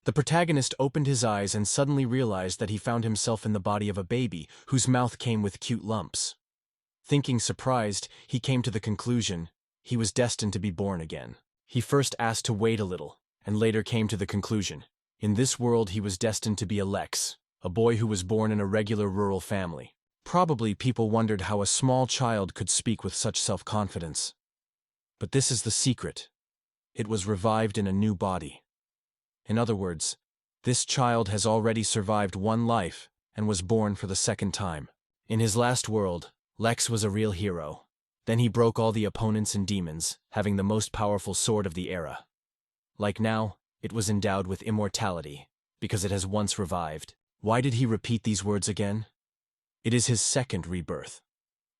The protagonist opened his eyes and suddenly realized that he found himself in the body of a baby whose mouth came with cute lumps. Thinking surprised, he came to the conclusion he was destined to be born again. He first asked to wait a little, and later came to the conclusion in this world he was destined to be a Lex, a boy who was born in a regular rural family. Probably people wondered how a small child could speak with such self-confidence. But this is the secret. It was revived in a new body. In other words, this child has already survived one life and was born for the second time. In his last world, Lex was a real hero. Then he broke all the opponents and demons, having the most powerful sword of the era. Like now, it was endowed with immortality, because it has once revived. Why did he repeat these words again? It is his second rebirth.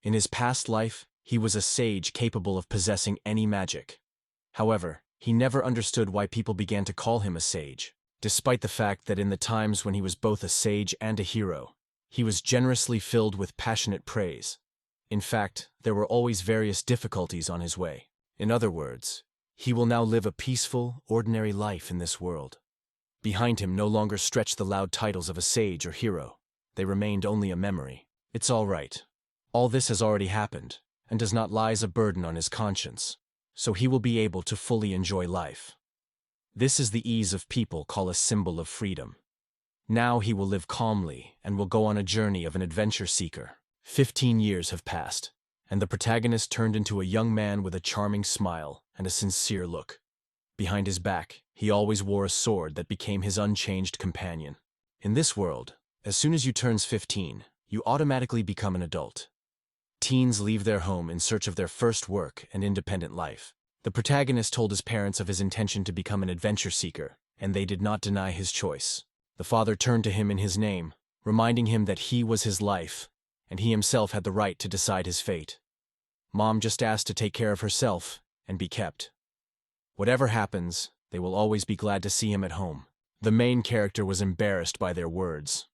In his past life, he was a sage capable of possessing any magic. However, he never understood why people began to call him a sage, despite the fact that in the times when he was both a sage and a hero, he was generously filled with passionate praise. In fact, there were always various difficulties on his way. In other words, he will now live a peaceful, ordinary life in this world. Behind him no longer stretched the loud titles of a sage or hero. They remained only a memory. It's all right. All this has already happened, and does not lie as a burden on his conscience. So he will be able to fully enjoy life. This is the ease of people call a symbol of freedom. Now he will live calmly and will go on a journey of an adventure seeker. 15 years have passed, and the protagonist turned into a young man with a charming smile and a sincere look. Behind his back, he always wore a sword that became his unchanged companion. In this world, as soon as you turn 15, you automatically become an adult. Teens leave their home in search of their first work and independent life. The protagonist told his parents of his intention to become an adventure seeker, and they did not deny his choice. The father turned to him in his name, reminding him that he was his life, and he himself had the right to decide his fate. Mom just asked to take care of herself and be kept. Whatever happens, they will always be glad to see him at home. The main character was embarrassed by their words.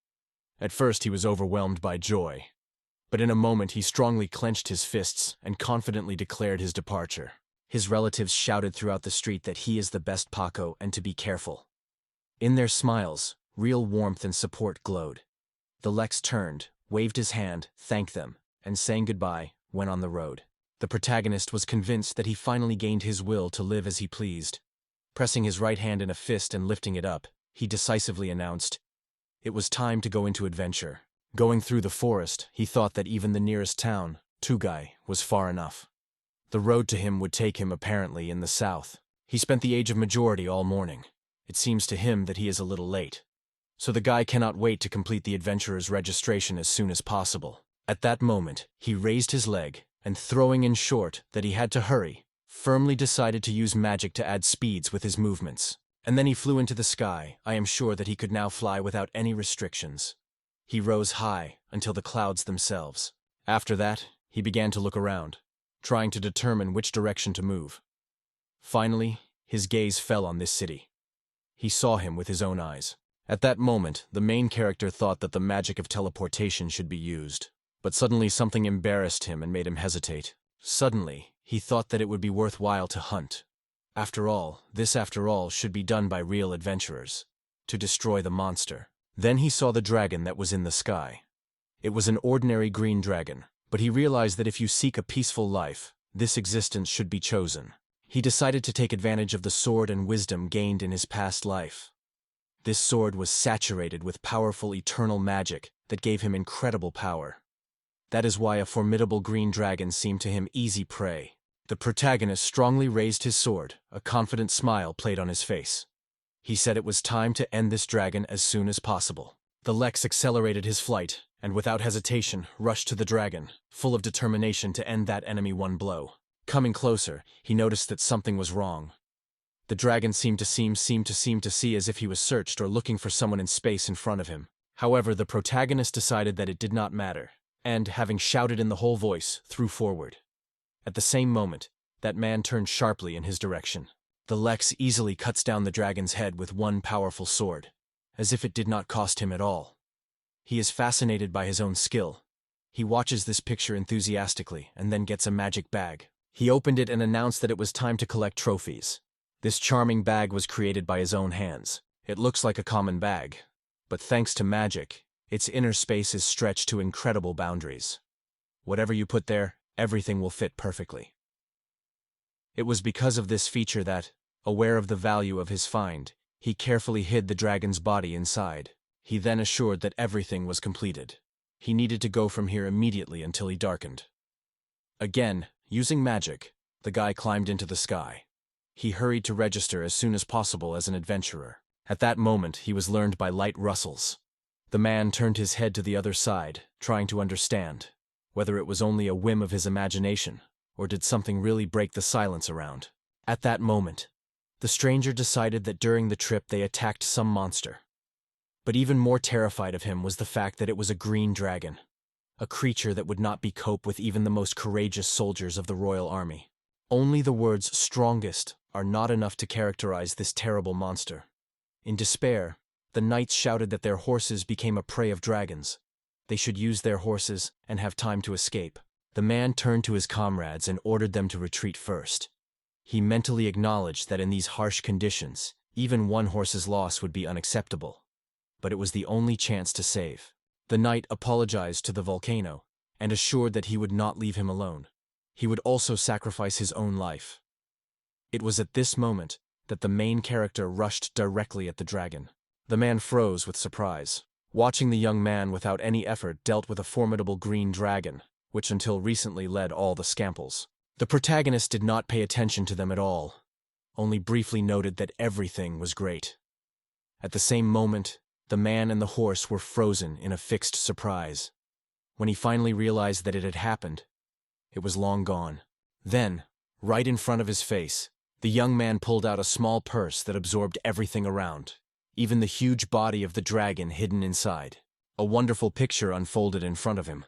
At first he was overwhelmed by joy, but in a moment he strongly clenched his fists and confidently declared his departure. His relatives shouted throughout the street that he is the best Paco and to be careful. In their smiles, real warmth and support glowed. The Lex turned, waved his hand, thanked them, and saying goodbye, went on the road. The protagonist was convinced that he finally gained his will to live as he pleased. Pressing his right hand in a fist and lifting it up, he decisively announced, it was time to go into adventure. Going through the forest, he thought that even the nearest town, Tugai, was far enough. The road to him would take him apparently in the south. He spent the age of majority all morning. It seems to him that he is a little late. So the guy cannot wait to complete the adventurer's registration as soon as possible. At that moment, he raised his leg, and throwing in short that he had to hurry, firmly decided to use magic to add speeds with his movements. And then he flew into the sky. I am sure that he could now fly without any restrictions. He rose high until the clouds themselves. After that, he began to look around, trying to determine which direction to move. Finally, his gaze fell on this city. He saw him with his own eyes. At that moment, the main character thought that the magic of teleportation should be used. But suddenly something embarrassed him and made him hesitate. Suddenly, he thought that it would be worthwhile to hunt. After all, should be done by real adventurers, to destroy the monster. Then he saw the dragon that was in the sky. It was an ordinary green dragon, but he realized that if you seek a peaceful life, this existence should be chosen. He decided to take advantage of the sword and wisdom gained in his past life. This sword was saturated with powerful eternal magic that gave him incredible power. That is why a formidable green dragon seemed to him easy prey. The protagonist strongly raised his sword. A confident smile played on his face. He said it was time to end this dragon as soon as possible. The Lex accelerated his flight, and without hesitation, rushed to the dragon, full of determination to end that enemy one blow. Coming closer, he noticed that something was wrong. The dragon seemed to see as if he was searched or looking for someone in space in front of him. However, the protagonist decided that it did not matter, and, having shouted in the whole voice, threw forward. At the same moment, that man turned sharply in his direction. The Lex easily cuts down the dragon's head with one powerful sword, as if it did not cost him at all. He is fascinated by his own skill. He watches this picture enthusiastically and then gets a magic bag. He opened it and announced that it was time to collect trophies. This charming bag was created by his own hands. It looks like a common bag, but thanks to magic, its inner space is stretched to incredible boundaries. Whatever you put there, everything will fit perfectly. It was because of this feature that, aware of the value of his find, he carefully hid the dragon's body inside. He then assured that everything was completed. He needed to go from here immediately until he darkened. Again, using magic, the guy climbed into the sky. He hurried to register as soon as possible as an adventurer. At that moment, he was learned by light rustles. The man turned his head to the other side, trying to understand whether it was only a whim of his imagination, or did something really break the silence around. At that moment, the stranger decided that during the trip they attacked some monster. But even more terrified of him was the fact that it was a green dragon, a creature that would not be cope with even the most courageous soldiers of the royal army. Only the words strongest are not enough to characterize this terrible monster. In despair, the knights shouted that their horses became a prey of dragons. They should use their horses and have time to escape. The man turned to his comrades and ordered them to retreat first. He mentally acknowledged that in these harsh conditions, even one horse's loss would be unacceptable. But it was the only chance to save. The knight apologized to the volcano and assured that he would not leave him alone. He would also sacrifice his own life. It was at this moment that the main character rushed directly at the dragon. The man froze with surprise, watching the young man without any effort dealt with a formidable green dragon, which until recently led all the Scamples. The protagonist did not pay attention to them at all, only briefly noted that everything was great. At the same moment, the man and the horse were frozen in a fixed surprise. When he finally realized that it had happened, it was long gone. Then, right in front of his face, the young man pulled out a small purse that absorbed everything around, even the huge body of the dragon hidden inside. A wonderful picture unfolded in front of him,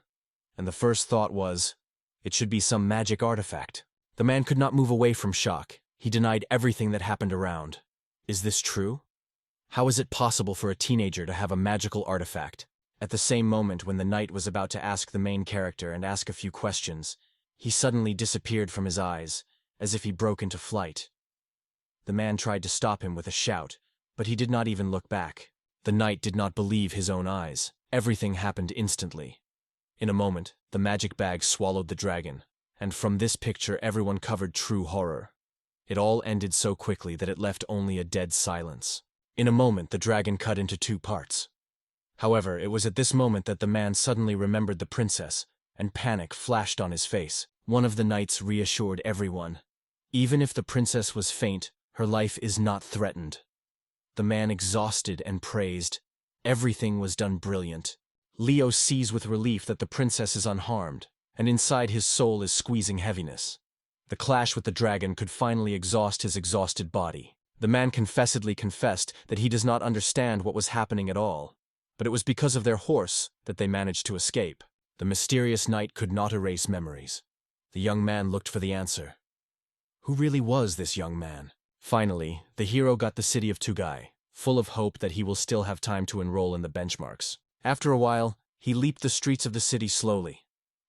and the first thought was, it should be some magic artifact. The man could not move away from shock. He denied everything that happened around. Is this true? How is it possible for a teenager to have a magical artifact? At the same moment when the knight was about to ask the main character and ask a few questions, he suddenly disappeared from his eyes, as if he broke into flight. The man tried to stop him with a shout, but he did not even look back. The knight did not believe his own eyes. Everything happened instantly. In a moment, the magic bag swallowed the dragon, and from this picture everyone covered true horror. It all ended so quickly that it left only a dead silence. In a moment, the dragon cut into two parts. However, it was at this moment that the man suddenly remembered the princess, and panic flashed on his face. One of the knights reassured everyone. Even if the princess was faint, her life is not threatened. The man exhausted and praised. Everything was done brilliant. Leo sees with relief that the princess is unharmed, and inside his soul is squeezing heaviness. The clash with the dragon could finally exhaust his exhausted body. The man confessedly confessed that he does not understand what was happening at all, but it was because of their horse that they managed to escape. The mysterious knight could not erase memories. The young man looked for the answer. Who really was this young man? Finally, the hero got the city of Tugai, full of hope that he will still have time to enroll in the benchmarks. After a while, he leaped the streets of the city slowly.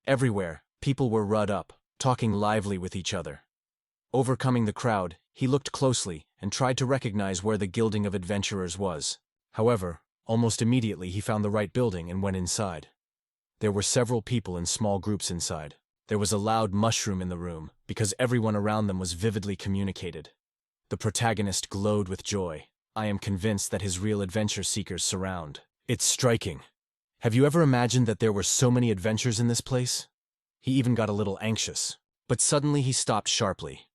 Everywhere, people were rud up, talking lively with each other. Overcoming the crowd, he looked closely and tried to recognize where the Guilding of Adventurers was. However, almost immediately he found the right building and went inside. There were several people in small groups inside. There was a loud mushroom in the room, because everyone around them was vividly communicated. The protagonist glowed with joy. I am convinced that his real adventure seekers surround. It's striking. Have you ever imagined that there were so many adventures in this place? He even got a little anxious. But suddenly he stopped sharply.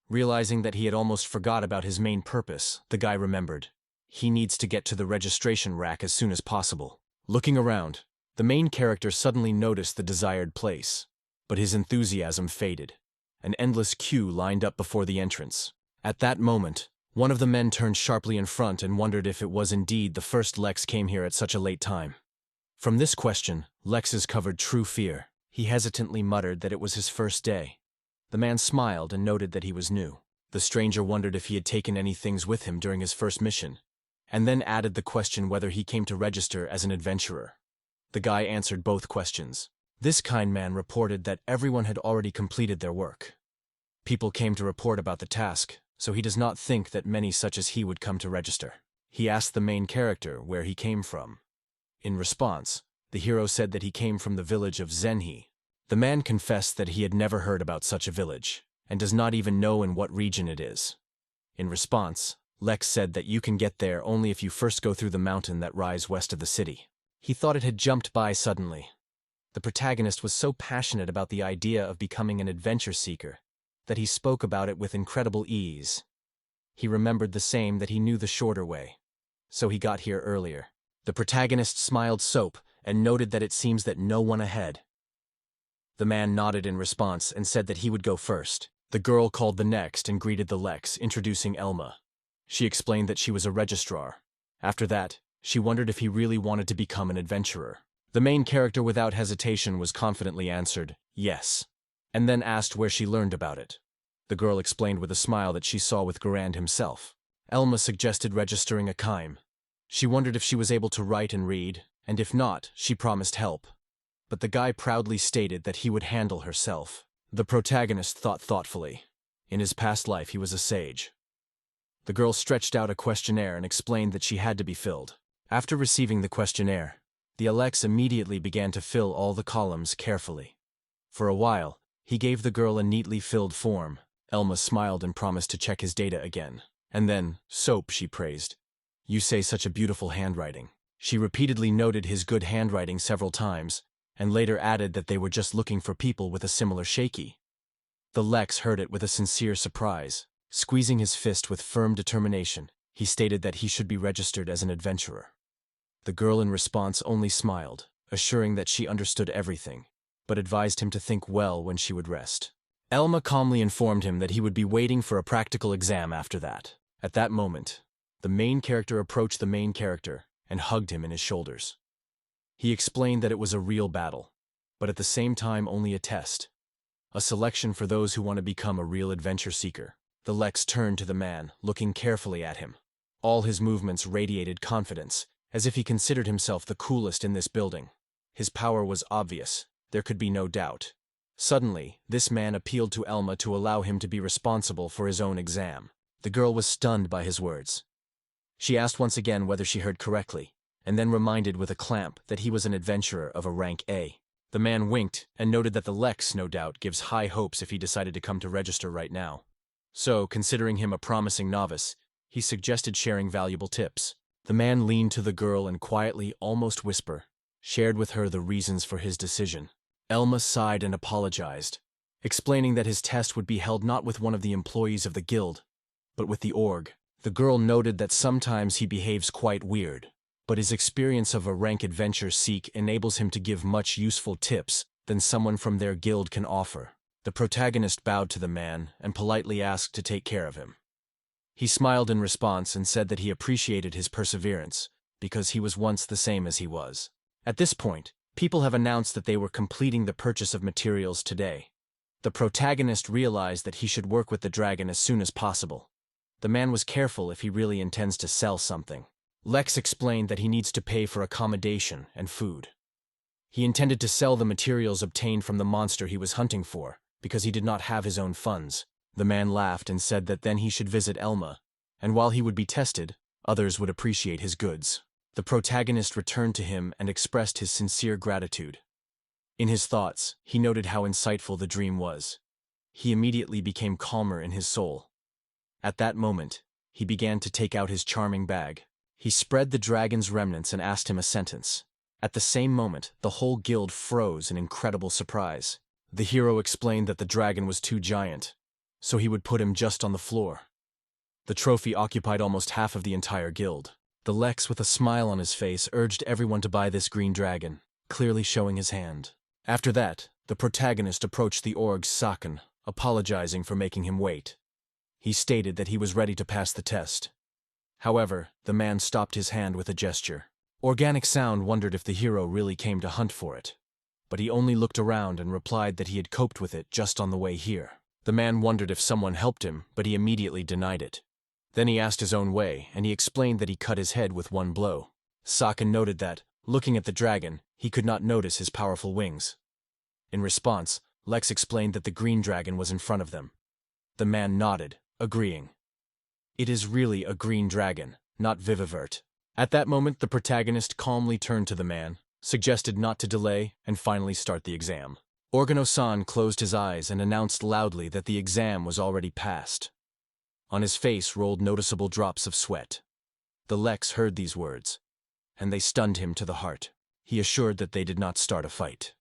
Realizing that he had almost forgot about his main purpose, the guy remembered. He needs to get to the registration rack as soon as possible. Looking around, the main character suddenly noticed the desired place. But his enthusiasm faded. An endless queue lined up before the entrance. At that moment, one of the men turned sharply in front and wondered if it was indeed the first Lex came here at such a late time. From this question, Lex's covered true fear. He hesitantly muttered that it was his first day. The man smiled and noted that he was new. The stranger wondered if he had taken any things with him during his first mission, and then added the question whether he came to register as an adventurer. The guy answered both questions. This kind man reported that everyone had already completed their work. People came to report about the task, so he does not think that many such as he would come to register. He asked the main character where he came from. In response, the hero said that he came from the village of Zenhi. The man confessed that he had never heard about such a village, and does not even know in what region it is. In response, Lex said that you can get there only if you first go through the mountain that rise west of the city. He thought it had jumped by suddenly. The protagonist was so passionate about the idea of becoming an adventure seeker that he spoke about it with incredible ease. He remembered the same that he knew the shorter way, so he got here earlier. The protagonist smiled soap and noted that it seems that no one ahead. The man nodded in response and said that he would go first. The girl called the next and greeted the Lex, introducing Elma. She explained that she was a registrar. After that, she wondered if he really wanted to become an adventurer. The main character without hesitation was confidently answered, yes, and then asked where she learned about it. The girl explained with a smile that she saw with Garand himself. Elma suggested registering a Kaim. She wondered if she was able to write and read, and if not, she promised help. But the guy proudly stated that he would handle herself. The protagonist thought thoughtfully. In his past life, he was a sage. The girl stretched out a questionnaire and explained that she had to be filled. After receiving the questionnaire, the Alex immediately began to fill all the columns carefully. For a while, he gave the girl a neatly filled form. Elma smiled and promised to check his data again. And then, soap, she praised. You say such a beautiful handwriting. She repeatedly noted his good handwriting several times, and later added that they were just looking for people with a similar shaky. The Lex heard it with a sincere surprise. Squeezing his fist with firm determination, he stated that he should be registered as an adventurer. The girl in response only smiled, assuring that she understood everything, but advised him to think well when she would rest. Elma calmly informed him that he would be waiting for a practical exam after that. At that moment, the main character approached the main character and hugged him in his shoulders. He explained that it was a real battle, but at the same time only a test. A selection for those who want to become a real adventure seeker. The Lex turned to the man, looking carefully at him. All his movements radiated confidence, as if he considered himself the coolest in this building. His power was obvious, there could be no doubt. Suddenly, this man appealed to Elma to allow him to be responsible for his own exam. The girl was stunned by his words. She asked once again whether she heard correctly, and then reminded with a clamp that he was an adventurer of a rank A. The man winked and noted that the Lex, no doubt, gives high hopes if he decided to come to register right now. So, considering him a promising novice, he suggested sharing valuable tips. The man leaned to the girl and quietly, almost whisper, shared with her the reasons for his decision. Elma sighed and apologized, explaining that his test would be held not with one of the employees of the guild, but with the org. The girl noted that sometimes he behaves quite weird, but his experience of a rank adventure seek enables him to give much useful tips than someone from their guild can offer. The protagonist bowed to the man and politely asked to take care of him. He smiled in response and said that he appreciated his perseverance, because he was once the same as he was. At this point, people have announced that they were completing the purchase of materials today. The protagonist realized that he should work with the dragon as soon as possible. The man was careful if he really intends to sell something. Lex explained that he needs to pay for accommodation and food. He intended to sell the materials obtained from the monster he was hunting for, because he did not have his own funds. The man laughed and said that then he should visit Elma, and while he would be tested, others would appreciate his goods. The protagonist returned to him and expressed his sincere gratitude. In his thoughts, he noted how insightful the dream was. He immediately became calmer in his soul. At that moment, he began to take out his charming bag. He spread the dragon's remnants and asked him a sentence. At the same moment, the whole guild froze in incredible surprise. The hero explained that the dragon was too giant, so he would put him just on the floor. The trophy occupied almost half of the entire guild. The Lex, with a smile on his face, urged everyone to buy this green dragon, clearly showing his hand. After that, the protagonist approached the org's Saken, apologizing for making him wait. He stated that he was ready to pass the test. However, the man stopped his hand with a gesture. Organic Sound wondered if the hero really came to hunt for it, but he only looked around and replied that he had coped with it just on the way here. The man wondered if someone helped him, but he immediately denied it. Then he asked his own way, and he explained that he cut his head with one blow. Saken noted that, looking at the dragon, he could not notice his powerful wings. In response, Lex explained that the green dragon was in front of them. The man nodded, agreeing. It is really a green dragon, not vivivert. At that moment, the protagonist calmly turned to the man, suggested not to delay, and finally start the exam. Organo-san closed his eyes and announced loudly that the exam was already passed. On his face rolled noticeable drops of sweat. The Lex heard these words, and they stunned him to the heart. He assured that they did not start a fight.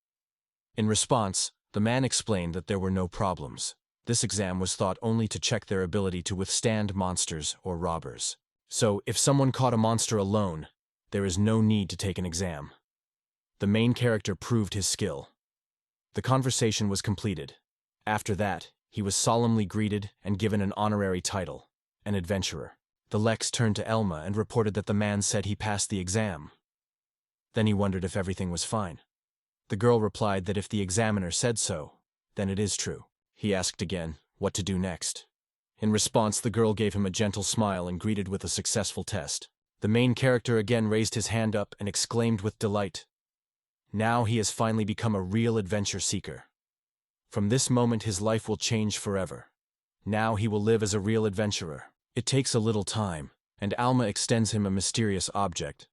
In response, the man explained that there were no problems. This exam was thought only to check their ability to withstand monsters or robbers. So, if someone caught a monster alone, there is no need to take an exam. The main character proved his skill. The conversation was completed. After that, he was solemnly greeted and given an honorary title, an adventurer. The Lex turned to Elma and reported that the man said he passed the exam. Then he wondered if everything was fine. The girl replied that if the examiner said so, then it is true. He asked again what to do next. In response, the girl gave him a gentle smile and greeted with a successful test. The main character again raised his hand up and exclaimed with delight. Now he has finally become a real adventure seeker. From this moment his life will change forever. Now he will live as a real adventurer. It takes a little time, and Alma extends him a mysterious object.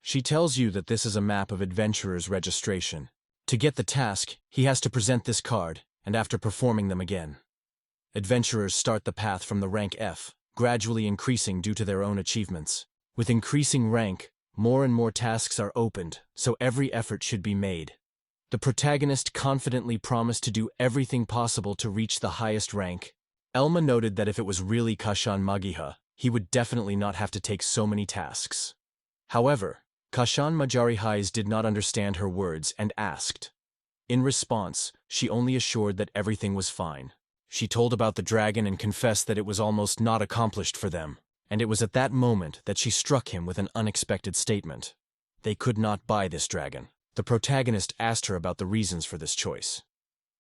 She tells you that this is a map of adventurer's registration. To get the task, he has to present this card, and after performing them again. Adventurers start the path from the rank F, gradually increasing due to their own achievements. With increasing rank, more and more tasks are opened, so every effort should be made. The protagonist confidently promised to do everything possible to reach the highest rank. Elma noted that if it was really Kashan Magiha, he would definitely not have to take so many tasks. However, Kashan Majarihais did not understand her words and asked. In response, she only assured that everything was fine. She told about the dragon and confessed that it was almost not accomplished for them, and it was at that moment that she struck him with an unexpected statement. They could not buy this dragon. The protagonist asked her about the reasons for this choice.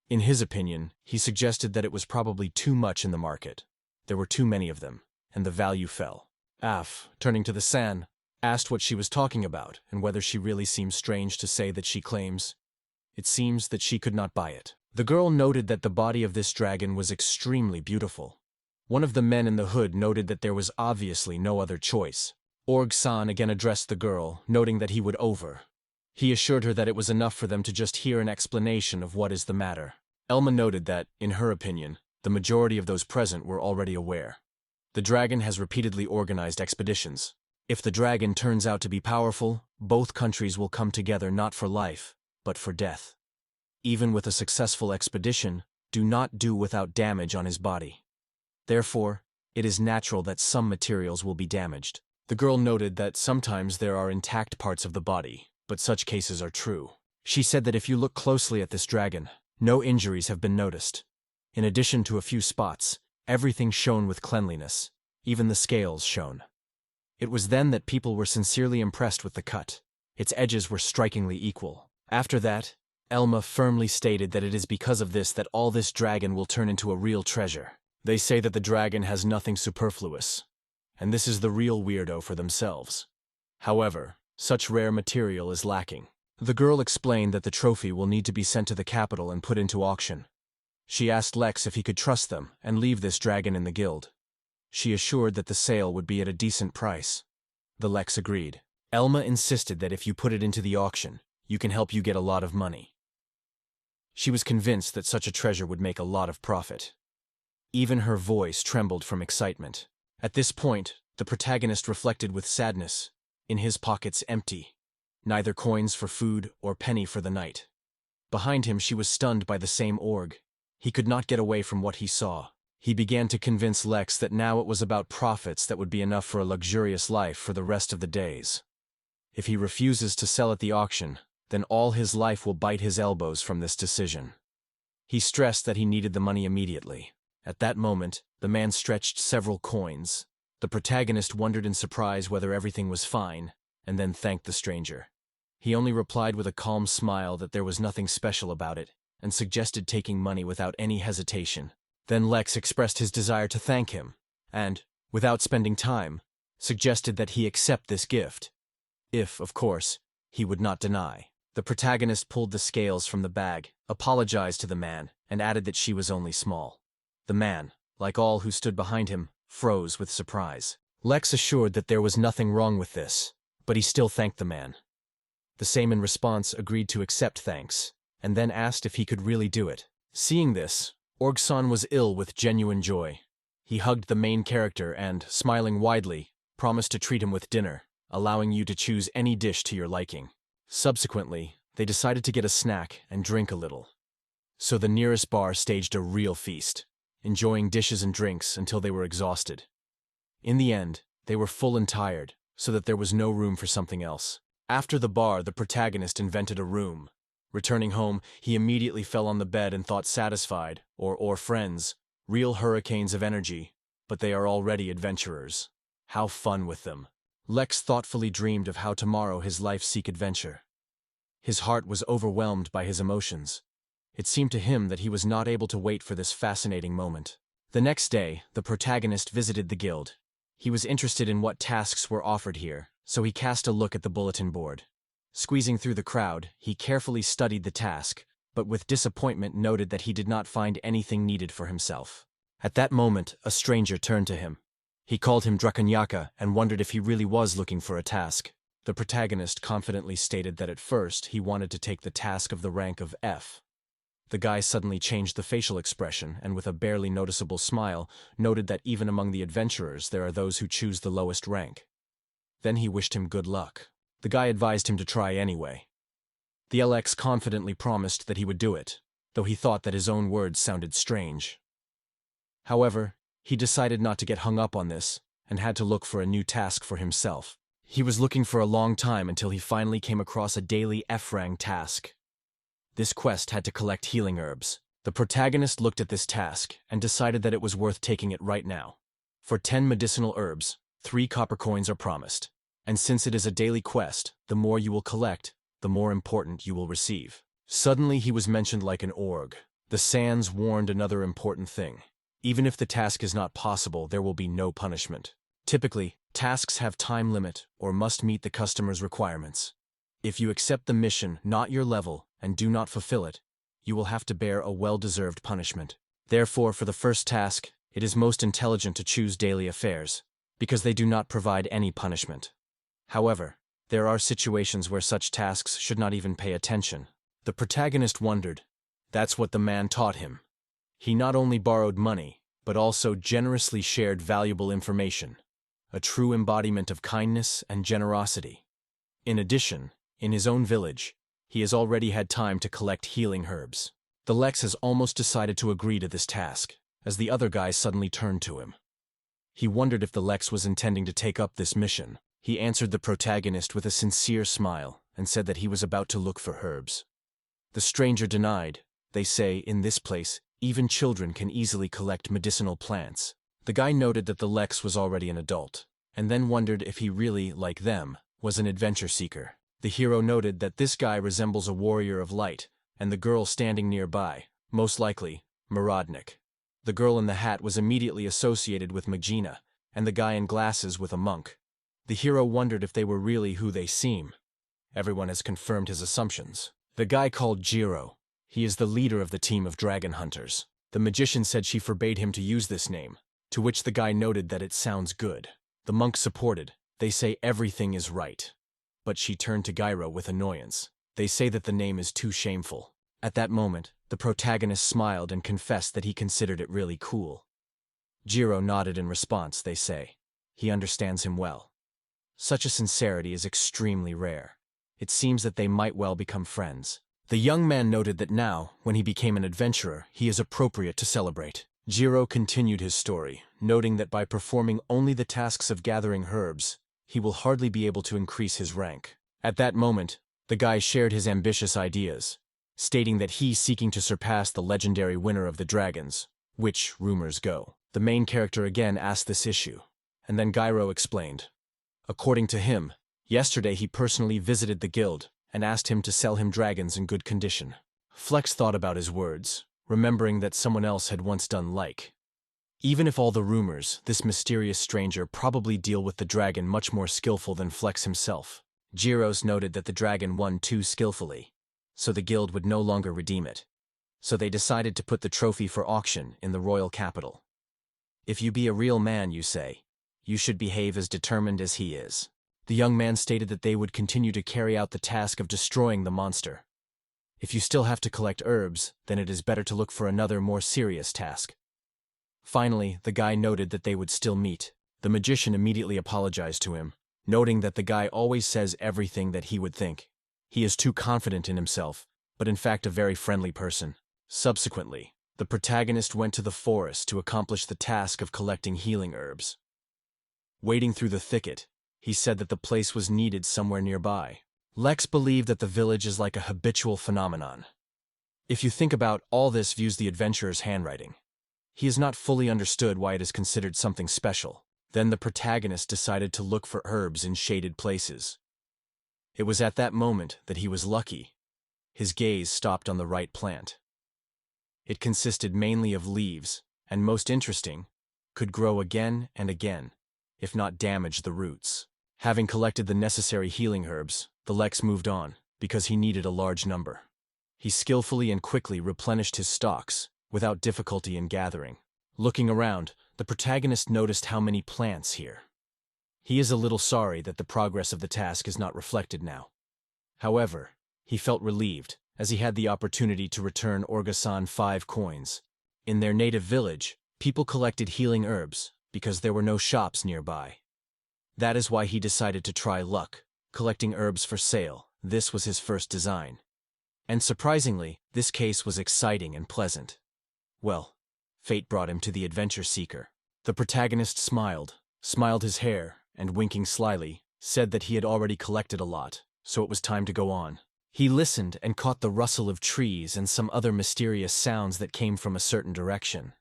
In his opinion, he suggested that it was probably too much in the market. There were too many of them, and the value fell. Af, turning to the San, asked what she was talking about and whether she really seemed strange to say that she claims. It seems that she could not buy it. The girl noted that the body of this dragon was extremely beautiful. One of the men in the hood noted that there was obviously no other choice. Org-san again addressed the girl, noting that he would over. He assured her that it was enough for them to just hear an explanation of what is the matter. Elma noted that, in her opinion, the majority of those present were already aware. The dragon has repeatedly organized expeditions. If the dragon turns out to be powerful, both countries will come together not for life, but for death. Even with a successful expedition, do not do without damage on his body. Therefore, it is natural that some materials will be damaged. The girl noted that sometimes there are intact parts of the body, but such cases are true. She said that if you look closely at this dragon, no injuries have been noticed. In addition to a few spots, everything shone with cleanliness, even the scales shone. It was then that people were sincerely impressed with the cut. Its edges were strikingly equal. After that, Elma firmly stated that it is because of this that all this dragon will turn into a real treasure. They say that the dragon has nothing superfluous, and this is the real weirdo for themselves. However, such rare material is lacking. The girl explained that the trophy will need to be sent to the capital and put into auction. She asked Lex if he could trust them and leave this dragon in the guild. She assured that the sale would be at a decent price. The Lex agreed. Elma insisted that if you put it into the auction, you can help you get a lot of money. She was convinced that such a treasure would make a lot of profit. Even her voice trembled from excitement. At this point, the protagonist reflected with sadness, in his pockets empty, neither coins for food or penny for the night. Behind him she was stunned by the same org. He could not get away from what he saw. He began to convince Lex that now it was about profits that would be enough for a luxurious life for the rest of the days. If he refuses to sell at the auction, then all his life will bite his elbows from this decision. He stressed that he needed the money immediately. At that moment, the man stretched several coins. The protagonist wondered in surprise whether everything was fine, and then thanked the stranger. He only replied with a calm smile that there was nothing special about it, and suggested taking money without any hesitation. Then Lex expressed his desire to thank him, and, without spending time, suggested that he accept this gift. If, of course, he would not deny. The protagonist pulled the scales from the bag, apologized to the man, and added that she was only small. The man, like all who stood behind him, froze with surprise. Lex assured that there was nothing wrong with this, but he still thanked the man. The same in response agreed to accept thanks, and then asked if he could really do it. Seeing this, Orgson was ill with genuine joy. He hugged the main character and, smiling widely, promised to treat him with dinner, allowing you to choose any dish to your liking. Subsequently, they decided to get a snack and drink a little. So the nearest bar staged a real feast, enjoying dishes and drinks until they were exhausted. In the end, they were full and tired, so that there was no room for something else. After the bar, the protagonist invented a room. Returning home, he immediately fell on the bed and thought satisfied, or friends, real hurricanes of energy, but they are already adventurers. How fun with them. Lex thoughtfully dreamed of how tomorrow his life seek adventure. His heart was overwhelmed by his emotions. It seemed to him that he was not able to wait for this fascinating moment. The next day, the protagonist visited the guild. He was interested in what tasks were offered here, so he cast a look at the bulletin board. Squeezing through the crowd, he carefully studied the task, but with disappointment noted that he did not find anything needed for himself. At that moment, a stranger turned to him. He called him Drakonyaka and wondered if he really was looking for a task. The protagonist confidently stated that at first he wanted to take the task of the rank of F. The guy suddenly changed the facial expression and with a barely noticeable smile noted that even among the adventurers there are those who choose the lowest rank. Then he wished him good luck. The guy advised him to try anyway. The LX confidently promised that he would do it, though he thought that his own words sounded strange. However, he decided not to get hung up on this and had to look for a new task for himself. He was looking for a long time until he finally came across a daily F-rank task. This quest had to collect healing herbs. The protagonist looked at this task and decided that it was worth taking it right now. For 10 medicinal herbs, 3 copper coins are promised. And since it is a daily quest, the more you will collect, the more important you will receive. Suddenly he was mentioned like an org. The Sands warned another important thing. Even if the task is not possible, there will be no punishment. Typically, tasks have time limit or must meet the customer's requirements. If you accept the mission, not your level, and do not fulfill it, you will have to bear a well-deserved punishment. Therefore, for the first task, it is most intelligent to choose daily affairs, because they do not provide any punishment. However, there are situations where such tasks should not even pay attention. The protagonist wondered. That's what the man taught him. He not only borrowed money, but also generously shared valuable information, a true embodiment of kindness and generosity. In addition, in his own village, he has already had time to collect healing herbs. The Lex has almost decided to agree to this task, as the other guy suddenly turned to him. He wondered if the Lex was intending to take up this mission. He answered the protagonist with a sincere smile and said that he was about to look for herbs. The stranger denied. They say, in this place, even children can easily collect medicinal plants. The guy noted that the Lex was already an adult, and then wondered if he really, like them, was an adventure seeker. The hero noted that this guy resembles a warrior of light, and the girl standing nearby, most likely, Mirodnik. The girl in the hat was immediately associated with Magina, and the guy in glasses with a monk. The hero wondered if they were really who they seem. Everyone has confirmed his assumptions. The guy called Jiro. He is the leader of the team of dragon hunters. The magician said she forbade him to use this name, to which the guy noted that it sounds good. The monk supported. They say everything is right. But she turned to Gyro with annoyance. They say that the name is too shameful. At that moment, the protagonist smiled and confessed that he considered it really cool. Jiro nodded in response, they say. He understands him well. Such a sincerity is extremely rare. It seems that they might well become friends. The young man noted that now, when he became an adventurer, he is appropriate to celebrate. Jiro continued his story, noting that by performing only the tasks of gathering herbs, he will hardly be able to increase his rank. At that moment, the guy shared his ambitious ideas, stating that he's seeking to surpass the legendary winner of the dragons, which, rumors go. The main character again asked this issue, and then Gyro explained. According to him, yesterday he personally visited the guild and asked him to sell him dragons in good condition. Flex thought about his words, remembering that someone else had once done like. Even if all the rumors, this mysterious stranger probably deal with the dragon much more skillful than Flex himself. Jiros noted that the dragon won too skillfully, so the guild would no longer redeem it. So they decided to put the trophy for auction in the royal capital. If you be a real man, you say, You should behave as determined as he is. The young man stated that they would continue to carry out the task of destroying the monster. If you still have to collect herbs, then it is better to look for another, more serious task. Finally, the guy noted that they would still meet. The magician immediately apologized to him, noting that the guy always says everything that he would think. He is too confident in himself, but in fact a very friendly person. Subsequently, the protagonist went to the forest to accomplish the task of collecting healing herbs. Wading through the thicket, he said that the place was needed somewhere nearby. Lex believed that the village is like a habitual phenomenon. If you think about all this views the adventurer's handwriting. He has not fully understood why it is considered something special. Then the protagonist decided to look for herbs in shaded places. It was at that moment that he was lucky. His gaze stopped on the right plant. It consisted mainly of leaves, and most interesting, could grow again and again, if not damage the roots. Having collected the necessary healing herbs, the Lex moved on, because he needed a large number. He skillfully and quickly replenished his stocks, without difficulty in gathering. Looking around, the protagonist noticed how many plants here. He is a little sorry that the progress of the task is not reflected now. However, he felt relieved, as he had the opportunity to return Orgasan 5 coins. In their native village, people collected healing herbs, because there were no shops nearby. That is why he decided to try luck, collecting herbs for sale. This was his first design. And surprisingly, this case was exciting and pleasant. Well, fate brought him to the adventure seeker. The protagonist smiled his hair, and winking slyly, said that he had already collected a lot, so it was time to go on. He listened and caught the rustle of trees and some other mysterious sounds that came from a certain direction.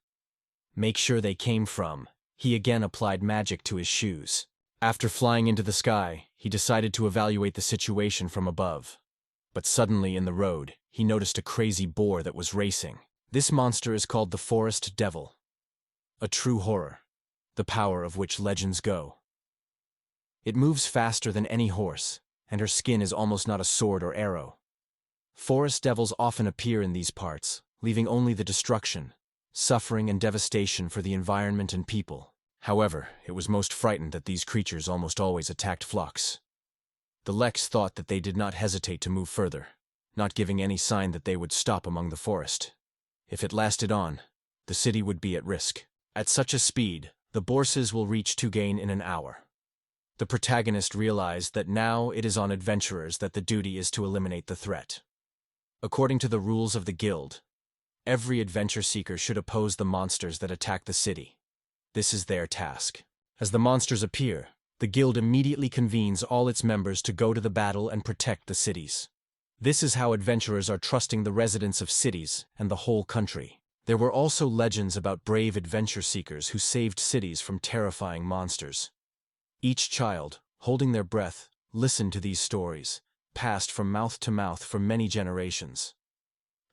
Make sure they came from. He again applied magic to his shoes. After flying into the sky, he decided to evaluate the situation from above. But suddenly in the road, he noticed a crazy boar that was racing. This monster is called the Forest Devil. A true horror, the power of which legends go. It moves faster than any horse, and her skin is almost not a sword or arrow. Forest devils often appear in these parts, leaving only the destruction, suffering and devastation for the environment and people. However, it was most frightened that these creatures almost always attacked flocks. The Lex thought that they did not hesitate to move further, not giving any sign that they would stop among the forest. If it lasted on, the city would be at risk. At such a speed, the bourses will reach Tugain in an hour. The protagonist realized that now it is on adventurers that the duty is to eliminate the threat. According to the rules of the guild, every adventure seeker should oppose the monsters that attack the city. This is their task. As the monsters appear, the guild immediately convenes all its members to go to the battle and protect the cities. This is how adventurers are trusting the residents of cities and the whole country. There were also legends about brave adventure seekers who saved cities from terrifying monsters. Each child, holding their breath, listened to these stories, passed from mouth to mouth for many generations.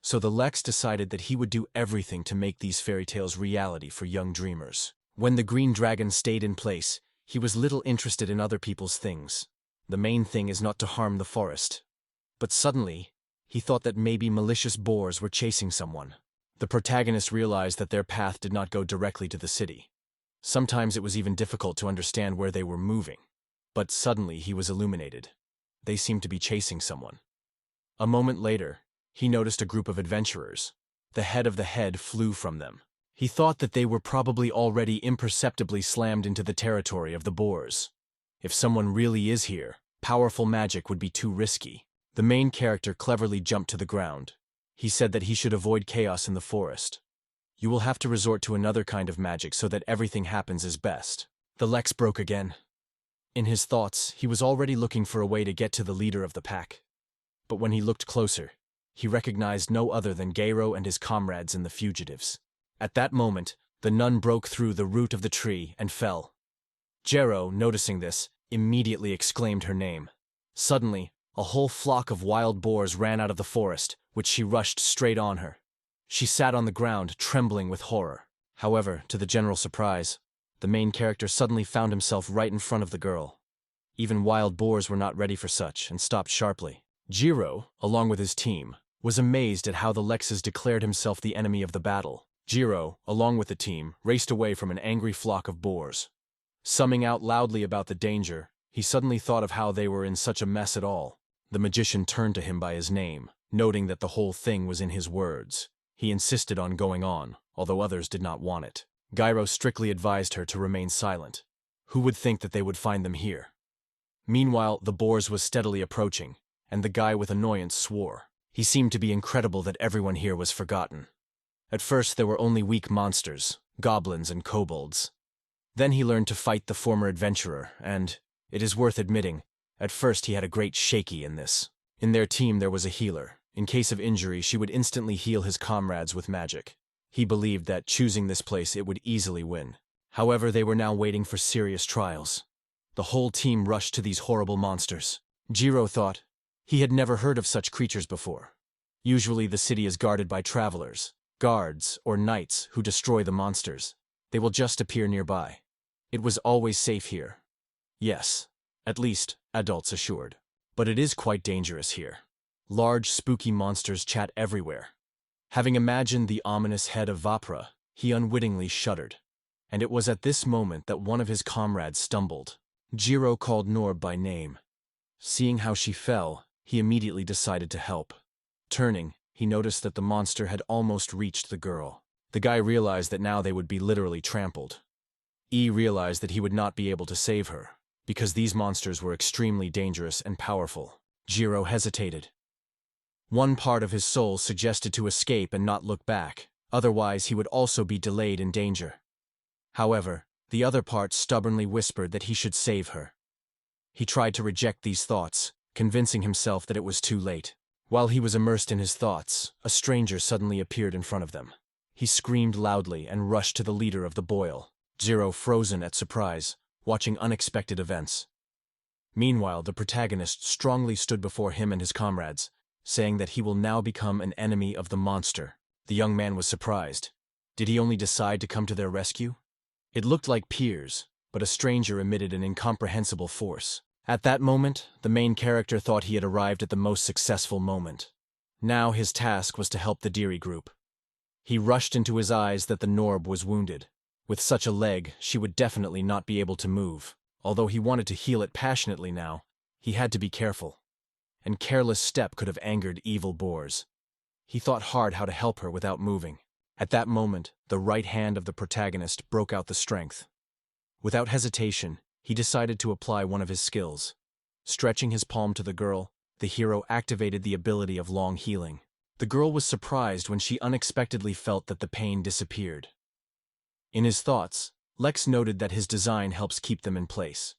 So the Lex decided that he would do everything to make these fairy tales reality for young dreamers. When the green dragon stayed in place, he was little interested in other people's things. The main thing is not to harm the forest. But suddenly, he thought that maybe malicious boars were chasing someone. The protagonist realized that their path did not go directly to the city. Sometimes it was even difficult to understand where they were moving. But suddenly he was illuminated. They seemed to be chasing someone. A moment later, he noticed a group of adventurers. The head of the head flew from them. He thought that they were probably already imperceptibly slammed into the territory of the boars. If someone really is here, powerful magic would be too risky. The main character cleverly jumped to the ground. He said that he should avoid chaos in the forest. You will have to resort to another kind of magic so that everything happens as best. The Lex broke again. In his thoughts, he was already looking for a way to get to the leader of the pack. But when he looked closer, he recognized no other than Gero and his comrades in the fugitives. At that moment, the nun broke through the root of the tree and fell. Gero, noticing this, immediately exclaimed her name. Suddenly, a whole flock of wild boars ran out of the forest, which she rushed straight on her. She sat on the ground, trembling with horror. However, to the general surprise, the main character suddenly found himself right in front of the girl. Even wild boars were not ready for such, and stopped sharply. Gero, along with his team, was amazed at how the Lexes declared himself the enemy of the battle. Gero, along with the team, raced away from an angry flock of boars. Summing out loudly about the danger, he suddenly thought of how they were in such a mess at all. The magician turned to him by his name, noting that the whole thing was in his words. He insisted on going on, although others did not want it. Gyro strictly advised her to remain silent. Who would think that they would find them here? Meanwhile, the boars was steadily approaching, and the guy with annoyance swore. He seemed to be incredible that everyone here was forgotten. At first there were only weak monsters, goblins and kobolds. Then he learned to fight the former adventurer, and, it is worth admitting, at first he had a great shaky in this. In their team there was a healer. In case of injury, she would instantly heal his comrades with magic. He believed that, choosing this place, it would easily win. However, they were now waiting for serious trials. The whole team rushed to these horrible monsters. Jiro thought. He had never heard of such creatures before. Usually the city is guarded by travelers, guards, or knights who destroy the monsters. They will just appear nearby. It was always safe here. Yes, at least, adults assured. But it is quite dangerous here. Large, spooky monsters chat everywhere. Having imagined the ominous head of Vapra, he unwittingly shuddered. And it was at this moment that one of his comrades stumbled. Jiro called Norb by name. Seeing how she fell, he immediately decided to help. Turning, he noticed that the monster had almost reached the girl. The guy realized that now they would be literally trampled. Realized that he would not be able to save her, because these monsters were extremely dangerous and powerful. Jiro hesitated. One part of his soul suggested to escape and not look back, otherwise he would also be delayed in danger. However, the other part stubbornly whispered that he should save her. He tried to reject these thoughts, convincing himself that it was too late. While he was immersed in his thoughts, a stranger suddenly appeared in front of them. He screamed loudly and rushed to the leader of the boil, Jiro frozen at surprise, watching unexpected events. Meanwhile, the protagonist strongly stood before him and his comrades, saying that he will now become an enemy of the monster. The young man was surprised. Did he only decide to come to their rescue? It looked like peers, but a stranger emitted an incomprehensible force. At that moment, the main character thought he had arrived at the most successful moment. Now his task was to help the Deary group. He rushed into his eyes that the Norb was wounded. With such a leg, she would definitely not be able to move. Although he wanted to heal it passionately now, he had to be careful. And careless step could have angered evil boars. He thought hard how to help her without moving. At that moment, the right hand of the protagonist broke out the strength. Without hesitation, he decided to apply one of his skills. Stretching his palm to the girl, the hero activated the ability of long healing. The girl was surprised when she unexpectedly felt that the pain disappeared. In his thoughts, Lex noted that his design helps keep them in place.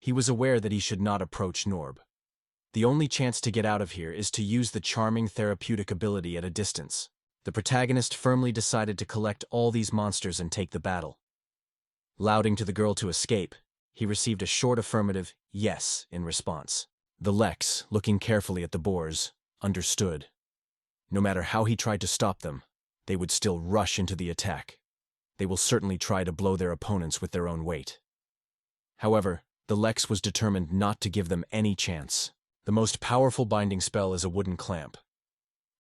He was aware that he should not approach Norb. The only chance to get out of here is to use the charming therapeutic ability at a distance. The protagonist firmly decided to collect all these monsters and take the battle. Lauding to the girl to escape, he received a short affirmative yes in response. The Lex, looking carefully at the boars, understood. No matter how he tried to stop them, they would still rush into the attack. They will certainly try to blow their opponents with their own weight. However, the Lex was determined not to give them any chance. The most powerful binding spell is a wooden clamp.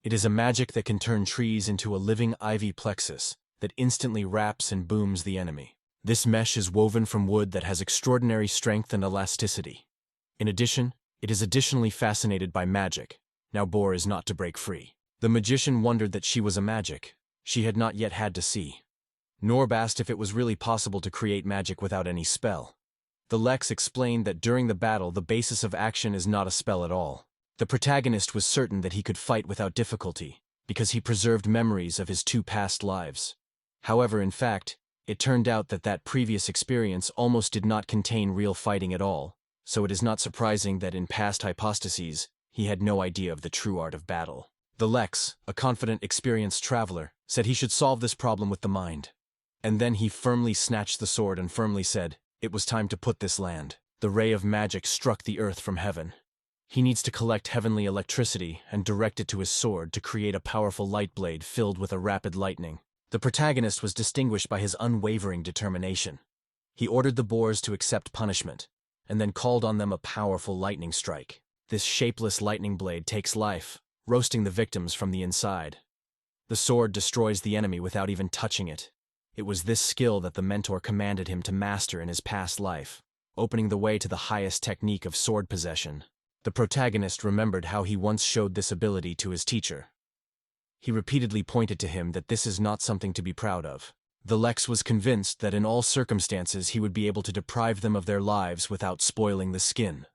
It is a magic that can turn trees into a living ivy plexus that instantly wraps and booms the enemy. This mesh is woven from wood that has extraordinary strength and elasticity. In addition, it is additionally fascinated by magic. Now Boar is not to break free. The magician wondered that she was a magic. She had not yet had to see. Norb asked if it was really possible to create magic without any spell. The Lex explained that during the battle the basis of action is not a spell at all. The protagonist was certain that he could fight without difficulty, because he preserved memories of his 2 past lives. However, in fact, it turned out that that previous experience almost did not contain real fighting at all, so it is not surprising that in past hypostases, he had no idea of the true art of battle. The Lex, a confident, experienced traveler, said he should solve this problem with the mind. And then he firmly snatched the sword and firmly said, it was time to put this land. The ray of magic struck the earth from heaven. He needs to collect heavenly electricity and direct it to his sword to create a powerful light blade filled with a rapid lightning. The protagonist was distinguished by his unwavering determination. He ordered the boars to accept punishment, and then called on them a powerful lightning strike. This shapeless lightning blade takes life, roasting the victims from the inside. The sword destroys the enemy without even touching it. It was this skill that the mentor commanded him to master in his past life, opening the way to the highest technique of sword possession. The protagonist remembered how he once showed this ability to his teacher. He repeatedly pointed to him that this is not something to be proud of. The Lex was convinced that in all circumstances he would be able to deprive them of their lives without spoiling the skin.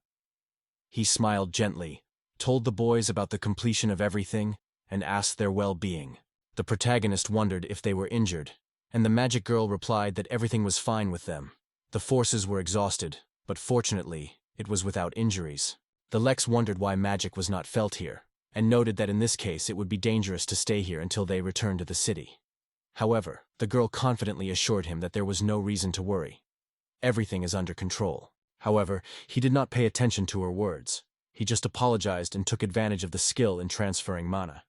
He smiled gently, told the boys about the completion of everything, and asked their well-being. The protagonist wondered if they were injured, and the magic girl replied that everything was fine with them. The forces were exhausted, but fortunately, it was without injuries. The Lex wondered why magic was not felt here, and noted that in this case it would be dangerous to stay here until they returned to the city. However, the girl confidently assured him that there was no reason to worry. Everything is under control. However, he did not pay attention to her words. He just apologized and took advantage of the skill in transferring mana.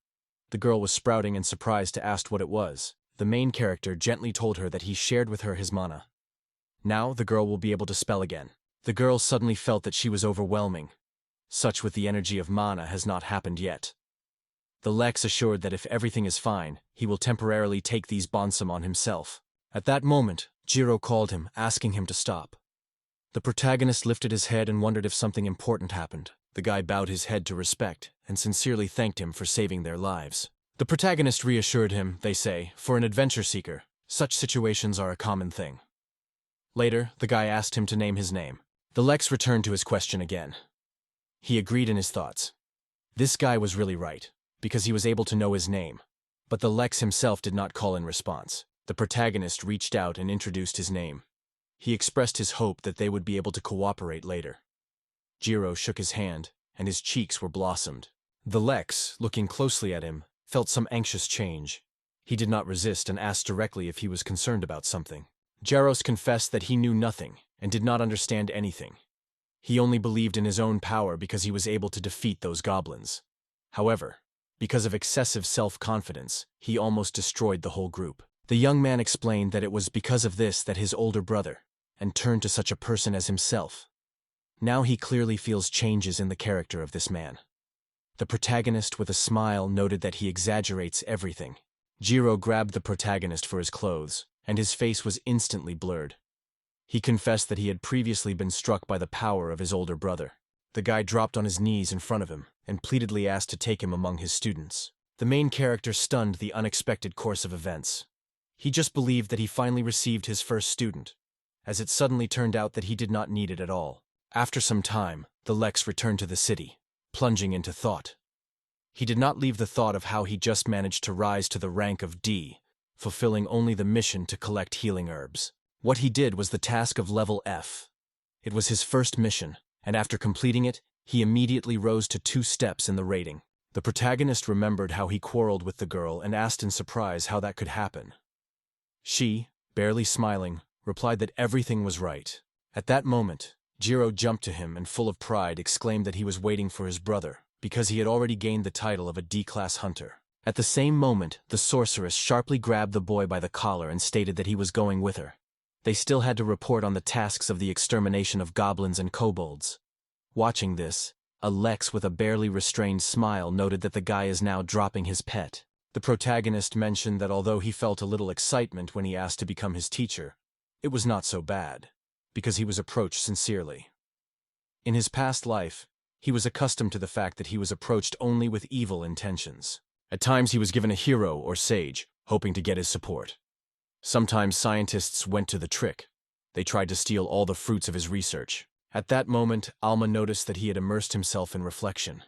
The girl was sprouting and surprised to ask what it was. The main character gently told her that he shared with her his mana. Now the girl will be able to spell again. The girl suddenly felt that she was overwhelming. Such with the energy of mana has not happened yet. The Lex assured that if everything is fine, he will temporarily take these bonsam on himself. At that moment, Jiro called him, asking him to stop. The protagonist lifted his head and wondered if something important happened. The guy bowed his head to respect and sincerely thanked him for saving their lives. The protagonist reassured him, they say, for an adventure seeker, such situations are a common thing. Later, the guy asked him to name his name. The Lex returned to his question again. He agreed in his thoughts. This guy was really right, because he was able to know his name. But the Lex himself did not call in response. The protagonist reached out and introduced his name. He expressed his hope that they would be able to cooperate later. Jiro shook his hand, and his cheeks were blossomed. The Lex, looking closely at him, felt some anxious change. He did not resist and asked directly if he was concerned about something. Jaros confessed that he knew nothing and did not understand anything. He only believed in his own power because he was able to defeat those goblins. However, because of excessive self-confidence, he almost destroyed the whole group. The young man explained that it was because of this that his older brother, and turned to such a person as himself. Now he clearly feels changes in the character of this man. The protagonist with a smile noted that he exaggerates everything. Jiro grabbed the protagonist for his clothes, and his face was instantly blurred. He confessed that he had previously been struck by the power of his older brother. The guy dropped on his knees in front of him, and pleadedly asked to take him among his students. The main character stunned the unexpected course of events. He just believed that he finally received his first student, as it suddenly turned out that he did not need it at all. After some time, the Lex returned to the city, plunging into thought. He did not leave the thought of how he just managed to rise to the rank of D, fulfilling only the mission to collect healing herbs. What he did was the task of level F. It was his first mission, and after completing it, he immediately rose to 2 steps in the rating. The protagonist remembered how he quarreled with the girl and asked in surprise how that could happen. She, barely smiling, replied that everything was right. At that moment, Jiro jumped to him and full of pride exclaimed that he was waiting for his brother, because he had already gained the title of a D-class hunter. At the same moment, the sorceress sharply grabbed the boy by the collar and stated that he was going with her. They still had to report on the tasks of the extermination of goblins and kobolds. Watching this, a Lex with a barely restrained smile noted that the guy is now dropping his pet. The protagonist mentioned that although he felt a little excitement when he asked to become his teacher, it was not so bad, because he was approached sincerely. In his past life, he was accustomed to the fact that he was approached only with evil intentions. At times he was given a hero or sage, hoping to get his support. Sometimes scientists went to the trick. They tried to steal all the fruits of his research. At that moment, Alma noticed that he had immersed himself in reflection.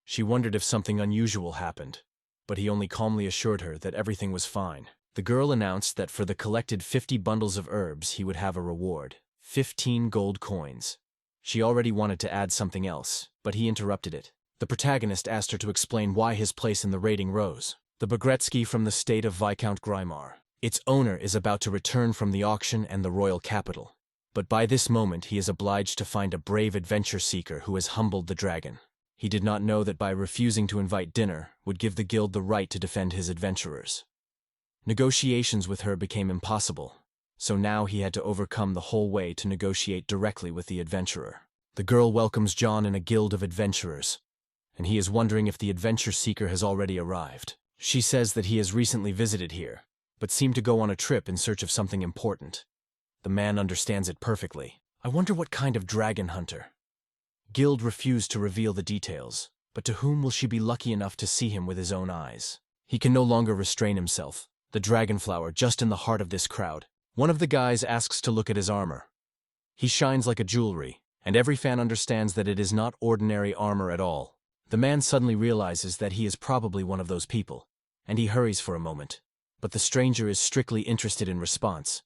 She wondered if something unusual happened, but he only calmly assured her that everything was fine. The girl announced that for the collected 50 bundles of herbs he would have a reward, 15 gold coins. She already wanted to add something else, but he interrupted it. The protagonist asked her to explain why his place in the rating rose. The Bagretsky from the state of Viscount Grimar. Its owner is about to return from the auction and the royal capital. But by this moment he is obliged to find a brave adventure seeker who has humbled the dragon. He did not know that by refusing to invite dinner would give the guild the right to defend his adventurers. Negotiations with her became impossible, so now he had to overcome the whole way to negotiate directly with the adventurer. The girl welcomes John in a guild of adventurers, and he is wondering if the adventure seeker has already arrived. She says that he has recently visited here, but seem to go on a trip in search of something important. The man understands it perfectly. I wonder what kind of dragon hunter. Guild refused to reveal the details, but to whom will she be lucky enough to see him with his own eyes? He can no longer restrain himself. The dragonflower just in the heart of this crowd. One of the guys asks to look at his armor. He shines like a jewelry, and every fan understands that it is not ordinary armor at all. The man suddenly realizes that he is probably one of those people, and he hurries for a moment. But the stranger is strictly interested in response.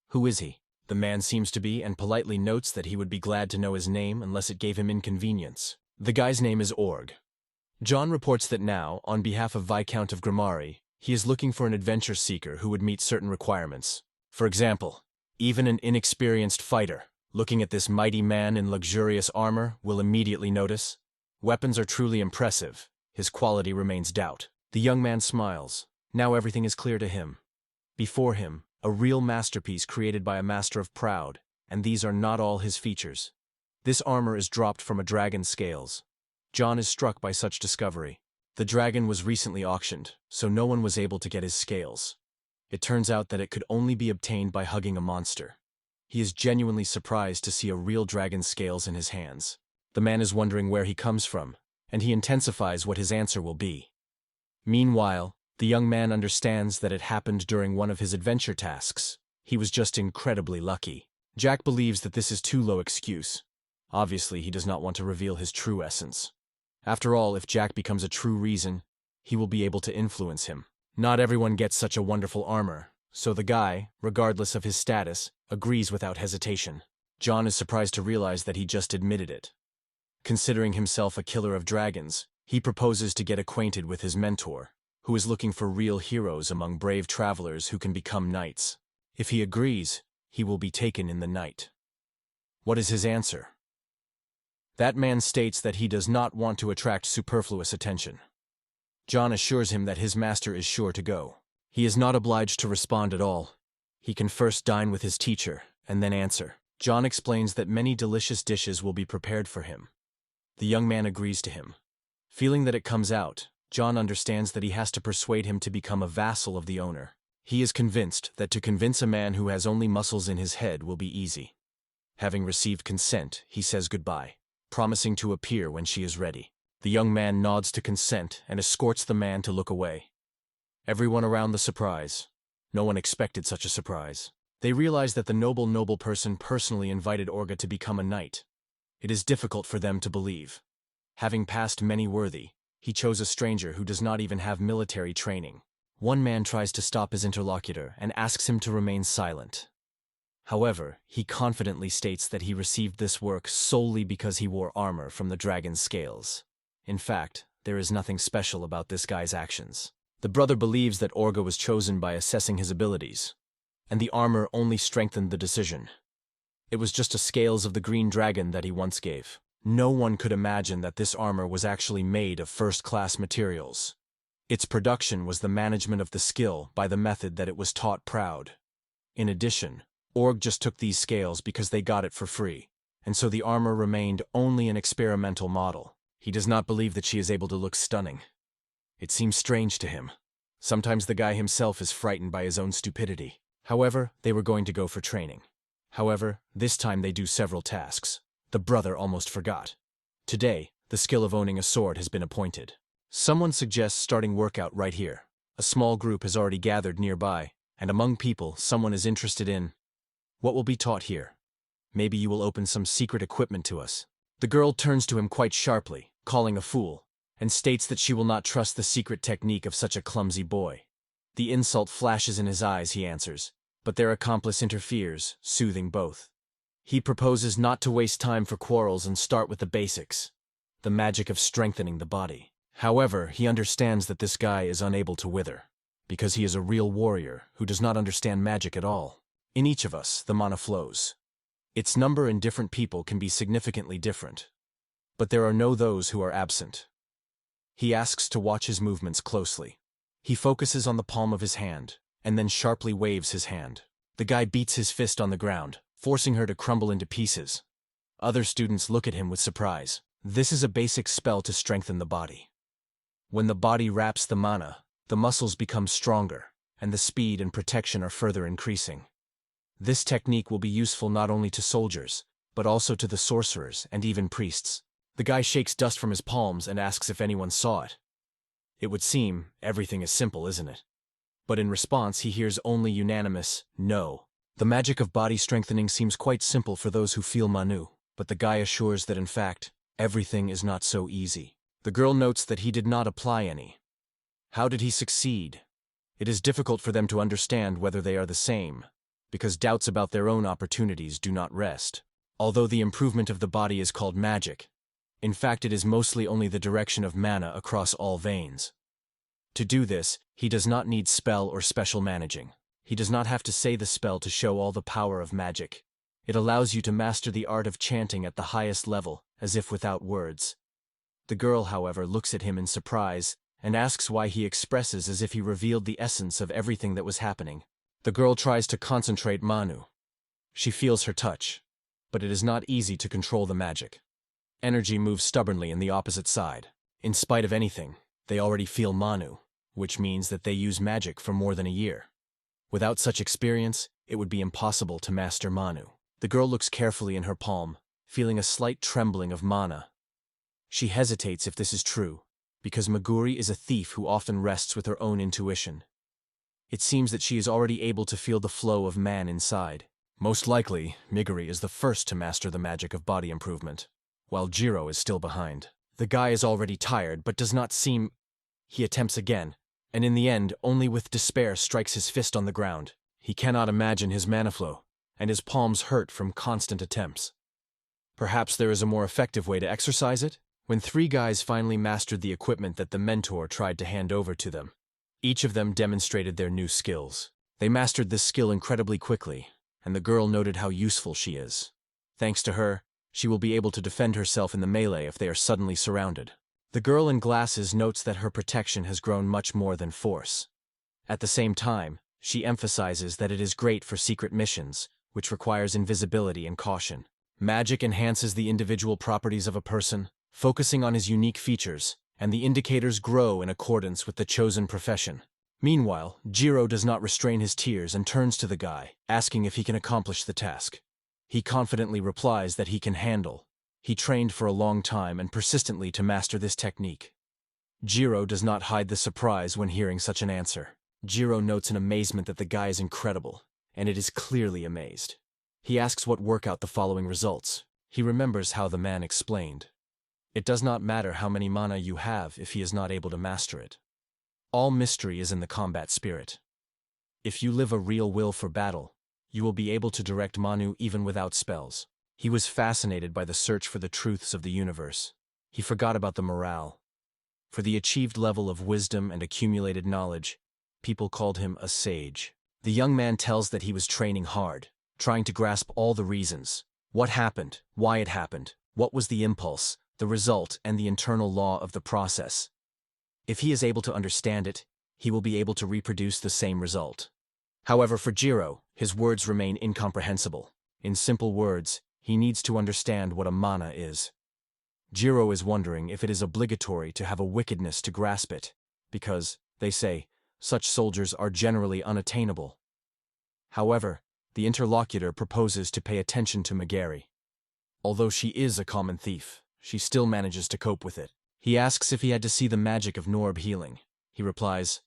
Who is he? The man seems to be, and politely notes that he would be glad to know his name unless it gave him inconvenience. The guy's name is Org. John reports that now, on behalf of Viscount of Grimari, he is looking for an adventure seeker who would meet certain requirements. For example, even an inexperienced fighter, looking at this mighty man in luxurious armor, will immediately notice. Weapons are truly impressive. His quality remains doubt. The young man smiles. Now everything is clear to him. Before him, a real masterpiece created by a master of proud, and these are not all his features. This armor is dropped from a dragon's scales. John is struck by such discovery. The dragon was recently auctioned, so no one was able to get his scales. It turns out that it could only be obtained by hugging a monster. He is genuinely surprised to see a real dragon's scales in his hands. The man is wondering where he comes from, and he intensifies what his answer will be. Meanwhile, the young man understands that it happened during one of his adventure tasks. He was just incredibly lucky. Jack believes that this is too low excuse. Obviously, he does not want to reveal his true essence. After all, if Jack becomes a true reason, he will be able to influence him. Not everyone gets such a wonderful armor, so the guy, regardless of his status, agrees without hesitation. John is surprised to realize that he just admitted it. Considering himself a killer of dragons, he proposes to get acquainted with his mentor, who is looking for real heroes among brave travelers who can become knights. If he agrees, he will be taken in the night. What is his answer? That man states that he does not want to attract superfluous attention. John assures him that his master is sure to go. He is not obliged to respond at all. He can first dine with his teacher, and then answer. John explains that many delicious dishes will be prepared for him. The young man agrees to him. Feeling that it comes out, John understands that he has to persuade him to become a vassal of the owner. He is convinced that to convince a man who has only muscles in his head will be easy. Having received consent, he says goodbye, promising to appear when she is ready. The young man nods to consent and escorts the man to look away. Everyone around the surprise. No one expected such a surprise. They realize that the noble person personally invited Orga to become a knight. It is difficult for them to believe. Having passed many worthy, he chose a stranger who does not even have military training. One man tries to stop his interlocutor and asks him to remain silent. However, he confidently states that he received this work solely because he wore armor from the dragon's scales. In fact, there is nothing special about this guy's actions. The brother believes that Orga was chosen by assessing his abilities, and the armor only strengthened the decision. It was just a scales of the green dragon that he once gave. No one could imagine that this armor was actually made of first-class materials. Its production was the management of the skill by the method that it was taught proud. In addition, Org just took these scales because they got it for free, and so the armor remained only an experimental model. He does not believe that she is able to look stunning. It seems strange to him. Sometimes the guy himself is frightened by his own stupidity. However, they were going to go for training. However, this time they do several tasks. The brother almost forgot. Today, the skill of owning a sword has been appointed. Someone suggests starting workout right here. A small group has already gathered nearby, and among people, someone is interested in what will be taught here. Maybe you will open some secret equipment to us. The girl turns to him quite sharply, calling a fool, and states that she will not trust the secret technique of such a clumsy boy. The insult flashes in his eyes, he answers, but their accomplice interferes, soothing both. He proposes not to waste time for quarrels and start with the basics, the magic of strengthening the body. However, he understands that this guy is unable to wither, because he is a real warrior who does not understand magic at all. In each of us, the mana flows. Its number in different people can be significantly different, but there are no those who are absent. He asks to watch his movements closely. He focuses on the palm of his hand, and then sharply waves his hand. The guy beats his fist on the ground, forcing her to crumble into pieces. Other students look at him with surprise. This is a basic spell to strengthen the body. When the body wraps the mana, the muscles become stronger, and the speed and protection are further increasing. This technique will be useful not only to soldiers, but also to the sorcerers and even priests. The guy shakes dust from his palms and asks if anyone saw it. It would seem everything is simple, isn't it? But in response, he hears only unanimous, no. The magic of body strengthening seems quite simple for those who feel Manu, but the guy assures that in fact, everything is not so easy. The girl notes that he did not apply any. How did he succeed? It is difficult for them to understand whether they are the same, because doubts about their own opportunities do not rest. Although the improvement of the body is called magic, in fact it is mostly only the direction of mana across all veins. To do this, he does not need spell or special managing. He does not have to say the spell to show all the power of magic. It allows you to master the art of chanting at the highest level, as if without words. The girl, however, looks at him in surprise and asks why he expresses as if he revealed the essence of everything that was happening. The girl tries to concentrate Manu. She feels her touch, but it is not easy to control the magic. Energy moves stubbornly in the opposite side. In spite of anything, they already feel Manu, which means that they use magic for more than a year. Without such experience, it would be impossible to master Manu. The girl looks carefully in her palm, feeling a slight trembling of mana. She hesitates if this is true, because Meguri is a thief who often rests with her own intuition. It seems that she is already able to feel the flow of man inside. Most likely, Meguri is the first to master the magic of body improvement, while Jiro is still behind. The guy is already tired, but does not seem... He attempts again, and in the end, only with despair strikes his fist on the ground. He cannot imagine his mana flow, and his palms hurt from constant attempts. Perhaps there is a more effective way to exercise it? When three guys finally mastered the equipment that the mentor tried to hand over to them, each of them demonstrated their new skills. They mastered this skill incredibly quickly, and the girl noted how useful she is. Thanks to her, she will be able to defend herself in the melee if they are suddenly surrounded. The girl in glasses notes that her protection has grown much more than force. At the same time, she emphasizes that it is great for secret missions, which requires invisibility and caution. Magic enhances the individual properties of a person, focusing on his unique features, and the indicators grow in accordance with the chosen profession. Meanwhile, Jiro does not restrain his tears and turns to the guy, asking if he can accomplish the task. He confidently replies that he can handle. He trained for a long time and persistently to master this technique. Jiro does not hide the surprise when hearing such an answer. Jiro notes in amazement that the guy is incredible, and it is clearly amazed. He asks what work out the following results. He remembers how the man explained. It does not matter how many mana you have if he is not able to master it. All mystery is in the combat spirit. If you live a real will for battle, you will be able to direct Manu even without spells. He was fascinated by the search for the truths of the universe. He forgot about the morale. For the achieved level of wisdom and accumulated knowledge, people called him a sage. The young man tells that he was training hard, trying to grasp all the reasons. What happened, why it happened, what was the impulse, the result, and the internal law of the process. If he is able to understand it, he will be able to reproduce the same result. However, for Jiro, his words remain incomprehensible. In simple words, he needs to understand what a mana is. Jiro is wondering if it is obligatory to have a wickedness to grasp it, because, they say, such soldiers are generally unattainable. However, the interlocutor proposes to pay attention to Meguri. Although she is a common thief, she still manages to cope with it. He asks if he had to see the magic of Norb healing. He replies,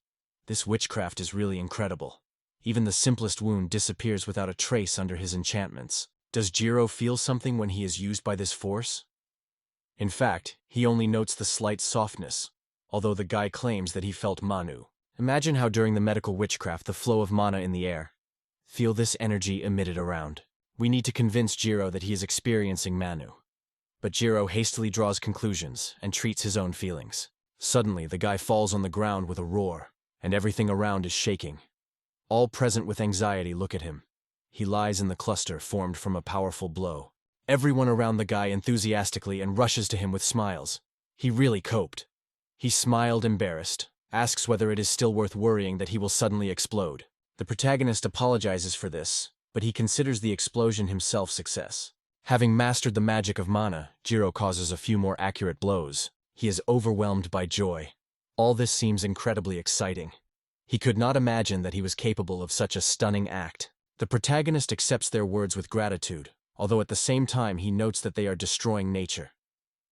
"This witchcraft is really incredible. Even the simplest wound disappears without a trace under his enchantments." Does Jiro feel something when he is used by this force? In fact, he only notes the slight softness, although the guy claims that he felt Manu. Imagine how during the medical witchcraft the flow of mana in the air. Feel this energy emitted around. We need to convince Jiro that he is experiencing Manu. But Jiro hastily draws conclusions and treats his own feelings. Suddenly, the guy falls on the ground with a roar, and everything around is shaking. All present with anxiety look at him. He lies in the cluster formed from a powerful blow. Everyone around the guy enthusiastically and rushes to him with smiles. He really coped. He smiled embarrassed, asks whether it is still worth worrying that he will suddenly explode. The protagonist apologizes for this, but he considers the explosion himself success. Having mastered the magic of mana, Jiro causes a few more accurate blows. He is overwhelmed by joy. All this seems incredibly exciting. He could not imagine that he was capable of such a stunning act. The protagonist accepts their words with gratitude, although at the same time he notes that they are destroying nature.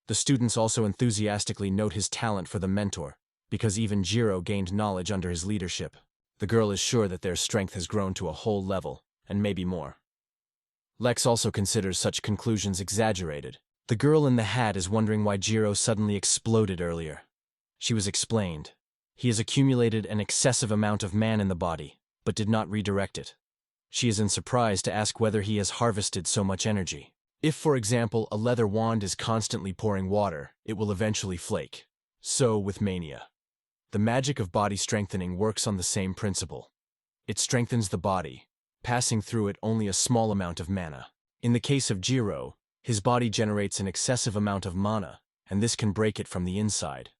The students also enthusiastically note his talent for the mentor, because even Jiro gained knowledge under his leadership. The girl is sure that their strength has grown to a whole level, and maybe more. Lex also considers such conclusions exaggerated. The girl in the hat is wondering why Jiro suddenly exploded earlier. She was explained. He has accumulated an excessive amount of man in the body, but did not redirect it. She is in surprise to ask whether he has harvested so much energy. If, for example, a leather wand is constantly pouring water, it will eventually flake. So with mania. The magic of body strengthening works on the same principle. It strengthens the body, passing through it only a small amount of mana. In the case of Jiro, his body generates an excessive amount of mana, and this can break it from the inside.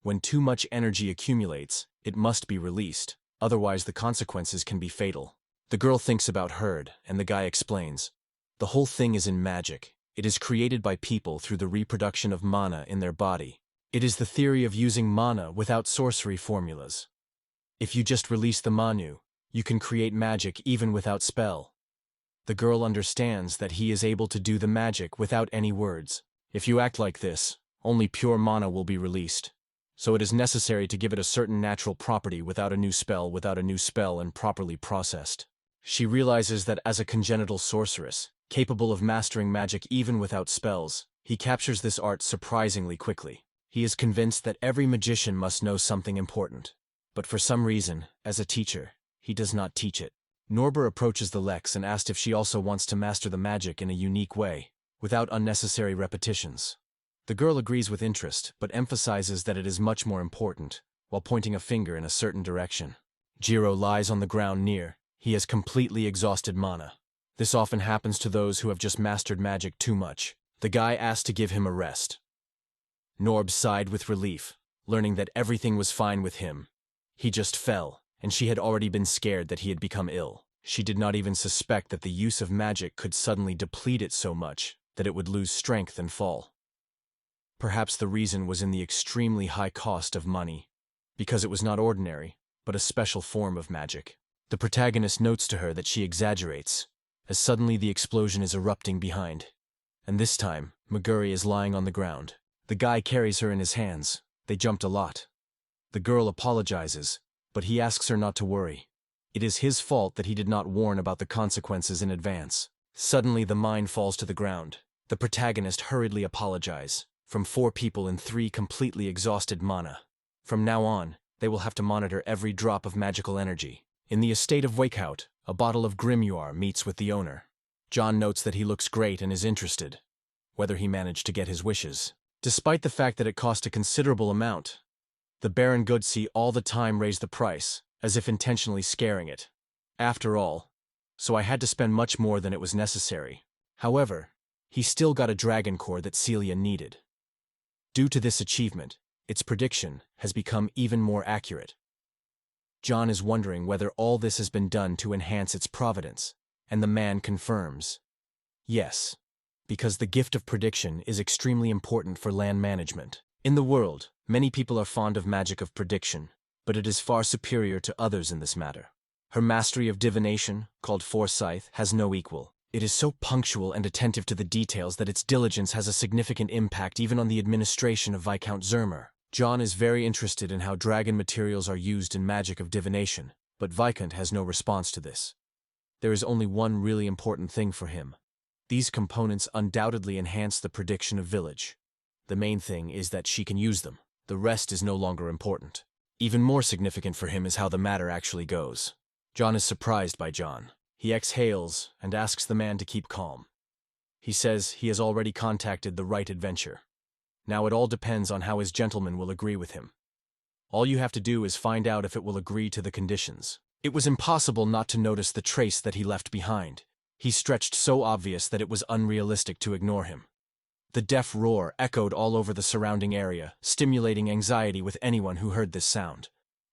When too much energy accumulates, it must be released, otherwise the consequences can be fatal. The girl thinks about Herd, and the guy explains. The whole thing is in magic. It is created by people through the reproduction of mana in their body. It is the theory of using mana without sorcery formulas. If you just release the manu, you can create magic even without spell. The girl understands that he is able to do the magic without any words. If you act like this, only pure mana will be released. So it is necessary to give it a certain natural property without a new spell and properly processed. She realizes that as a congenital sorceress, capable of mastering magic even without spells, he captures this art surprisingly quickly. He is convinced that every magician must know something important. But for some reason, as a teacher, he does not teach it. Norbert approaches the Lex and asks if she also wants to master the magic in a unique way, without unnecessary repetitions. The girl agrees with interest, but emphasizes that it is much more important, while pointing a finger in a certain direction. Jiro lies on the ground near. He has completely exhausted mana. This often happens to those who have just mastered magic too much. The guy asked to give him a rest. Norb sighed with relief, learning that everything was fine with him. He just fell, and she had already been scared that he had become ill. She did not even suspect that the use of magic could suddenly deplete it so much that it would lose strength and fall. Perhaps the reason was in the extremely high cost of money, because it was not ordinary, but a special form of magic. The protagonist notes to her that she exaggerates, as suddenly the explosion is erupting behind. And this time, Meguri is lying on the ground. The guy carries her in his hands. They jumped a lot. The girl apologizes, but he asks her not to worry. It is his fault that he did not warn about the consequences in advance. Suddenly the mine falls to the ground. The protagonist hurriedly apologizes. From 4 people and 3 completely exhausted mana. From now on, they will have to monitor every drop of magical energy. In the estate of Wakehout, a bottle of grimoire meets with the owner. John notes that he looks great and is interested, whether he managed to get his wishes. Despite the fact that it cost a considerable amount, the Baron Goodsey all the time raised the price, as if intentionally scaring it. After all, so I had to spend much more than it was necessary. However, he still got a dragon core that Celia needed. Due to this achievement, its prediction has become even more accurate. John is wondering whether all this has been done to enhance its providence, and the man confirms. Yes, because the gift of prediction is extremely important for land management. In the world, many people are fond of magic of prediction, but it is far superior to others in this matter. Her mastery of divination, called foresight, has no equal. It is so punctual and attentive to the details that its diligence has a significant impact even on the administration of Viscount Zermer. John is very interested in how dragon materials are used in magic of divination, but Viscount has no response to this. There is only one really important thing for him. These components undoubtedly enhance the prediction of village. The main thing is that she can use them. The rest is no longer important. Even more significant for him is how the matter actually goes. John is surprised by John. He exhales and asks the man to keep calm. He says he has already contacted the right adventure. Now it all depends on how his gentleman will agree with him. All you have to do is find out if it will agree to the conditions. It was impossible not to notice the trace that he left behind. He stretched so obvious that it was unrealistic to ignore him. The deaf roar echoed all over the surrounding area, stimulating anxiety with anyone who heard this sound.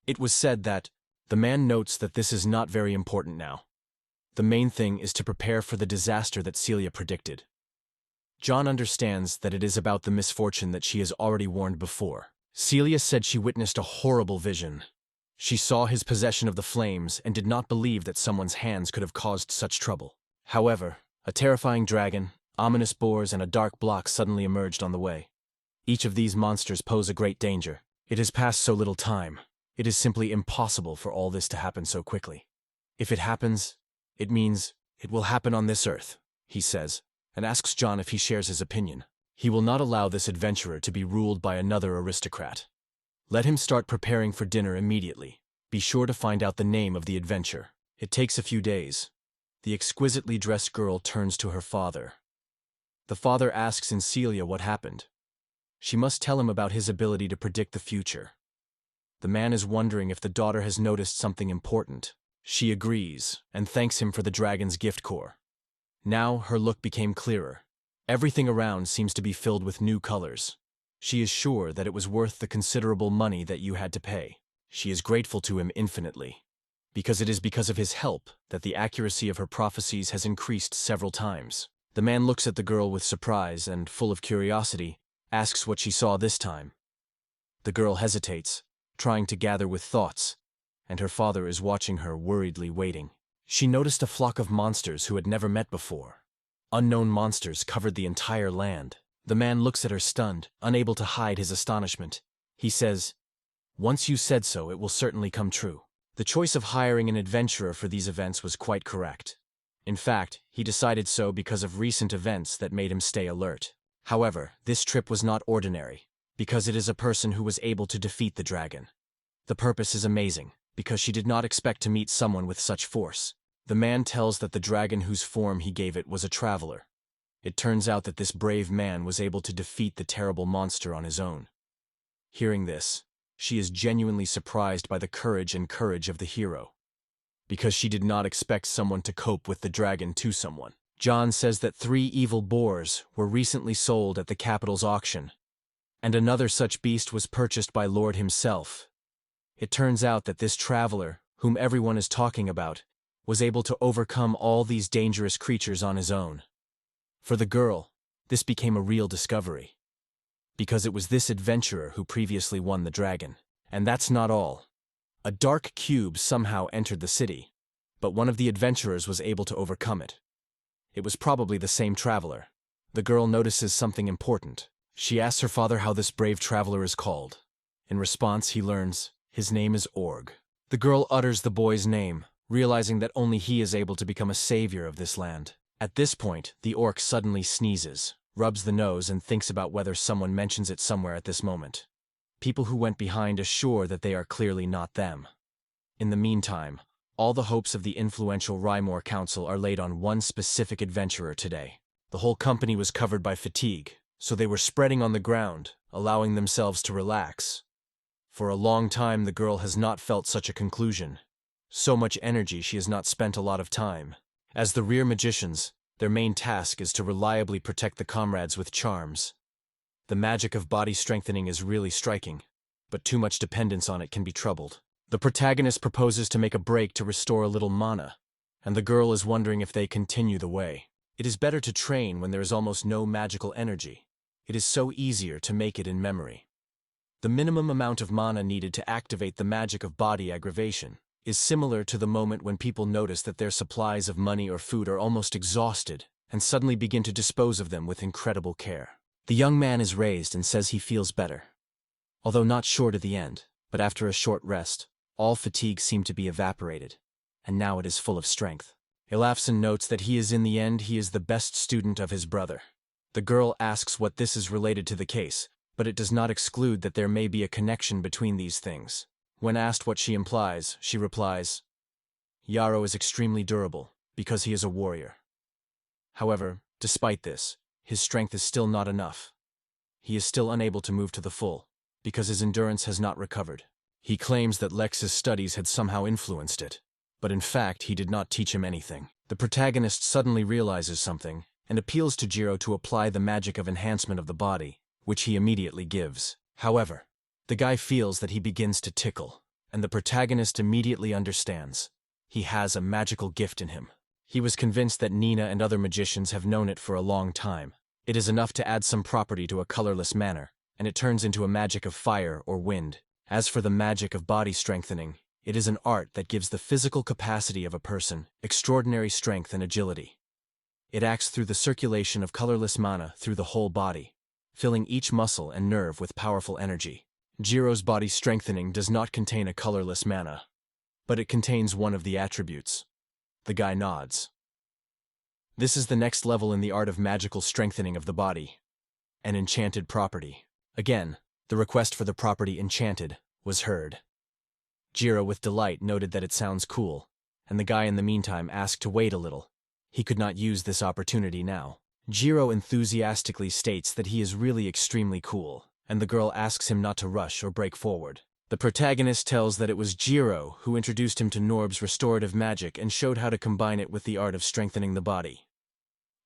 It was said that, the man notes that this is not very important now. The main thing is to prepare for the disaster that Celia predicted. John understands that it is about the misfortune that she has already warned before. Celia said she witnessed a horrible vision. She saw his possession of the flames and did not believe that someone's hands could have caused such trouble. However, a terrifying dragon, ominous boars, and a dark block suddenly emerged on the way. Each of these monsters pose a great danger. It has passed so little time. It is simply impossible for all this to happen so quickly. If it happens, it means it will happen on this earth, he says, and asks John if he shares his opinion. He will not allow this adventurer to be ruled by another aristocrat. Let him start preparing for dinner immediately. Be sure to find out the name of the adventure. It takes a few days. The exquisitely dressed girl turns to her father. The father asks Celia what happened. She must tell him about his ability to predict the future. The man is wondering if the daughter has noticed something important. She agrees and thanks him for the dragon's gift core. Now her look became clearer. Everything around seems to be filled with new colors. She is sure that it was worth the considerable money that you had to pay. She is grateful to him infinitely, because it is because of his help that the accuracy of her prophecies has increased several times. The man looks at the girl with surprise and, full of curiosity, asks what she saw this time. The girl hesitates, trying to gather with thoughts, and her father is watching her worriedly waiting. She noticed a flock of monsters who had never met before. Unknown monsters covered the entire land. The man looks at her stunned, unable to hide his astonishment. He says, "Once you said so, it will certainly come true." The choice of hiring an adventurer for these events was quite correct. In fact, he decided so because of recent events that made him stay alert. However, this trip was not ordinary, because it is a person who was able to defeat the dragon. The purpose is amazing, because she did not expect to meet someone with such force. The man tells that the dragon whose form he gave it was a traveler. It turns out that this brave man was able to defeat the terrible monster on his own. Hearing this, she is genuinely surprised by the courage of the hero, because she did not expect someone to cope with the dragon to someone. John says that 3 evil boars were recently sold at the capital's auction, and another such beast was purchased by Lord himself. It turns out that this traveler, whom everyone is talking about, was able to overcome all these dangerous creatures on his own. For the girl, this became a real discovery, because it was this adventurer who previously won the dragon. And that's not all. A dark cube somehow entered the city, but one of the adventurers was able to overcome it. It was probably the same traveler. The girl notices something important. She asks her father how this brave traveler is called. In response, he learns his name is Org. The girl utters the boy's name, realizing that only he is able to become a savior of this land. At this point, the orc suddenly sneezes, rubs the nose, and thinks about whether someone mentions it somewhere at this moment. People who went behind assure that they are clearly not them. In the meantime, all the hopes of the influential Rymore Council are laid on one specific adventurer today. The whole company was covered by fatigue, so they were spreading on the ground, allowing themselves to relax. For a long time, the girl has not felt such a conclusion. So much energy, she has not spent a lot of time. As the rear magicians, their main task is to reliably protect the comrades with charms. The magic of body strengthening is really striking, but too much dependence on it can be troubled. The protagonist proposes to make a break to restore a little mana, and the girl is wondering if they continue the way. It is better to train when there is almost no magical energy. It is so easier to make it in memory. The minimum amount of mana needed to activate the magic of body aggravation is similar to the moment when people notice that their supplies of money or food are almost exhausted and suddenly begin to dispose of them with incredible care. The young man is raised and says he feels better, although not sure to the end, but after a short rest, all fatigue seemed to be evaporated, and now it is full of strength. Elafson notes that he is the best student of his brother. The girl asks what this is related to the case, but it does not exclude that there may be a connection between these things. When asked what she implies, she replies, "Yarrow is extremely durable, because he is a warrior. However, despite this, his strength is still not enough. He is still unable to move to the full, because his endurance has not recovered." He claims that Lex's studies had somehow influenced it, but in fact he did not teach him anything. The protagonist suddenly realizes something, and appeals to Jiro to apply the magic of enhancement of the body, which he immediately gives. However, the guy feels that he begins to tickle, and the protagonist immediately understands. He has a magical gift in him. He was convinced that Nina and other magicians have known it for a long time. It is enough to add some property to a colorless manner, and it turns into a magic of fire or wind. As for the magic of body strengthening, It is an art that gives the physical capacity of a person extraordinary strength and agility. It acts through the circulation of colorless mana through the whole body, filling each muscle and nerve with powerful energy. Jiro's body strengthening does not contain a colorless mana, but it contains one of the attributes. The guy nods. This is the next level in the art of magical strengthening of the body. An enchanted property. Again, the request for the property enchanted was heard. Jiro with delight noted that it sounds cool, and the guy in the meantime asked to wait a little. He could not use this opportunity now. Jiro enthusiastically states that he is really extremely cool, and the girl asks him not to rush or break forward. The protagonist tells that it was Jiro who introduced him to Norb's restorative magic and showed how to combine it with the art of strengthening the body.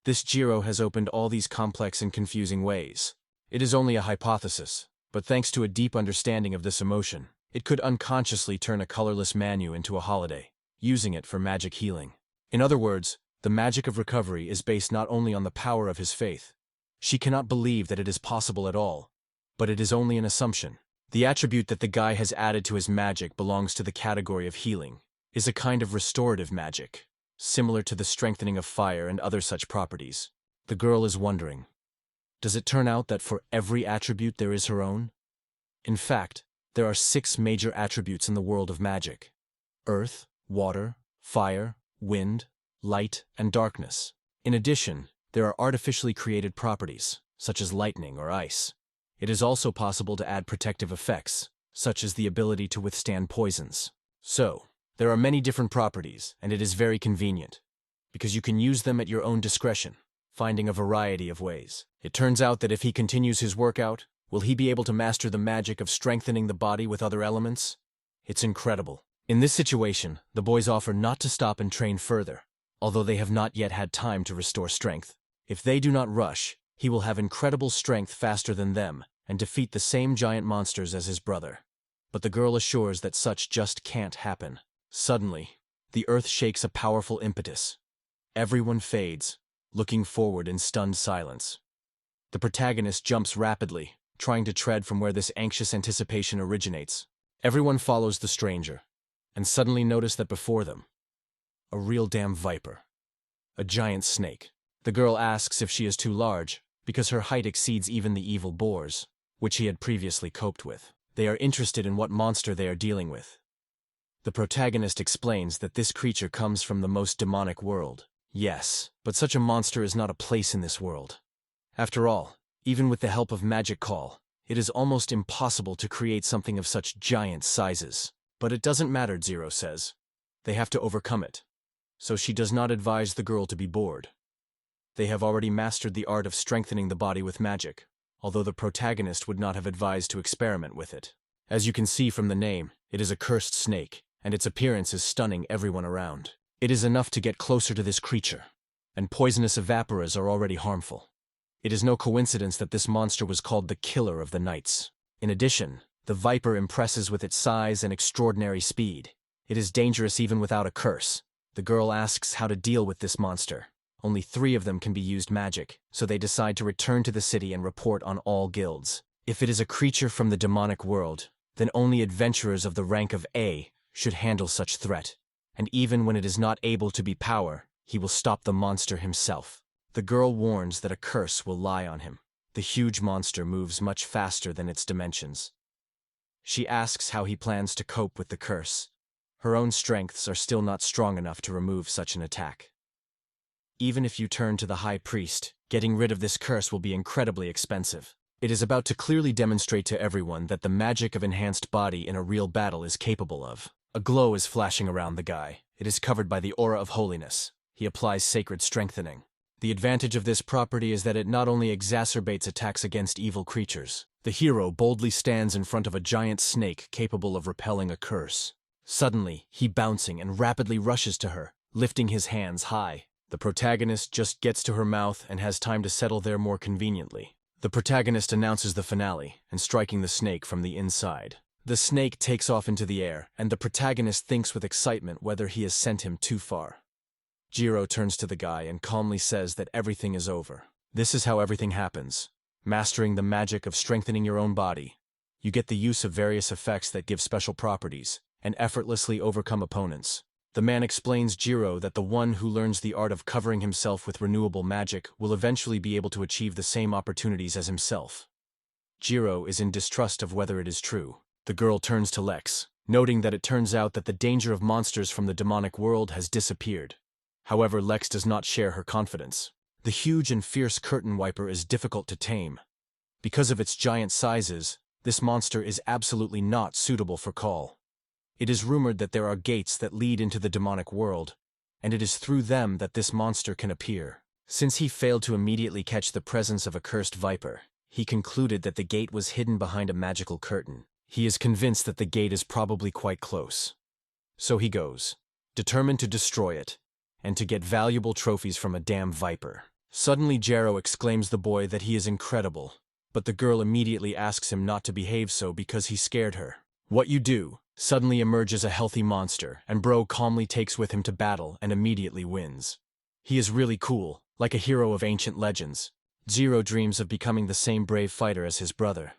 This Jiro has opened all these complex and confusing ways. It is only a hypothesis, but thanks to a deep understanding of this emotion, it could unconsciously turn a colorless Manu into a holiday, using it for magic healing. In other words, the magic of recovery is based not only on the power of his faith. She cannot believe that it is possible at all, but it is only an assumption. The attribute that the guy has added to his magic belongs to the category of healing, is a kind of restorative magic, similar to the strengthening of fire and other such properties. The girl is wondering, does it turn out that for every attribute there is her own? In fact, there are 6 major attributes in the world of magic: earth, water, fire, wind, light, and darkness. In addition, there are artificially created properties, such as lightning or ice. It is also possible to add protective effects, such as the ability to withstand poisons. So, there are many different properties, and it is very convenient, because you can use them at your own discretion, finding a variety of ways. It turns out that if he continues his workout, will he be able to master the magic of strengthening the body with other elements? It's incredible. In this situation, the boys offer not to stop and train further, although they have not yet had time to restore strength. If they do not rush, he will have incredible strength faster than them and defeat the same giant monsters as his brother. But the girl assures that such just can't happen. Suddenly, the earth shakes a powerful impetus. Everyone fades, looking forward in stunned silence. The protagonist jumps rapidly, trying to tread from where this anxious anticipation originates. Everyone follows the stranger, and suddenly notice that before them, a real damn viper. A giant snake. The girl asks if she is too large, because her height exceeds even the evil boars, which he had previously coped with. They are interested in what monster they are dealing with. The protagonist explains that this creature comes from the most demonic world. Yes, but such a monster is not a place in this world. After all, even with the help of magic call, it is almost impossible to create something of such giant sizes. But it doesn't matter, Zero says. They have to overcome it. So she does not advise the girl to be bored. They have already mastered the art of strengthening the body with magic, although the protagonist would not have advised to experiment with it. As you can see from the name, it is a cursed snake, and its appearance is stunning everyone around. It is enough to get closer to this creature, and poisonous evaporas are already harmful. It is no coincidence that this monster was called the Killer of the Nights. In addition, the viper impresses with its size and extraordinary speed. It is dangerous even without a curse. The girl asks how to deal with this monster. Only 3 of them can be used magic, so they decide to return to the city and report on all guilds. If it is a creature from the demonic world, then only adventurers of the rank of A should handle such threat. And even when it is not able to be power, he will stop the monster himself. The girl warns that a curse will lie on him. The huge monster moves much faster than its dimensions. She asks how he plans to cope with the curse. Her own strengths are still not strong enough to remove such an attack. Even if you turn to the high priest, getting rid of this curse will be incredibly expensive. It is about to clearly demonstrate to everyone that the magic of enhanced body in a real battle is capable of. A glow is flashing around the guy. It is covered by the aura of holiness. He applies sacred strengthening. The advantage of this property is that it not only exacerbates attacks against evil creatures. The hero boldly stands in front of a giant snake capable of repelling a curse. Suddenly, he bouncing and rapidly rushes to her, lifting his hands high. The protagonist just gets to her mouth and has time to settle there more conveniently. The protagonist announces the finale, and striking the snake from the inside. The snake takes off into the air, and the protagonist thinks with excitement whether he has sent him too far. Jiro turns to the guy and calmly says that everything is over. This is how everything happens. Mastering the magic of strengthening your own body. You get the use of various effects that give special properties, and effortlessly overcome opponents. The man explains Jiro that the one who learns the art of covering himself with renewable magic will eventually be able to achieve the same opportunities as himself. Jiro is in distrust of whether it is true. The girl turns to Lex, noting that it turns out that the danger of monsters from the demonic world has disappeared. However, Lex does not share her confidence. The huge and fierce curtain wiper is difficult to tame. Because of its giant sizes, this monster is absolutely not suitable for call. It is rumored that there are gates that lead into the demonic world, and it is through them that this monster can appear. Since he failed to immediately catch the presence of a cursed viper, he concluded that the gate was hidden behind a magical curtain. He is convinced that the gate is probably quite close. So he goes, determined to destroy it, and to get valuable trophies from a damn viper. Suddenly Jiro exclaims the boy that he is incredible, but the girl immediately asks him not to behave so because he scared her. What you do? Suddenly emerges a healthy monster, and bro calmly takes with him to battle and immediately wins. He is really cool, like a hero of ancient legends. Jiro dreams of becoming the same brave fighter as his brother.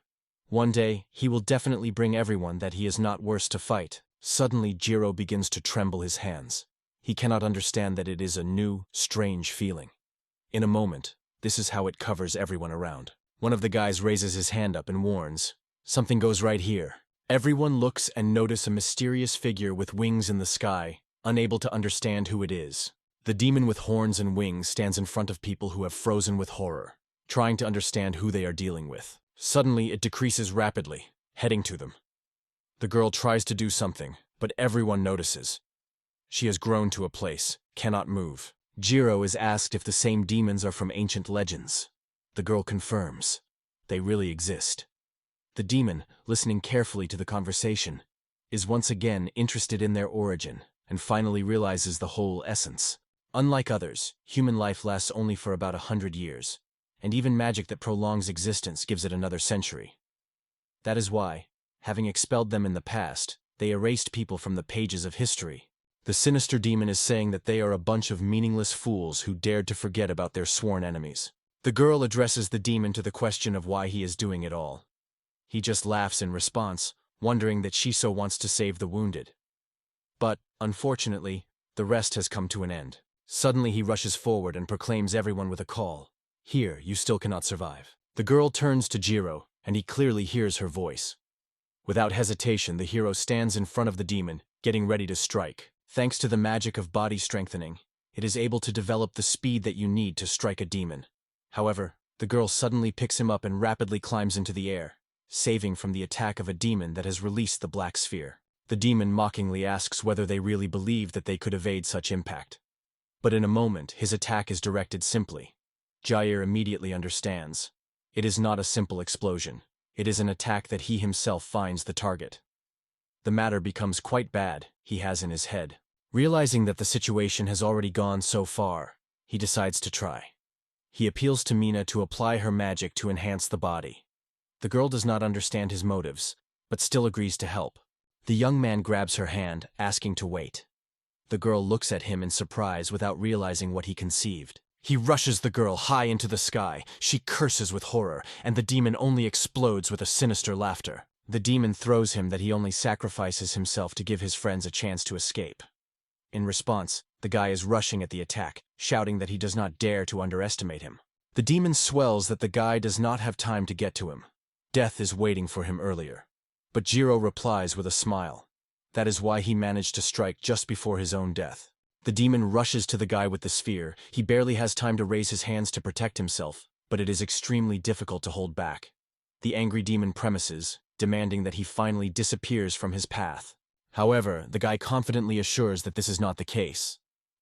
One day, he will definitely bring everyone that he is not worse to fight. Suddenly Jiro begins to tremble his hands. He cannot understand that it is a new, strange feeling. In a moment, this is how it covers everyone around. One of the guys raises his hand up and warns, "Something goes right here." Everyone looks and notice a mysterious figure with wings in the sky, unable to understand who it is. The demon with horns and wings stands in front of people who have frozen with horror, trying to understand who they are dealing with. Suddenly, it decreases rapidly, heading to them. The girl tries to do something, but everyone notices. She has grown to a place, cannot move. Jiro is asked if the same demons are from ancient legends. The girl confirms. They really exist. The demon, listening carefully to the conversation, is once again interested in their origin, and finally realizes the whole essence. Unlike others, human life lasts only for about 100 years, and even magic that prolongs existence gives it another century. That is why, having expelled them in the past, they erased people from the pages of history. The sinister demon is saying that they are a bunch of meaningless fools who dared to forget about their sworn enemies. The girl addresses the demon to the question of why he is doing it all. He just laughs in response, wondering that she so wants to save the wounded. But, unfortunately, the rest has come to an end. Suddenly he rushes forward and proclaims everyone with a call. "Here, you still cannot survive." The girl turns to Jiro, and he clearly hears her voice. Without hesitation, the hero stands in front of the demon, getting ready to strike. Thanks to the magic of body strengthening, it is able to develop the speed that you need to strike a demon. However, the girl suddenly picks him up and rapidly climbs into the air, saving from the attack of a demon that has released the black sphere. The demon mockingly asks whether they really believe that they could evade such impact. But in a moment, his attack is directed simply. Jair immediately understands. It is not a simple explosion. It is an attack that he himself finds the target. The matter becomes quite bad, he has in his head. Realizing that the situation has already gone so far, he decides to try. He appeals to Mina to apply her magic to enhance the body. The girl does not understand his motives, but still agrees to help. The young man grabs her hand, asking to wait. The girl looks at him in surprise without realizing what he conceived. He rushes the girl high into the sky. She curses with horror, and the demon only explodes with a sinister laughter. The demon throws him that he only sacrifices himself to give his friends a chance to escape. In response, the guy is rushing at the attack, shouting that he does not dare to underestimate him. The demon swells that the guy does not have time to get to him. Death is waiting for him earlier. But Jiro replies with a smile. That is why he managed to strike just before his own death. The demon rushes to the guy with the sphere. He barely has time to raise his hands to protect himself, but it is extremely difficult to hold back. The angry demon premises, demanding that he finally disappears from his path. However, the guy confidently assures that this is not the case,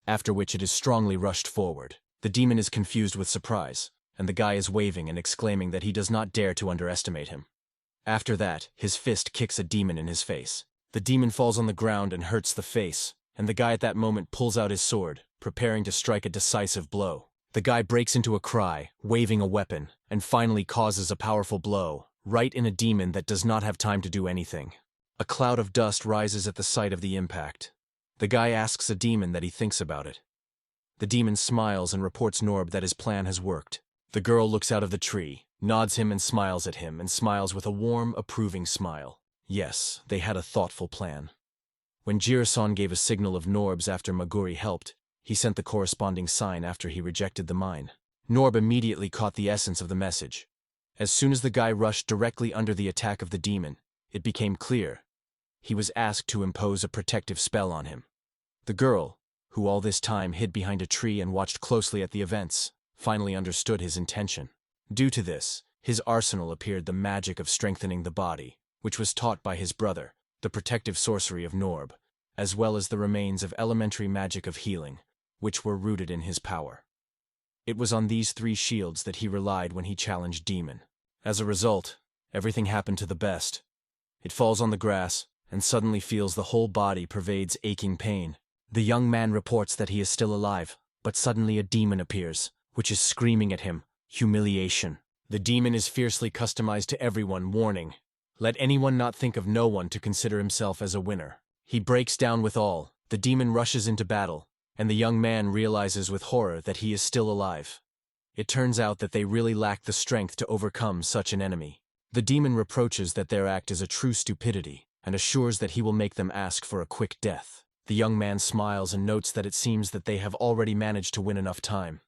after which it is strongly rushed forward. The demon is confused with surprise, and the guy is waving and exclaiming that he does not dare to underestimate him. After that, his fist kicks a demon in his face. The demon falls on the ground and hurts the face, and the guy at that moment pulls out his sword, preparing to strike a decisive blow. The guy breaks into a cry, waving a weapon, and finally causes a powerful blow, right in a demon that does not have time to do anything. A cloud of dust rises at the sight of the impact. The guy asks a demon that he thinks about it. The demon smiles and reports Norb that his plan has worked. The girl looks out of the tree, nods him and smiles at him, and smiles with a warm, approving smile. Yes, they had a thoughtful plan. When Jiro-san gave a signal of Norb's after Maguri helped, he sent the corresponding sign after he rejected the mine. Norb immediately caught the essence of the message. As soon as the guy rushed directly under the attack of the demon, it became clear. He was asked to impose a protective spell on him. The girl, who all this time hid behind a tree and watched closely at the events, finally understood his intention. Due to this, his arsenal appeared the magic of strengthening the body, which was taught by his brother, the protective sorcery of Norb, as well as the remains of elementary magic of healing, which were rooted in his power. It was on these 3 shields that he relied when he challenged Demon. As a result, everything happened to the best. It falls on the grass, and suddenly feels the whole body pervades aching pain. The young man reports that he is still alive, but suddenly a demon appears, which is screaming at him, humiliation. The demon is fiercely customized to everyone, warning, let anyone not think of no one to consider himself as a winner. He breaks down with all, the demon rushes into battle, and the young man realizes with horror that he is still alive. It turns out that they really lack the strength to overcome such an enemy. The demon reproaches that their act is a true stupidity, and assures that he will make them ask for a quick death. The young man smiles and notes that it seems that they have already managed to win enough time.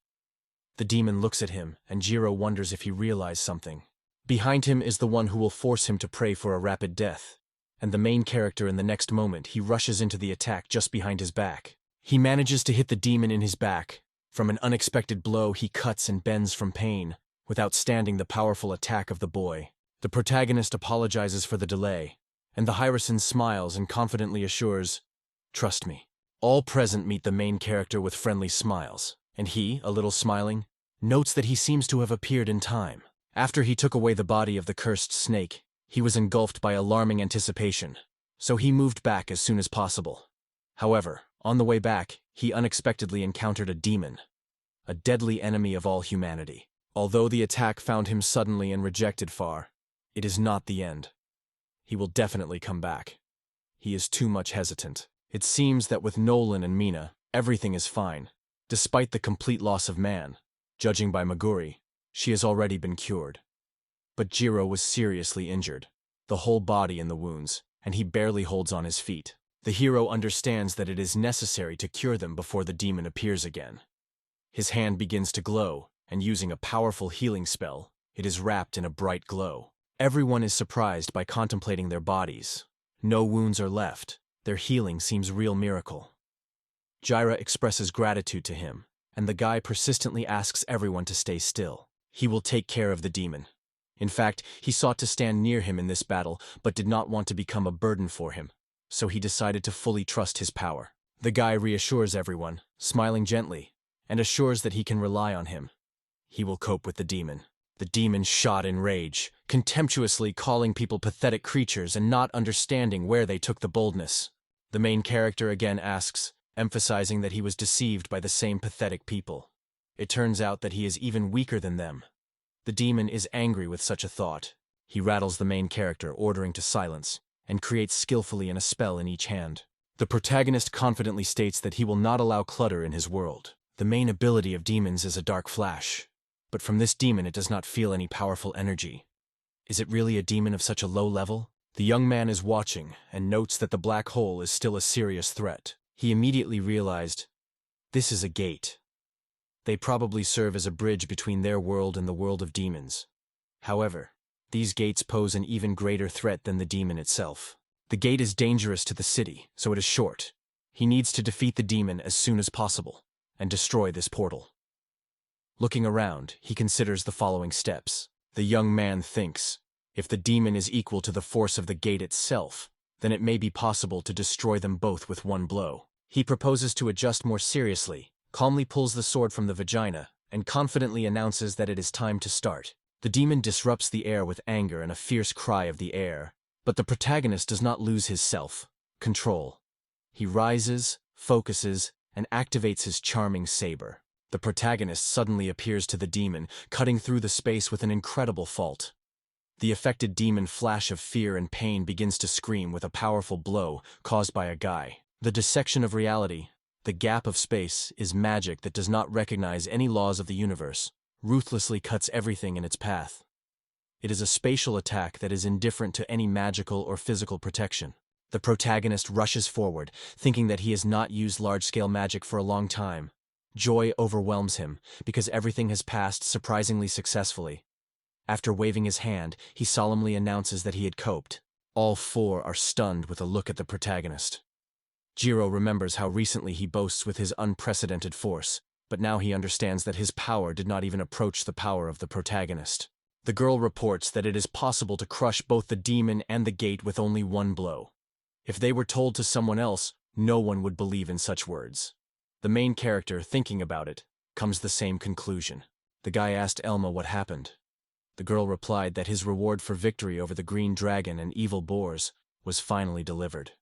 The demon looks at him, and Jiro wonders if he realized something. Behind him is the one who will force him to pray for a rapid death. And the main character in the next moment he rushes into the attack just behind his back. He manages to hit the demon in his back. From an unexpected blow he cuts and bends from pain, without standing the powerful attack of the boy. The protagonist apologizes for the delay, and the Hirusen smiles and confidently assures, trust me. All present meet the main character with friendly smiles, and he, a little smiling, notes that he seems to have appeared in time. After he took away the body of the cursed snake, he was engulfed by alarming anticipation, so he moved back as soon as possible. However, on the way back, he unexpectedly encountered a demon, a deadly enemy of all humanity. Although the attack found him suddenly and rejected far, it is not the end. He will definitely come back. He is too much hesitant. It seems that with Nolan and Mina, everything is fine. Despite the complete loss of man, judging by Maguri, she has already been cured. But Jiro was seriously injured, the whole body in the wounds, and he barely holds on his feet. The hero understands that it is necessary to cure them before the demon appears again. His hand begins to glow, and using a powerful healing spell, it is wrapped in a bright glow. Everyone is surprised by contemplating their bodies. No wounds are left. Their healing seems a real miracle. Jiro expresses gratitude to him, and the guy persistently asks everyone to stay still. He will take care of the demon. In fact, he sought to stand near him in this battle, but did not want to become a burden for him, so he decided to fully trust his power. The guy reassures everyone, smiling gently, and assures that he can rely on him. He will cope with the demon. The demon shot in rage, contemptuously calling people pathetic creatures and not understanding where they took the boldness. The main character again asks, emphasizing that he was deceived by the same pathetic people. It turns out that he is even weaker than them. The demon is angry with such a thought. He rattles the main character, ordering to silence, and creates skillfully a spell in each hand. The protagonist confidently states that he will not allow clutter in his world. The main ability of demons is a dark flash, but from this demon it does not feel any powerful energy. Is it really a demon of such a low level? The young man is watching and notes that the black hole is still a serious threat. He immediately realized, this is a gate. They probably serve as a bridge between their world and the world of demons. However, these gates pose an even greater threat than the demon itself. The gate is dangerous to the city, so it is short. He needs to defeat the demon as soon as possible and destroy this portal. Looking around, he considers the following steps. The young man thinks, if the demon is equal to the force of the gate itself, then it may be possible to destroy them both with one blow. He proposes to adjust more seriously, calmly pulls the sword from the vagina, and confidently announces that it is time to start. The demon disrupts the air with anger and a fierce cry of the air, but the protagonist does not lose his self-control. He rises, focuses, and activates his charming saber. The protagonist suddenly appears to the demon, cutting through the space with an incredible fault. The affected demon flash of fear and pain begins to scream with a powerful blow caused by a guy. The dissection of reality, the gap of space, is magic that does not recognize any laws of the universe, ruthlessly cuts everything in its path. It is a spatial attack that is indifferent to any magical or physical protection. The protagonist rushes forward, thinking that he has not used large-scale magic for a long time. Joy overwhelms him, because everything has passed surprisingly successfully. After waving his hand, he solemnly announces that he had coped. All four are stunned with a look at the protagonist. Jiro remembers how recently he boasts with his unprecedented force, but now he understands that his power did not even approach the power of the protagonist. The girl reports that it is possible to crush both the demon and the gate with only one blow. If they were told to someone else, no one would believe in such words. The main character, thinking about it, comes to the same conclusion. The guy asked Elma what happened. The girl replied that his reward for victory over the green dragon and evil boars was finally delivered.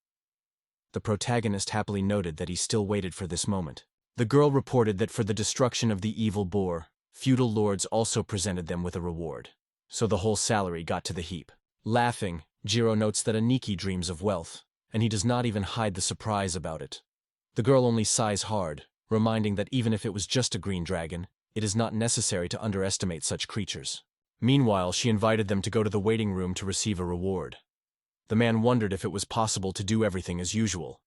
The protagonist happily noted that he still waited for this moment. The girl reported that for the destruction of the evil boar, feudal lords also presented them with a reward. So the whole salary got to the heap. Laughing, Jiro notes that Aniki dreams of wealth, and he does not even hide the surprise about it. The girl only sighs hard, reminding that even if it was just a green dragon, it is not necessary to underestimate such creatures. Meanwhile, she invited them to go to the waiting room to receive a reward. The man wondered if it was possible to do everything as usual.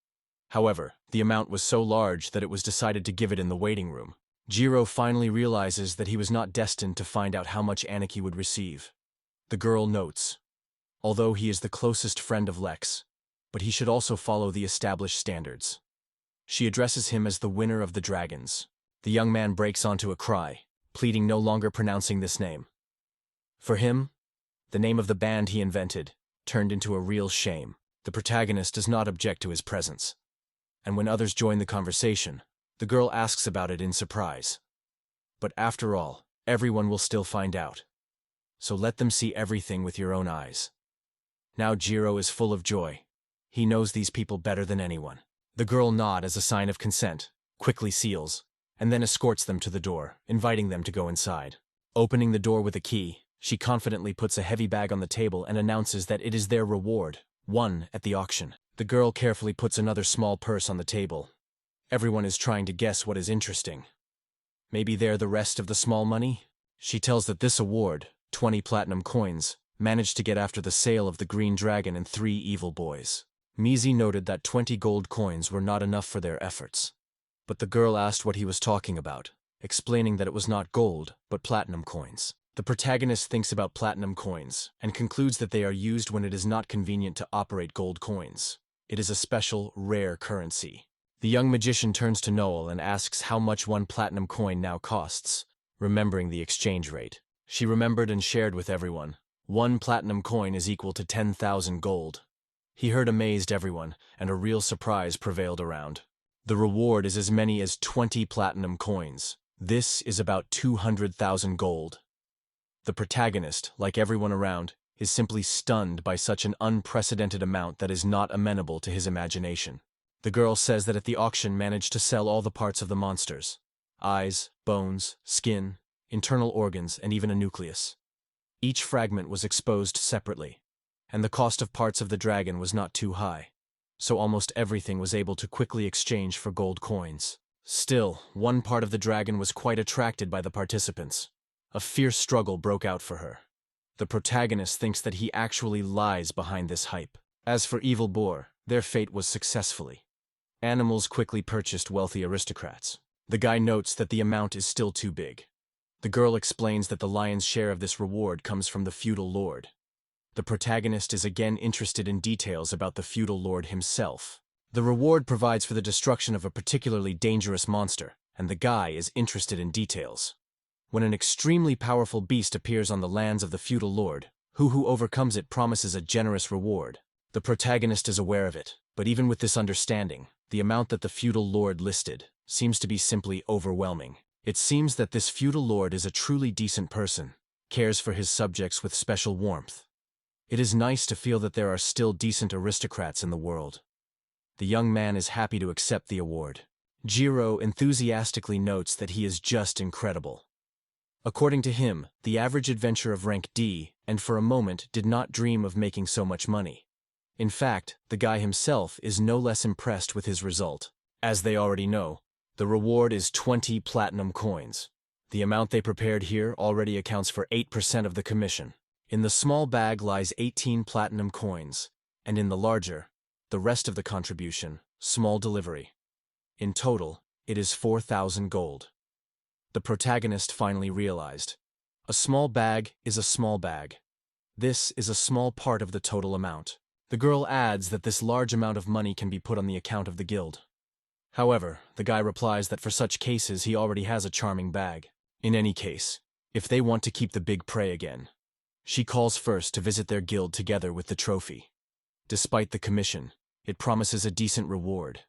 However, the amount was so large that it was decided to give it in the waiting room. Jiro finally realizes that he was not destined to find out how much Aniki would receive. The girl notes, although he is the closest friend of Lex, but he should also follow the established standards. She addresses him as the winner of the dragons. The young man breaks onto a cry, pleading no longer pronouncing this name. For him, the name of the band he invented turned into a real shame. The protagonist does not object to his presence. And when others join the conversation, the girl asks about it in surprise. But after all, everyone will still find out. So let them see everything with your own eyes. Now Jiro is full of joy. He knows these people better than anyone. The girl nods as a sign of consent, quickly seals, and then escorts them to the door, inviting them to go inside. Opening the door with a key, she confidently puts a heavy bag on the table and announces that it is their reward, won at the auction. The girl carefully puts another small purse on the table. Everyone is trying to guess what is interesting. Maybe they're the rest of the small money? She tells that this award, 20 platinum coins, managed to get after the sale of the green dragon and 3 evil boys. Mizi noted that 20 gold coins were not enough for their efforts. But the girl asked what he was talking about, explaining that it was not gold, but platinum coins. The protagonist thinks about platinum coins, and concludes that they are used when it is not convenient to operate gold coins. It is a special, rare currency. The young magician turns to Noel and asks how much 1 platinum coin now costs, remembering the exchange rate. She remembered and shared with everyone. 1 platinum coin is equal to 10,000 gold. He heard amazed everyone, and a real surprise prevailed around. The reward is as many as 20 platinum coins. This is about 200,000 gold. The protagonist, like everyone around, is simply stunned by such an unprecedented amount that is not amenable to his imagination. The girl says that at the auction managed to sell all the parts of the monsters: eyes, bones, skin, internal organs, and even a nucleus. Each fragment was exposed separately, and the cost of parts of the dragon was not too high, so almost everything was able to quickly exchange for gold coins. Still, one part of the dragon was quite attracted by the participants. A fierce struggle broke out for her. The protagonist thinks that he actually lies behind this hype. As for evil boar, their fate was successfully. Animals quickly purchased wealthy aristocrats. The guy notes that the amount is still too big. The girl explains that the lion's share of this reward comes from the feudal lord. The protagonist is again interested in details about the feudal lord himself. The reward provides for the destruction of a particularly dangerous monster, and the guy is interested in details. When an extremely powerful beast appears on the lands of the feudal lord, who overcomes it promises a generous reward. The protagonist is aware of it, but even with this understanding, the amount that the feudal lord listed seems to be simply overwhelming. It seems that this feudal lord is a truly decent person, cares for his subjects with special warmth. It is nice to feel that there are still decent aristocrats in the world. The young man is happy to accept the award. Jiro enthusiastically notes that he is just incredible. According to him, the average adventurer of rank D, and for a moment did not dream of making so much money. In fact, the guy himself is no less impressed with his result. As they already know, the reward is 20 platinum coins. The amount they prepared here already accounts for 8% of the commission. In the small bag lies 18 platinum coins, and in the larger, The rest of the contribution, small delivery. In total, it is 4,000 gold. The protagonist finally realized. A small bag is a small bag. This is a small part of the total amount. The girl adds that this large amount of money can be put on the account of the guild. However, the guy replies that for such cases he already has a charming bag. In any case, if they want to keep the big prey again, she calls first to visit their guild together with the trophy. Despite the commission, it promises a decent reward.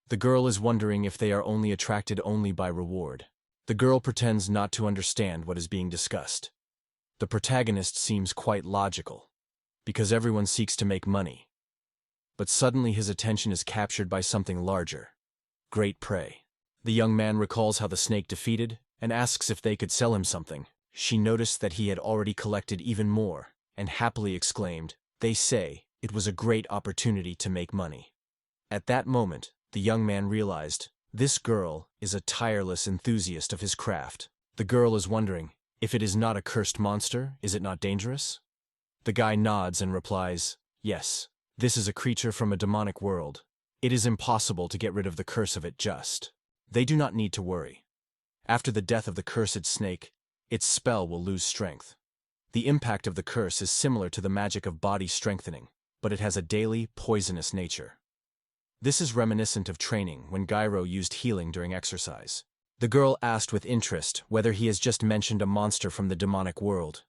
The girl is wondering if they are only attracted only by reward. The girl pretends not to understand what is being discussed. The protagonist seems quite logical, because everyone seeks to make money. But suddenly his attention is captured by something larger. Great prey. The young man recalls how the snake defeated, and asks if they could sell him something. She noticed that he had already collected even more, and happily exclaimed, "They say, it was a great opportunity to make money." At that moment, the young man realized, this girl is a tireless enthusiast of his craft. The girl is wondering, if it is not a cursed monster, is it not dangerous? The guy nods and replies, yes, this is a creature from a demonic world. It is impossible to get rid of the curse of it just. They do not need to worry. After the death of the cursed snake, its spell will lose strength. The impact of the curse is similar to the magic of body strengthening, but it has a daily, poisonous nature. This is reminiscent of training when Gyro used healing during exercise. The girl asked with interest whether he has just mentioned a monster from the demonic world.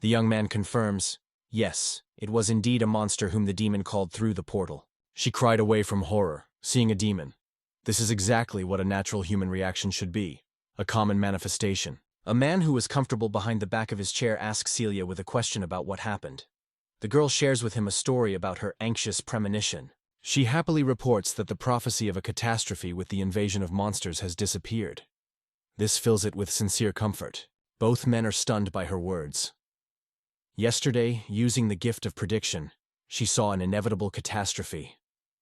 The young man confirms, yes, it was indeed a monster whom the demon called through the portal. She cried away from horror, seeing a demon. This is exactly what a natural human reaction should be, a common manifestation. A man who was comfortable behind the back of his chair asks Celia with a question about what happened. The girl shares with him a story about her anxious premonition. She happily reports that the prophecy of a catastrophe with the invasion of monsters has disappeared. This fills it with sincere comfort. Both men are stunned by her words. Yesterday, using the gift of prediction, she saw an inevitable catastrophe.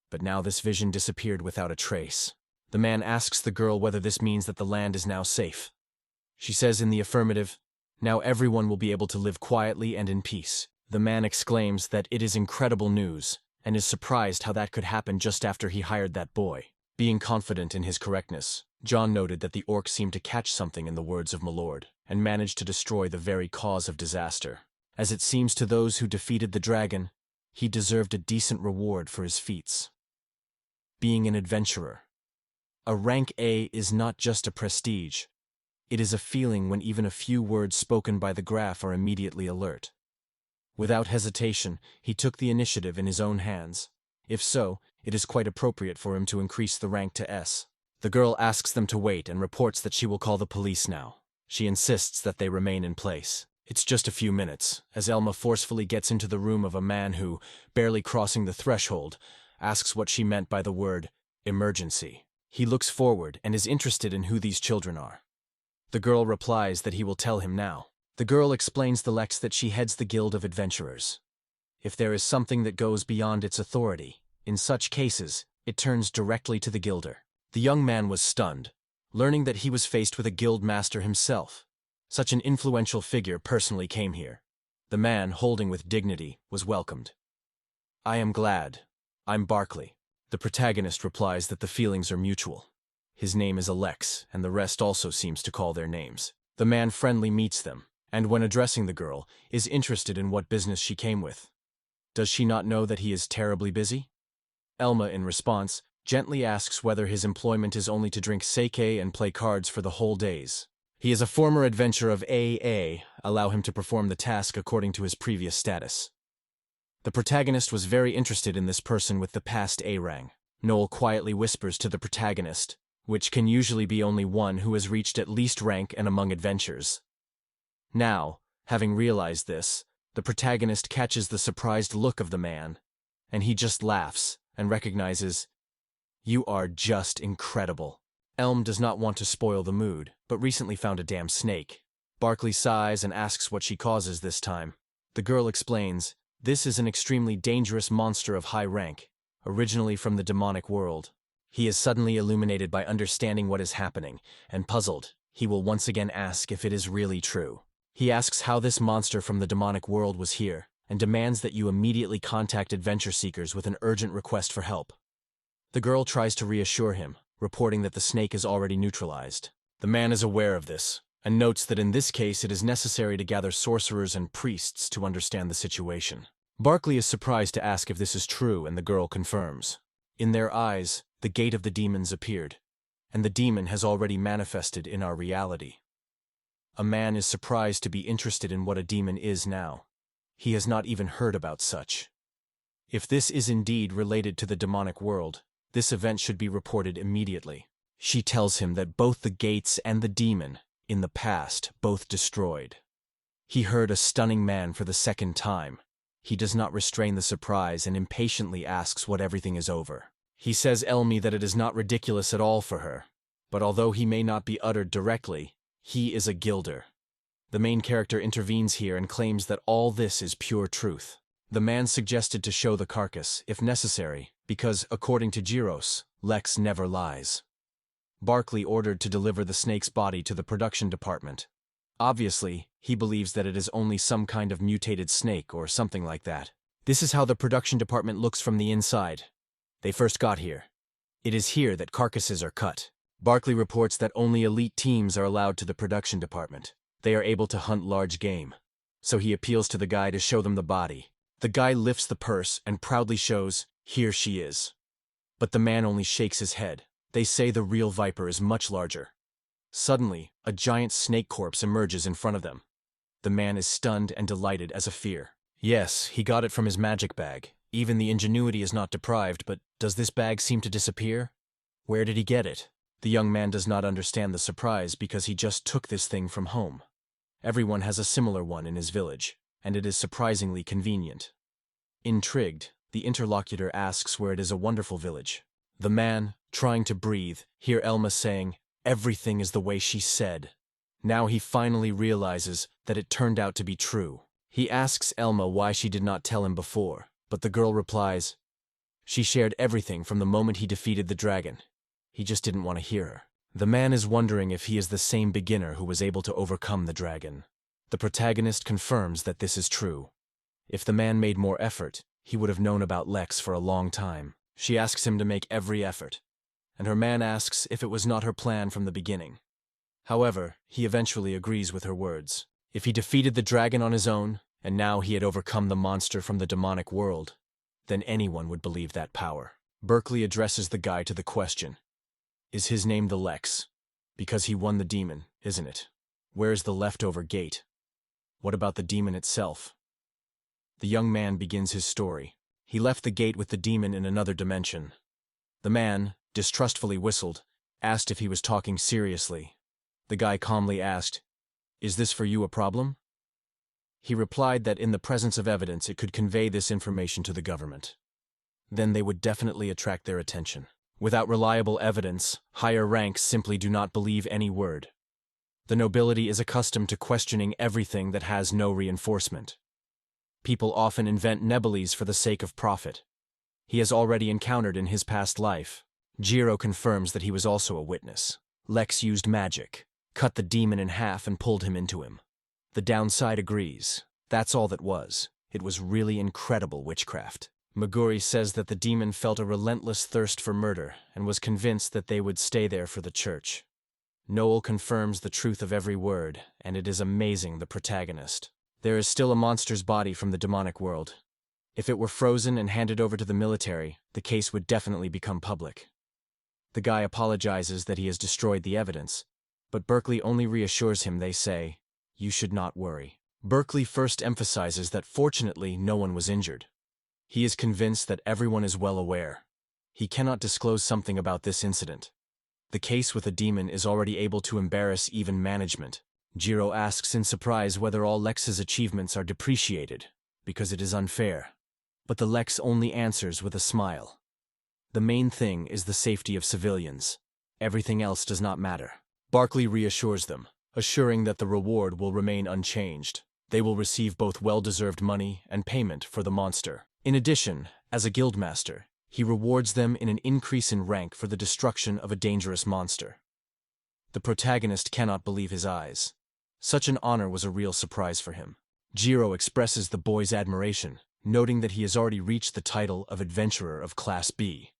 But now this vision disappeared without a trace. The man asks the girl whether this means that the land is now safe. She says in the affirmative, now everyone will be able to live quietly and in peace. The man exclaims that it is incredible news, and is surprised how that could happen just after he hired that boy. Being confident in his correctness, John noted that the orc seemed to catch something in the words of Milord, and managed to destroy the very cause of disaster. As it seems to those who defeated the dragon, he deserved a decent reward for his feats. Being an adventurer. A rank A is not just a prestige. It is a feeling when even a few words spoken by the graph are immediately alert. Without hesitation, he took the initiative in his own hands. If so, it is quite appropriate for him to increase the rank to S. The girl asks them to wait and reports that she will call the police now. She insists that they remain in place. It's just a few minutes, as Elma forcefully gets into the room of a man who, barely crossing the threshold, asks what she meant by the word emergency. He looks forward and is interested in who these children are. The girl replies that he will tell him now. The girl explains to Lex that she heads the Guild of Adventurers. If there is something that goes beyond its authority, in such cases, it turns directly to the guilder. The young man was stunned, learning that he was faced with a guild master himself. Such an influential figure personally came here. The man, holding with dignity, was welcomed. I am glad. I'm Barkley. The protagonist replies that the feelings are mutual. His name is Alex, and the rest also seems to call their names. The man friendly meets them, and when addressing the girl, is interested in what business she came with. Does she not know that he is terribly busy? Elma, in response, gently asks whether his employment is only to drink sake and play cards for the whole days. He is a former adventurer of AA, allow him to perform the task according to his previous status. The protagonist was very interested in this person with the past A rank. Noel quietly whispers to the protagonist, which can usually be only one who has reached at least rank and among adventures. Now, having realized this, the protagonist catches the surprised look of the man, and he just laughs and recognizes, you are just incredible. Elm does not want to spoil the mood, but recently found a damn snake. Barkley sighs and asks what she causes this time. The girl explains, this is an extremely dangerous monster of high rank, originally from the demonic world. He is suddenly illuminated by understanding what is happening, and puzzled, he will once again ask if it is really true. He asks how this monster from the demonic world was here, and demands that you immediately contact adventure seekers with an urgent request for help. The girl tries to reassure him, reporting that the snake is already neutralized. The man is aware of this, and notes that in this case it is necessary to gather sorcerers and priests to understand the situation. Barkley is surprised to ask if this is true, and the girl confirms. In their eyes, the gate of the demons appeared, and the demon has already manifested in our reality. A man is surprised to be interested in what a demon is now. He has not even heard about such. If this is indeed related to the demonic world, this event should be reported immediately. She tells him that both the gates and the demon, in the past, both destroyed. He heard a stunning man for the second time. He does not restrain the surprise and impatiently asks what everything is over. He says Elmi that it is not ridiculous at all for her, but although he may not be uttered directly, he is a gilder. The main character intervenes here and claims that all this is pure truth. The man suggested to show the carcass, if necessary, because, according to Giros, Lex never lies. Barkley ordered to deliver the snake's body to the production department. Obviously, he believes that it is only some kind of mutated snake or something like that. This is how the production department looks from the inside. They first got here. It is here that carcasses are cut. Barkley reports that only elite teams are allowed to the production department. They are able to hunt large game. So he appeals to the guy to show them the body. The guy lifts the purse and proudly shows, "Here she is." But the man only shakes his head. They say the real viper is much larger. Suddenly, a giant snake corpse emerges in front of them. The man is stunned and delighted as a fear. Yes, he got it from his magic bag. Even the ingenuity is not deprived, but does this bag seem to disappear? Where did he get it? The young man does not understand the surprise because he just took this thing from home. Everyone has a similar one in his village, and it is surprisingly convenient. Intrigued, the interlocutor asks where it is a wonderful village. The man, trying to breathe, hear Elma saying, "Everything is the way she said." Now he finally realizes that it turned out to be true. He asks Elma why she did not tell him before, but the girl replies, she shared everything from the moment he defeated the dragon. He just didn't want to hear her. The man is wondering if he is the same beginner who was able to overcome the dragon. The protagonist confirms that this is true. If the man made more effort, he would have known about Lex for a long time. She asks him to make every effort, and her man asks if it was not her plan from the beginning. However, he eventually agrees with her words. If he defeated the dragon on his own, and now he had overcome the monster from the demonic world, then anyone would believe that power. Berkeley addresses the guy to the question. Is his name the Lex? Because he won the demon, isn't it? Where's the leftover gate? What about the demon itself? The young man begins his story. He left the gate with the demon in another dimension. The man, distrustfully whistled, asked if he was talking seriously. The guy calmly asked, "Is this for you a problem?" He replied that in the presence of evidence it could convey this information to the government. Then they would definitely attract their attention. Without reliable evidence, higher ranks simply do not believe any word. The nobility is accustomed to questioning everything that has no reinforcement. People often invent nebullies for the sake of profit. He has already encountered in his past life. Jiro confirms that he was also a witness. Lex used magic, cut the demon in half and pulled him into him. The downside agrees. That's all that was. It was really incredible witchcraft. Meguri says that the demon felt a relentless thirst for murder and was convinced that they would stay there for the church. Noel confirms the truth of every word, and it is amazing the protagonist. There is still a monster's body from the demonic world. If it were frozen and handed over to the military, the case would definitely become public. The guy apologizes that he has destroyed the evidence, but Berkeley only reassures him. They say, "You should not worry." Berkeley first emphasizes that fortunately no one was injured. He is convinced that everyone is well aware. He cannot disclose something about this incident. The case with a demon is already able to embarrass even management. Jiro asks in surprise whether all Lex's achievements are depreciated, because it is unfair. But the Lex only answers with a smile. The main thing is the safety of civilians. Everything else does not matter. Barkley reassures them, assuring that the reward will remain unchanged. They will receive both well-deserved money and payment for the monster. In addition, as a guildmaster, he rewards them in an increase in rank for the destruction of a dangerous monster. The protagonist cannot believe his eyes. Such an honor was a real surprise for him. Jiro expresses the boy's admiration, noting that he has already reached the title of Adventurer of Class B.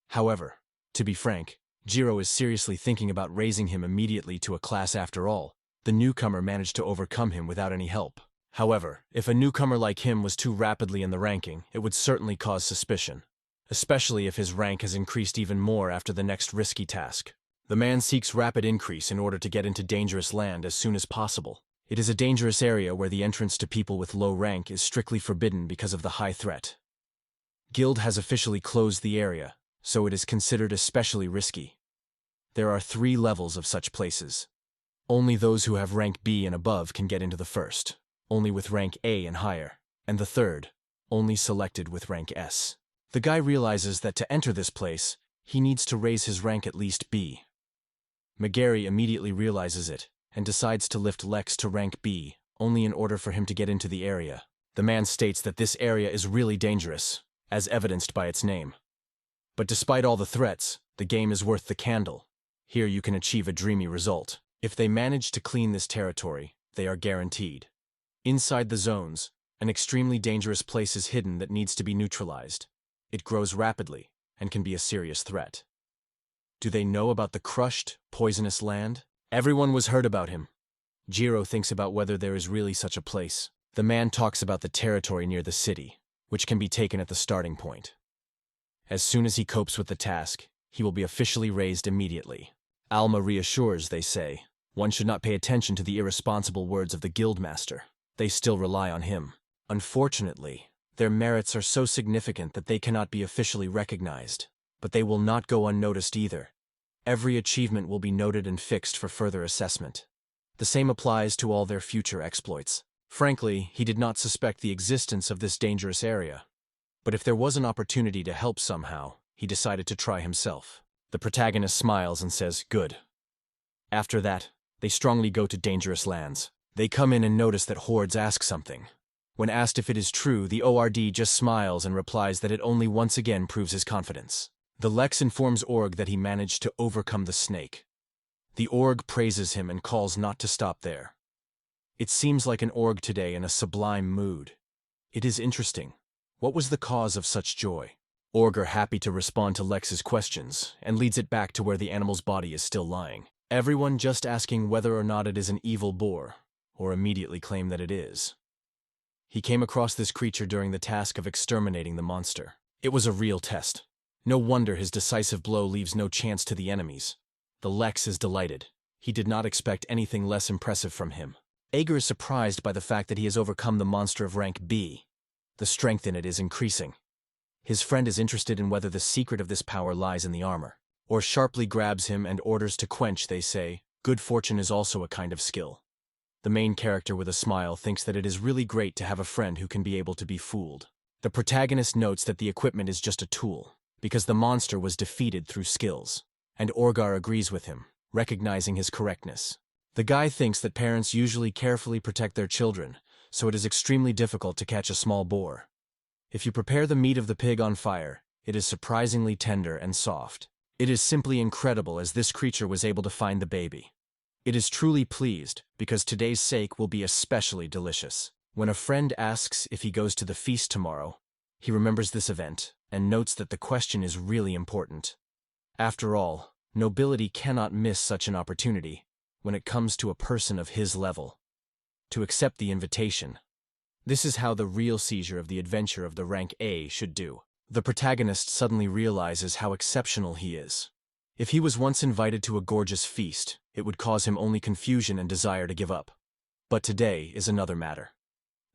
However, to be frank, Jiro is seriously thinking about raising him immediately to a class after all. The newcomer managed to overcome him without any help. However, if a newcomer like him was too rapidly in the ranking, it would certainly cause suspicion, especially if his rank has increased even more after the next risky task. The man seeks rapid increase in order to get into dangerous land as soon as possible. It is a dangerous area where the entrance to people with low rank is strictly forbidden because of the high threat. Guild has officially closed the area, so it is considered especially risky. There are 3 levels of such places. Only those who have rank B and above can get into the first, only with rank A and higher, and the third, only selected with rank S. The guy realizes that to enter this place, he needs to raise his rank at least B. Magari immediately realizes it, and decides to lift Lex to rank B, only in order for him to get into the area. The man states that this area is really dangerous, as evidenced by its name. But despite all the threats, the game is worth the candle. Here you can achieve a dreamy result. If they manage to clean this territory, they are guaranteed. Inside the zones, an extremely dangerous place is hidden that needs to be neutralized. It grows rapidly, and can be a serious threat. Do they know about the crushed, poisonous land? Everyone was heard about him. Jiro thinks about whether there is really such a place. The man talks about the territory near the city, which can be taken at the starting point. As soon as he copes with the task, he will be officially raised immediately. Alma reassures, they say. One should not pay attention to the irresponsible words of the guildmaster. They still rely on him. Unfortunately, their merits are so significant that they cannot be officially recognized. But they will not go unnoticed either. Every achievement will be noted and fixed for further assessment. The same applies to all their future exploits. Frankly, he did not suspect the existence of this dangerous area. But if there was an opportunity to help somehow, he decided to try himself. The protagonist smiles and says, "Good." After that, they strongly go to dangerous lands. They come in and notice that hordes ask something. When asked if it is true, the ORD just smiles and replies that it only once again proves his confidence. The Lex informs Org that he managed to overcome the snake. The Org praises him and calls not to stop there. It seems like an Org today in a sublime mood. It is interesting. What was the cause of such joy? Org are happy to respond to Lex's questions, and leads it back to where the animal's body is still lying. Everyone just asking whether or not it is an evil boar, or immediately claim that it is. He came across this creature during the task of exterminating the monster. It was a real test. No wonder his decisive blow leaves no chance to the enemies. The Lex is delighted. He did not expect anything less impressive from him. Ager is surprised by the fact that he has overcome the monster of rank B. The strength in it is increasing. His friend is interested in whether the secret of this power lies in the armor. Or sharply grabs him and orders to quench, they say. Good fortune is also a kind of skill. The main character with a smile thinks that it is really great to have a friend who can be able to be fooled. The protagonist notes that the equipment is just a tool, because the monster was defeated through skills. And Orgar agrees with him, recognizing his correctness. The guy thinks that parents usually carefully protect their children, so it is extremely difficult to catch a small boar. If you prepare the meat of the pig on fire, it is surprisingly tender and soft. It is simply incredible as this creature was able to find the baby. It is truly pleased, because today's steak will be especially delicious. When a friend asks if he goes to the feast tomorrow, he remembers this event, and notes that the question is really important. After all, nobility cannot miss such an opportunity, when it comes to a person of his level. To accept the invitation. This is how the real seizure of the adventure of the rank A should do. The protagonist suddenly realizes how exceptional he is. If he was once invited to a gorgeous feast, it would cause him only confusion and desire to give up. But today is another matter.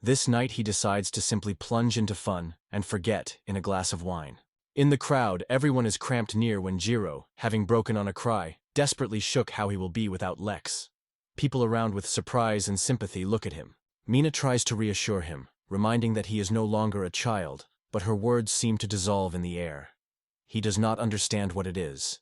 This night he decides to simply plunge into fun and forget in a glass of wine. In the crowd, everyone is cramped near when Jiro, having broken on a cry, desperately shook how he will be without Lex. People around with surprise and sympathy look at him. Mina tries to reassure him, reminding that he is no longer a child, but her words seem to dissolve in the air. He does not understand what it is.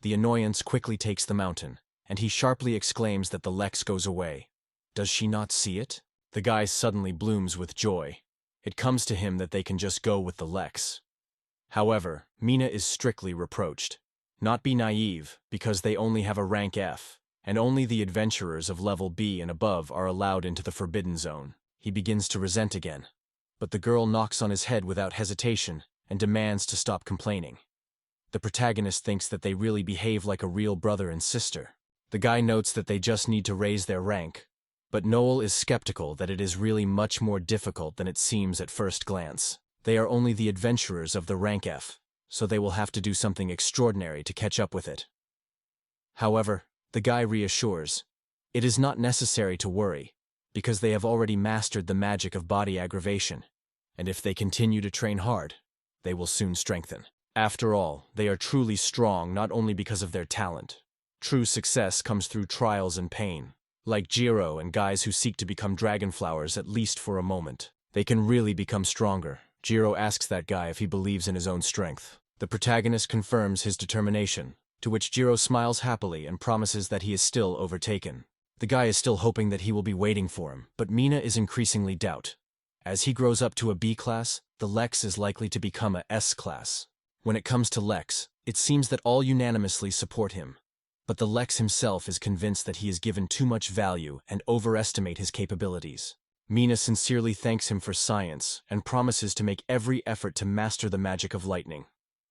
The annoyance quickly takes the mountain, and he sharply exclaims that the Lex goes away. Does she not see it? The guy suddenly blooms with joy. It comes to him that they can just go with the Lex. However, Mina is strictly reproached. Not be naive, because they only have a rank F, and only the adventurers of level B and above are allowed into the forbidden zone. he begins to resent again. But the girl knocks on his head without hesitation and demands to stop complaining. The protagonist thinks that they really behave like a real brother and sister. The guy notes that they just need to raise their rank, but Noel is skeptical that it is really much more difficult than it seems at first glance. They are only the adventurers of the rank F, so they will have to do something extraordinary to catch up with it. However, the guy reassures, it is not necessary to worry, because they have already mastered the magic of body aggravation, and if they continue to train hard, they will soon strengthen. After all, they are truly strong not only because of their talent. True success comes through trials and pain. Like Jiro and guys who seek to become dragonflowers at least for a moment, they can really become stronger. Jiro asks that guy if he believes in his own strength. The protagonist confirms his determination, to which Jiro smiles happily and promises that he is still overtaken. The guy is still hoping that he will be waiting for him, but Mina is increasingly doubt. As he grows up to a B class, the Lex is likely to become a S class. When it comes to Lex, it seems that all unanimously support him. But the Lex himself is convinced that he is given too much value and overestimate his capabilities. Mina sincerely thanks him for science and promises to make every effort to master the magic of lightning.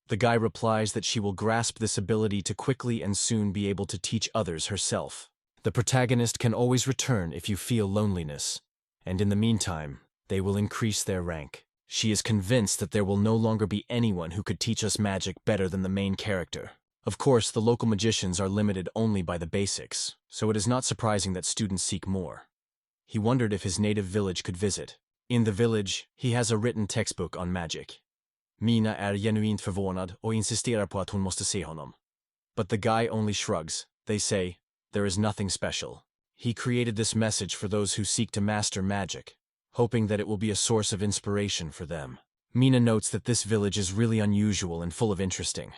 The guy replies that she will grasp this ability to quickly and soon be able to teach others herself. The protagonist can always return if you feel loneliness, and in the meantime, they will increase their rank. She is convinced that there will no longer be anyone who could teach us magic better than the main character. Of course, the local magicians are limited only by the basics, so it is not surprising that students seek more. He wondered if his native village could visit. In the village, he has a written textbook on magic. Mina är genuint förvånad och insisterar på att hon måste se honom. But the guy only shrugs. They say, there is nothing special. He created this message for those who seek to master magic, hoping that it will be a source of inspiration for them. Mina notes that this village is really unusual and full of interesting.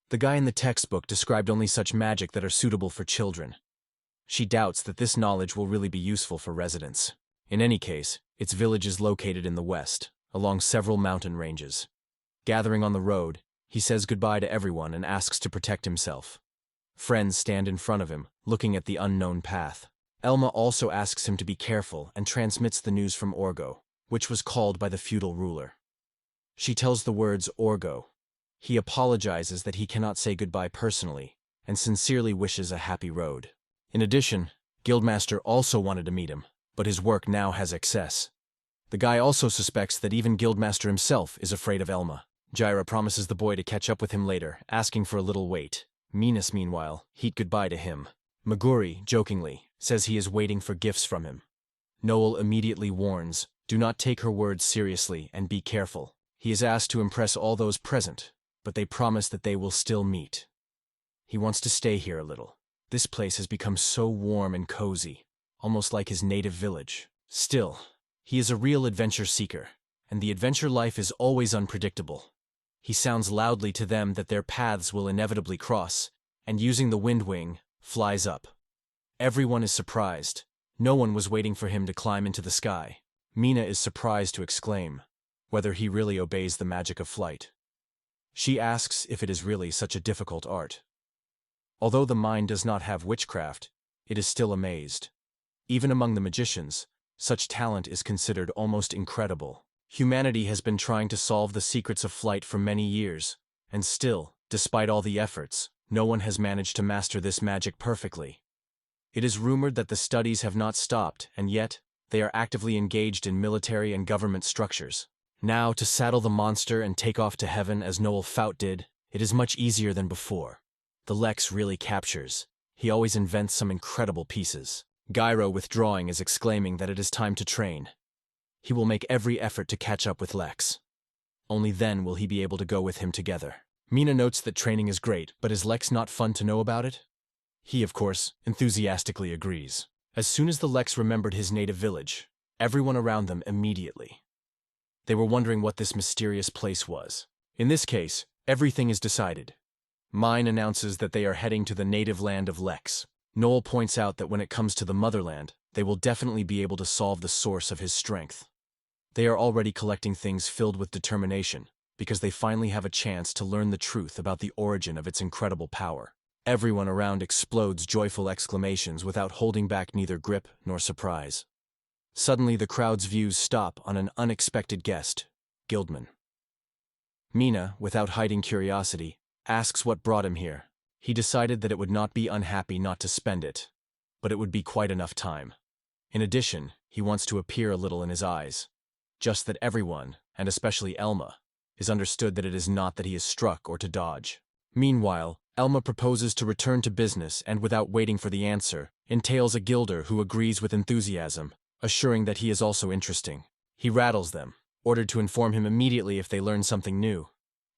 The guy in the textbook described only such magic that are suitable for children. She doubts that this knowledge will really be useful for residents. In any case, its village is located in the west, along several mountain ranges. Gathering on the road, he says goodbye to everyone and asks to protect himself. Friends stand in front of him, looking at the unknown path. Elma also asks him to be careful and transmits the news from Orgo, which was called by the feudal ruler. She tells the words Orgo. He apologizes that he cannot say goodbye personally, and sincerely wishes a happy road. In addition, Guildmaster also wanted to meet him, but his work now has excess. The guy also suspects that even Guildmaster himself is afraid of Elma. Jira promises the boy to catch up with him later, asking for a little wait. Minas, meanwhile, heat goodbye to him. Maguri, jokingly, says he is waiting for gifts from him. Noel immediately warns, do not take her words seriously and be careful. He is asked to impress all those present, but they promise that they will still meet. He wants to stay here a little. This place has become so warm and cozy, almost like his native village. Still, he is a real adventure seeker, and the adventure life is always unpredictable. He sounds loudly to them that their paths will inevitably cross, and using the wind wing, flies up. Everyone is surprised. No one was waiting for him to climb into the sky. Mina is surprised to exclaim, whether he really obeys the magic of flight. She asks if it is really such a difficult art. Although the mind does not have witchcraft, it is still amazed. Even among the magicians, such talent is considered almost incredible. Humanity has been trying to solve the secrets of flight for many years, and still, despite all the efforts, no one has managed to master this magic perfectly. It is rumored that the studies have not stopped, and yet, they are actively engaged in military and government structures. Now, to saddle the monster and take off to heaven as Noel Vowed did, it is much easier than before. The Lex really captures. He always invents some incredible pieces. Gyro, withdrawing, is exclaiming that it is time to train. He will make every effort to catch up with Lex. Only then will he be able to go with him together. Mina notes that training is great, but is Lex not fun to know about it? He, of course, enthusiastically agrees. As soon as the Lex remembered his native village, everyone around them immediately. They were wondering what this mysterious place was. In this case, everything is decided. Mine announces that they are heading to the native land of Lex. Noel points out that when it comes to the motherland, they will definitely be able to solve the source of his strength. They are already collecting things filled with determination, because they finally have a chance to learn the truth about the origin of its incredible power. Everyone around explodes joyful exclamations without holding back neither grip nor surprise. Suddenly the crowd's views stop on an unexpected guest, Guildman. Mina, without hiding curiosity, asks what brought him here. He decided that it would not be unhappy not to spend it, but it would be quite enough time. In addition, he wants to appear a little in his eyes. Just that everyone, and especially Elma, is understood that it is not that he is struck or to dodge. Meanwhile, Elma proposes to return to business and without waiting for the answer, entails a gilder who agrees with enthusiasm, assuring that he is also interesting. He rattles them, ordered to inform him immediately if they learn something new.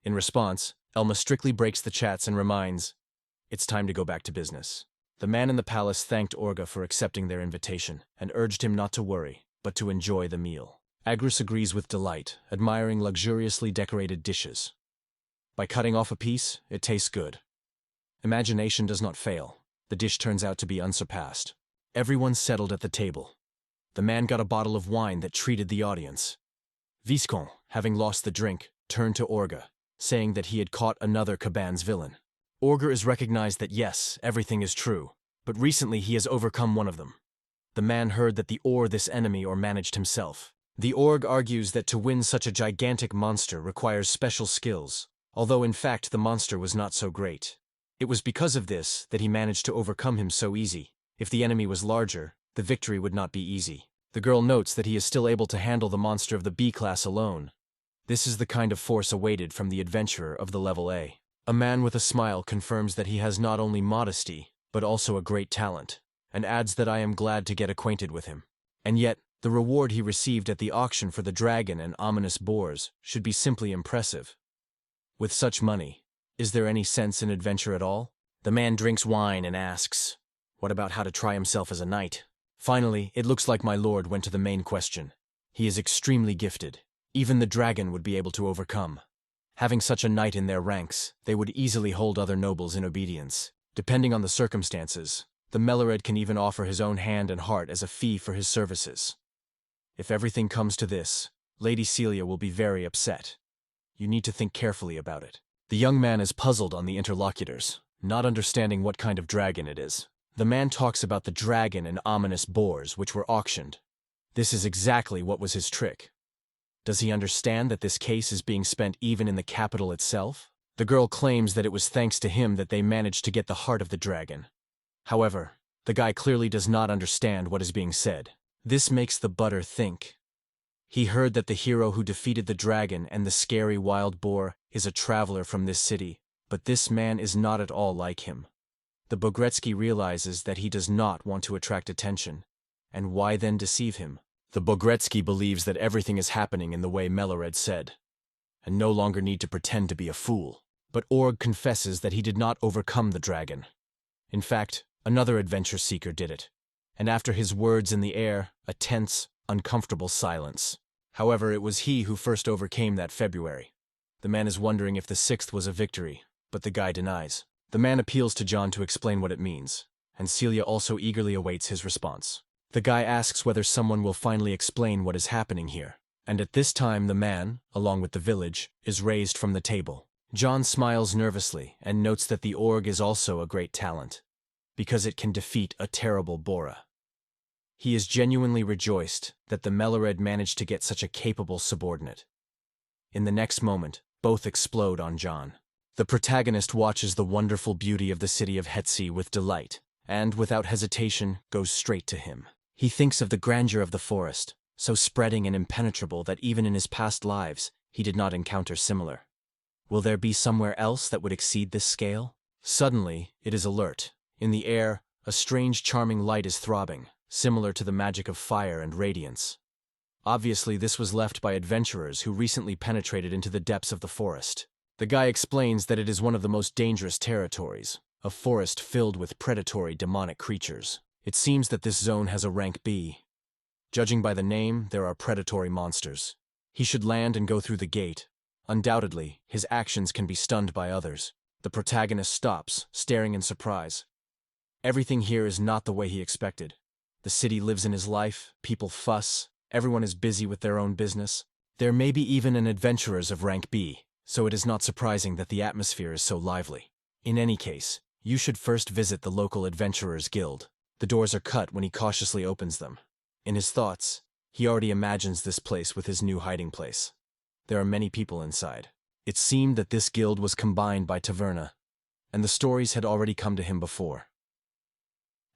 In response, Elma strictly breaks the chats and reminds, it's time to go back to business. The man in the palace thanked Orga for accepting their invitation and urged him not to worry, but to enjoy the meal. Agris agrees with delight, admiring luxuriously decorated dishes. By cutting off a piece, it tastes good. Imagination does not fail. The dish turns out to be unsurpassed. Everyone settled at the table. The man got a bottle of wine that treated the audience. Viscount, having lost the drink, turned to Orga, saying that he had caught another Caban's villain. Orga is recognized that yes, everything is true, but recently he has overcome one of them. The man heard that the this enemy or managed himself. The org argues that to win such a gigantic monster requires special skills, although in fact the monster was not so great. It was because of this that he managed to overcome him so easy. If the enemy was larger, the victory would not be easy. The girl notes that he is still able to handle the monster of the B class alone. This is the kind of force awaited from the adventurer of the level A. A man with a smile confirms that he has not only modesty, but also a great talent, and adds that I am glad to get acquainted with him. And yet, the reward he received at the auction for the dragon and ominous boars should be simply impressive. With such money, is there any sense in adventure at all? The man drinks wine and asks, what about how to try himself as a knight? Finally, it looks like my lord went to the main question. He is extremely gifted. Even the dragon would be able to overcome. Having such a knight in their ranks, they would easily hold other nobles in obedience. Depending on the circumstances, the Mellered can even offer his own hand and heart as a fee for his services. If everything comes to this, Lady Celia will be very upset. You need to think carefully about it. The young man is puzzled on the interlocutors, not understanding what kind of dragon it is. The man talks about the dragon and ominous boars which were auctioned. This is exactly what was his trick. Does he understand that this case is being spent even in the capital itself? The girl claims that it was thanks to him that they managed to get the heart of the dragon. However, the guy clearly does not understand what is being said. This makes the butter think. He heard that the hero who defeated the dragon and the scary wild boar is a traveler from this city, but this man is not at all like him. The Bogretsky realizes that he does not want to attract attention, and why then deceive him? The Bogretsky believes that everything is happening in the way Mellered said, and no longer need to pretend to be a fool. But Org confesses that he did not overcome the dragon. In fact, another adventure seeker did it, and after his words in the air, a tense, uncomfortable silence. However, it was he who first overcame that February. The man is wondering if the 6th was a victory, but the guy denies. The man appeals to John to explain what it means, and Celia also eagerly awaits his response. The guy asks whether someone will finally explain what is happening here, and at this time the man, along with the village, is raised from the table. John smiles nervously and notes that the org is also a great talent, because it can defeat a terrible Bora. He is genuinely rejoiced that the Mellered managed to get such a capable subordinate. In the next moment, both explode on John. The protagonist watches the wonderful beauty of the city of Hetzi with delight, and, without hesitation, goes straight to him. He thinks of the grandeur of the forest, so spreading and impenetrable that even in his past lives, he did not encounter similar. Will there be somewhere else that would exceed this scale? Suddenly, it is alert. In the air, a strange charming light is throbbing, similar to the magic of fire and radiance. Obviously, this was left by adventurers who recently penetrated into the depths of the forest. The guy explains that it is one of the most dangerous territories, a forest filled with predatory demonic creatures. It seems that this zone has a rank B. Judging by the name, there are predatory monsters. He should land and go through the gate. Undoubtedly, his actions can be stunned by others. The protagonist stops, staring in surprise. Everything here is not the way he expected. The city lives in his life, people fuss, everyone is busy with their own business. There may be even an adventurers of rank B, so it is not surprising that the atmosphere is so lively. In any case, you should first visit the local adventurers guild. The doors are cut when he cautiously opens them. In his thoughts, he already imagines this place with his new hiding place. There are many people inside. It seemed that this guild was combined by Taverna, and the stories had already come to him before.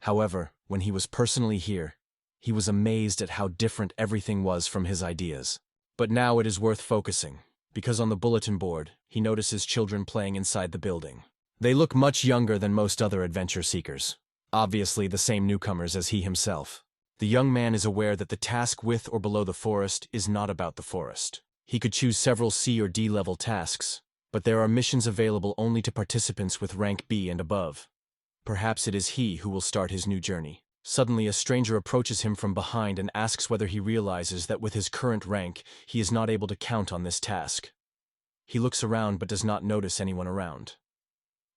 However, when he was personally here, he was amazed at how different everything was from his ideas. But now it is worth focusing, because on the bulletin board, he notices children playing inside the building. They look much younger than most other adventure seekers, obviously the same newcomers as he himself. The young man is aware that the task with or below the forest is not about the forest. He could choose several C or D level tasks, but there are missions available only to participants with rank B and above. Perhaps it is he who will start his new journey. Suddenly, a stranger approaches him from behind and asks whether he realizes that with his current rank, he is not able to count on this task. He looks around but does not notice anyone around.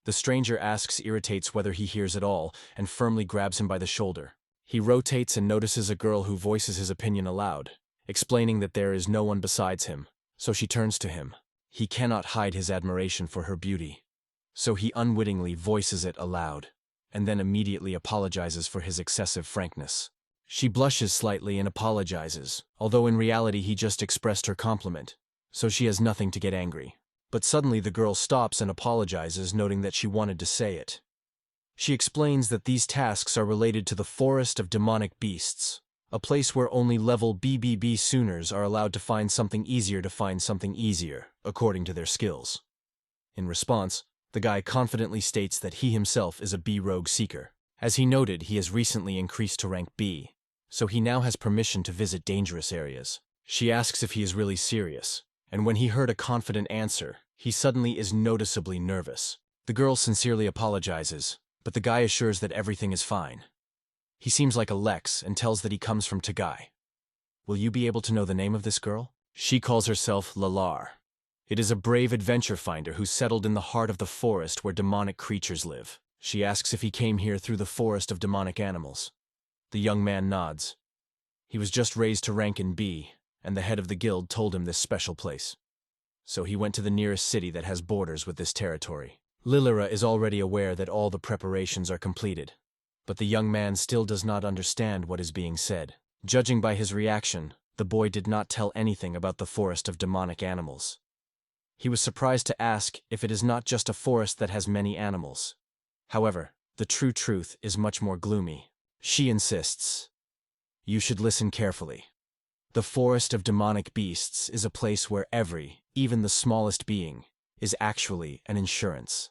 The stranger irritates whether he hears at all and firmly grabs him by the shoulder. He rotates and notices a girl who voices his opinion aloud, explaining that there is no one besides him, so she turns to him. He cannot hide his admiration for her beauty, so he unwittingly voices it aloud, and then immediately apologizes for his excessive frankness. She blushes slightly and apologizes, although in reality he just expressed her compliment, so she has nothing to get angry. But suddenly the girl stops and apologizes, noting that she wanted to say it. She explains that these tasks are related to the Forest of Demonic Beasts, a place where only level BBB Sooners are allowed to find something easier, according to their skills. In response, the guy confidently states that he himself is a B Rogue Seeker. As he noted, he has recently increased to rank B, so he now has permission to visit dangerous areas. She asks if he is really serious, and when he heard a confident answer, he suddenly is noticeably nervous. The girl sincerely apologizes, but the guy assures that everything is fine. He seems like a Lex and tells that he comes from Tagai. Will you be able to know the name of this girl? She calls herself Lalar. It is a brave adventure finder who settled in the heart of the forest where demonic creatures live. She asks if he came here through the forest of demonic animals. The young man nods. He was just raised to rank in B, and the head of the guild told him this special place. So he went to the nearest city that has borders with this territory. Lilira is already aware that all the preparations are completed, but the young man still does not understand what is being said. Judging by his reaction, the boy did not tell anything about the forest of demonic animals. He was surprised to ask if it is not just a forest that has many animals. However, the true truth is much more gloomy. She insists. You should listen carefully. The forest of demonic beasts is a place where every, even the smallest being, is actually an insurance.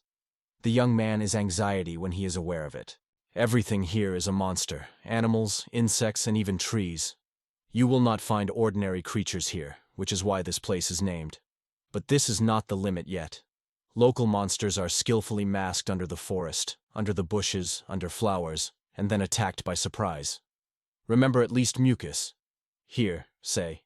The young man is anxiety when he is aware of it. Everything here is a monster, animals, insects, and even trees. You will not find ordinary creatures here, which is why this place is named. But this is not the limit yet. Local monsters are skillfully masked under the forest, under the bushes, under flowers, and then attacked by surprise. Remember at least mucus. Here, say.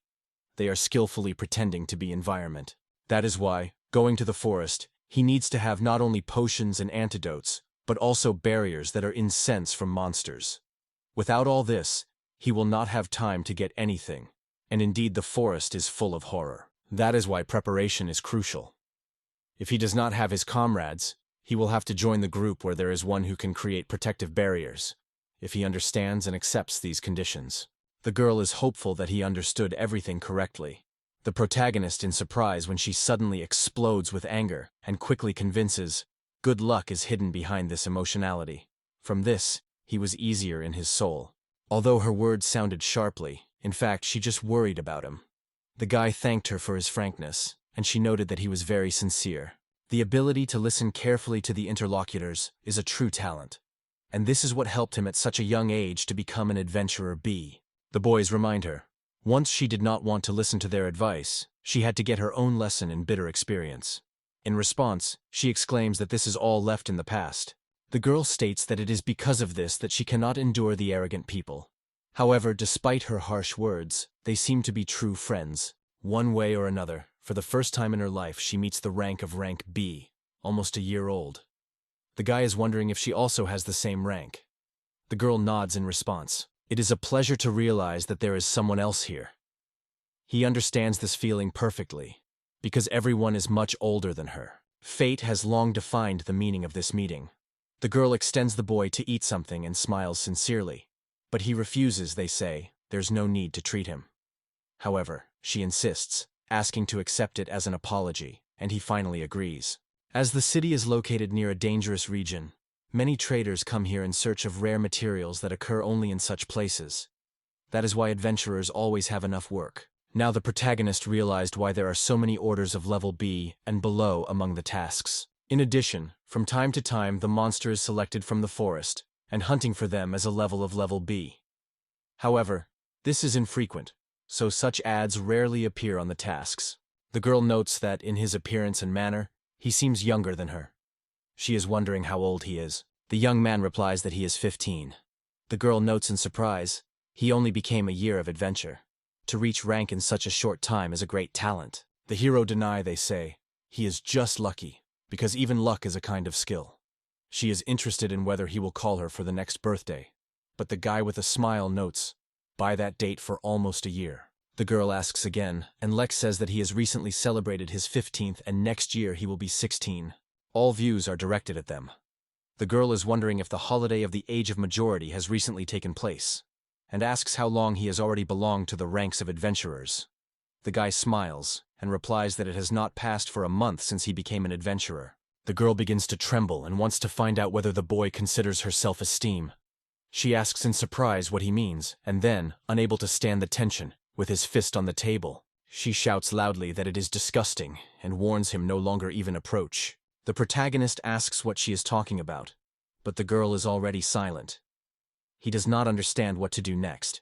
They are skillfully pretending to be environment. That is why, going to the forest, he needs to have not only potions and antidotes, but also barriers that are incense from monsters. Without all this, he will not have time to get anything, and indeed the forest is full of horror. That is why preparation is crucial. If he does not have his comrades, he will have to join the group where there is one who can create protective barriers, if he understands and accepts these conditions. The girl is hopeful that he understood everything correctly. The protagonist in surprise when she suddenly explodes with anger and quickly convinces, good luck is hidden behind this emotionality. From this, he was easier in his soul. Although her words sounded sharply, in fact she just worried about him. The guy thanked her for his frankness, and she noted that he was very sincere. The ability to listen carefully to the interlocutors is a true talent, and this is what helped him at such a young age to become an adventurer B. The boys remind her. Once she did not want to listen to their advice, she had to get her own lesson in bitter experience. In response, she exclaims that this is all left in the past. The girl states that it is because of this that she cannot endure the arrogant people. However, despite her harsh words, they seem to be true friends. One way or another, for the first time in her life she meets the rank of rank B, almost a year old. The guy is wondering if she also has the same rank. The girl nods in response. It is a pleasure to realize that there is someone else here. He understands this feeling perfectly, because everyone is much older than her. Fate has long defined the meaning of this meeting. The girl extends the boy to eat something and smiles sincerely. But he refuses, they say, there's no need to treat him. However, she insists, asking to accept it as an apology, and he finally agrees. As the city is located near a dangerous region, many traders come here in search of rare materials that occur only in such places. That is why adventurers always have enough work. Now the protagonist realized why there are so many orders of level B and below among the tasks. In addition, from time to time the monster is selected from the forest, and hunting for them as a level of level B. However, this is infrequent, so such ads rarely appear on the tasks. The girl notes that, in his appearance and manner, he seems younger than her. She is wondering how old he is. The young man replies that he is 15. The girl notes in surprise, he only became a year of adventure. To reach rank in such a short time is a great talent. The hero they say, he is just lucky, because even luck is a kind of skill. She is interested in whether he will call her for the next birthday, but the guy with a smile notes, by that date for almost a year. The girl asks again, and Lex says that he has recently celebrated his 15th and next year he will be 16. All views are directed at them. The girl is wondering if the holiday of the age of majority has recently taken place, and asks how long he has already belonged to the ranks of adventurers. The guy smiles, and replies that it has not passed for a month since he became an adventurer. The girl begins to tremble and wants to find out whether the boy considers her self-esteem. She asks in surprise what he means, and then, unable to stand the tension, with his fist on the table, she shouts loudly that it is disgusting and warns him no longer even approach. The protagonist asks what she is talking about, but the girl is already silent. He does not understand what to do next,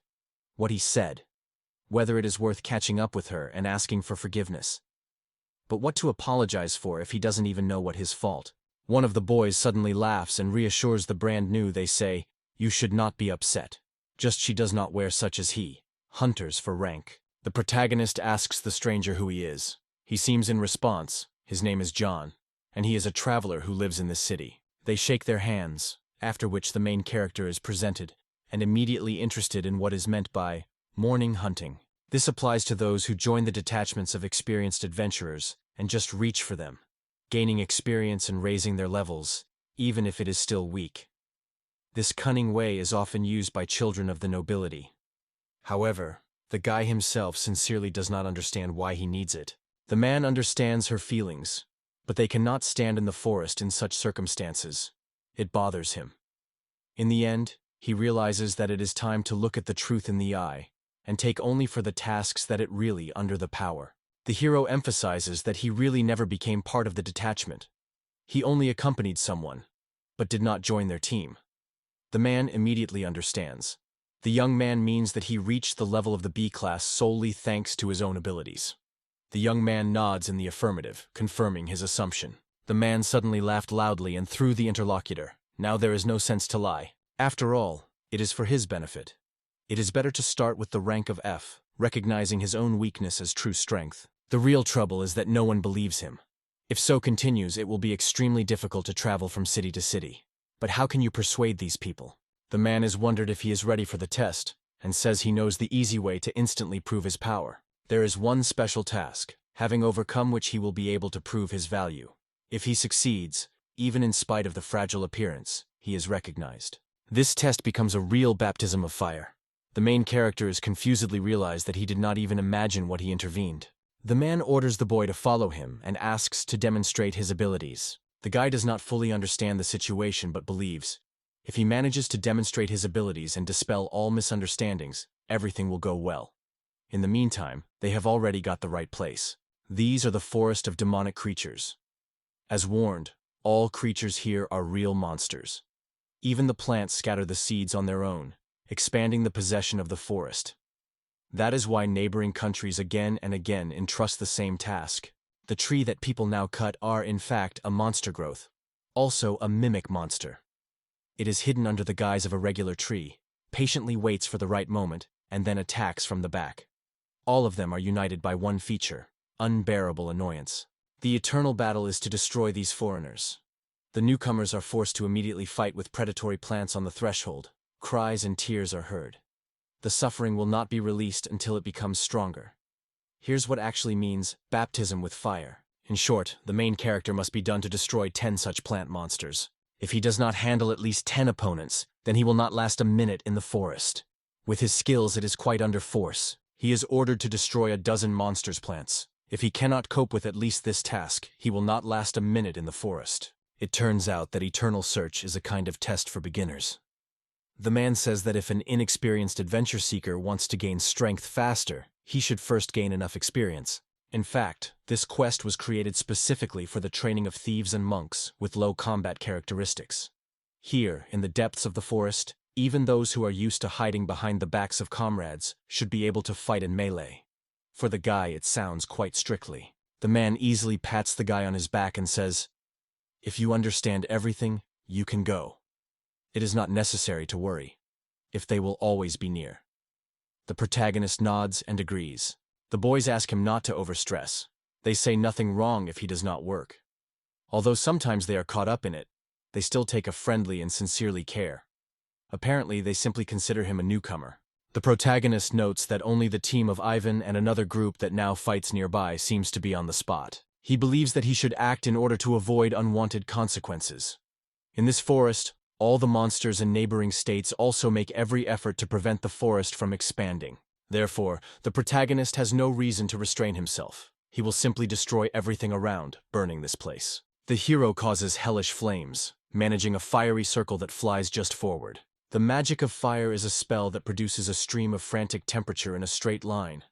what he said, whether it is worth catching up with her and asking for forgiveness. But what to apologize for if he doesn't even know what his fault? One of the boys suddenly laughs and reassures the brand new. They say, "You should not be upset. Just she does not wear such as he, hunters for rank." The protagonist asks the stranger who he is. He seems in response, his name is John, and he is a traveler who lives in this city. They shake their hands, after which the main character is presented, and immediately interested in what is meant by morning hunting. This applies to those who join the detachments of experienced adventurers and just reach for them, gaining experience and raising their levels, even if it is still weak. This cunning way is often used by children of the nobility. However, the guy himself sincerely does not understand why he needs it. The man understands her feelings, but they cannot stand in the forest in such circumstances. It bothers him. In the end, he realizes that it is time to look at the truth in the eye, and take only for the tasks that it really under the power. The hero emphasizes that he really never became part of the detachment. He only accompanied someone, but did not join their team. The man immediately understands. The young man means that he reached the level of the B class solely thanks to his own abilities. The young man nods in the affirmative, confirming his assumption. The man suddenly laughed loudly and threw the interlocutor. Now there is no sense to lie. After all, it is for his benefit. It is better to start with the rank of F, recognizing his own weakness as true strength. The real trouble is that no one believes him. If so continues, it will be extremely difficult to travel from city to city. But how can you persuade these people? The man is wondered if he is ready for the test, and says he knows the easy way to instantly prove his power. There is one special task, having overcome which he will be able to prove his value. If he succeeds, even in spite of the fragile appearance, he is recognized. This test becomes a real baptism of fire. The main character is confusedly realized that he did not even imagine what he intervened. The man orders the boy to follow him and asks to demonstrate his abilities. The guy does not fully understand the situation but believes, if he manages to demonstrate his abilities and dispel all misunderstandings, everything will go well. In the meantime, they have already got the right place. These are the forest of demonic creatures. As warned, all creatures here are real monsters. Even the plants scatter the seeds on their own, expanding the possession of the forest. That is why neighboring countries again and again entrust the same task. The tree that people now cut are, in fact, a monster growth. Also a mimic monster. It is hidden under the guise of a regular tree, patiently waits for the right moment, and then attacks from the back. All of them are united by one feature, unbearable annoyance. The eternal battle is to destroy these foreigners. The newcomers are forced to immediately fight with predatory plants on the threshold. Cries and tears are heard. The suffering will not be released until it becomes stronger. Here's what actually means baptism with fire. In short, the main character must be done to destroy 10 such plant monsters. If he does not handle at least 10 opponents, then he will not last a minute in the forest. With his skills, it is quite under force. He is ordered to destroy a dozen monsters' plants. If he cannot cope with at least this task, he will not last a minute in the forest. It turns out that eternal search is a kind of test for beginners. The man says that if an inexperienced adventure seeker wants to gain strength faster, he should first gain enough experience. In fact, this quest was created specifically for the training of thieves and monks with low combat characteristics. Here, in the depths of the forest, even those who are used to hiding behind the backs of comrades should be able to fight in melee. For the guy, it sounds quite strictly. The man easily pats the guy on his back and says, "If you understand everything, you can go. It is not necessary to worry, if they will always be near." The protagonist nods and agrees. The boys ask him not to overstress. They say nothing wrong if he does not work. Although sometimes they are caught up in it, they still take a friendly and sincerely care. Apparently, they simply consider him a newcomer. The protagonist notes that only the team of Ivan and another group that now fights nearby seems to be on the spot. He believes that he should act in order to avoid unwanted consequences. In this forest, all the monsters in neighboring states also make every effort to prevent the forest from expanding. Therefore, the protagonist has no reason to restrain himself. He will simply destroy everything around, burning this place. The hero causes hellish flames, managing a fiery circle that flies just forward. The magic of fire is a spell that produces a stream of frantic temperature in a straight line.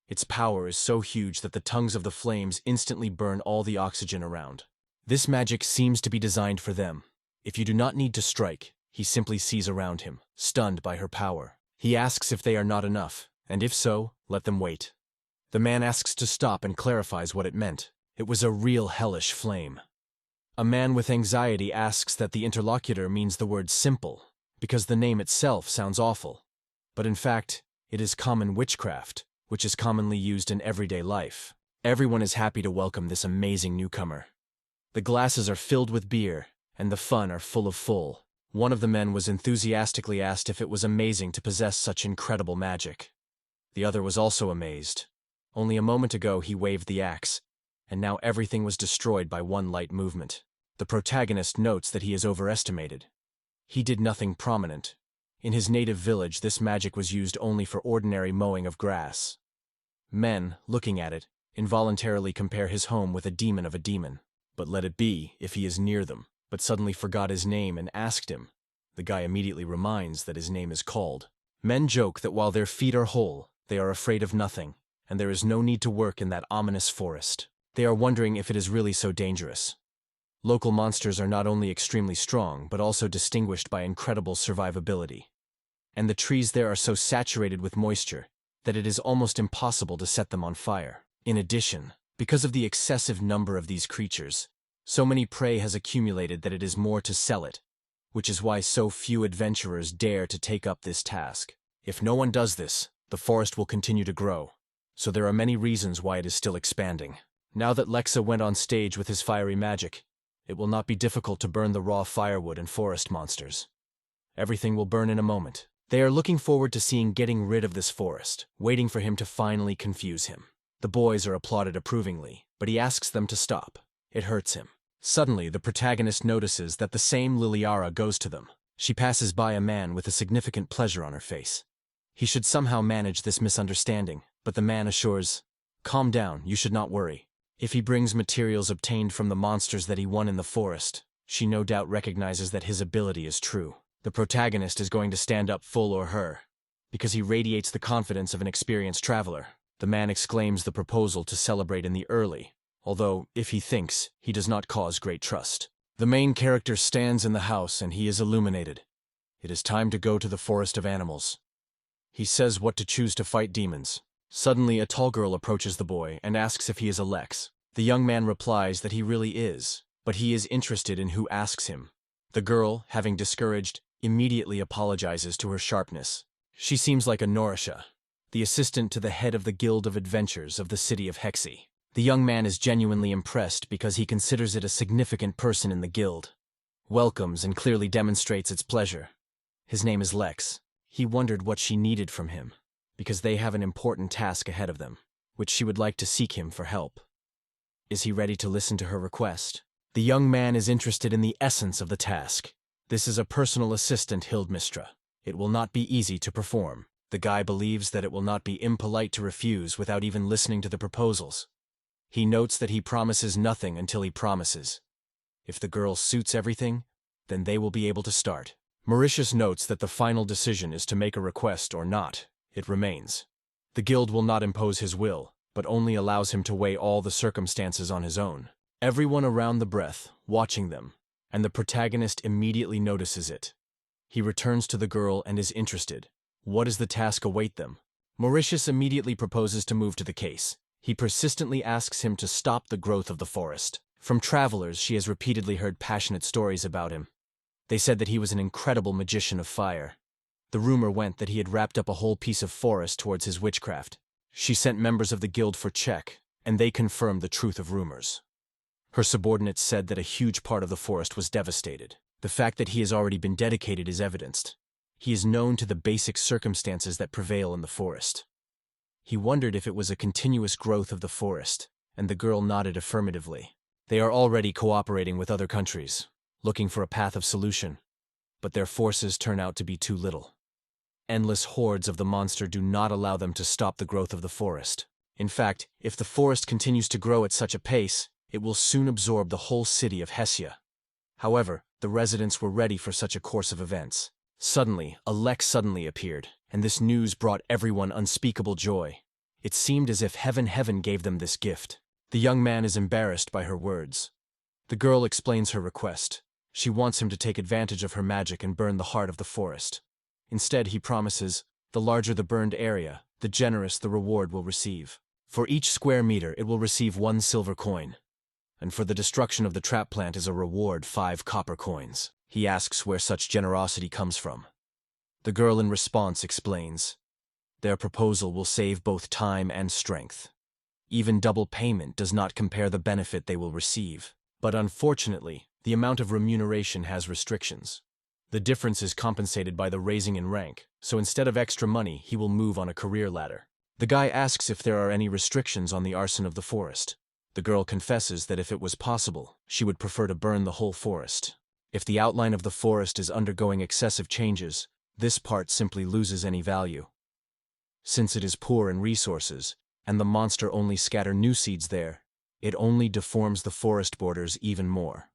Its power is so huge that the tongues of the flames instantly burn all the oxygen around. This magic seems to be designed for them. If you do not need to strike, he simply sees around him, stunned by her power. He asks if they are not enough, and if so, let them wait. The man asks to stop and clarifies what it meant. It was a real hellish flame. A man with anxiety asks that the interlocutor means the word simple, because the name itself sounds awful. But in fact, it is common witchcraft, which is commonly used in everyday life. Everyone is happy to welcome this amazing newcomer. The glasses are filled with beer, and the fun are full. One of the men was enthusiastically asked if it was amazing to possess such incredible magic. The other was also amazed. Only a moment ago he waved the axe, and now everything was destroyed by one light movement. The protagonist notes that he is overestimated. He did nothing prominent. In his native village, this magic was used only for ordinary mowing of grass. Men, looking at it, involuntarily compare his home with a demon of a demon. But let it be, if he is near them, but suddenly forgot his name and asked him. The guy immediately reminds that his name is called. Men joke that while their feet are whole, they are afraid of nothing, and there is no need to work in that ominous forest. They are wondering if it is really so dangerous. Local monsters are not only extremely strong, but also distinguished by incredible survivability. And the trees there are so saturated with moisture that it is almost impossible to set them on fire. In addition, because of the excessive number of these creatures, so many prey has accumulated that it is more to sell it, which is why so few adventurers dare to take up this task. If no one does this, the forest will continue to grow, so there are many reasons why it is still expanding. Now that Lexa went on stage with his fiery magic, it will not be difficult to burn the raw firewood and forest monsters. Everything will burn in a moment. They are looking forward to seeing getting rid of this forest, waiting for him to finally confuse him. The boys are applauded approvingly, but he asks them to stop. It hurts him. Suddenly, the protagonist notices that the same Liliara goes to them. She passes by a man with a significant pleasure on her face. He should somehow manage this misunderstanding, but the man assures, "Calm down, you should not worry. If he brings materials obtained from the monsters that he won in the forest, she no doubt recognizes that his ability is true. The protagonist is going to stand up for her, because he radiates the confidence of an experienced traveler. The man exclaims the proposal to celebrate in the early, although, if he thinks, he does not cause great trust. The main character stands in the house and he is illuminated. It is time to go to the forest of animals. He says what to choose to fight demons. Suddenly, a tall girl approaches the boy and asks if he is Alex. The young man replies that he really is, but he is interested in who asks him. The girl, having discouraged, immediately apologizes to her sharpness. She seems like a Norisha, the assistant to the head of the Guild of Adventures of the city of Hexi. The young man is genuinely impressed because he considers it a significant person in the guild. Welcomes and clearly demonstrates its pleasure. His name is Lex. He wondered what she needed from him, because they have an important task ahead of them, which she would like to seek him for help. Is he ready to listen to her request? The young man is interested in the essence of the task. This is a personal assistant Hildmistra. It will not be easy to perform. The guy believes that it will not be impolite to refuse without even listening to the proposals. He notes that he promises nothing until he promises. If the girl suits everything, then they will be able to start. Mauritius notes that the final decision is to make a request or not. It remains. The guild will not impose his will, but only allows him to weigh all the circumstances on his own. Everyone around the breath, watching them, and the protagonist immediately notices it. He returns to the girl and is interested. What does the task await them? Mauritius immediately proposes to move to the case. He persistently asks him to stop the growth of the forest. From travelers, she has repeatedly heard passionate stories about him. They said that he was an incredible magician of fire. The rumor went that he had wrapped up a whole piece of forest towards his witchcraft. She sent members of the guild for check, and they confirmed the truth of rumors. Her subordinates said that a huge part of the forest was devastated. The fact that he has already been dedicated is evidenced. He is known to the basic circumstances that prevail in the forest. He wondered if it was a continuous growth of the forest, and the girl nodded affirmatively. They are already cooperating with other countries, looking for a path of solution, but their forces turn out to be too little. Endless hordes of the monster do not allow them to stop the growth of the forest. In fact, if the forest continues to grow at such a pace, it will soon absorb the whole city of Hessia. However, the residents were ready for such a course of events. Suddenly, a lek suddenly appeared, and this news brought everyone unspeakable joy. It seemed as if heaven gave them this gift. The young man is embarrassed by her words. The girl explains her request. She wants him to take advantage of her magic and burn the heart of the forest. Instead, he promises, the larger the burned area, the generous the reward will receive. For each square meter, it will receive 1 silver coin. And for the destruction of the trap plant is a reward 5 copper coins. He asks where such generosity comes from. The girl in response explains, their proposal will save both time and strength. Even double payment does not compare the benefit they will receive. But unfortunately, the amount of remuneration has restrictions. The difference is compensated by the raising in rank, so instead of extra money, he will move on a career ladder. The guy asks if there are any restrictions on the arson of the forest. The girl confesses that if it was possible, she would prefer to burn the whole forest. If the outline of the forest is undergoing excessive changes, this part simply loses any value. Since it is poor in resources, and the monster only scatter new seeds there, it only deforms the forest borders even more.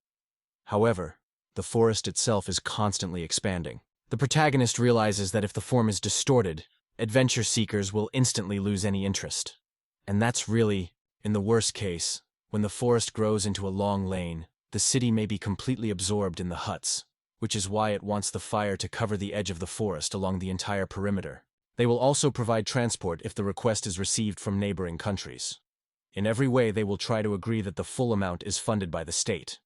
However, the forest itself is constantly expanding. The protagonist realizes that if the form is distorted, adventure seekers will instantly lose any interest. And that's really, in the worst case, when the forest grows into a long lane, the city may be completely absorbed in the huts, which is why it wants the fire to cover the edge of the forest along the entire perimeter. They will also provide transport if the request is received from neighboring countries. In every way, they will try to agree that the full amount is funded by the state.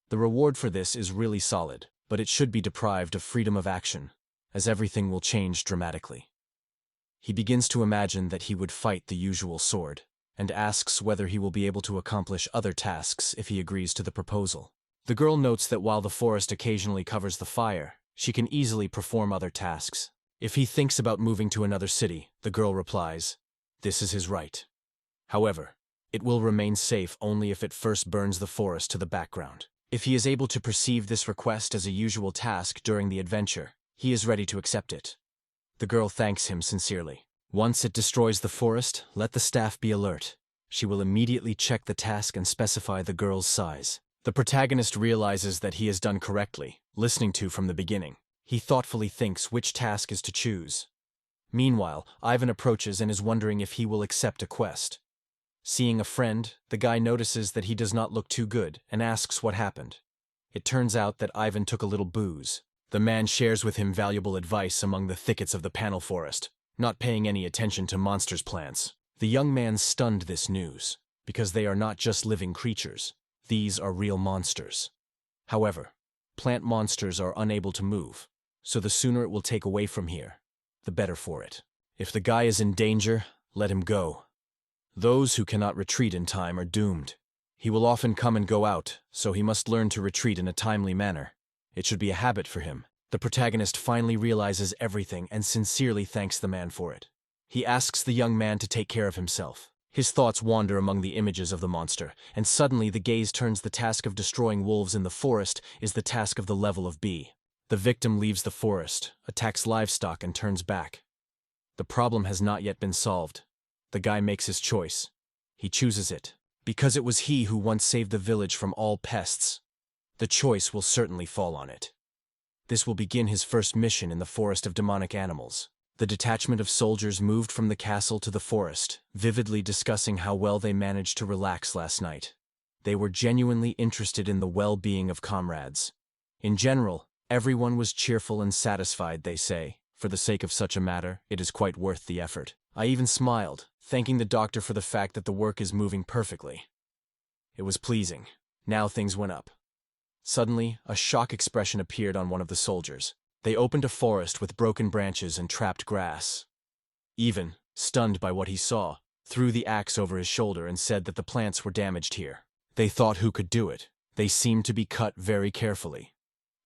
The reward for this is really solid, but it should be deprived of freedom of action, as everything will change dramatically. He begins to imagine that he would fight the usual sword, and asks whether he will be able to accomplish other tasks if he agrees to the proposal. The girl notes that while the forest occasionally covers the fire, she can easily perform other tasks. If he thinks about moving to another city, the girl replies, this is his right. However, it will remain safe only if it first burns the forest to the background. If he is able to perceive this request as a usual task during the adventure, he is ready to accept it. The girl thanks him sincerely. Once it destroys the forest, let the staff be alert. She will immediately check the task and specify the girl's size. The protagonist realizes that he has done correctly, listening to from the beginning. He thoughtfully thinks which task is to choose. Meanwhile, Ivan approaches and is wondering if he will accept a quest. Seeing a friend, the guy notices that he does not look too good and asks what happened. It turns out that Ivan took a little booze. The man shares with him valuable advice among the thickets of the panel forest, not paying any attention to monsters' plants. The young man stunned this news, because they are not just living creatures. These are real monsters. However, plant monsters are unable to move, so the sooner it will take away from here, the better for it. If the guy is in danger, let him go. Those who cannot retreat in time are doomed. He will often come and go out, so he must learn to retreat in a timely manner. It should be a habit for him. The protagonist finally realizes everything and sincerely thanks the man for it. He asks the young man to take care of himself. His thoughts wander among the images of the monster, and suddenly the gaze turns the task of destroying wolves in the forest is the task of the level of B. The victim leaves the forest, attacks livestock, and turns back. The problem has not yet been solved. The guy makes his choice. He chooses it, because it was he who once saved the village from all pests. The choice will certainly fall on it. This will begin his first mission in the forest of demonic animals. The detachment of soldiers moved from the castle to the forest, vividly discussing how well they managed to relax last night. They were genuinely interested in the well-being of comrades. In general, everyone was cheerful and satisfied, they say. For the sake of such a matter, it is quite worth the effort. I even smiled, thanking the doctor for the fact that the work is moving perfectly. It was pleasing. Now things went up. Suddenly, a shock expression appeared on one of the soldiers. They opened a forest with broken branches and trapped grass. Even, stunned by what he saw, threw the axe over his shoulder and said that the plants were damaged here. They thought who could do it. They seemed to be cut very carefully.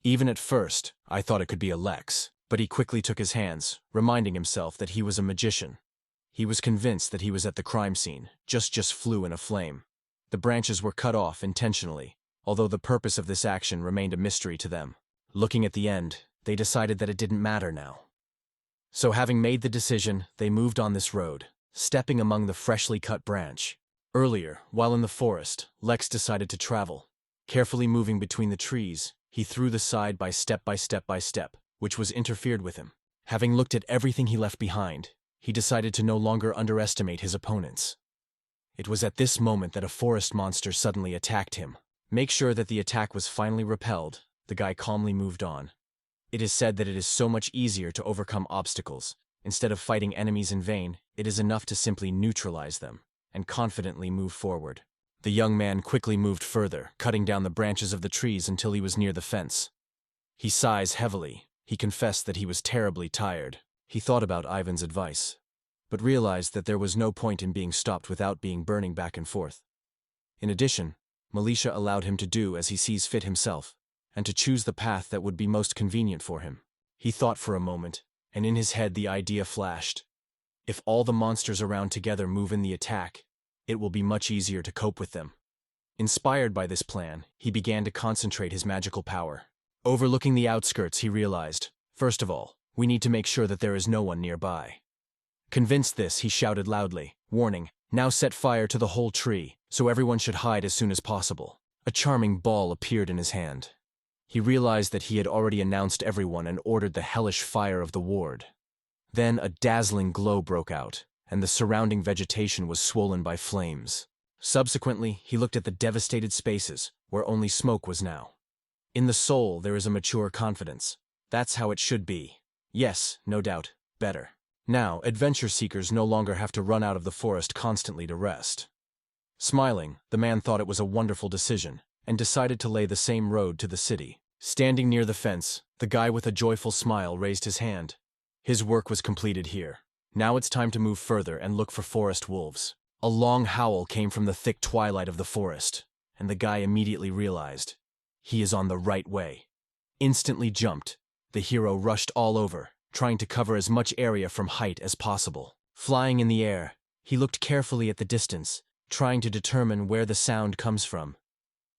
Even at first, I thought it could be a Lex, but he quickly took his hands, reminding himself that he was a magician. He was convinced that he was at the crime scene, just flew in a flame. The branches were cut off intentionally, although the purpose of this action remained a mystery to them. Looking at the end, they decided that it didn't matter now. So having made the decision, they moved on this road, stepping among the freshly cut branch. Earlier, while in the forest, Lex decided to travel. Carefully moving between the trees, he threw the side by step, which was interfered with him. Having looked at everything he left behind, he decided to no longer underestimate his opponents. It was at this moment that a forest monster suddenly attacked him. Make sure that the attack was finally repelled, the guy calmly moved on. It is said that it is so much easier to overcome obstacles. Instead of fighting enemies in vain, it is enough to simply neutralize them and confidently move forward. The young man quickly moved further, cutting down the branches of the trees until he was near the fence. He sighs heavily. He confessed that he was terribly tired. He thought about Ivan's advice, but realized that there was no point in being stopped without being burning back and forth. In addition, Militia allowed him to do as he sees fit himself, and to choose the path that would be most convenient for him. He thought for a moment, and in his head the idea flashed. If all the monsters around together move in the attack, it will be much easier to cope with them. Inspired by this plan, he began to concentrate his magical power. Overlooking the outskirts, he realized, first of all, we need to make sure that there is no one nearby. Convinced this, he shouted loudly, warning, now set fire to the whole tree, so everyone should hide as soon as possible. A charming ball appeared in his hand. He realized that he had already announced everyone and ordered the hellish fire of the ward. Then a dazzling glow broke out, and the surrounding vegetation was swollen by flames. Subsequently, he looked at the devastated spaces, where only smoke was now. In the soul there is a mature confidence. That's how it should be. Yes, no doubt, better. Now, adventure seekers no longer have to run out of the forest constantly to rest. Smiling, the man thought it was a wonderful decision, and decided to lay the same road to the city. Standing near the fence, the guy with a joyful smile raised his hand. His work was completed here. Now it's time to move further and look for forest wolves. A long howl came from the thick twilight of the forest, and the guy immediately realized he is on the right way. Instantly jumped, the hero rushed all over, trying to cover as much area from height as possible. Flying in the air, he looked carefully at the distance, trying to determine where the sound comes from.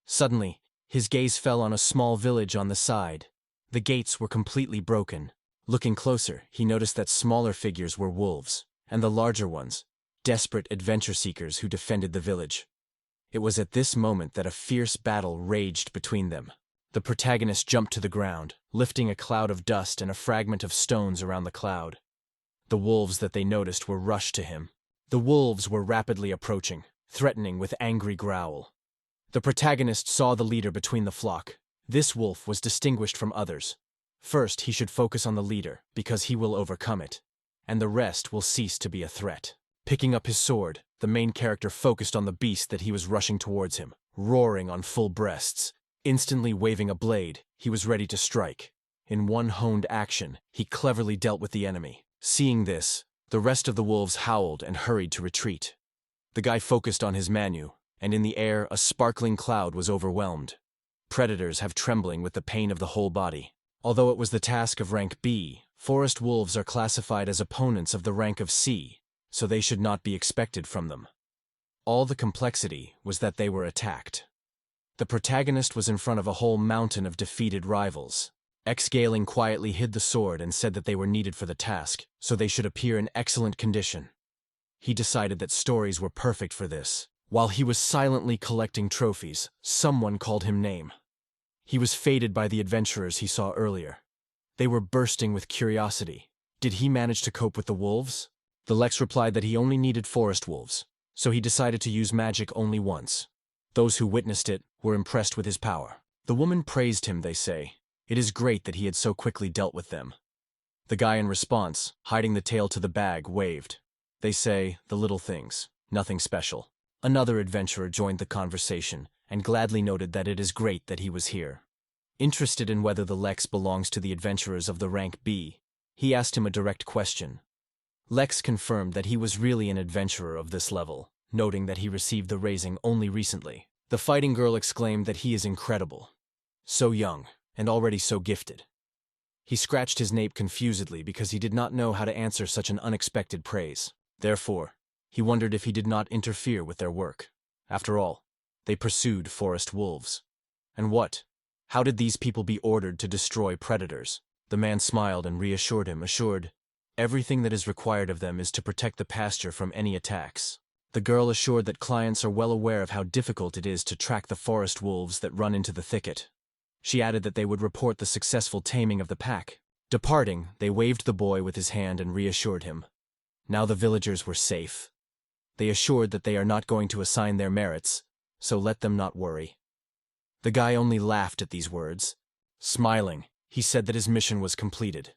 Suddenly, his gaze fell on a small village on the side. The gates were completely broken. Looking closer, he noticed that smaller figures were wolves, and the larger ones, desperate adventure seekers who defended the village. It was at this moment that a fierce battle raged between them. The protagonist jumped to the ground, lifting a cloud of dust and a fragment of stones around the cloud. The wolves that they noticed were rushed to him. The wolves were rapidly approaching, threatening with angry growl. The protagonist saw the leader between the flock. This wolf was distinguished from others. First, he should focus on the leader, because he will overcome it, and the rest will cease to be a threat. Picking up his sword, the main character focused on the beast that he was rushing towards him, roaring on full breasts. Instantly waving a blade, he was ready to strike. In one honed action, he cleverly dealt with the enemy. Seeing this, the rest of the wolves howled and hurried to retreat. The guy focused on his manu, and in the air a sparkling cloud was overwhelmed. Predators have trembling with the pain of the whole body. Although it was the task of rank B, forest wolves are classified as opponents of the rank of C, so they should not be expected from them. All the complexity was that they were attacked. The protagonist was in front of a whole mountain of defeated rivals. Ex-Galing quietly hid the sword and said that they were needed for the task, so they should appear in excellent condition. He decided that stories were perfect for this. While he was silently collecting trophies, someone called him name. He was fated by the adventurers he saw earlier. They were bursting with curiosity. Did he manage to cope with the wolves? The Lex replied that he only needed forest wolves, so he decided to use magic only once. Those who witnessed it were impressed with his power. The woman praised him, they say. It is great that he had so quickly dealt with them. The guy in response, hiding the tail to the bag, waved. They say, the little things, nothing special. Another adventurer joined the conversation and gladly noted that it is great that he was here. Interested in whether the Lex belongs to the adventurers of the rank B, he asked him a direct question. Lex confirmed that he was really an adventurer of this level, noting that he received the raising only recently. The fighting girl exclaimed that he is incredible. So young, and already so gifted. He scratched his nape confusedly because he did not know how to answer such an unexpected praise. Therefore, he wondered if he did not interfere with their work. After all, they pursued forest wolves. And what? How did these people be ordered to destroy predators? The man smiled and reassured him, assured, everything that is required of them is to protect the pasture from any attacks. The girl assured that clients are well aware of how difficult it is to track the forest wolves that run into the thicket. She added that they would report the successful taming of the pack. Departing, they waved the boy with his hand and reassured him. Now the villagers were safe. They assured that they are not going to assign their merits, so let them not worry. The guy only laughed at these words. Smiling, he said that his mission was completed.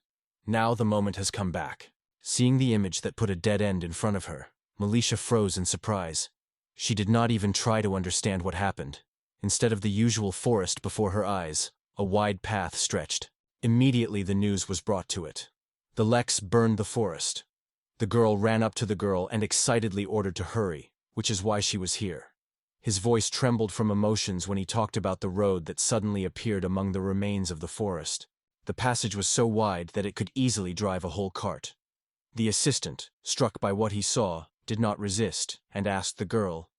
Now the moment has come back. Seeing the image that put a dead end in front of her, Militia froze in surprise. She did not even try to understand what happened. Instead of the usual forest before her eyes, a wide path stretched. Immediately the news was brought to it. The Lex burned the forest. The girl ran up to the girl and excitedly ordered to hurry, which is why she was here. His voice trembled from emotions when he talked about the road that suddenly appeared among the remains of the forest. The passage was so wide that it could easily drive a whole cart. The assistant, struck by what he saw, did not resist, and asked the girl,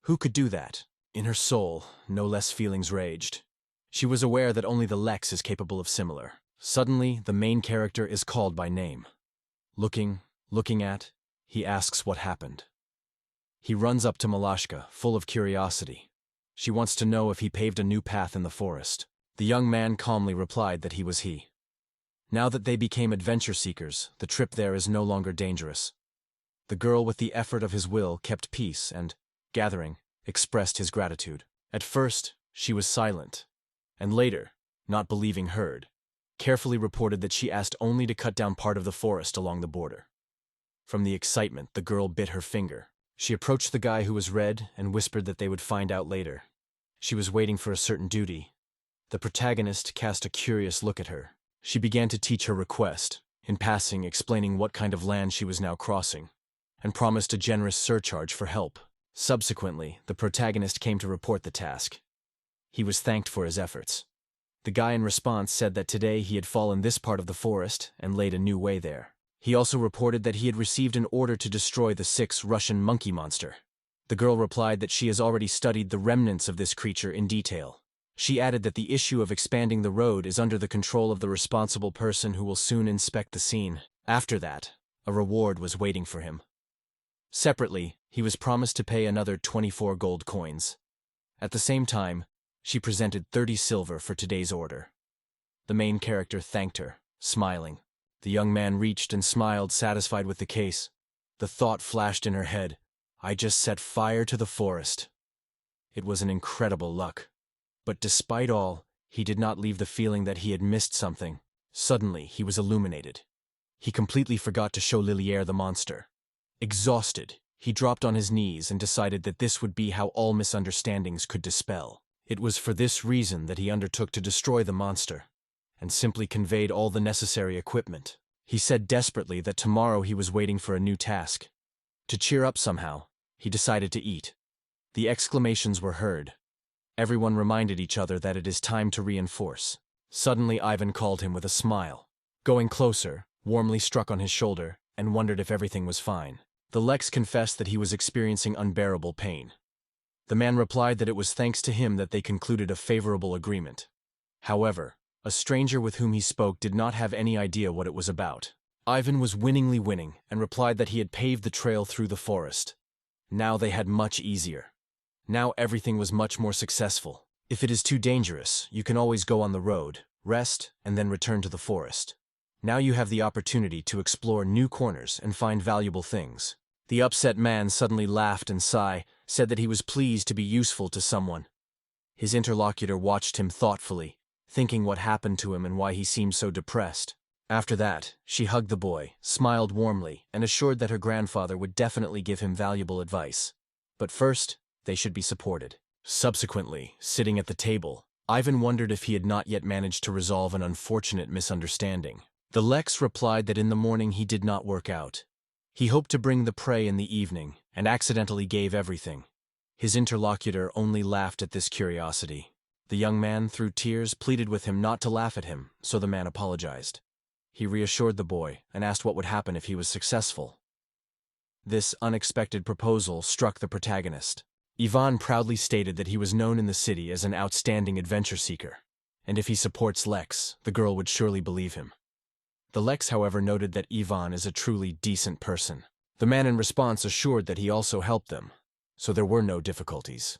who could do that? In her soul, no less feelings raged. She was aware that only the Lex is capable of similar. Suddenly, the main character is called by name. Looking at, he asks what happened. He runs up to Malashka, full of curiosity. She wants to know if he paved a new path in the forest. The young man calmly replied that he was he. Now that they became adventure seekers, the trip there is no longer dangerous. The girl, with the effort of his will, kept peace and, gathering, expressed his gratitude. At first, she was silent, and later, not believing heard, carefully reported that she asked only to cut down part of the forest along the border. From the excitement, the girl bit her finger. She approached the guy who was red and whispered that they would find out later. She was waiting for a certain duty. The protagonist cast a curious look at her. She began to teach her request, in passing explaining what kind of land she was now crossing, and promised a generous surcharge for help. Subsequently, the protagonist came to report the task. He was thanked for his efforts. The guy in response said that today he had fallen this part of the forest and laid a new way there. He also reported that he had received an order to destroy the 6 Russian monkey monster. The girl replied that she has already studied the remnants of this creature in detail. She added that the issue of expanding the road is under the control of the responsible person who will soon inspect the scene. After that, a reward was waiting for him. Separately, he was promised to pay another 24 gold coins. At the same time, she presented 30 silver for today's order. The main character thanked her, smiling. The young man reached and smiled, satisfied with the case. The thought flashed in her head, I just set fire to the forest. It was an incredible luck. But despite all, he did not leave the feeling that he had missed something. Suddenly, he was illuminated. He completely forgot to show Liliere the monster. Exhausted, he dropped on his knees and decided that this would be how all misunderstandings could dispel. It was for this reason that he undertook to destroy the monster, and simply conveyed all the necessary equipment. He said desperately that tomorrow he was waiting for a new task. To cheer up somehow, he decided to eat. The exclamations were heard. Everyone reminded each other that it is time to reinforce. Suddenly Ivan called him with a smile. Going closer, warmly struck on his shoulder, and wondered if everything was fine. The Lex confessed that he was experiencing unbearable pain. The man replied that it was thanks to him that they concluded a favorable agreement. However, A stranger with whom he spoke did not have any idea what it was about. Ivan was winningly winning and replied that he had paved the trail through the forest. Now they had much easier. Now everything was much more successful. If it is too dangerous, you can always go on the road, rest, and then return to the forest. Now you have the opportunity to explore new corners and find valuable things. The upset man suddenly laughed and said that he was pleased to be useful to someone. His interlocutor watched him thoughtfully, thinking what happened to him and why he seemed so depressed. After that, she hugged the boy, smiled warmly, and assured that her grandfather would definitely give him valuable advice. But first, they should be supported. Subsequently, sitting at the table, Ivan wondered if he had not yet managed to resolve an unfortunate misunderstanding. The Lex replied that in the morning he did not work out. He hoped to bring the prey in the evening, and accidentally gave everything. His interlocutor only laughed at this curiosity. The young man, through tears, pleaded with him not to laugh at him, so the man apologized. He reassured the boy and asked what would happen if he was successful. This unexpected proposal struck the protagonist. Ivan proudly stated that he was known in the city as an outstanding adventure seeker, and if he supports Lex, the girl would surely believe him. The Lex, however, noted that Ivan is a truly decent person. The man in response assured that he also helped them, so there were no difficulties.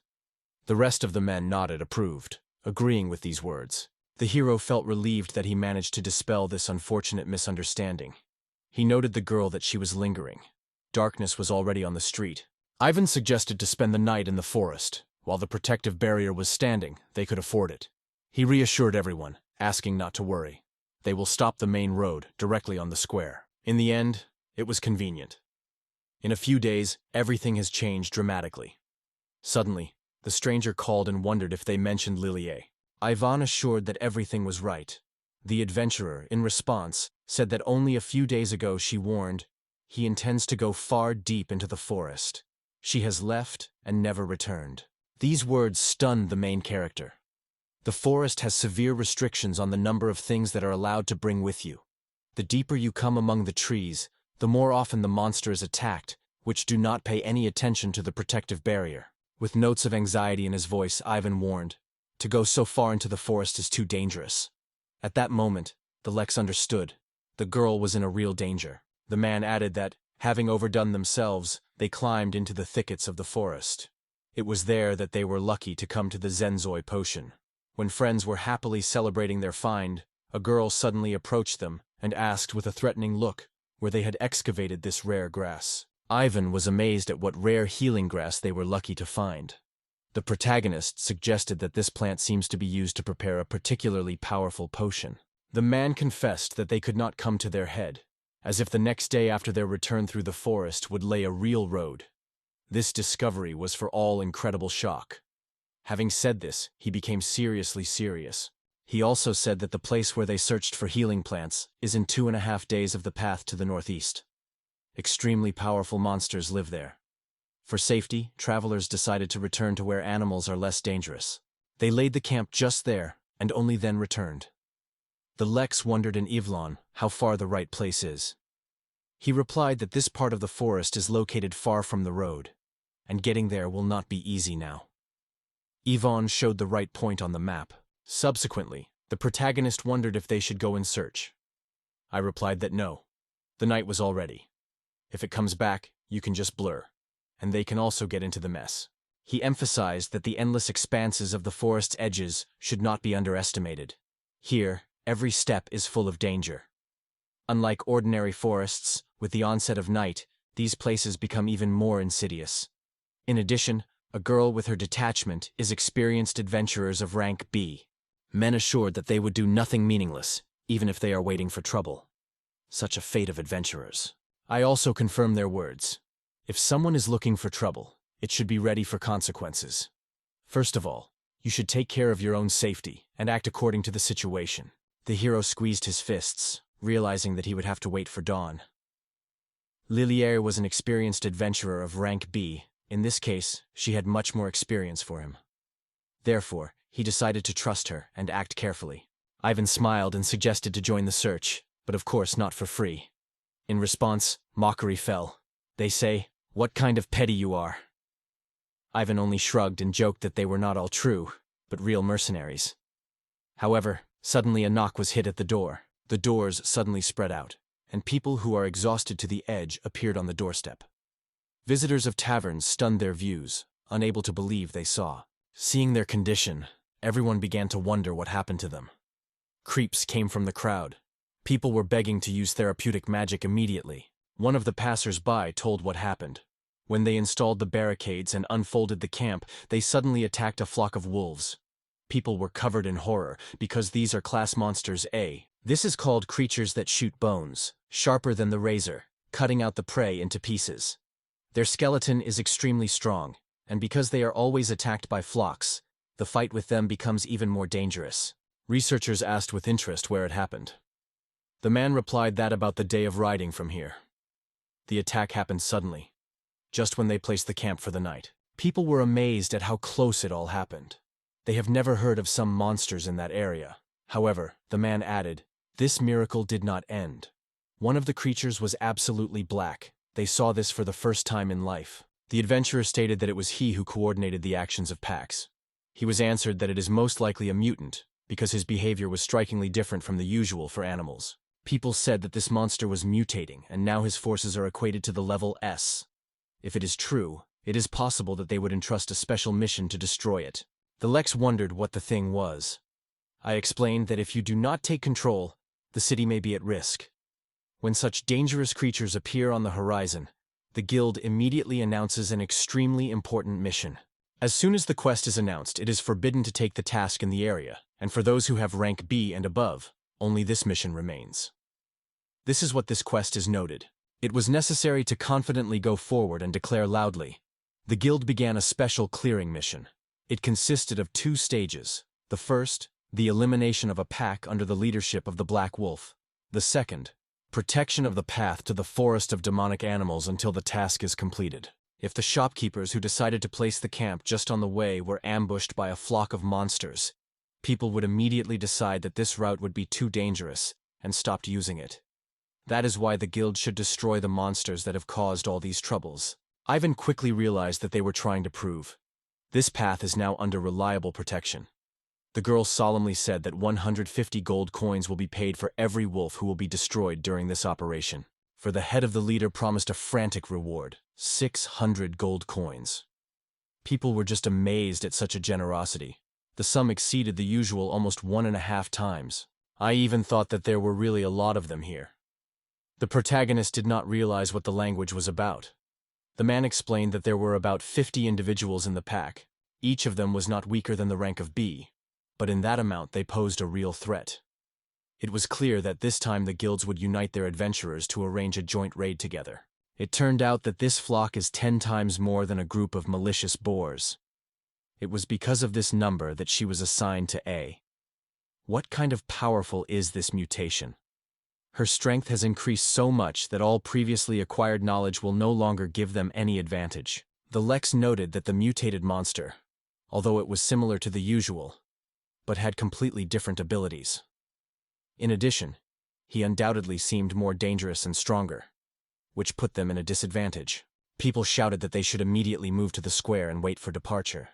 The rest of the men nodded approved, agreeing with these words. The hero felt relieved that he managed to dispel this unfortunate misunderstanding. He noted the girl that she was lingering. Darkness was already on the street. Ivan suggested to spend the night in the forest. While the protective barrier was standing, they could afford it. He reassured everyone, asking not to worry. They will stop the main road, directly on the square. In the end, it was convenient. In a few days, everything has changed dramatically. Suddenly, the stranger called and wondered if they mentioned Lilie. Ivan assured that everything was right. The adventurer, in response, said that only a few days ago she warned, he intends to go far deep into the forest. She has left and never returned. These words stunned the main character. The forest has severe restrictions on the number of things that are allowed to bring with you. The deeper you come among the trees, the more often the monster is attacked, which do not pay any attention to the protective barrier. With notes of anxiety in his voice, Ivan warned, to go so far into the forest is too dangerous. At that moment, the Lex understood. The girl was in a real danger. The man added that, having overdone themselves, they climbed into the thickets of the forest. It was there that they were lucky to come to the Zenzoi potion. When friends were happily celebrating their find, a girl suddenly approached them and asked with a threatening look where they had excavated this rare grass. Ivan was amazed at what rare healing grass they were lucky to find. The protagonist suggested that this plant seems to be used to prepare a particularly powerful potion. The man confessed that they could not come to their head, as if the next day after their return through the forest would lay a real road. This discovery was for all incredible shock. Having said this, he became seriously serious. He also said that the place where they searched for healing plants is in 2.5 days of the path to the northeast. Extremely powerful monsters live there. For safety, travelers decided to return to where animals are less dangerous. They laid the camp just there, and only then returned. The Lex wondered in Yvlon how far the right place is. He replied that this part of the forest is located far from the road, and getting there will not be easy now. Yvonne showed the right point on the map. Subsequently, the protagonist wondered if they should go in search. I replied that no. The night was all ready. If it comes back, you can just blur. And they can also get into the mess. He emphasized that the endless expanses of the forest's edges should not be underestimated. Here, every step is full of danger. Unlike ordinary forests, with the onset of night, these places become even more insidious. In addition, a girl with her detachment is experienced adventurers of rank B. Men assured that they would do nothing meaningless, even if they are waiting for trouble. Such a fate of adventurers. I also confirm their words. If someone is looking for trouble, it should be ready for consequences. First of all, you should take care of your own safety and act according to the situation. The hero squeezed his fists, realizing that he would have to wait for dawn. Liliere was an experienced adventurer of rank B. In this case, she had much more experience for him. Therefore, he decided to trust her and act carefully. Ivan smiled and suggested to join the search, but of course not for free. In response, mockery fell. They say, "What kind of petty you are?" Ivan only shrugged and joked that they were not all true, but real mercenaries. However, Suddenly a knock was hit at the door. The doors suddenly spread out, and people who are exhausted to the edge appeared on the doorstep. Visitors of taverns stunned their views, unable to believe they saw. Seeing their condition, everyone began to wonder what happened to them. Creeps came from the crowd. People were begging to use therapeutic magic immediately. One of the passers-by told what happened. When they installed the barricades and unfolded the camp, they suddenly attacked a flock of wolves. People were covered in horror, because these are class monsters A. This is called creatures that shoot bones, sharper than the razor, cutting out the prey into pieces. Their skeleton is extremely strong, and because they are always attacked by flocks, the fight with them becomes even more dangerous. Researchers asked with interest where it happened. The man replied that about the day of riding from here. The attack happened suddenly, just when they placed the camp for the night. People were amazed at how close it all happened. They have never heard of some monsters in that area. However, the man added, this miracle did not end. One of the creatures was absolutely black. They saw this for the first time in life. The adventurer stated that it was he who coordinated the actions of packs. He was answered that it is most likely a mutant, because his behavior was strikingly different from the usual for animals. People said that this monster was mutating, and now his forces are equated to the level S. If it is true, it is possible that they would entrust a special mission to destroy it. The Lex wondered what the thing was. I explained that if you do not take control, the city may be at risk. When such dangerous creatures appear on the horizon, the guild immediately announces an extremely important mission. As soon as the quest is announced, it is forbidden to take the task in the area, and for those who have rank B and above, only this mission remains. This is what this quest is noted. It was necessary to confidently go forward and declare loudly. The guild began a special clearing mission. It consisted of 2 stages. The first, the elimination of a pack under the leadership of the Black Wolf. The second, protection of the path to the forest of demonic animals until the task is completed. If the shopkeepers who decided to place the camp just on the way were ambushed by a flock of monsters, people would immediately decide that this route would be too dangerous and stopped using it. That is why the guild should destroy the monsters that have caused all these troubles. Ivan quickly realized that they were trying to prove. This path is now under reliable protection. The girl solemnly said that 150 gold coins will be paid for every wolf who will be destroyed during this operation. For the head of the leader promised a frantic reward, 600 gold coins. People were just amazed at such a generosity. The sum exceeded the usual almost 1.5 times. I even thought that there were really a lot of them here. The protagonist did not realize what the language was about. The man explained that there were about 50 individuals in the pack. Each of them was not weaker than the rank of B, but in that amount they posed a real threat. It was clear that this time the guilds would unite their adventurers to arrange a joint raid together. It turned out that this flock is 10 times more than a group of malicious boars. It was because of this number that she was assigned to A. What kind of powerful is this mutation? Her strength has increased so much that all previously acquired knowledge will no longer give them any advantage. The Lex noted that the mutated monster, although it was similar to the usual, but had completely different abilities. In addition, he undoubtedly seemed more dangerous and stronger, which put them in a disadvantage. People shouted that they should immediately move to the square and wait for departure.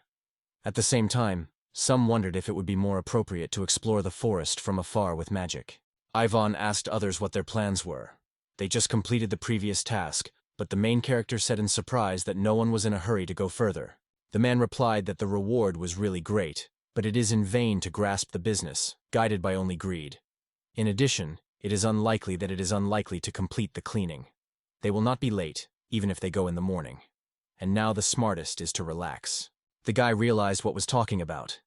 At the same time, some wondered if it would be more appropriate to explore the forest from afar with magic. Ivan asked others what their plans were. They just completed the previous task, but the main character said in surprise that no one was in a hurry to go further. The man replied that the reward was really great, but it is in vain to grasp the business, guided by only greed. In addition, it is unlikely to complete the cleaning. They will not be late, even if they go in the morning. And now the smartest is to relax. The guy realized what was talking about.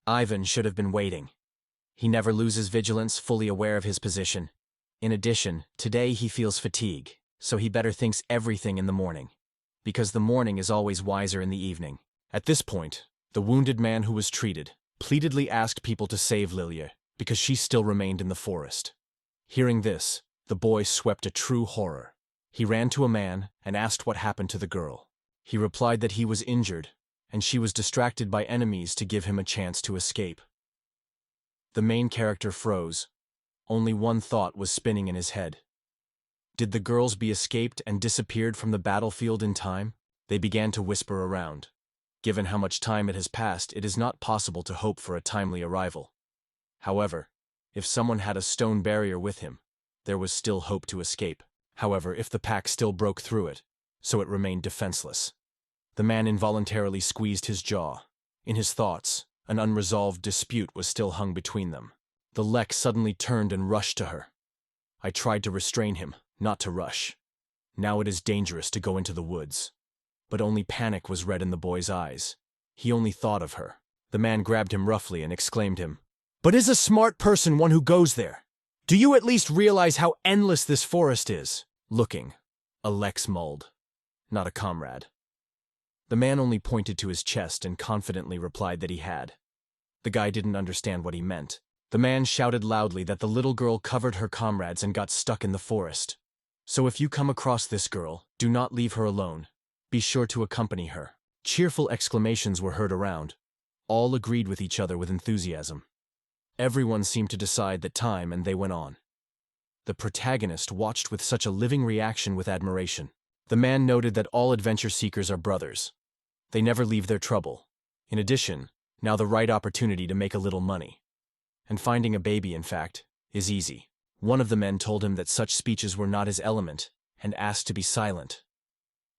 Ivan should have been waiting. He never loses vigilance, fully aware of his position. In addition, today he feels fatigue, so he better thinks everything in the morning, because the morning is always wiser in the evening. At this point, the wounded man who was treated pleadedly asked people to save Lilia, because she still remained in the forest. Hearing this, the boy swept a true horror. He ran to a man and asked what happened to the girl. He replied that he was injured, and she was distracted by enemies to give him a chance to escape. The main character froze. Only one thought was spinning in his head. Did the girls be escaped and disappeared from the battlefield in time? They began to whisper around. Given how much time it has passed, it is not possible to hope for a timely arrival. However, if someone had a stone barrier with him, there was still hope to escape. However, if the pack still broke through it, so it remained defenseless. The man involuntarily squeezed his jaw. In his thoughts, an unresolved dispute was still hung between them. The Lek suddenly turned and rushed to her. I tried to restrain him, not to rush. Now it is dangerous to go into the woods. But only panic was read in the boy's eyes. He only thought of her. The man grabbed him roughly and exclaimed him, "But is a smart person one who goes there? Do you at least realize how endless this forest is?" Looking, Alex mulled. Not a comrade. The man only pointed to his chest and confidently replied that he had. The guy didn't understand what he meant. The man shouted loudly that the little girl covered her comrades and got stuck in the forest. So if you come across this girl, do not leave her alone. Be sure to accompany her. Cheerful exclamations were heard around. All agreed with each other with enthusiasm. Everyone seemed to decide that time, and they went on. The protagonist watched with such a living reaction with admiration. The man noted that all adventure seekers are brothers. They never leave their trouble. In addition, now the right opportunity to make a little money. And finding a baby, in fact, is easy. One of the men told him that such speeches were not his element, and asked to be silent.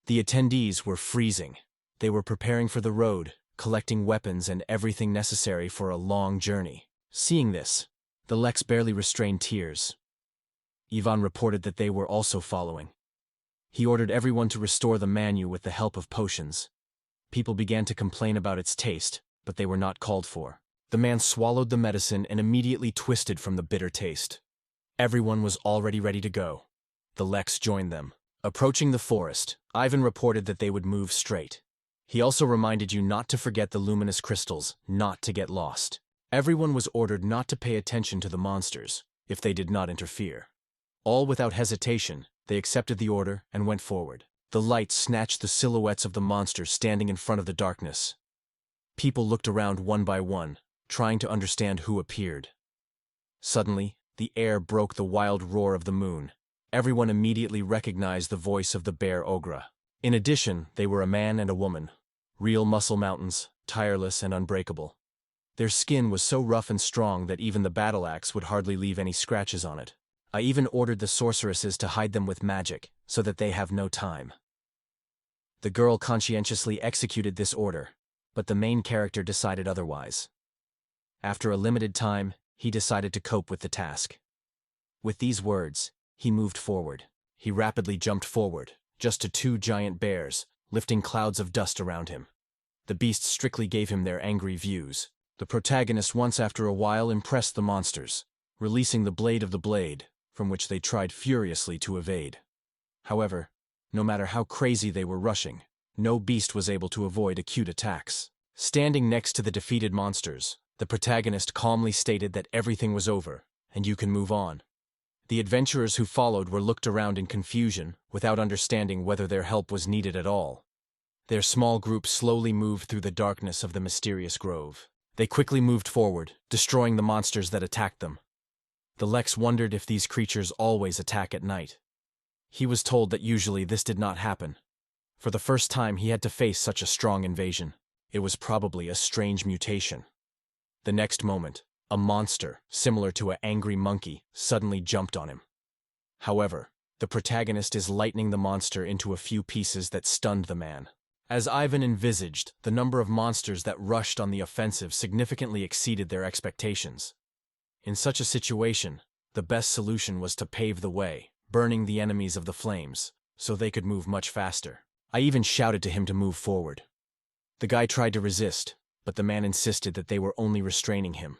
The attendees were freezing. They were preparing for the road, collecting weapons and everything necessary for a long journey. Seeing this, the Leks barely restrained tears. Ivan reported that they were also following. He ordered everyone to restore the manu with the help of potions. People began to complain about its taste, but they were not called for. The man swallowed the medicine and immediately twisted from the bitter taste. Everyone was already ready to go. The Leks joined them. Approaching the forest, Ivan reported that they would move straight. He also reminded you not to forget the luminous crystals, not to get lost. Everyone was ordered not to pay attention to the monsters, if they did not interfere. All without hesitation, they accepted the order and went forward. The light snatched the silhouettes of the monsters standing in front of the darkness. People looked around one by one, trying to understand who appeared. Suddenly, the air broke the wild roar of the moon. Everyone immediately recognized the voice of the bear ogre. In addition, they were a man and a woman. Real muscle mountains, tireless and unbreakable. Their skin was so rough and strong that even the battle axe would hardly leave any scratches on it. I even ordered the sorceresses to hide them with magic, so that they have no time. The girl conscientiously executed this order, but the main character decided otherwise. After a limited time, he decided to cope with the task. With these words, he moved forward. He rapidly jumped forward, just to two giant bears, lifting clouds of dust around him. The beasts strictly gave him their angry views. The protagonist once after a while impressed the monsters, releasing the blade of the blade, from which they tried furiously to evade. However, no matter how crazy they were rushing, no beast was able to avoid acute attacks. Standing next to the defeated monsters, the protagonist calmly stated that everything was over, and you can move on. The adventurers who followed were looked around in confusion, without understanding whether their help was needed at all. Their small group slowly moved through the darkness of the mysterious grove. They quickly moved forward, destroying the monsters that attacked them. The Leks wondered if these creatures always attack at night. He was told that usually this did not happen. For the first time he had to face such a strong invasion. It was probably a strange mutation. The next moment, a monster, similar to an angry monkey, suddenly jumped on him. However, the protagonist is lightening the monster into a few pieces that stunned the man. As Ivan envisaged, the number of monsters that rushed on the offensive significantly exceeded their expectations. In such a situation, the best solution was to pave the way, burning the enemies of the flames, so they could move much faster. I even shouted to him to move forward. The guy tried to resist, but the man insisted that they were only restraining him.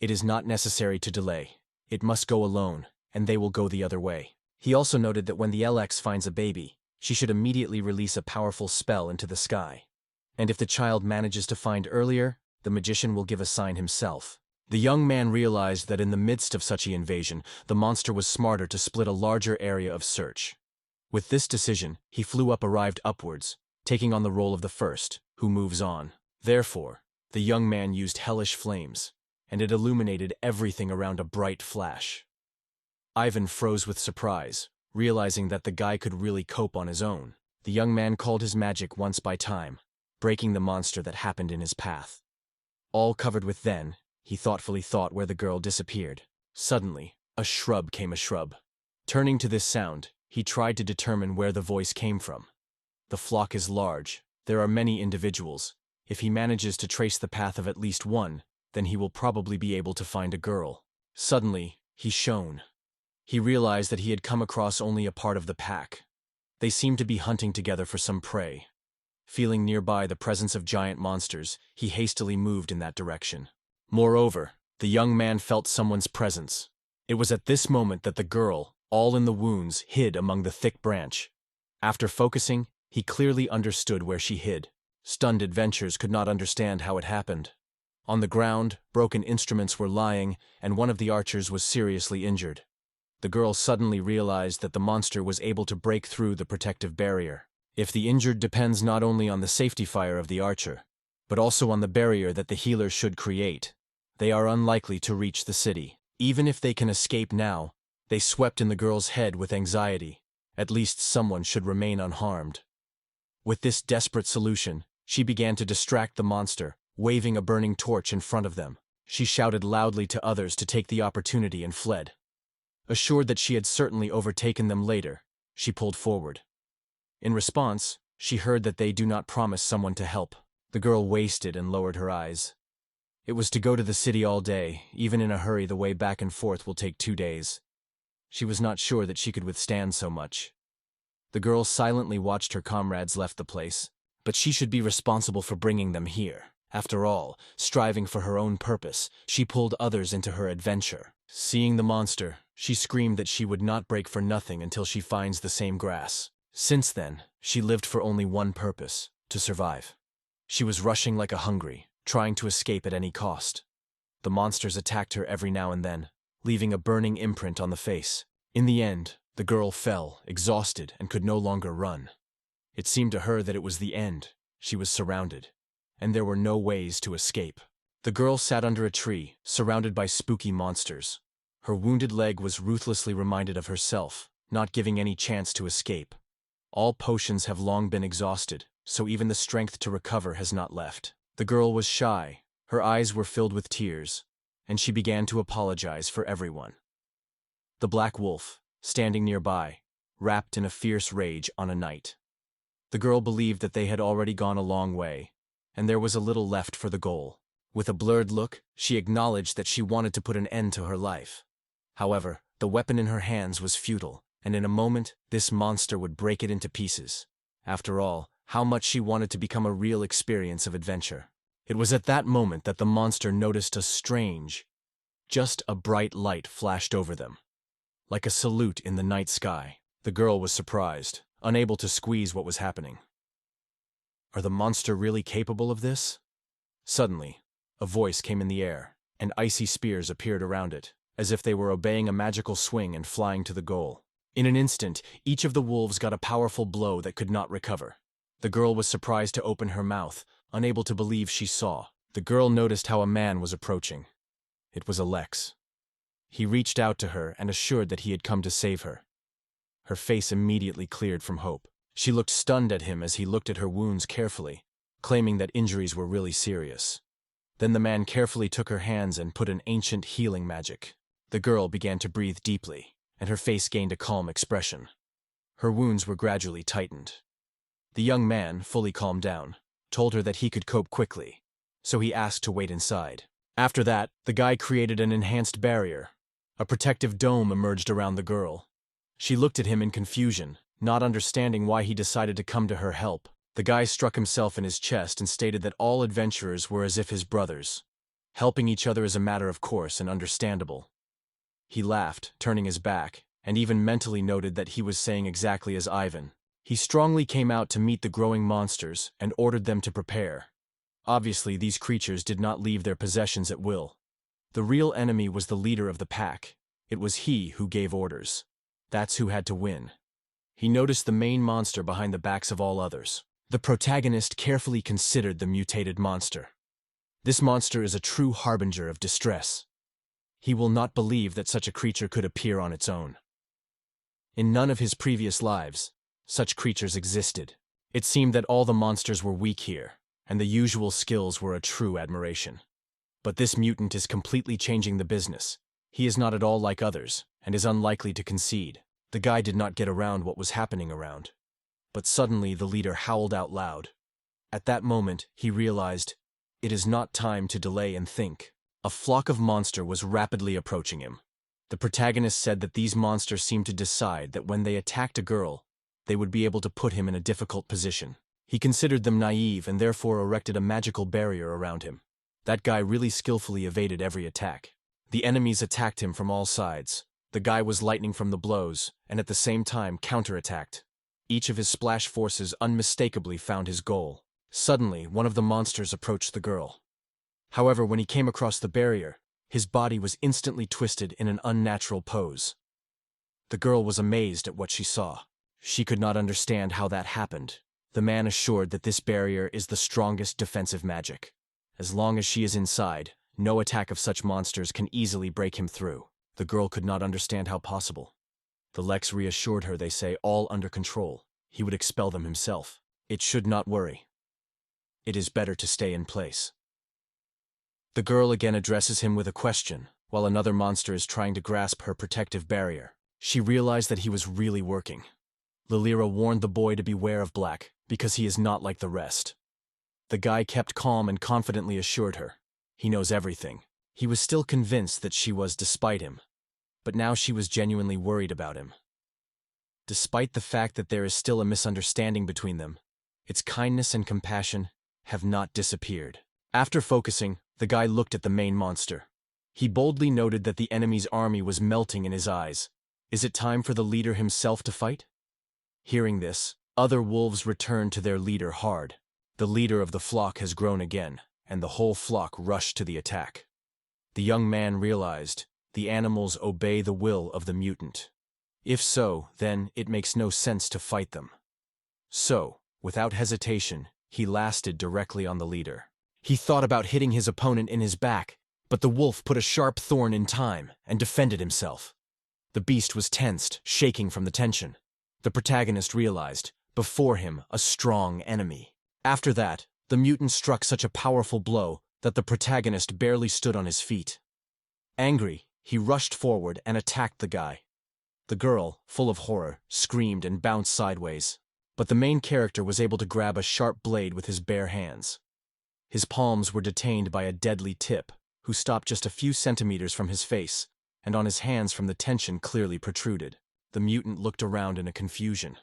It is not necessary to delay. It must go alone, and they will go the other way. He also noted that when the LX finds a baby, she should immediately release a powerful spell into the sky. And if the child manages to find earlier, the magician will give a sign himself. The young man realized that in the midst of such an invasion, the monster was smarter to split a larger area of search. With this decision, he flew up arrived upwards, taking on the role of the first, who moves on. Therefore, the young man used hellish flames, and it illuminated everything around a bright flash. Ivan froze with surprise, realizing that the guy could really cope on his own. The young man called his magic once by time, breaking the monster that happened in his path. All covered with then, He thoughtfully thought where the girl disappeared. Suddenly, a shrub came a shrub. Turning to this sound, he tried to determine where the voice came from. The flock is large. There are many individuals. If he manages to trace the path of at least one, then he will probably be able to find a girl. Suddenly, he shone. He realized that he had come across only a part of the pack. They seemed to be hunting together for some prey. Feeling nearby the presence of giant monsters, he hastily moved in that direction. Moreover, the young man felt someone's presence. It was at this moment that the girl, all in the wounds, hid among the thick branch. After focusing, he clearly understood where she hid. Stunned adventurers could not understand how it happened. On the ground, broken instruments were lying, and one of the archers was seriously injured. The girl suddenly realized that the monster was able to break through the protective barrier. If the injured depends not only on the safety fire of the archer, but also on the barrier that the healer should create, they are unlikely to reach the city. Even if they can escape now, they swept in the girl's head with anxiety. At least someone should remain unharmed. With this desperate solution, she began to distract the monster, waving a burning torch in front of them. She shouted loudly to others to take the opportunity and fled. Assured that she had certainly overtaken them later, she pulled forward. In response, she heard that they do not promise someone to help. The girl wasted and lowered her eyes. It was to go to the city all day. Even in a hurry, the way back and forth will take 2 days. She was not sure that she could withstand so much. The girl silently watched her comrades left the place, but she should be responsible for bringing them here. After all, striving for her own purpose, she pulled others into her adventure. Seeing the monster, she screamed that she would not break for nothing until she finds the same grass. Since then, she lived for only one purpose: to survive. She was rushing like a hungry, trying to escape at any cost. The monsters attacked her every now and then, leaving a burning imprint on the face. In the end, the girl fell, exhausted, and could no longer run. It seemed to her that it was the end. She was surrounded, and there were no ways to escape. The girl sat under a tree, surrounded by spooky monsters. Her wounded leg was ruthlessly reminded of herself, not giving any chance to escape. All potions have long been exhausted, so even the strength to recover has not left. The girl was shy, her eyes were filled with tears, and she began to apologize for everyone. The black wolf, standing nearby, rapped in a fierce rage on a knight. The girl believed that they had already gone a long way, and there was a little left for the goal. With a blurred look, she acknowledged that she wanted to put an end to her life. However, the weapon in her hands was futile, and in a moment, this monster would break it into pieces. After all, how much she wanted to become a real experience of adventure. It was at that moment that the monster noticed just a bright light flashed over them. Like a salute in the night sky, the girl was surprised, unable to squeeze what was happening. Are the monster really capable of this? Suddenly, a voice came in the air, and icy spears appeared around it, as if they were obeying a magical swing and flying to the goal. In an instant, each of the wolves got a powerful blow that could not recover. The girl was surprised to open her mouth, unable to believe she saw. The girl noticed how a man was approaching. It was Alex. He reached out to her and assured that he had come to save her. Her face immediately cleared from hope. She looked stunned at him as he looked at her wounds carefully, claiming that injuries were really serious. Then the man carefully took her hands and put an ancient healing magic. The girl began to breathe deeply, and her face gained a calm expression. Her wounds were gradually tightened. The young man, fully calmed down, told her that he could cope quickly, so he asked to wait inside. After that, the guy created an enhanced barrier. A protective dome emerged around the girl. She looked at him in confusion, not understanding why he decided to come to her help. The guy struck himself in his chest and stated that all adventurers were as if his brothers. Helping each other is a matter of course and understandable. He laughed, turning his back, and even mentally noted that he was saying exactly as Ivan. He strongly came out to meet the growing monsters and ordered them to prepare. Obviously, these creatures did not leave their possessions at will. The real enemy was the leader of the pack. It was he who gave orders. That's who had to win. He noticed the main monster behind the backs of all others. The protagonist carefully considered the mutated monster. This monster is a true harbinger of distress. He will not believe that such a creature could appear on its own. In none of his previous lives, such creatures existed. It seemed that all the monsters were weak here, and the usual skills were a true admiration. But this mutant is completely changing the business. He is not at all like others, and is unlikely to concede. The guy did not get around what was happening around. But suddenly the leader howled out loud. At that moment, he realized, it is not time to delay and think. A flock of monsters was rapidly approaching him. The protagonist said that these monsters seemed to decide that when they attacked a girl, they would be able to put him in a difficult position. He considered them naive and therefore erected a magical barrier around him. That guy really skillfully evaded every attack. The enemies attacked him from all sides. The guy was lightning from the blows, and at the same time counterattacked. Each of his splash forces unmistakably found his goal. Suddenly, one of the monsters approached the girl. However, when he came across the barrier, his body was instantly twisted in an unnatural pose. The girl was amazed at what she saw. She could not understand how that happened. The man assured that this barrier is the strongest defensive magic. As long as she is inside, no attack of such monsters can easily break him through. The girl could not understand how possible. The Lex reassured her, they say, all under control. He would expel them himself. It should not worry. It is better to stay in place. The girl again addresses him with a question, while another monster is trying to grasp her protective barrier. She realized that he was really working. Lilira warned the boy to beware of Black, because he is not like the rest. The guy kept calm and confidently assured her. He knows everything. He was still convinced that she was despite him, but now she was genuinely worried about him. Despite the fact that there is still a misunderstanding between them, its kindness and compassion have not disappeared. After focusing, the guy looked at the main monster. He boldly noted that the enemy's army was melting in his eyes. Is it time for the leader himself to fight? Hearing this, other wolves returned to their leader hard. The leader of the flock has grown again, and the whole flock rushed to the attack. The young man realized, the animals obey the will of the mutant. If so, then it makes no sense to fight them. So, without hesitation, he lasted directly on the leader. He thought about hitting his opponent in his back, but the wolf put a sharp thorn in time and defended himself. The beast was tensed, shaking from the tension. The protagonist realized, before him, a strong enemy. After that, the mutant struck such a powerful blow that the protagonist barely stood on his feet. Angry, he rushed forward and attacked the guy. The girl, full of horror, screamed and bounced sideways, but the main character was able to grab a sharp blade with his bare hands. His palms were detained by a deadly tip, who stopped just a few centimeters from his face, and on his hands from the tension clearly protruded. The mutant looked around in a confusion.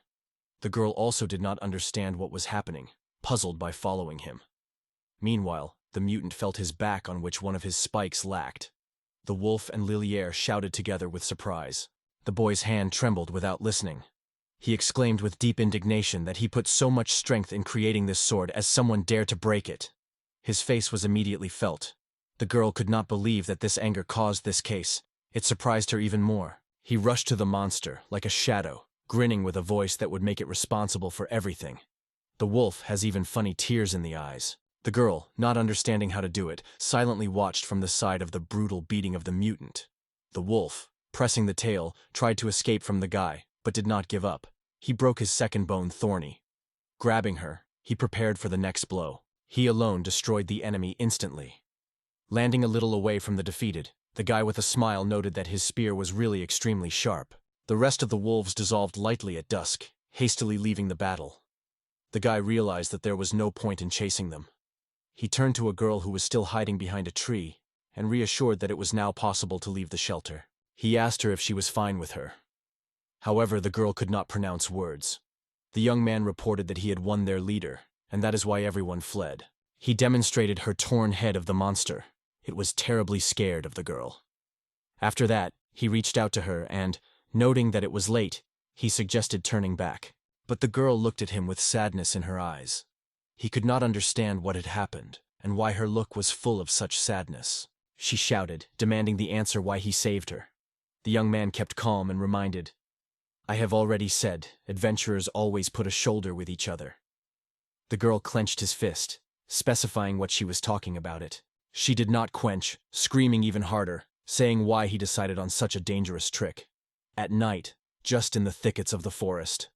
The girl also did not understand what was happening, puzzled by following him. Meanwhile, the mutant felt his back on which one of his spikes lacked. The wolf and Liliere shouted together with surprise. The boy's hand trembled without listening. He exclaimed with deep indignation that he put so much strength in creating this sword as someone dared to break it. His face was immediately felt. The girl could not believe that this anger caused this case. It surprised her even more. He rushed to the monster, like a shadow, grinning with a voice that would make it responsible for everything. The wolf has even funny tears in the eyes. The girl, not understanding how to do it, silently watched from the side of the brutal beating of the mutant. The wolf, pressing the tail, tried to escape from the guy, but did not give up. He broke his second bone Thorny. Grabbing her, he prepared for the next blow. He alone destroyed the enemy instantly. Landing a little away from the defeated, the guy with a smile noted that his spear was really extremely sharp. The rest of the wolves dissolved lightly at dusk, hastily leaving the battle. The guy realized that there was no point in chasing them. He turned to a girl who was still hiding behind a tree, and reassured that it was now possible to leave the shelter. He asked her if she was fine with her. However, the girl could not pronounce words. The young man reported that he had won their leader, and that is why everyone fled. He demonstrated her torn head of the monster. It was terribly scared of the girl. After that, he reached out to her and, noting that it was late, he suggested turning back. But the girl looked at him with sadness in her eyes. He could not understand what had happened, and why her look was full of such sadness. She shouted, demanding the answer why he saved her. The young man kept calm and reminded, "I have already said, adventurers always put a shoulder with each other." The girl clenched his fist, specifying what she was talking about it. She did not quench, screaming even harder, saying why he decided on such a dangerous trick. At night, just in the thickets of the forest,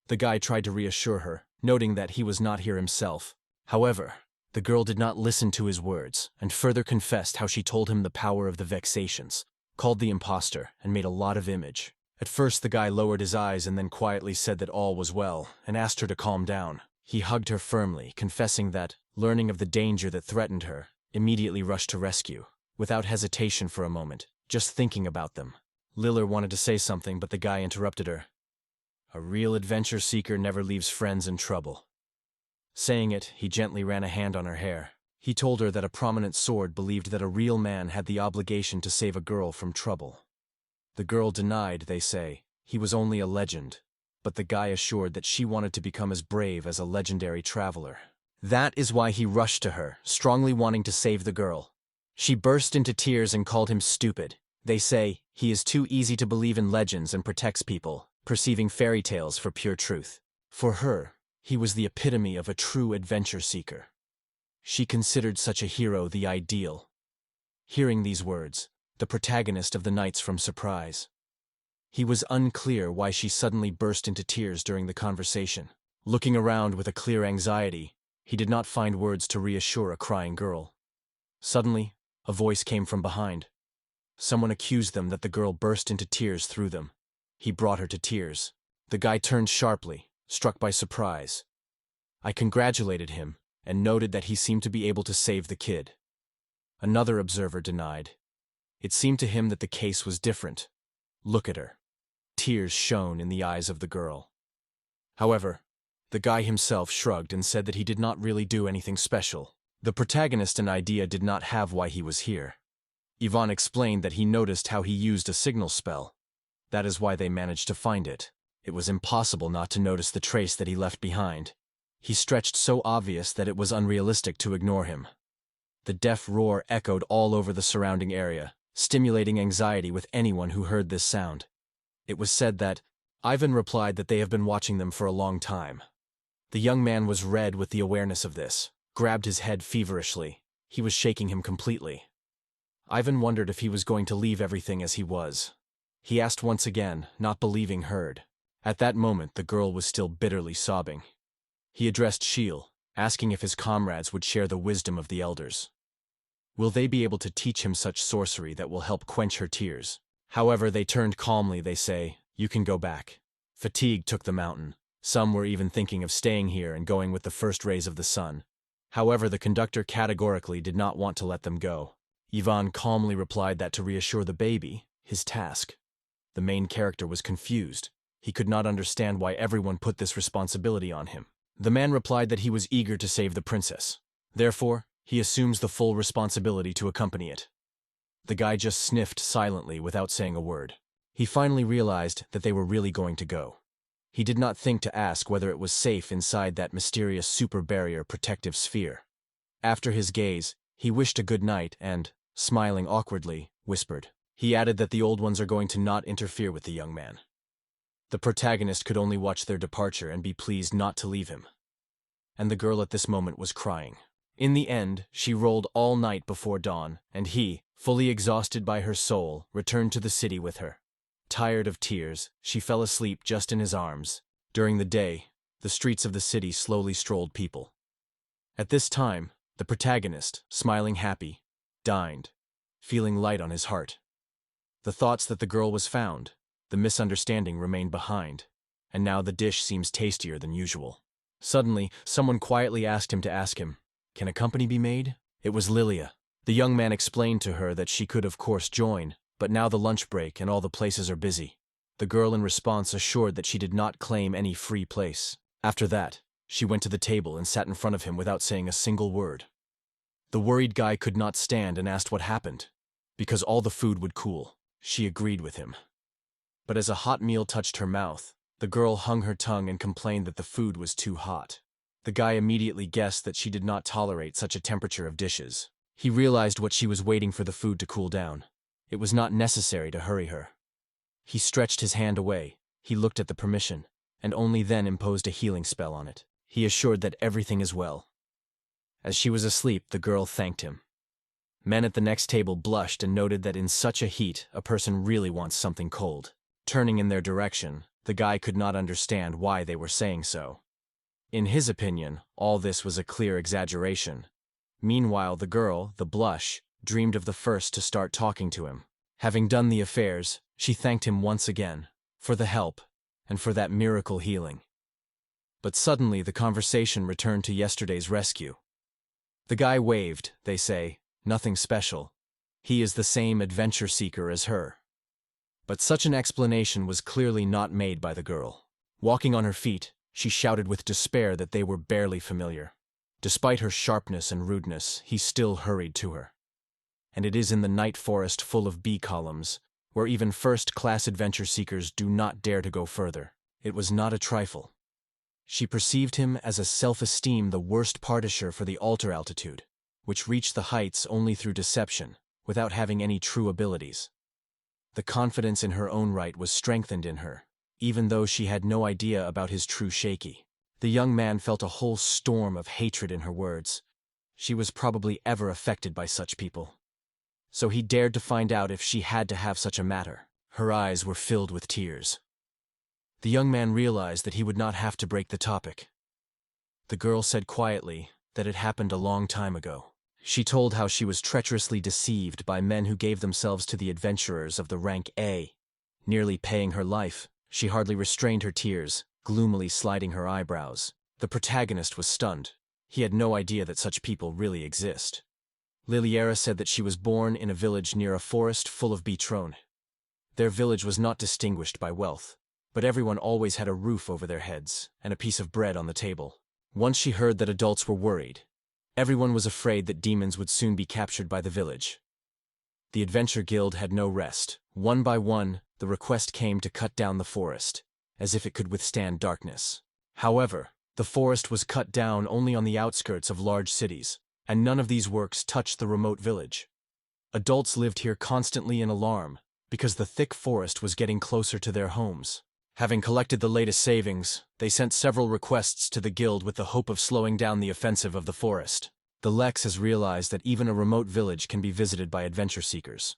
the guy tried to reassure her, noting that he was not here himself. However, The girl did not listen to his words, and further confessed how she told him the power of the vexations, called the impostor, and made a lot of image. At first the guy lowered his eyes and then quietly said that all was well, and asked her to calm down. He hugged her firmly, confessing that, learning of the danger that threatened her, immediately rushed to rescue, without hesitation for a moment, just thinking about them. Liller wanted to say something, but the guy interrupted her. A real adventure seeker never leaves friends in trouble. Saying it, he gently ran a hand on her hair. He told her that a prominent sword believed that a real man had the obligation to save a girl from trouble. The girl denied, they say, he was only a legend, but the guy assured that she wanted to become as brave as a legendary traveler. That is why he rushed to her, strongly wanting to save the girl. She burst into tears and called him stupid. They say, he is too easy to believe in legends and protects people, perceiving fairy tales for pure truth. For her, he was the epitome of a true adventure seeker. She considered such a hero the ideal. Hearing these words, the protagonist of the Nights from surprise. He was unclear why she suddenly burst into tears during the conversation. Looking around with a clear anxiety, he did not find words to reassure a crying girl. Suddenly, a voice came from behind. Someone accused them that the girl burst into tears through them. He brought her to tears. The guy turned sharply, struck by surprise. I congratulated him, and noted that he seemed to be able to save the kid. Another observer denied. It seemed to him that the case was different. Look at her. Tears shone in the eyes of the girl. However, the guy himself shrugged and said that he did not really do anything special. The protagonist and idea did not have why he was here. Ivan explained that he noticed how he used a signal spell. That is why they managed to find it. It was impossible not to notice the trace that he left behind. He stretched so obvious that it was unrealistic to ignore him. The deaf roar echoed all over the surrounding area, stimulating anxiety with anyone who heard this sound. It was said that Ivan replied that they have been watching them for a long time. The young man was red with the awareness of this, grabbed his head feverishly. He was shaking him completely. Ivan wondered if he was going to leave everything as he was. He asked once again, not believing heard. At that moment, the girl was still bitterly sobbing. He addressed Sheil, asking if his comrades would share the wisdom of the elders. Will they be able to teach him such sorcery that will help quench her tears? However, they turned calmly, they say, you can go back. Fatigue took the mountain. Some were even thinking of staying here and going with the first rays of the sun. However, the conductor categorically did not want to let them go. Ivan calmly replied that to reassure the baby, his task. The main character was confused. He could not understand why everyone put this responsibility on him. The man replied that he was eager to save the princess. Therefore, he assumes the full responsibility to accompany it. The guy just sniffed silently without saying a word. He finally realized that they were really going to go. He did not think to ask whether it was safe inside that mysterious super barrier protective sphere. After his gaze, he wished a good night and, smiling awkwardly, whispered. He added that the old ones are going to not interfere with the young man. The protagonist could only watch their departure and be pleased not to leave him. And the girl at this moment was crying. In the end, she rolled all night before dawn, and he, fully exhausted by her soul, returned to the city with her. Tired of tears, she fell asleep just in his arms. During the day, the streets of the city slowly strolled people. At this time, the protagonist, smiling happy, dined, feeling light on his heart. The thoughts that the girl was found, the misunderstanding remained behind, and now the dish seems tastier than usual. Suddenly, someone quietly asked him to ask him, "Can a company be made?" It was Lilia. The young man explained to her that she could of course join, but now the lunch break and all the places are busy. The girl in response assured that she did not claim any free place. After that, she went to the table and sat in front of him without saying a single word. The worried guy could not stand and asked what happened. Because all the food would cool, she agreed with him. But as a hot meal touched her mouth, the girl hung her tongue and complained that the food was too hot. The guy immediately guessed that she did not tolerate such a temperature of dishes. He realized what she was waiting for the food to cool down. It was not necessary to hurry her. He stretched his hand away, he looked at the permission, and only then imposed a healing spell on it. He assured that everything is well. As she was asleep, the girl thanked him. Men at the next table blushed and noted that in such a heat, a person really wants something cold. Turning in their direction, the guy could not understand why they were saying so. In his opinion, all this was a clear exaggeration. Meanwhile, the girl, the blush, dreamed of the first to start talking to him. Having done the affairs, she thanked him once again, for the help, and for that miracle healing. But suddenly the conversation returned to yesterday's rescue. The guy waved, they say, nothing special. He is the same adventure seeker as her. But such an explanation was clearly not made by the girl. Walking on her feet, she shouted with despair that they were barely familiar. Despite her sharpness and rudeness, he still hurried to her. And it is in the night forest full of bee columns, where even first-class adventure seekers do not dare to go further. It was not a trifle. She perceived him as a self-esteem the worst partisher for the altar altitude, which reached the heights only through deception, without having any true abilities. The confidence in her own right was strengthened in her, even though she had no idea about his true shaky. The young man felt a whole storm of hatred in her words. She was probably ever affected by such people. So he dared to find out if she had to have such a matter. Her eyes were filled with tears. The young man realized that he would not have to break the topic. The girl said quietly that it happened a long time ago. She told how she was treacherously deceived by men who gave themselves to the adventurers of the rank A. Nearly paying her life, she hardly restrained her tears, gloomily sliding her eyebrows. The protagonist was stunned. He had no idea that such people really exist. Liliera said that she was born in a village near a forest full of beetrone. Their village was not distinguished by wealth, but everyone always had a roof over their heads and a piece of bread on the table. Once she heard that adults were worried. Everyone was afraid that demons would soon be captured by the village. The Adventure Guild had no rest. One by one, the request came to cut down the forest, as if it could withstand darkness. However, the forest was cut down only on the outskirts of large cities, and none of these works touched the remote village. Adults lived here constantly in alarm, because the thick forest was getting closer to their homes. Having collected the latest savings, they sent several requests to the guild with the hope of slowing down the offensive of the forest. The Lex has realized that even a remote village can be visited by adventure seekers.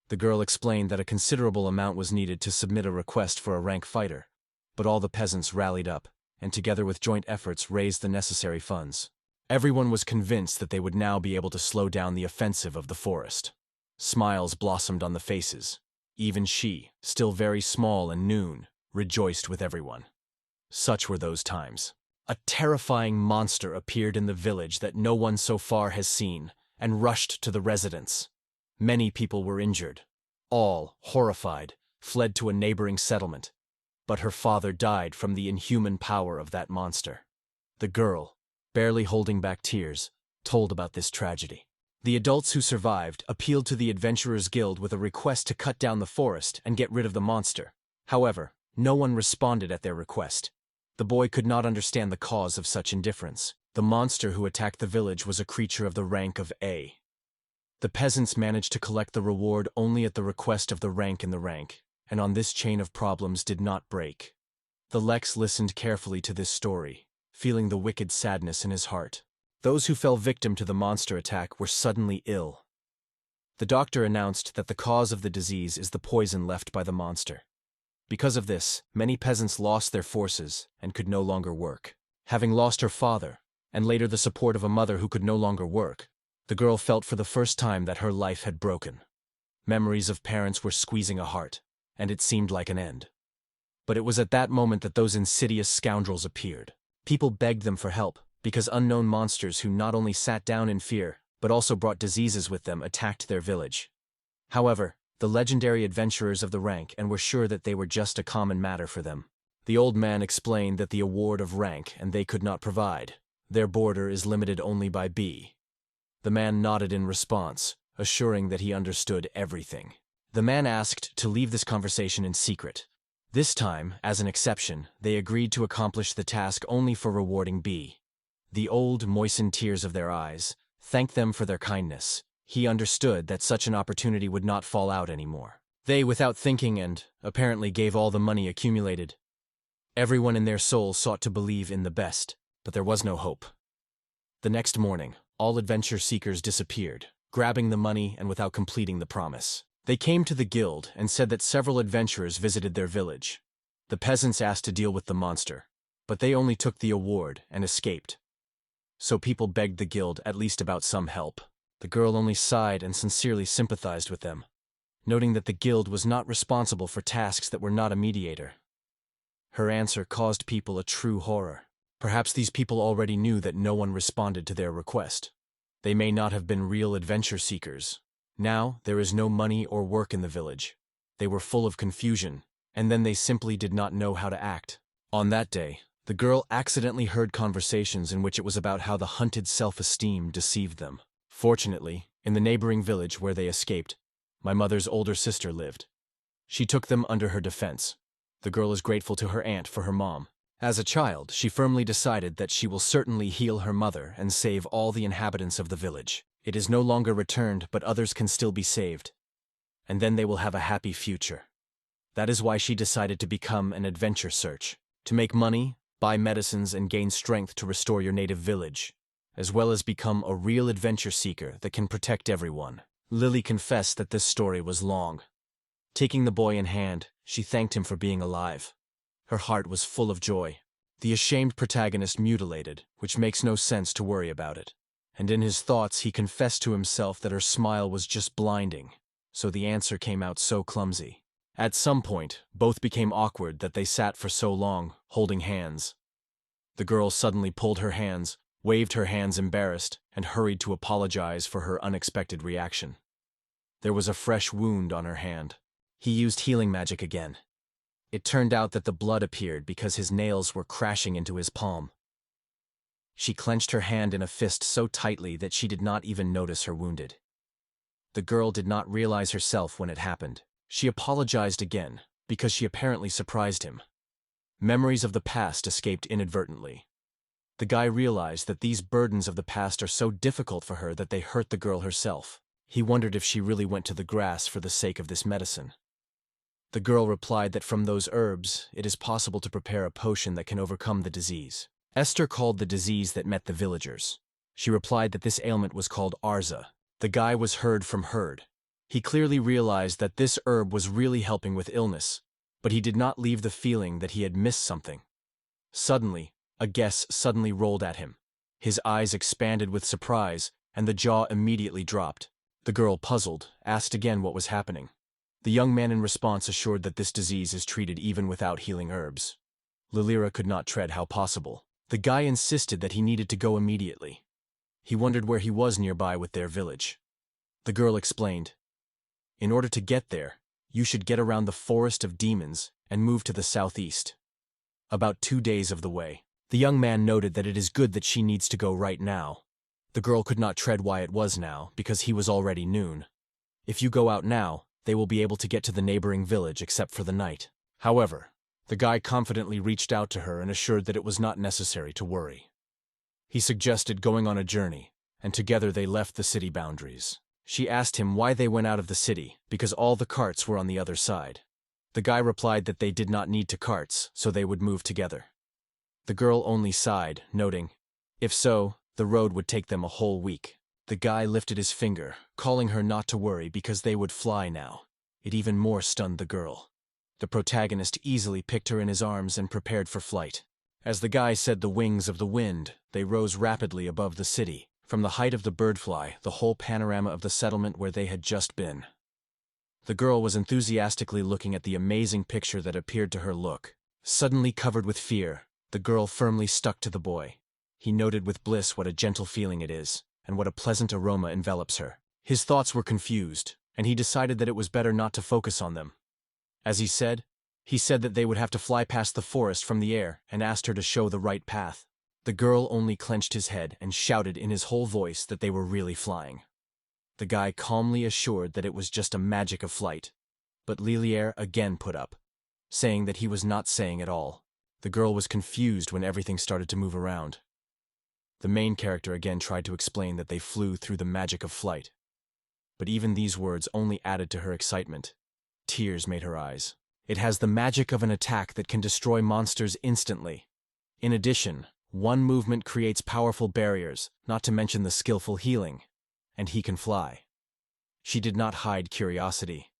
The girl explained that a considerable amount was needed to submit a request for a rank fighter, but all the peasants rallied up, and together with joint efforts raised the necessary funds. Everyone was convinced that they would now be able to slow down the offensive of the forest. Smiles blossomed on the faces. Even she, still very small and noon, rejoiced with everyone. Such were those times. A terrifying monster appeared in the village that no one so far has seen, and rushed to the residents. Many people were injured. All, horrified, fled to a neighboring settlement. But her father died from the inhuman power of that monster. The girl, barely holding back tears, told about this tragedy. The adults who survived appealed to the Adventurers Guild with a request to cut down the forest and get rid of the monster. However, no one responded at their request. The boy could not understand the cause of such indifference. The monster who attacked the village was a creature of the rank of A. The peasants managed to collect the reward only at the request of the rank in the rank, and on this chain of problems did not break. The Lex listened carefully to this story, feeling the wicked sadness in his heart. Those who fell victim to the monster attack were suddenly ill. The doctor announced that the cause of the disease is the poison left by the monster. Because of this, many peasants lost their forces and could no longer work. Having lost her father, and later the support of a mother who could no longer work, the girl felt for the first time that her life had broken. Memories of parents were squeezing a heart, and it seemed like an end. But it was at that moment that those insidious scoundrels appeared. People begged them for help, because unknown monsters who not only sat down in fear, but also brought diseases with them attacked their village. However, the legendary adventurers of the rank and were sure that they were just a common matter for them. The old man explained that the award of rank and they could not provide. Their border is limited only by B. The man nodded in response, assuring that he understood everything. The man asked to leave this conversation in secret. This time, as an exception, they agreed to accomplish the task only for rewarding B. The old moistened tears of their eyes, thanked them for their kindness. He understood that such an opportunity would not fall out anymore. They, without thinking and, apparently gave all the money accumulated. Everyone in their soul sought to believe in the best, but there was no hope. The next morning, all adventure seekers disappeared, grabbing the money and without completing the promise. They came to the guild and said that several adventurers visited their village. The peasants asked to deal with the monster, but they only took the award and escaped. so people begged the guild at least about some help. The girl only sighed and sincerely sympathized with them, noting that the guild was not responsible for tasks that were not a mediator. Her answer caused people a true horror. Perhaps these people already knew that no one responded to their request. They may not have been real adventure seekers. Now, there is no money or work in the village. They were full of confusion, and then they simply did not know how to act. On that day, the girl accidentally heard conversations in which it was about how the hunted self-esteem deceived them. Fortunately, in the neighboring village where they escaped, my mother's older sister lived. She took them under her defense. The girl is grateful to her aunt for her mom. As a child, she firmly decided that she will certainly heal her mother and save all the inhabitants of the village. It is no longer returned, but others can still be saved. And then they will have a happy future. That is why she decided to become an adventure search, to make money, buy medicines, and gain strength to restore your native village, as well as become a real adventure seeker that can protect everyone. Lily confessed that this story was long. Taking the boy in hand, she thanked him for being alive. Her heart was full of joy. The ashamed protagonist mutilated, which makes no sense to worry about it. And in his thoughts he confessed to himself that her smile was just blinding, so the answer came out so clumsy. At some point, both became awkward that they sat for so long, holding hands. The girl suddenly pulled her hands, waved her hands embarrassed, and hurried to apologize for her unexpected reaction. There was a fresh wound on her hand. He used healing magic again. It turned out that the blood appeared because his nails were crashing into his palm. She clenched her hand in a fist so tightly that she did not even notice her wounded. The girl did not realize herself when it happened. She apologized again, because she apparently surprised him. Memories of the past escaped inadvertently. The guy realized that these burdens of the past are so difficult for her that they hurt the girl herself. He wondered if she really went to the grass for the sake of this medicine. The girl replied that from those herbs, it is possible to prepare a potion that can overcome the disease. Esther called the disease that met the villagers. She replied that this ailment was called arza. The guy was heard from herd. He clearly realized that this herb was really helping with illness, but he did not leave the feeling that he had missed something. Suddenly, a guess suddenly rolled at him. His eyes expanded with surprise, and the jaw immediately dropped. The girl, puzzled, asked again what was happening. The young man in response assured that this disease is treated even without healing herbs. Lilira could not tread how possible. The guy insisted that he needed to go immediately. He wondered where he was nearby with their village. The girl explained, "In order to get there, you should get around the forest of demons and move to the southeast. About 2 days of the way." The young man noted that it is good that she needs to go right now. The girl could not tread why it was now, because he was already noon. If you go out now, they will be able to get to the neighboring village except for the night. However, the guy confidently reached out to her and assured that it was not necessary to worry. He suggested going on a journey, and together they left the city boundaries. She asked him why they went out of the city, because all the carts were on the other side. The guy replied that they did not need to carts, so they would move together. The girl only sighed, noting, if so, the road would take them a whole week. The guy lifted his finger, calling her not to worry because they would fly now. It even more stunned the girl. The protagonist easily picked her in his arms and prepared for flight. As the guy said the wings of the wind, they rose rapidly above the city. From the height of the birdfly, the whole panorama of the settlement where they had just been. The girl was enthusiastically looking at the amazing picture that appeared to her look. Suddenly covered with fear, the girl firmly stuck to the boy. He noted with bliss what a gentle feeling it is, and what a pleasant aroma envelops her. His thoughts were confused, and he decided that it was better not to focus on them. As he said that they would have to fly past the forest from the air and asked her to show the right path. The girl only clenched his head and shouted in his whole voice that they were really flying. The guy calmly assured that it was just a magic of flight, but Liliere again put up, saying that he was not saying at all. The girl was confused when everything started to move around. The main character again tried to explain that they flew through the magic of flight. But even these words only added to her excitement. Tears made her eyes. It has the magic of an attack that can destroy monsters instantly. In addition, one movement creates powerful barriers, not to mention the skillful healing. And he can fly. She did not hide curiosity.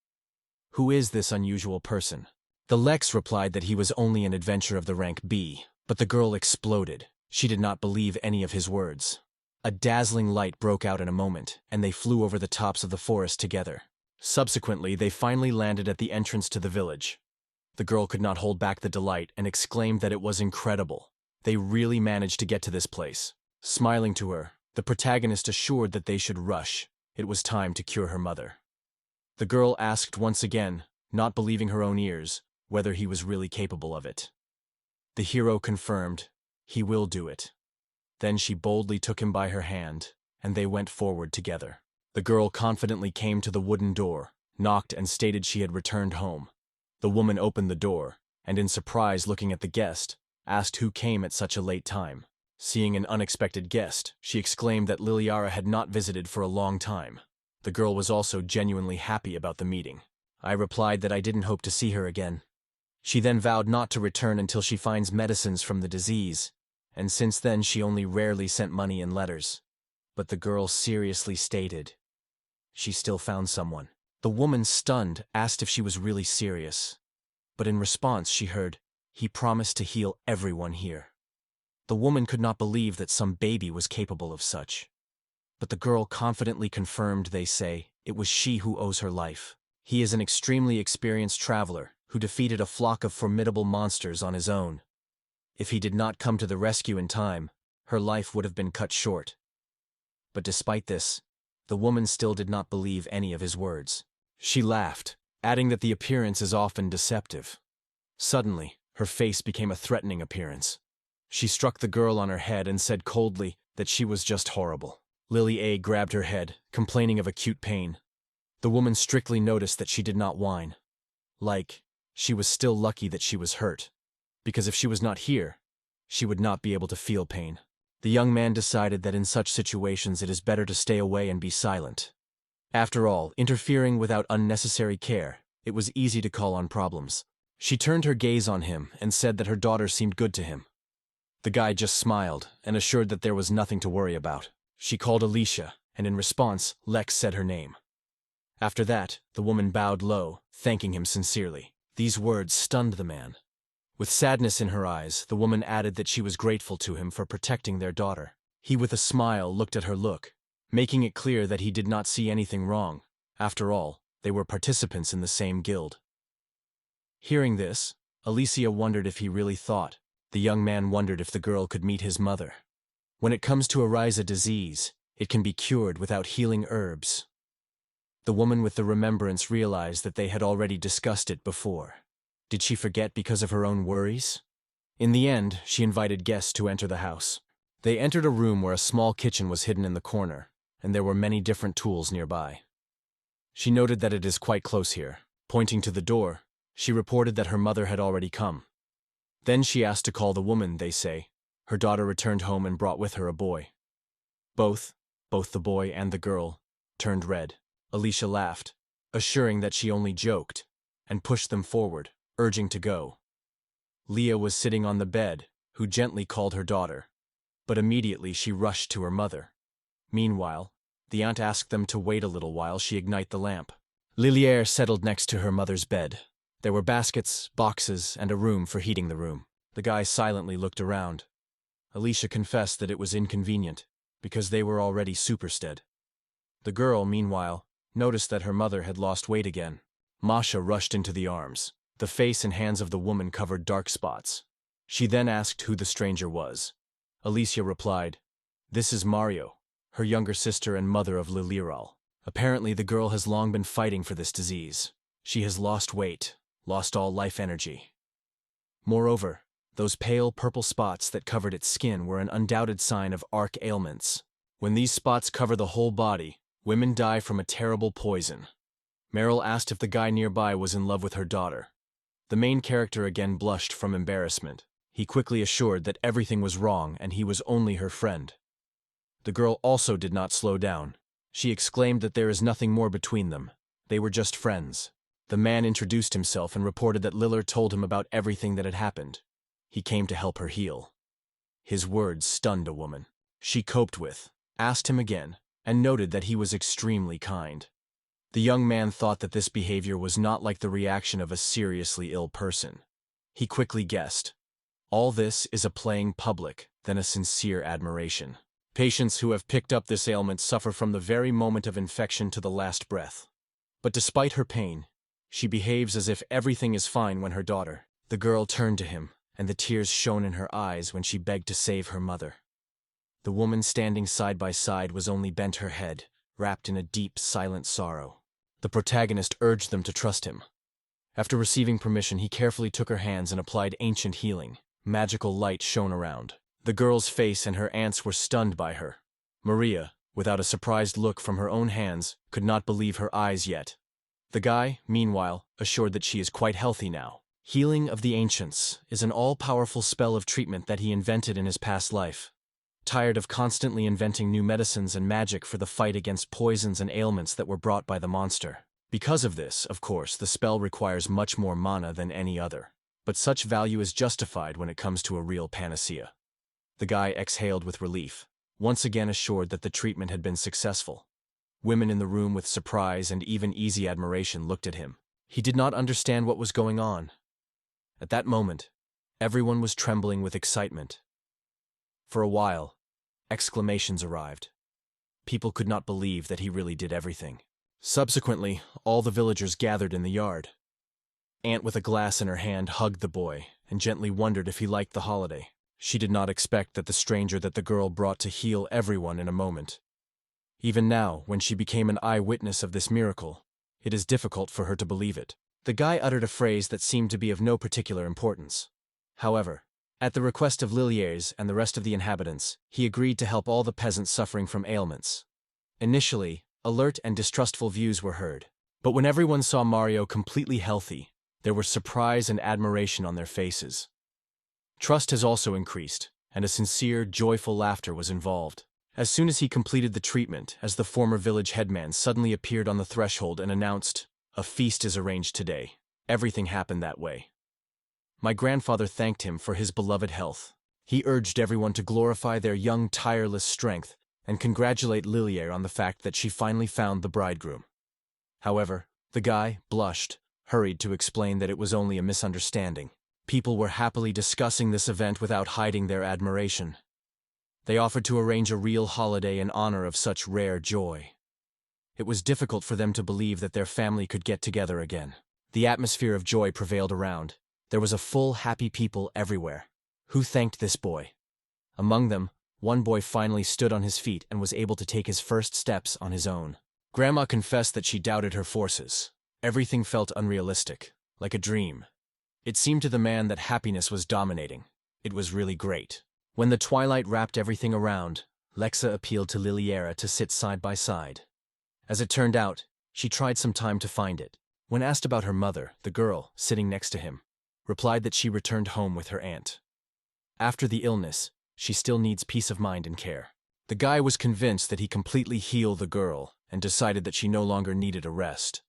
Who is this unusual person? The Lex replied that he was only an adventurer of the rank B, but the girl exploded. She did not believe any of his words. A dazzling light broke out in a moment, and they flew over the tops of the forest together. Subsequently, they finally landed at the entrance to the village. The girl could not hold back the delight and exclaimed that it was incredible. They really managed to get to this place. Smiling to her, the protagonist assured that they should rush. It was time to cure her mother. The girl asked once again, not believing her own ears, whether he was really capable of it. The hero confirmed, he will do it. Then she boldly took him by her hand, and they went forward together. The girl confidently came to the wooden door, knocked and stated she had returned home. The woman opened the door, and in surprise looking at the guest, asked who came at such a late time. Seeing an unexpected guest, she exclaimed that Liliara had not visited for a long time. The girl was also genuinely happy about the meeting. I replied that I didn't hope to see her again. She then vowed not to return until she finds medicines from the disease, and since then she only rarely sent money and letters. But the girl seriously stated she still found someone. The woman, stunned, asked if she was really serious. But in response she heard, he promised to heal everyone here. The woman could not believe that some baby was capable of such. But the girl confidently confirmed, they say, it was she who owes her life. He is an extremely experienced traveler who defeated a flock of formidable monsters on his own. If he did not come to the rescue in time, her life would have been cut short. But despite this, the woman still did not believe any of his words. She laughed, adding that the appearance is often deceptive. Suddenly, her face became a threatening appearance. She struck the girl on her head and said coldly that she was just horrible. Lily A grabbed her head, complaining of acute pain. The woman strictly noticed that she did not whine. She was still lucky that she was hurt, because if she was not here, she would not be able to feel pain. The young man decided that in such situations it is better to stay away and be silent. After all, interfering without unnecessary care, it was easy to call on problems. She turned her gaze on him and said that her daughter seemed good to him. The guy just smiled and assured that there was nothing to worry about. She called Alicia, and in response, Lex said her name. After that, the woman bowed low, thanking him sincerely. These words stunned the man. With sadness in her eyes, the woman added that she was grateful to him for protecting their daughter. He with a smile looked at her look, making it clear that he did not see anything wrong. After all, they were participants in the same guild. Hearing this, Alicia wondered if he really thought. The young man wondered if the girl could meet his mother. When it comes to arise a disease, it can be cured without healing herbs. The woman with the remembrance realized that they had already discussed it before. Did she forget because of her own worries? In the end, she invited guests to enter the house. They entered a room where a small kitchen was hidden in the corner, and there were many different tools nearby. She noted that it is quite close here. Pointing to the door, she reported that her mother had already come. Then she asked to call the woman, they say. Her daughter returned home and brought with her a boy. Both the boy and the girl, turned red. Alicia laughed, assuring that she only joked, and pushed them forward, urging to go. Leah was sitting on the bed, who gently called her daughter, but immediately she rushed to her mother. Meanwhile, the aunt asked them to wait a little while she ignite the lamp. Lilière settled next to her mother's bed. There were baskets, boxes, and a room for heating the room. The guy silently looked around. Alicia confessed that it was inconvenient, because they were already superstead. The girl, meanwhile, noticed that her mother had lost weight again. Masha rushed into the arms. The face and hands of the woman covered dark spots. She then asked who the stranger was. Alicia replied, "This is Mario, her younger sister and mother of Liliral. Apparently the girl has long been fighting for this disease. She has lost weight, lost all life energy. Moreover, those pale purple spots that covered its skin were an undoubted sign of arc ailments. When these spots cover the whole body, women die from a terrible poison." Meryl asked if the guy nearby was in love with her daughter. The main character again blushed from embarrassment. He quickly assured that everything was wrong and he was only her friend. The girl also did not slow down. She exclaimed that there is nothing more between them. They were just friends. The man introduced himself and reported that Lillard told him about everything that had happened. He came to help her heal. His words stunned a woman. She coped with, asked him again, and noted that he was extremely kind. The young man thought that this behavior was not like the reaction of a seriously ill person. He quickly guessed. All this is a playing public than a sincere admiration. Patients who have picked up this ailment suffer from the very moment of infection to the last breath. But despite her pain, she behaves as if everything is fine when her daughter, the girl, turned to him, and the tears shone in her eyes when she begged to save her mother. The woman standing side by side was only bent her head, wrapped in a deep, silent sorrow. The protagonist urged them to trust him. After receiving permission, he carefully took her hands and applied ancient healing. Magical light shone around. The girl's face and her aunt's were stunned by her. Maria, without a surprised look from her own hands, could not believe her eyes yet. The guy, meanwhile, assured that she is quite healthy now. Healing of the Ancients is an all-powerful spell of treatment that he invented in his past life. Tired of constantly inventing new medicines and magic for the fight against poisons and ailments that were brought by the monster. Because of this, of course, the spell requires much more mana than any other. But such value is justified when it comes to a real panacea. The guy exhaled with relief, once again assured that the treatment had been successful. Women in the room with surprise and even easy admiration looked at him. He did not understand what was going on. At that moment, everyone was trembling with excitement. For a while, exclamations arrived. People could not believe that he really did everything. Subsequently, all the villagers gathered in the yard. Aunt, with a glass in her hand, hugged the boy and gently wondered if he liked the holiday. She did not expect that the stranger that the girl brought to heal everyone in a moment. Even now, when she became an eyewitness of this miracle, it is difficult for her to believe it. The guy uttered a phrase that seemed to be of no particular importance. However, at the request of Liliers and the rest of the inhabitants, he agreed to help all the peasants suffering from ailments. Initially, alert and distrustful views were heard. But when everyone saw Mario completely healthy, there was surprise and admiration on their faces. Trust has also increased, and a sincere, joyful laughter was involved. As soon as he completed the treatment, as the former village headman suddenly appeared on the threshold and announced, "A feast is arranged today." Everything happened that way. My grandfather thanked him for his beloved health. He urged everyone to glorify their young, tireless strength and congratulate Lilier on the fact that she finally found the bridegroom. However, the guy blushed, hurried to explain that it was only a misunderstanding. People were happily discussing this event without hiding their admiration. They offered to arrange a real holiday in honor of such rare joy. It was difficult for them to believe that their family could get together again. The atmosphere of joy prevailed around. There was a full, happy people everywhere. Who thanked this boy? Among them, one boy finally stood on his feet and was able to take his first steps on his own. Grandma confessed that she doubted her forces. Everything felt unrealistic, like a dream. It seemed to the man that happiness was dominating. It was really great. When the twilight wrapped everything around, Lexa appealed to Liliera to sit side by side. As it turned out, she tried some time to find it. When asked about her mother, the girl, sitting next to him, replied that she returned home with her aunt. After the illness, she still needs peace of mind and care. The guy was convinced that he completely healed the girl and decided that she no longer needed a rest.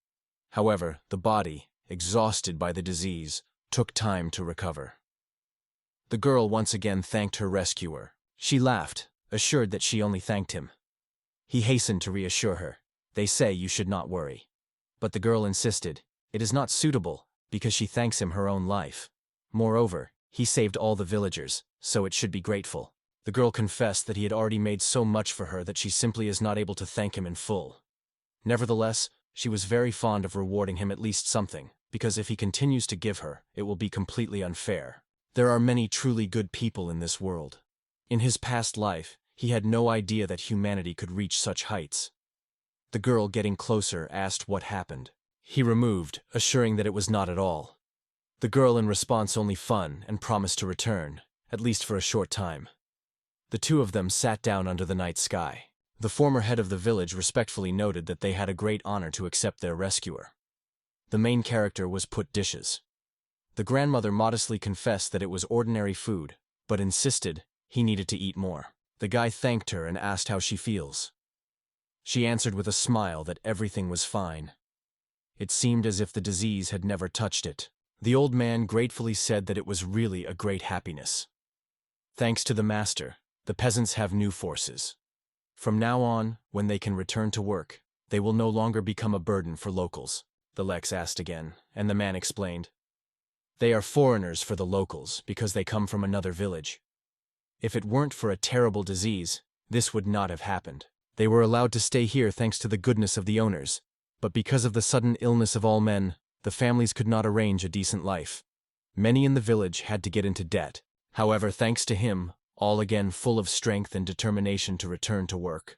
However, the body, exhausted by the disease, took time to recover. The girl once again thanked her rescuer. She laughed, assured that she only thanked him. He hastened to reassure her. "They say you should not worry." But the girl insisted, "It is not suitable, because she thanks him her own life. Moreover, he saved all the villagers, so it should be grateful." The girl confessed that he had already made so much for her that she simply is not able to thank him in full. Nevertheless, she was very fond of rewarding him at least something, because if he continues to give her, it will be completely unfair. There are many truly good people in this world. In his past life, he had no idea that humanity could reach such heights. The girl, getting closer, asked what happened. He removed, assuring that it was not at all. The girl in response only fun and promised to return, at least for a short time. The two of them sat down under the night sky. The former head of the village respectfully noted that they had a great honor to accept their rescuer. The main character was put dishes. The grandmother modestly confessed that it was ordinary food, but insisted he needed to eat more. The guy thanked her and asked how she feels. She answered with a smile that everything was fine. It seemed as if the disease had never touched it. The old man gratefully said that it was really a great happiness. Thanks to the master, the peasants have new forces. From now on, when they can return to work, they will no longer become a burden for locals. The Lex asked again, and the man explained. They are foreigners for the locals because they come from another village. If it weren't for a terrible disease, this would not have happened. They were allowed to stay here thanks to the goodness of the owners, but because of the sudden illness of all men, the families could not arrange a decent life. Many in the village had to get into debt. However, thanks to him, all again full of strength and determination to return to work.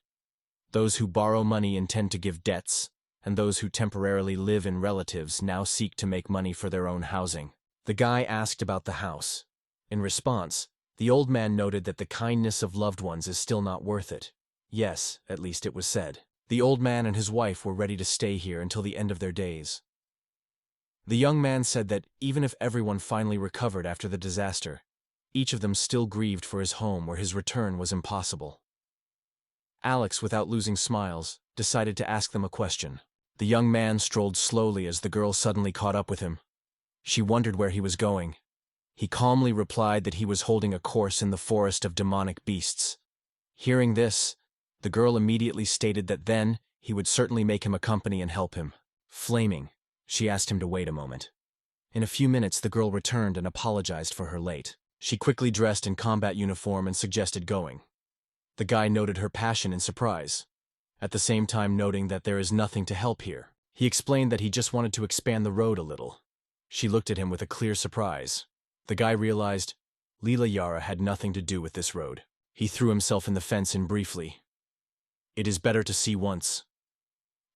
Those who borrow money intend to give debts, and those who temporarily live in relatives now seek to make money for their own housing. The guy asked about the house. In response, the old man noted that the kindness of loved ones is still not worth it. Yes, at least it was said. The old man and his wife were ready to stay here until the end of their days. The young man said that even if everyone finally recovered after the disaster, each of them still grieved for his home where his return was impossible. Alex, without losing smiles, decided to ask them a question. The young man strolled slowly as the girl suddenly caught up with him. She wondered where he was going. He calmly replied that he was holding a course in the forest of demonic beasts. Hearing this, the girl immediately stated that then he would certainly make him accompany and help him. Flaming, she asked him to wait a moment. In a few minutes, the girl returned and apologized for her late. She quickly dressed in combat uniform and suggested going. The guy noted her passion and surprise, at the same time noting that there is nothing to help here. He explained that he just wanted to expand the road a little. She looked at him with a clear surprise. The guy realized Leela Yara had nothing to do with this road. He threw himself in the fence and briefly, "It is better to see once."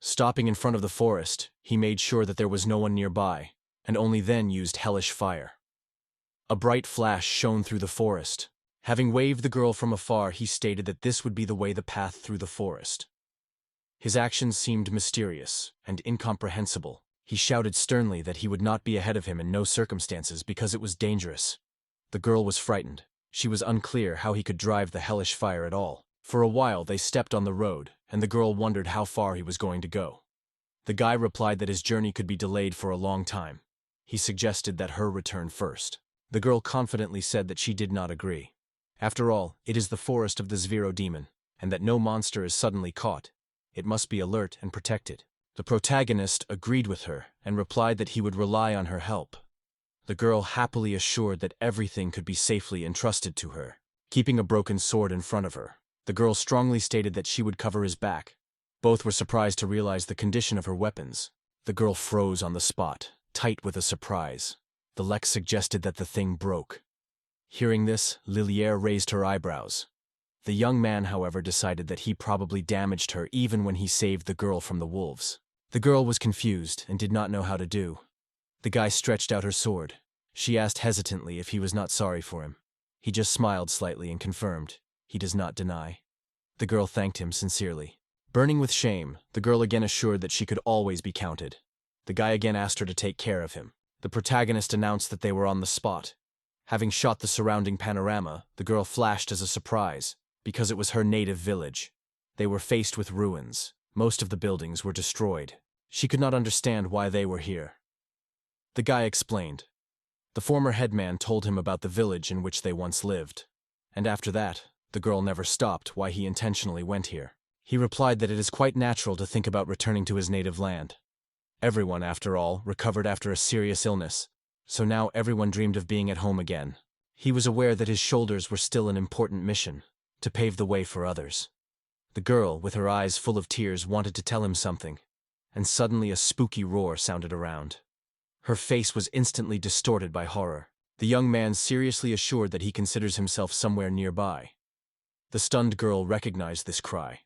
Stopping in front of the forest, he made sure that there was no one nearby, and only then used hellish fire. A bright flash shone through the forest. Having waved the girl from afar, he stated that this would be the way the path through the forest. His actions seemed mysterious and incomprehensible. He shouted sternly that he would not be ahead of him in no circumstances because it was dangerous. The girl was frightened. She was unclear how he could drive the hellish fire at all. For a while they stepped on the road, and the girl wondered how far he was going to go. The guy replied that his journey could be delayed for a long time. He suggested that her return first. The girl confidently said that she did not agree. After all, it is the forest of the Zviro demon, and that no monster is suddenly caught. It must be alert and protected. The protagonist agreed with her and replied that he would rely on her help. The girl happily assured that everything could be safely entrusted to her. Keeping a broken sword in front of her, the girl strongly stated that she would cover his back. Both were surprised to realize the condition of her weapons. The girl froze on the spot, tight with a surprise. The Lex suggested that the thing broke. Hearing this, Lilière raised her eyebrows. The young man, however, decided that he probably damaged her even when he saved the girl from the wolves. The girl was confused and did not know how to do. The guy stretched out her sword. She asked hesitantly if he was not sorry for him. He just smiled slightly and confirmed, he does not deny. The girl thanked him sincerely. Burning with shame, the girl again assured that she could always be counted. The guy again asked her to take care of him. The protagonist announced that they were on the spot. Having shot the surrounding panorama, the girl flashed as a surprise, because it was her native village. They were faced with ruins. Most of the buildings were destroyed. She could not understand why they were here. The guy explained. The former headman told him about the village in which they once lived. And after that, the girl never stopped why he intentionally went here. He replied that it is quite natural to think about returning to his native land. Everyone, after all, recovered after a serious illness, so now everyone dreamed of being at home again. He was aware that his shoulders were still an important mission, to pave the way for others. The girl, with her eyes full of tears, wanted to tell him something, and suddenly a spooky roar sounded around. Her face was instantly distorted by horror. The young man seriously assured that he considers himself somewhere nearby. The stunned girl recognized this cry.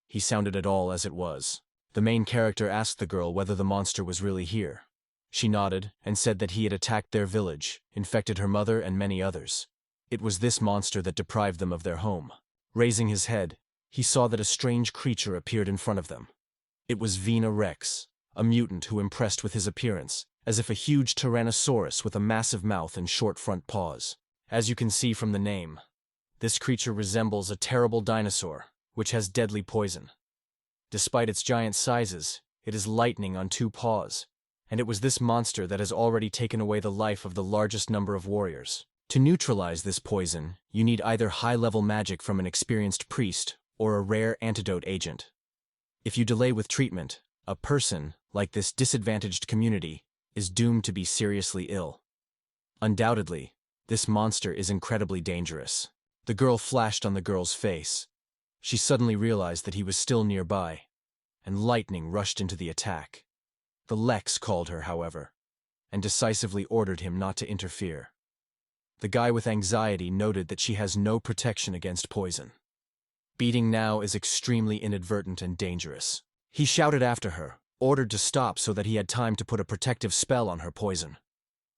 He sounded it all as it was. The main character asked the girl whether the monster was really here. She nodded and said that he had attacked their village, infected her mother and many others. It was this monster that deprived them of their home. Raising his head, he saw that a strange creature appeared in front of them. It was Vina Rex, a mutant who impressed with his appearance, as if a huge tyrannosaurus with a massive mouth and short front paws. As you can see from the name, this creature resembles a terrible dinosaur, which has deadly poison. Despite its giant sizes, it is lightning on two paws, and it was this monster that has already taken away the life of the largest number of warriors. To neutralize this poison, you need either high-level magic from an experienced priest or a rare antidote agent. If you delay with treatment, a person, like this disadvantaged community, is doomed to be seriously ill. Undoubtedly, this monster is incredibly dangerous. The girl flashed on the girl's face. She suddenly realized that he was still nearby, and lightning rushed into the attack. The Lex called her, however, and decisively ordered him not to interfere. The guy with anxiety noted that she has no protection against poison. Beating now is extremely inadvertent and dangerous. He shouted after her, ordered to stop so that he had time to put a protective spell on her poison.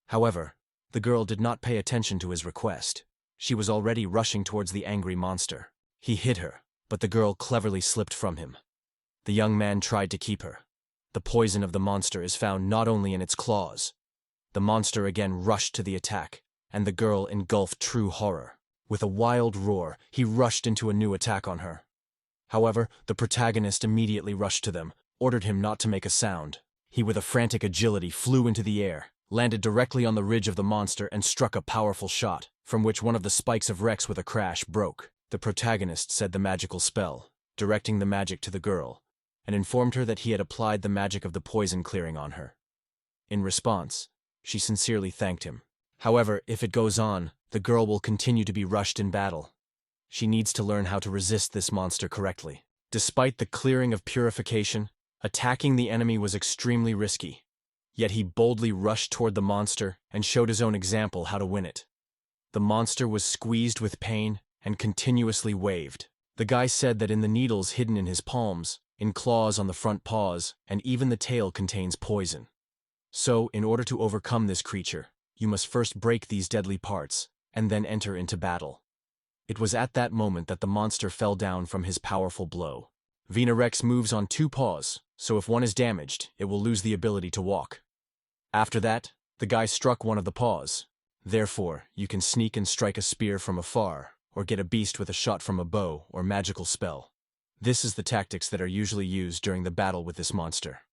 However, the girl did not pay attention to his request. She was already rushing towards the angry monster. He hit her, but the girl cleverly slipped from him. The young man tried to keep her. The poison of the monster is found not only in its claws. The monster again rushed to the attack, and the girl engulfed true horror. With a wild roar, he rushed into a new attack on her. However, the protagonist immediately rushed to them, ordered him not to make a sound. He with a frantic agility flew into the air, landed directly on the ridge of the monster and struck a powerful shot, from which one of the spikes of Rex with a crash broke. The protagonist said the magical spell, directing the magic to the girl, and informed her that he had applied the magic of the poison clearing on her. In response, she sincerely thanked him. However, if it goes on, the girl will continue to be rushed in battle. She needs to learn how to resist this monster correctly. Despite the clearing of purification, attacking the enemy was extremely risky. Yet he boldly rushed toward the monster and showed his own example how to win it. The monster was squeezed with pain and continuously waved. The guy said that in the needles hidden in his palms, in claws on the front paws, and even the tail contains poison. So, in order to overcome this creature, you must first break these deadly parts, and then enter into battle. It was at that moment that the monster fell down from his powerful blow. Rex moves on 2 paws, so if one is damaged, it will lose the ability to walk. After that, the guy struck one of the paws. Therefore, you can sneak and strike a spear from afar, or get a beast with a shot from a bow or magical spell. This is the tactics that are usually used during the battle with this monster.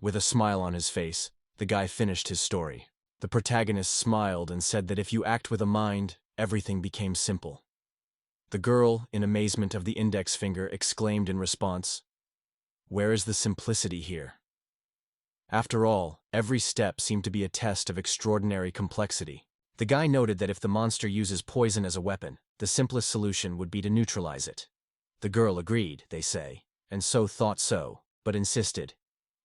With a smile on his face, the guy finished his story. The protagonist smiled and said that if you act with a mind, everything became simple. The girl, in amazement of the index finger, exclaimed in response, "Where is the simplicity here?" After all, every step seemed to be a test of extraordinary complexity. The guy noted that if the monster uses poison as a weapon, the simplest solution would be to neutralize it. The girl agreed, they say, and so thought so, but insisted,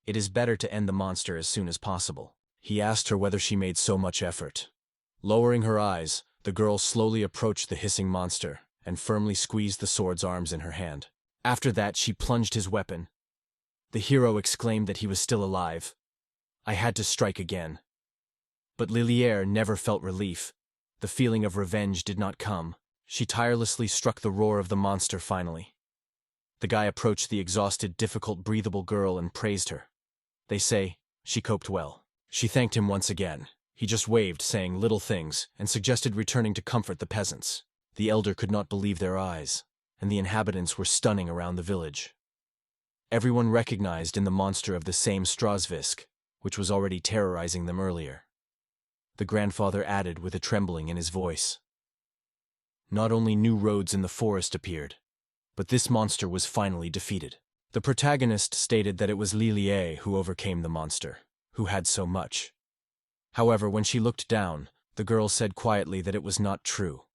"It is better to end the monster as soon as possible." He asked her whether she made so much effort. Lowering her eyes, the girl slowly approached the hissing monster and firmly squeezed the sword's arms in her hand. After that, she plunged his weapon. The hero exclaimed that he was still alive. "I had to strike again." But Liliere never felt relief. The feeling of revenge did not come. She tirelessly struck the roar of the monster finally. The guy approached the exhausted, difficult, breathable girl and praised her. They say, she coped well. She thanked him once again. He just waved, saying little things, and suggested returning to comfort the peasants. The elder could not believe their eyes, and the inhabitants were stunning around the village. Everyone recognized in the monster of the same Strasvisk, which was already terrorizing them earlier. The grandfather added with a trembling in his voice. Not only new roads in the forest appeared, but this monster was finally defeated. The protagonist stated that it was Liliere who overcame the monster, who had so much. However, when she looked down, the girl said quietly that it was not true.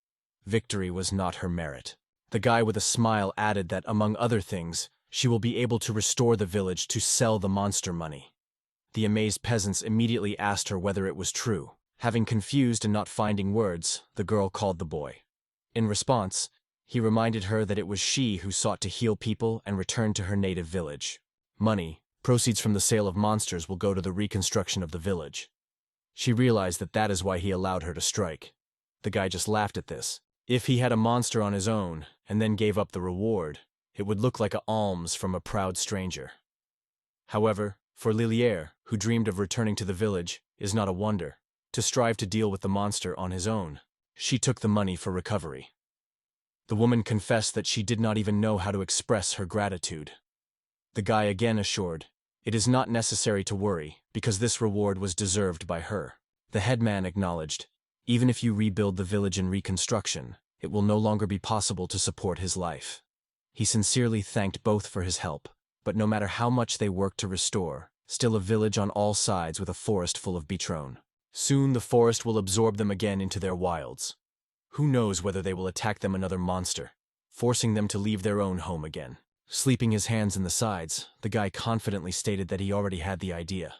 Victory was not her merit. The guy with a smile added that, among other things, she will be able to restore the village to sell the monster money. The amazed peasants immediately asked her whether it was true. Having confused and not finding words, the girl called the boy. In response, he reminded her that it was she who sought to heal people and return to her native village. Money, proceeds from the sale of monsters, will go to the reconstruction of the village. She realized that that is why he allowed her to strike. The guy just laughed at this. If he had a monster on his own, and then gave up the reward, it would look like an alms from a proud stranger. However, for Liliere, who dreamed of returning to the village, is not a wonder, to strive to deal with the monster on his own. She took the money for recovery. The woman confessed that she did not even know how to express her gratitude. The guy again assured, "It is not necessary to worry, because this reward was deserved by her." The headman acknowledged, even if you rebuild the village in reconstruction, it will no longer be possible to support his life. He sincerely thanked both for his help, but no matter how much they worked to restore, still a village on all sides with a forest full of beetrown. Soon the forest will absorb them again into their wilds. Who knows whether they will attack them another monster, forcing them to leave their own home again. Sleeping his hands in the sides, the guy confidently stated that he already had the idea.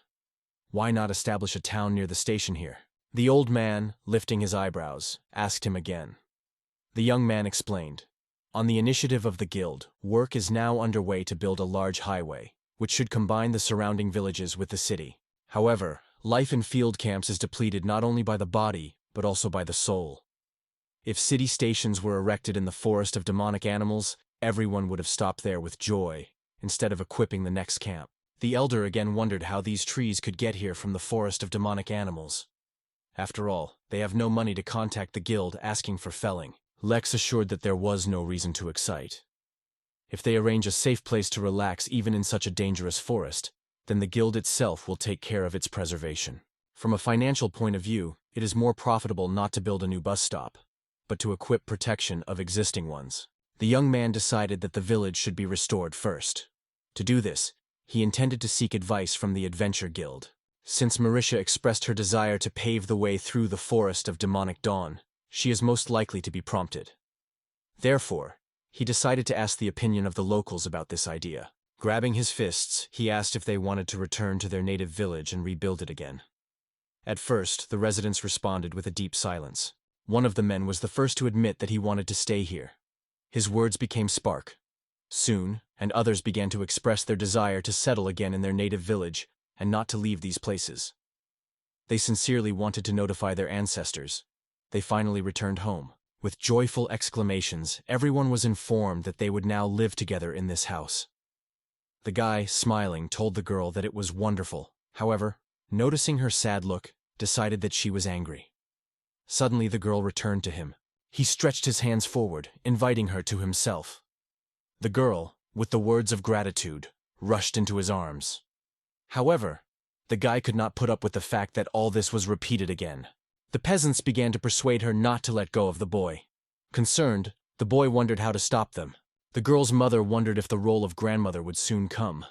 Why not establish a town near the station here? The old man, lifting his eyebrows, asked him again. The young man explained. On the initiative of the guild, work is now underway to build a large highway, which should combine the surrounding villages with the city. However, life in field camps is depleted not only by the body, but also by the soul. If city stations were erected in the forest of demonic animals, everyone would have stopped there with joy, instead of equipping the next camp. The elder again wondered how these trees could get here from the forest of demonic animals. After all, they have no money to contact the guild asking for felling. Lex assured that there was no reason to excite. If they arrange a safe place to relax even in such a dangerous forest, then the guild itself will take care of its preservation. From a financial point of view, it is more profitable not to build a new bus stop, but to equip protection of existing ones. The young man decided that the village should be restored first. To do this, he intended to seek advice from the Adventure Guild. Since Marisha expressed her desire to pave the way through the forest of demonic dawn, she is most likely to be prompted. Therefore, he decided to ask the opinion of the locals about this idea. Grabbing his fists, he asked if they wanted to return to their native village and rebuild it again. At first, the residents responded with a deep silence. One of the men was the first to admit that he wanted to stay here. His words became spark. Soon, and others began to express their desire to settle again in their native village and not to leave these places. They sincerely wanted to notify their ancestors. They finally returned home. With joyful exclamations, everyone was informed that they would now live together in this house. The guy, smiling, told the girl that it was wonderful. However, noticing her sad look, decided that she was angry. Suddenly the girl returned to him. He stretched his hands forward, inviting her to himself. The girl, with the words of gratitude, rushed into his arms. However, the guy could not put up with the fact that all this was repeated again. The peasants began to persuade her not to let go of the boy. Concerned, the boy wondered how to stop them. The girl's mother wondered if the role of grandmother would soon come.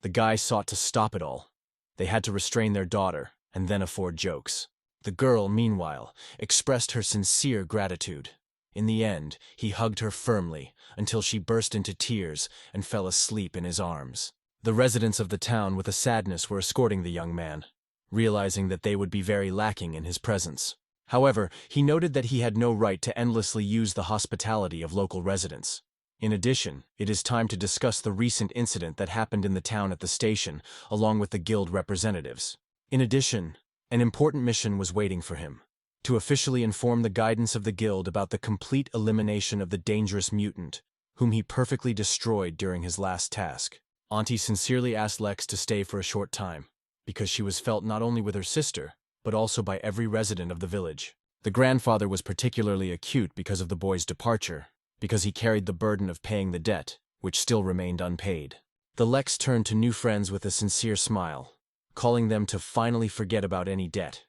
The guy sought to stop it all. They had to restrain their daughter, and then afford jokes. The girl, meanwhile, expressed her sincere gratitude. In the end, he hugged her firmly, until she burst into tears and fell asleep in his arms. The residents of the town with a sadness were escorting the young man, realizing that they would be very lacking in his presence. However, he noted that he had no right to endlessly use the hospitality of local residents. In addition, it is time to discuss the recent incident that happened in the town at the station, along with the guild representatives. In addition, an important mission was waiting for him: to officially inform the guidance of the guild about the complete elimination of the dangerous mutant, whom he perfectly destroyed during his last task. Auntie sincerely asked Lex to stay for a short time, because she was felt not only with her sister, but also by every resident of the village. The grandfather was particularly acute because of the boy's departure, because he carried the burden of paying the debt, which still remained unpaid. The Lex turned to new friends with a sincere smile, calling them to finally forget about any debt.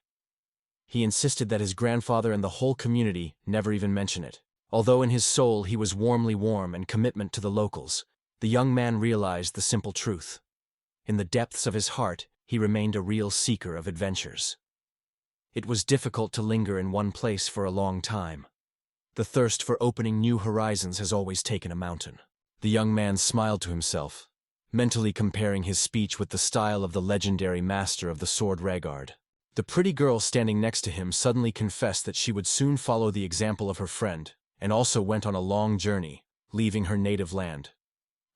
He insisted that his grandfather and the whole community never even mention it. Although in his soul he was warmly warm and commitment to the locals, the young man realized the simple truth. In the depths of his heart, he remained a real seeker of adventures. It was difficult to linger in one place for a long time. The thirst for opening new horizons has always taken a mountain. The young man smiled to himself, mentally comparing his speech with the style of the legendary master of the sword Regard. The pretty girl standing next to him suddenly confessed that she would soon follow the example of her friend, and also went on a long journey, leaving her native land.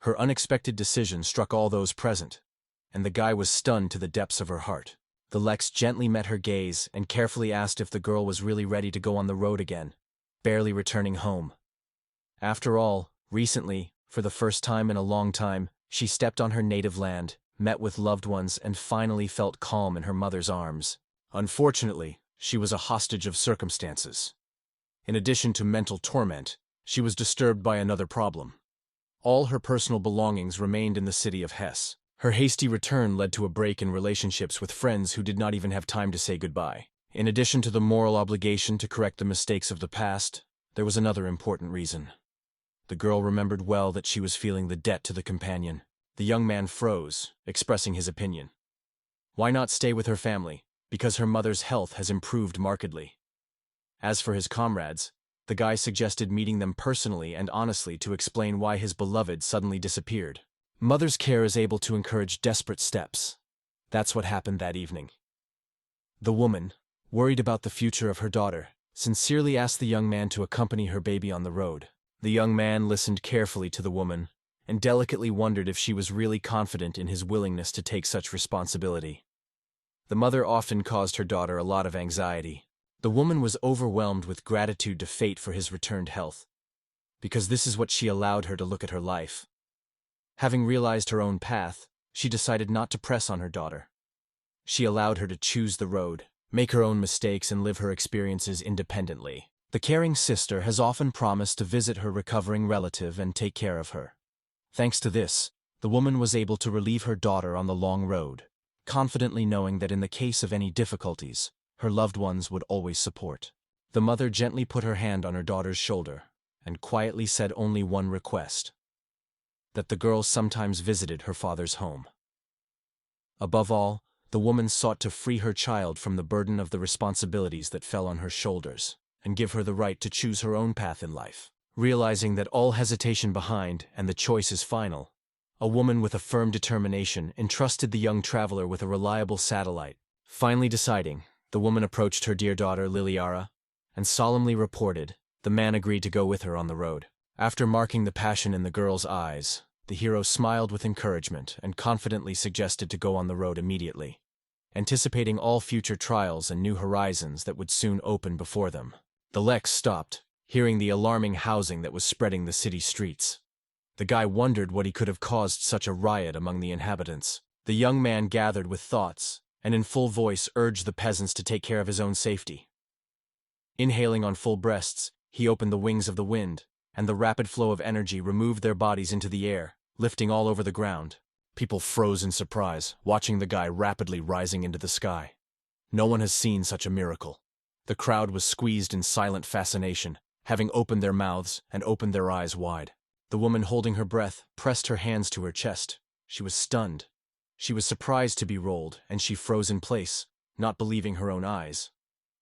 Her unexpected decision struck all those present, and the guy was stunned to the depths of her heart. The Lex gently met her gaze and carefully asked if the girl was really ready to go on the road again, barely returning home. After all, recently, for the first time in a long time, she stepped on her native land, met with loved ones, and finally felt calm in her mother's arms. Unfortunately, she was a hostage of circumstances. In addition to mental torment, she was disturbed by another problem. All her personal belongings remained in the city of Hesse. Her hasty return led to a break in relationships with friends who did not even have time to say goodbye. In addition to the moral obligation to correct the mistakes of the past, there was another important reason. The girl remembered well that she was feeling the debt to the companion. The young man froze, expressing his opinion. Why not stay with her family, because her mother's health has improved markedly. As for his comrades, the guy suggested meeting them personally and honestly to explain why his beloved suddenly disappeared. Mother's care is able to encourage desperate steps. That's what happened that evening. The woman, worried about the future of her daughter, sincerely asked the young man to accompany her baby on the road. The young man listened carefully to the woman and delicately wondered if she was really confident in his willingness to take such responsibility. The mother often caused her daughter a lot of anxiety. The woman was overwhelmed with gratitude to fate for his returned health, because this is what she allowed her to look at her life. Having realized her own path, she decided not to press on her daughter. She allowed her to choose the road, make her own mistakes, and live her experiences independently. The caring sister has often promised to visit her recovering relative and take care of her. Thanks to this, the woman was able to relieve her daughter on the long road, confidently knowing that in the case of any difficulties, her loved ones would always support. The mother gently put her hand on her daughter's shoulder and quietly said only one request: that the girl sometimes visited her father's home. Above all, the woman sought to free her child from the burden of the responsibilities that fell on her shoulders and give her the right to choose her own path in life. Realizing that all hesitation behind and the choice is final, a woman with a firm determination entrusted the young traveler with a reliable satellite. Finally deciding, the woman approached her dear daughter Liliara and solemnly reported the man agreed to go with her on the road. After marking the passion in the girl's eyes, the hero smiled with encouragement and confidently suggested to go on the road immediately, anticipating all future trials and new horizons that would soon open before them. The Lex stopped, hearing the alarming housing that was spreading the city streets. The guy wondered what he could have caused such a riot among the inhabitants. The young man gathered with thoughts and in full voice urged the peasants to take care of his own safety. Inhaling on full breaths, he opened the wings of the wind, and the rapid flow of energy removed their bodies into the air, lifting all over the ground. People froze in surprise, watching the guy rapidly rising into the sky. No one has seen such a miracle. The crowd was squeezed in silent fascination, having opened their mouths and opened their eyes wide. The woman, holding her breath, pressed her hands to her chest. She was stunned. She was surprised to be rolled, and she froze in place, not believing her own eyes.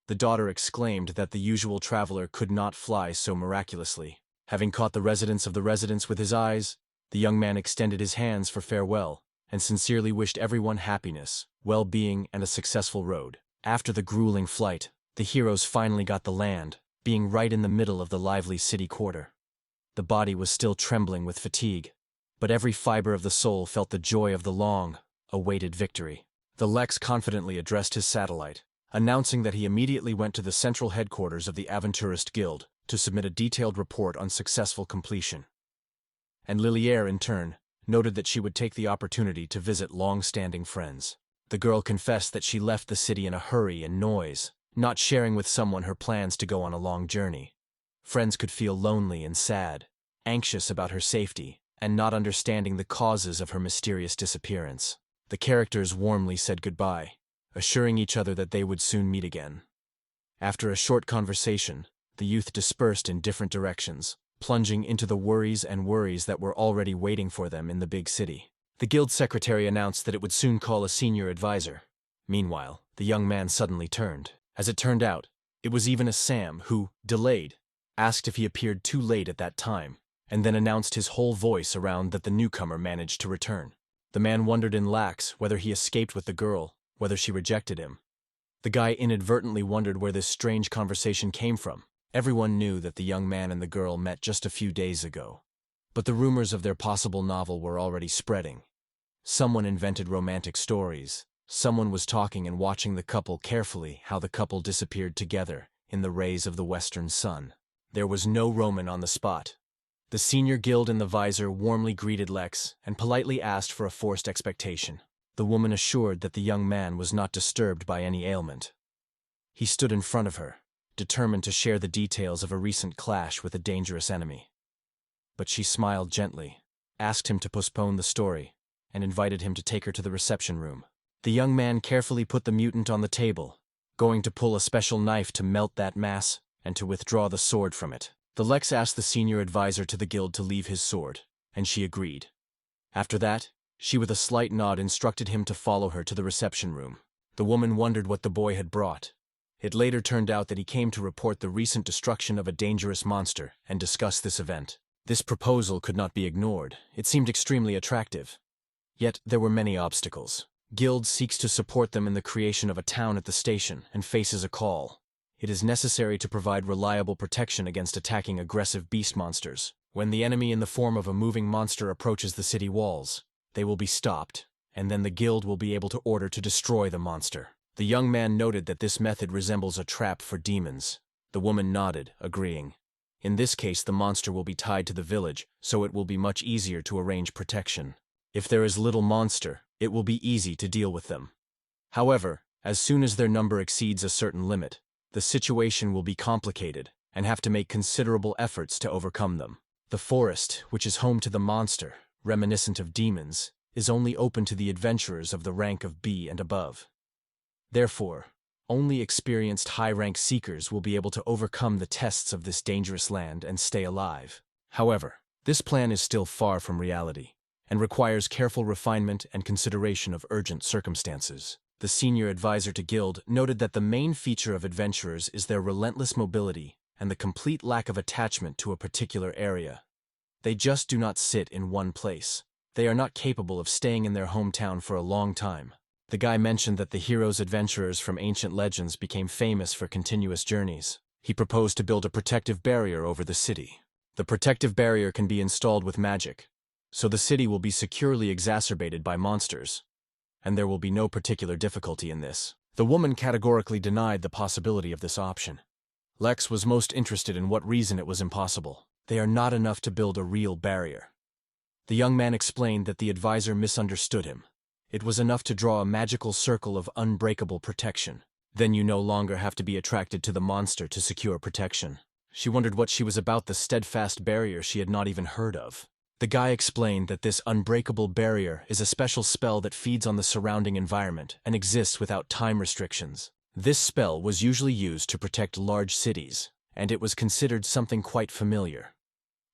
The daughter exclaimed that the usual traveler could not fly so miraculously. Having caught the residents of the residence with his eyes, the young man extended his hands for farewell and sincerely wished everyone happiness, well-being, and a successful road. After the grueling flight, the heroes finally got the land, being right in the middle of the lively city quarter. The body was still trembling with fatigue, but every fiber of the soul felt the joy of the long-awaited victory. The Lex confidently addressed his satellite, announcing that he immediately went to the central headquarters of the Aventurist Guild to submit a detailed report on successful completion. And Liliere, in turn, noted that she would take the opportunity to visit long-standing friends. The girl confessed that she left the city in a hurry and noise, not sharing with someone her plans to go on a long journey. Friends could feel lonely and sad, anxious about her safety, and not understanding the causes of her mysterious disappearance. The characters warmly said goodbye, assuring each other that they would soon meet again. After a short conversation, the youth dispersed in different directions, plunging into the worries that were already waiting for them in the big city. The guild secretary announced that it would soon call a senior advisor. Meanwhile, the young man suddenly turned. As it turned out, it was even a Sam who, delayed, asked if he appeared too late at that time, and then announced his whole voice around that the newcomer managed to return. The man wondered in lax whether he escaped with the girl, whether she rejected him. The guy inadvertently wondered where this strange conversation came from. Everyone knew that the young man and the girl met just a few days ago, but the rumors of their possible novel were already spreading. Someone invented romantic stories. Someone was talking and watching the couple carefully, how the couple disappeared together in the rays of the western sun. There was no Roman on the spot. The senior guild and the visor warmly greeted Lex and politely asked for a forced expectation. The woman assured that the young man was not disturbed by any ailment. He stood in front of her, determined to share the details of a recent clash with a dangerous enemy. But she smiled gently, asked him to postpone the story, and invited him to take her to the reception room. The young man carefully put the mutant on the table, going to pull a special knife to melt that mass and to withdraw the sword from it. The Lex asked the senior advisor to the guild to leave his sword, and she agreed. After that, she with a slight nod instructed him to follow her to the reception room. The woman wondered what the boy had brought. It later turned out that he came to report the recent destruction of a dangerous monster and discuss this event. This proposal could not be ignored. It seemed extremely attractive. Yet there were many obstacles. Guild seeks to support them in the creation of a town at the station and faces a call. It is necessary to provide reliable protection against attacking aggressive beast monsters. When the enemy in the form of a moving monster approaches the city walls, they will be stopped, and then the guild will be able to order to destroy the monster. The young man noted that this method resembles a trap for demons. The woman nodded, agreeing. In this case, the monster will be tied to the village, so it will be much easier to arrange protection. If there is little monster, it will be easy to deal with them. However, as soon as their number exceeds a certain limit, the situation will be complicated and have to make considerable efforts to overcome them. The forest, which is home to the monster, reminiscent of demons, is only open to the adventurers of the rank of B and above. Therefore, only experienced high-rank seekers will be able to overcome the tests of this dangerous land and stay alive. However, this plan is still far from reality and requires careful refinement and consideration of urgent circumstances. The senior advisor to Guild noted that the main feature of adventurers is their relentless mobility and the complete lack of attachment to a particular area. They just do not sit in one place. They are not capable of staying in their hometown for a long time. The guy mentioned that the hero's adventurers from ancient legends became famous for continuous journeys. He proposed to build a protective barrier over the city. The protective barrier can be installed with magic, so the city will be securely exacerbated by monsters, and there will be no particular difficulty in this. The woman categorically denied the possibility of this option. Lex was most interested in what reason it was impossible. They are not enough to build a real barrier. The young man explained that the advisor misunderstood him. It was enough to draw a magical circle of unbreakable protection. Then you no longer have to be attracted to the monster to secure protection. She wondered what she was about the steadfast barrier she had not even heard of. The guy explained that this unbreakable barrier is a special spell that feeds on the surrounding environment and exists without time restrictions. This spell was usually used to protect large cities, and it was considered something quite familiar.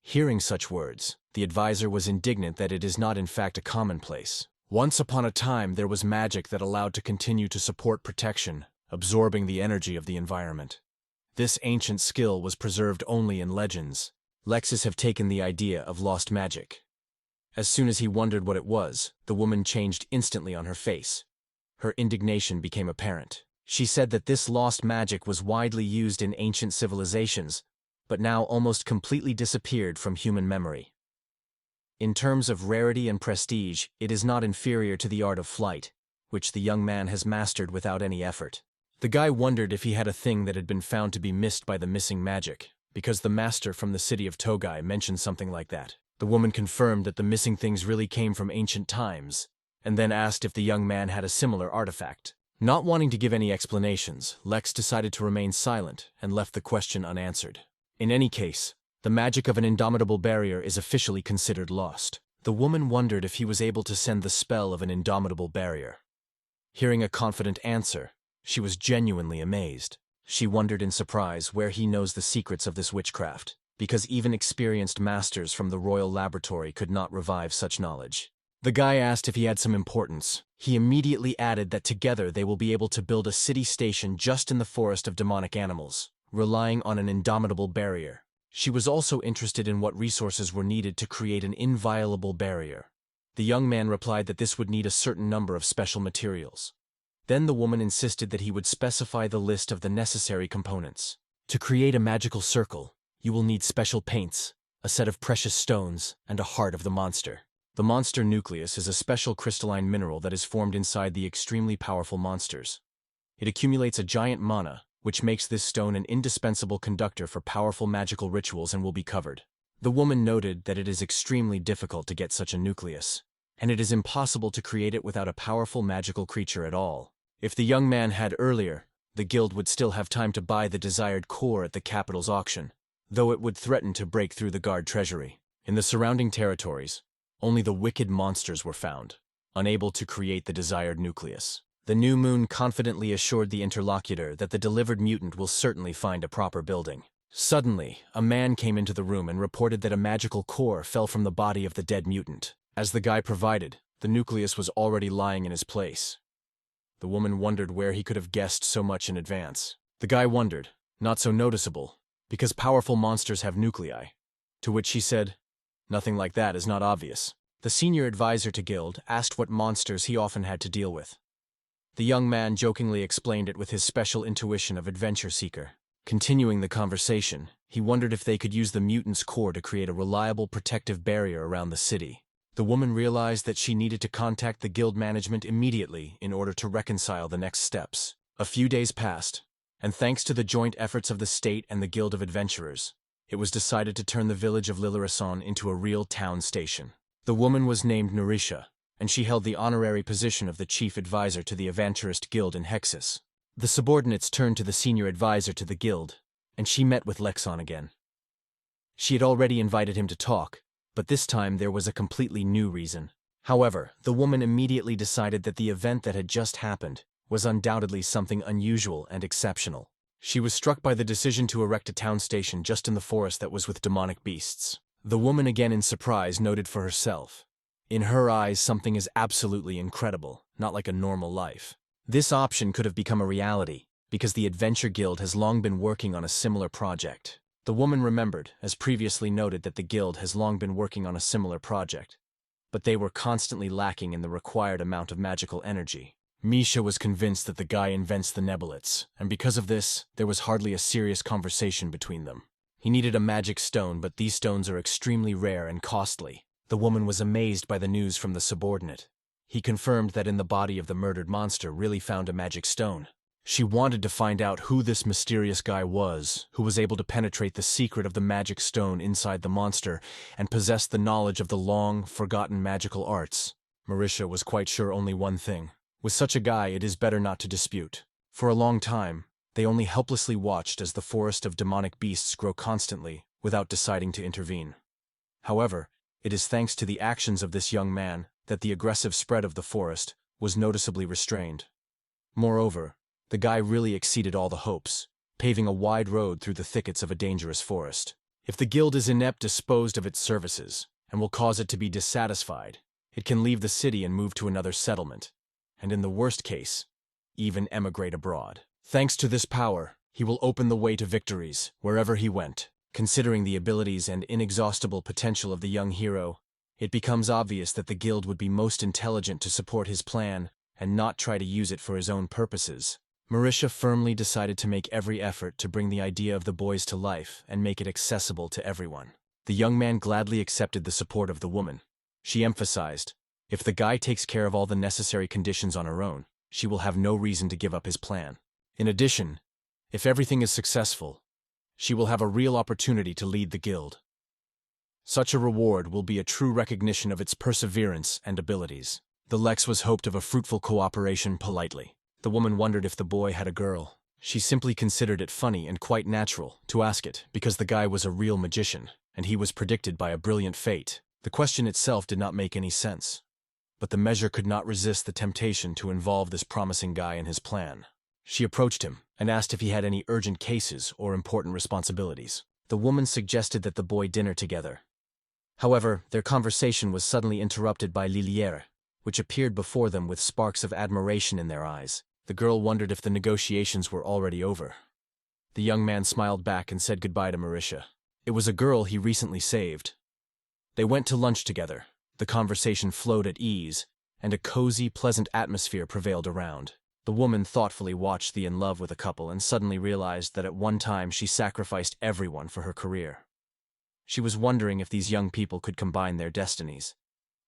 Hearing such words, the advisor was indignant that it is not in fact a commonplace. Once upon a time, there was magic that allowed to continue to support protection, absorbing the energy of the environment. This ancient skill was preserved only in legends. Lexus have taken the idea of lost magic. As soon as he wondered what it was, the woman changed instantly on her face. Her indignation became apparent. She said that this lost magic was widely used in ancient civilizations, but now almost completely disappeared from human memory. In terms of rarity and prestige, it is not inferior to the art of flight, which the young man has mastered without any effort. The guy wondered if he had a thing that had been found to be missed by the missing magic, because the master from the city of Togai mentioned something like that. The woman confirmed that the missing things really came from ancient times, and then asked if the young man had a similar artifact. Not wanting to give any explanations, Lex decided to remain silent and left the question unanswered. In any case, the magic of an indomitable barrier is officially considered lost. The woman wondered if he was able to send the spell of an indomitable barrier. Hearing a confident answer, she was genuinely amazed. She wondered in surprise where he knows the secrets of this witchcraft, because even experienced masters from the royal laboratory could not revive such knowledge. The guy asked if he had some importance. He immediately added that together they will be able to build a city station just in the forest of demonic animals, relying on an indomitable barrier. She was also interested in what resources were needed to create an inviolable barrier. The young man replied that this would need a certain number of special materials. Then the woman insisted that he would specify the list of the necessary components. To create a magical circle, you will need special paints, a set of precious stones, and a heart of the monster. The monster nucleus is a special crystalline mineral that is formed inside the extremely powerful monsters. It accumulates a giant mana, which makes this stone an indispensable conductor for powerful magical rituals and will be covered. The woman noted that it is extremely difficult to get such a nucleus, and it is impossible to create it without a powerful magical creature at all. If the young man had earlier, the guild would still have time to buy the desired core at the capital's auction, though it would threaten to break through the guard treasury. In the surrounding territories, only the wicked monsters were found, unable to create the desired nucleus. The new moon confidently assured the interlocutor that the delivered mutant will certainly find a proper building. Suddenly, a man came into the room and reported that a magical core fell from the body of the dead mutant. As the guy provided, the nucleus was already lying in his place. The woman wondered where he could have guessed so much in advance. The guy wondered, not so noticeable, because powerful monsters have nuclei. To which she said, nothing like that is not obvious. The senior advisor to Guild asked what monsters he often had to deal with. The young man jokingly explained it with his special intuition of adventure seeker. Continuing the conversation, he wondered if they could use the mutant's core to create a reliable protective barrier around the city. The woman realized that she needed to contact the guild management immediately in order to reconcile the next steps. A few days passed, and thanks to the joint efforts of the state and the Guild of Adventurers, it was decided to turn the village of Lillerason into a real town station. The woman was named Narisha, and she held the honorary position of the chief advisor to the Avanturist Guild in Hexus. The subordinates turned to the senior advisor to the guild, and she met with Lexon again. She had already invited him to talk, but this time there was a completely new reason. However, the woman immediately decided that the event that had just happened was undoubtedly something unusual and exceptional. She was struck by the decision to erect a town station just in the forest that was with demonic beasts. The woman again in surprise noted for herself. In her eyes, something is absolutely incredible, not like a normal life. This option could have become a reality, because the Adventure Guild has long been working on a similar project. The woman remembered, as previously noted, that the guild has long been working on a similar project, but they were constantly lacking in the required amount of magical energy. Misha was convinced that the guy invents the nebulets, and because of this, there was hardly a serious conversation between them. He needed a magic stone, but these stones are extremely rare and costly. The woman was amazed by the news from the subordinate. He confirmed that in the body of the murdered monster really found a magic stone. She wanted to find out who this mysterious guy was, who was able to penetrate the secret of the magic stone inside the monster and possess the knowledge of the long, forgotten magical arts. Marisha was quite sure only one thing. With such a guy, it is better not to dispute. For a long time, they only helplessly watched as the forest of demonic beasts grow constantly, without deciding to intervene. However, it is thanks to the actions of this young man that the aggressive spread of the forest was noticeably restrained. Moreover, the guy really exceeded all the hopes, paving a wide road through the thickets of a dangerous forest. If the guild is inept disposed of its services, and will cause it to be dissatisfied, it can leave the city and move to another settlement, and in the worst case, even emigrate abroad. Thanks to this power, he will open the way to victories wherever he went. Considering the abilities and inexhaustible potential of the young hero, it becomes obvious that the guild would be most intelligent to support his plan and not try to use it for his own purposes. Marisha firmly decided to make every effort to bring the idea of the boys to life and make it accessible to everyone. The young man gladly accepted the support of the woman. She emphasized, if the guy takes care of all the necessary conditions on her own, she will have no reason to give up his plan. In addition, if everything is successful, she will have a real opportunity to lead the guild. Such a reward will be a true recognition of its perseverance and abilities. The Lex was hoped of a fruitful cooperation politely. The woman wondered if the boy had a girl. She simply considered it funny and quite natural to ask it because the guy was a real magician, and he was predicted by a brilliant fate. The question itself did not make any sense, but the measure could not resist the temptation to involve this promising guy in his plan. She approached him and asked if he had any urgent cases or important responsibilities. The woman suggested that the boy dinner together. However, their conversation was suddenly interrupted by Liliere, which appeared before them with sparks of admiration in their eyes. The girl wondered if the negotiations were already over. The young man smiled back and said goodbye to Marisha. It was a girl he recently saved. They went to lunch together. The conversation flowed at ease, and a cozy, pleasant atmosphere prevailed around. The woman thoughtfully watched the in love with a couple and suddenly realized that at one time she sacrificed everyone for her career. She was wondering if these young people could combine their destinies,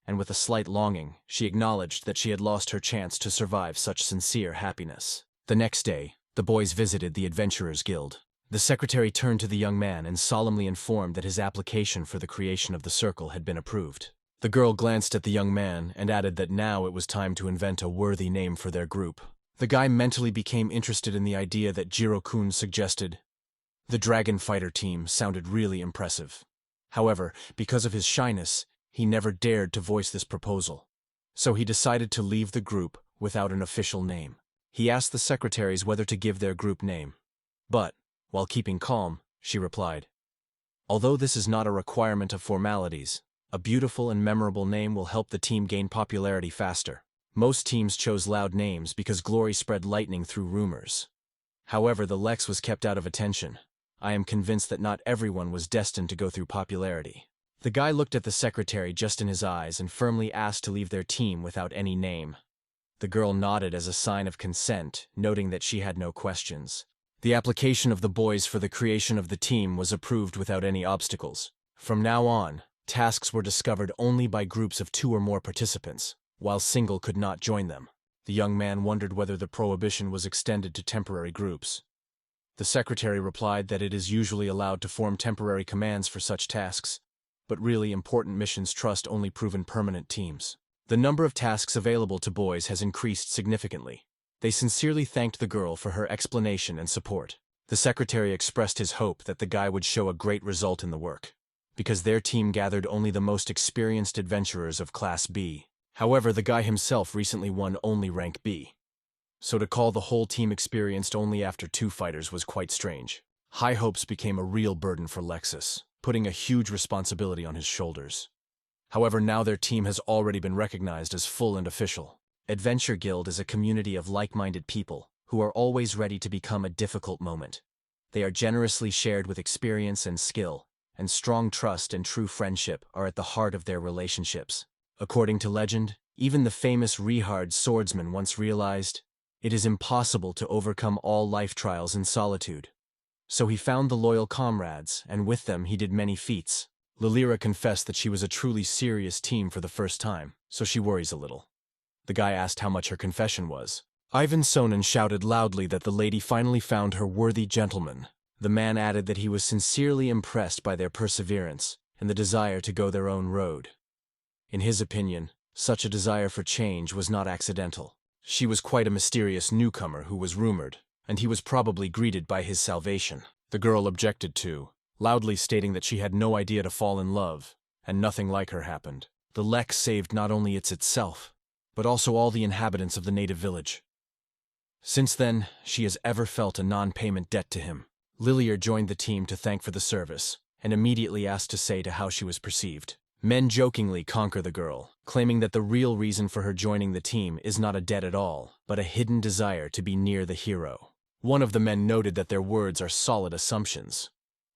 and with a slight longing, she acknowledged that she had lost her chance to survive such sincere happiness. The next day, the boys visited the Adventurers Guild. The secretary turned to the young man and solemnly informed that his application for the creation of the circle had been approved. The girl glanced at the young man and added that now it was time to invent a worthy name for their group. The guy mentally became interested in the idea that Jiro-kun suggested. The Dragon Fighter team sounded really impressive. However, because of his shyness, he never dared to voice this proposal. So he decided to leave the group without an official name. He asked the secretaries whether to give their group name. But, while keeping calm, she replied, "Although this is not a requirement of formalities, a beautiful and memorable name will help the team gain popularity faster." Most teams chose loud names because glory spread lightning through rumors. However, the Lex was kept out of attention. I am convinced that not everyone was destined to go through popularity. The guy looked at the secretary just in his eyes and firmly asked to leave their team without any name. The girl nodded as a sign of consent, noting that she had no questions. The application of the boys for the creation of the team was approved without any obstacles. From now on, tasks were discovered only by groups of 2 or more participants, while single could not join them. The young man wondered whether the prohibition was extended to temporary groups. The secretary replied that it is usually allowed to form temporary commands for such tasks, but really important missions trust only proven permanent teams. The number of tasks available to boys has increased significantly. They sincerely thanked the girl for her explanation and support. The secretary expressed his hope that the guy would show a great result in the work, because their team gathered only the most experienced adventurers of Class B. However, the guy himself recently won only rank B. So to call the whole team experienced only after 2 fighters was quite strange. High hopes became a real burden for Lexus, putting a huge responsibility on his shoulders. However, now their team has already been recognized as full and official. Adventure Guild is a community of like-minded people who are always ready to become a difficult moment. They are generously shared with experience and skill, and strong trust and true friendship are at the heart of their relationships. According to legend, even the famous Rehard swordsman once realized, it is impossible to overcome all life trials in solitude. So he found the loyal comrades, and with them he did many feats. Lilira confessed that she was a truly serious team for the first time, so she worries a little. The guy asked how much her confession was. Ivan Sonin shouted loudly that the lady finally found her worthy gentleman. The man added that he was sincerely impressed by their perseverance and the desire to go their own road. In his opinion, such a desire for change was not accidental. She was quite a mysterious newcomer who was rumored, and he was probably greeted by his salvation. The girl objected too, loudly stating that she had no idea to fall in love, and nothing like her happened. The Lex saved not only itself, but also all the inhabitants of the native village. Since then, she has ever felt a non-payment debt to him. Lilier joined the team to thank for the service, and immediately asked to say to how she was perceived. Men jokingly conquer the girl, claiming that the real reason for her joining the team is not a debt at all, but a hidden desire to be near the hero. One of the men noted that their words are solid assumptions,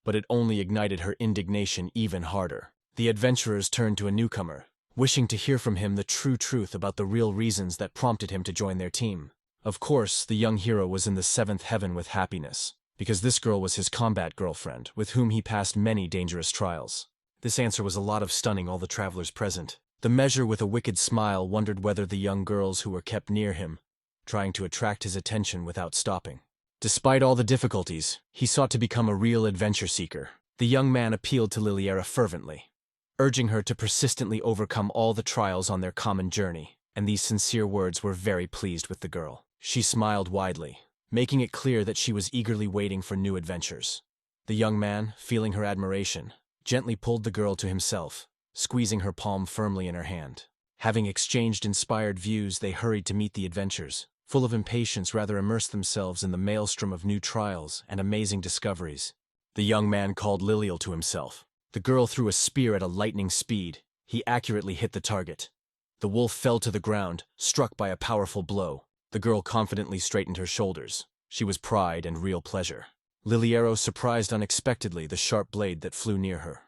but it only ignited her indignation even harder. The adventurers turned to a newcomer, wishing to hear from him the true truth about the real reasons that prompted him to join their team. Of course, the young hero was in the 7th heaven with happiness, because this girl was his combat girlfriend, with whom he passed many dangerous trials. This answer was a lot of stunning all the travelers present. The measure with a wicked smile wondered whether the young girls who were kept near him, trying to attract his attention without stopping. Despite all the difficulties, he sought to become a real adventure seeker. The young man appealed to Liliera fervently, urging her to persistently overcome all the trials on their common journey, and these sincere words were very pleased with the girl. She smiled widely, making it clear that she was eagerly waiting for new adventures. The young man, feeling her admiration, gently pulled the girl to himself, squeezing her palm firmly in her hand. Having exchanged inspired views, they hurried to meet the adventures. Full of impatience, rather immersed themselves in the maelstrom of new trials and amazing discoveries. The young man called Liliel to himself. The girl threw a spear at a lightning speed. He accurately hit the target. The wolf fell to the ground, struck by a powerful blow. The girl confidently straightened her shoulders. She was pride and real pleasure. Liliero surprised unexpectedly the sharp blade that flew near her.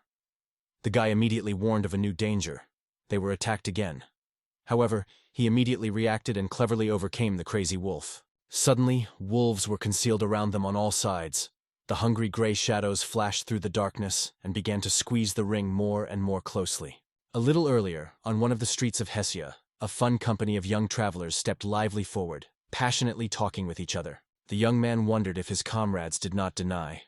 The guy immediately warned of a new danger. They were attacked again. However, he immediately reacted and cleverly overcame the crazy wolf. Suddenly, wolves were concealed around them on all sides. The hungry gray shadows flashed through the darkness and began to squeeze the ring more and more closely. A little earlier, on one of the streets of Hessia, a fun company of young travelers stepped lively forward, passionately talking with each other. The young man wondered if his comrades did not deny.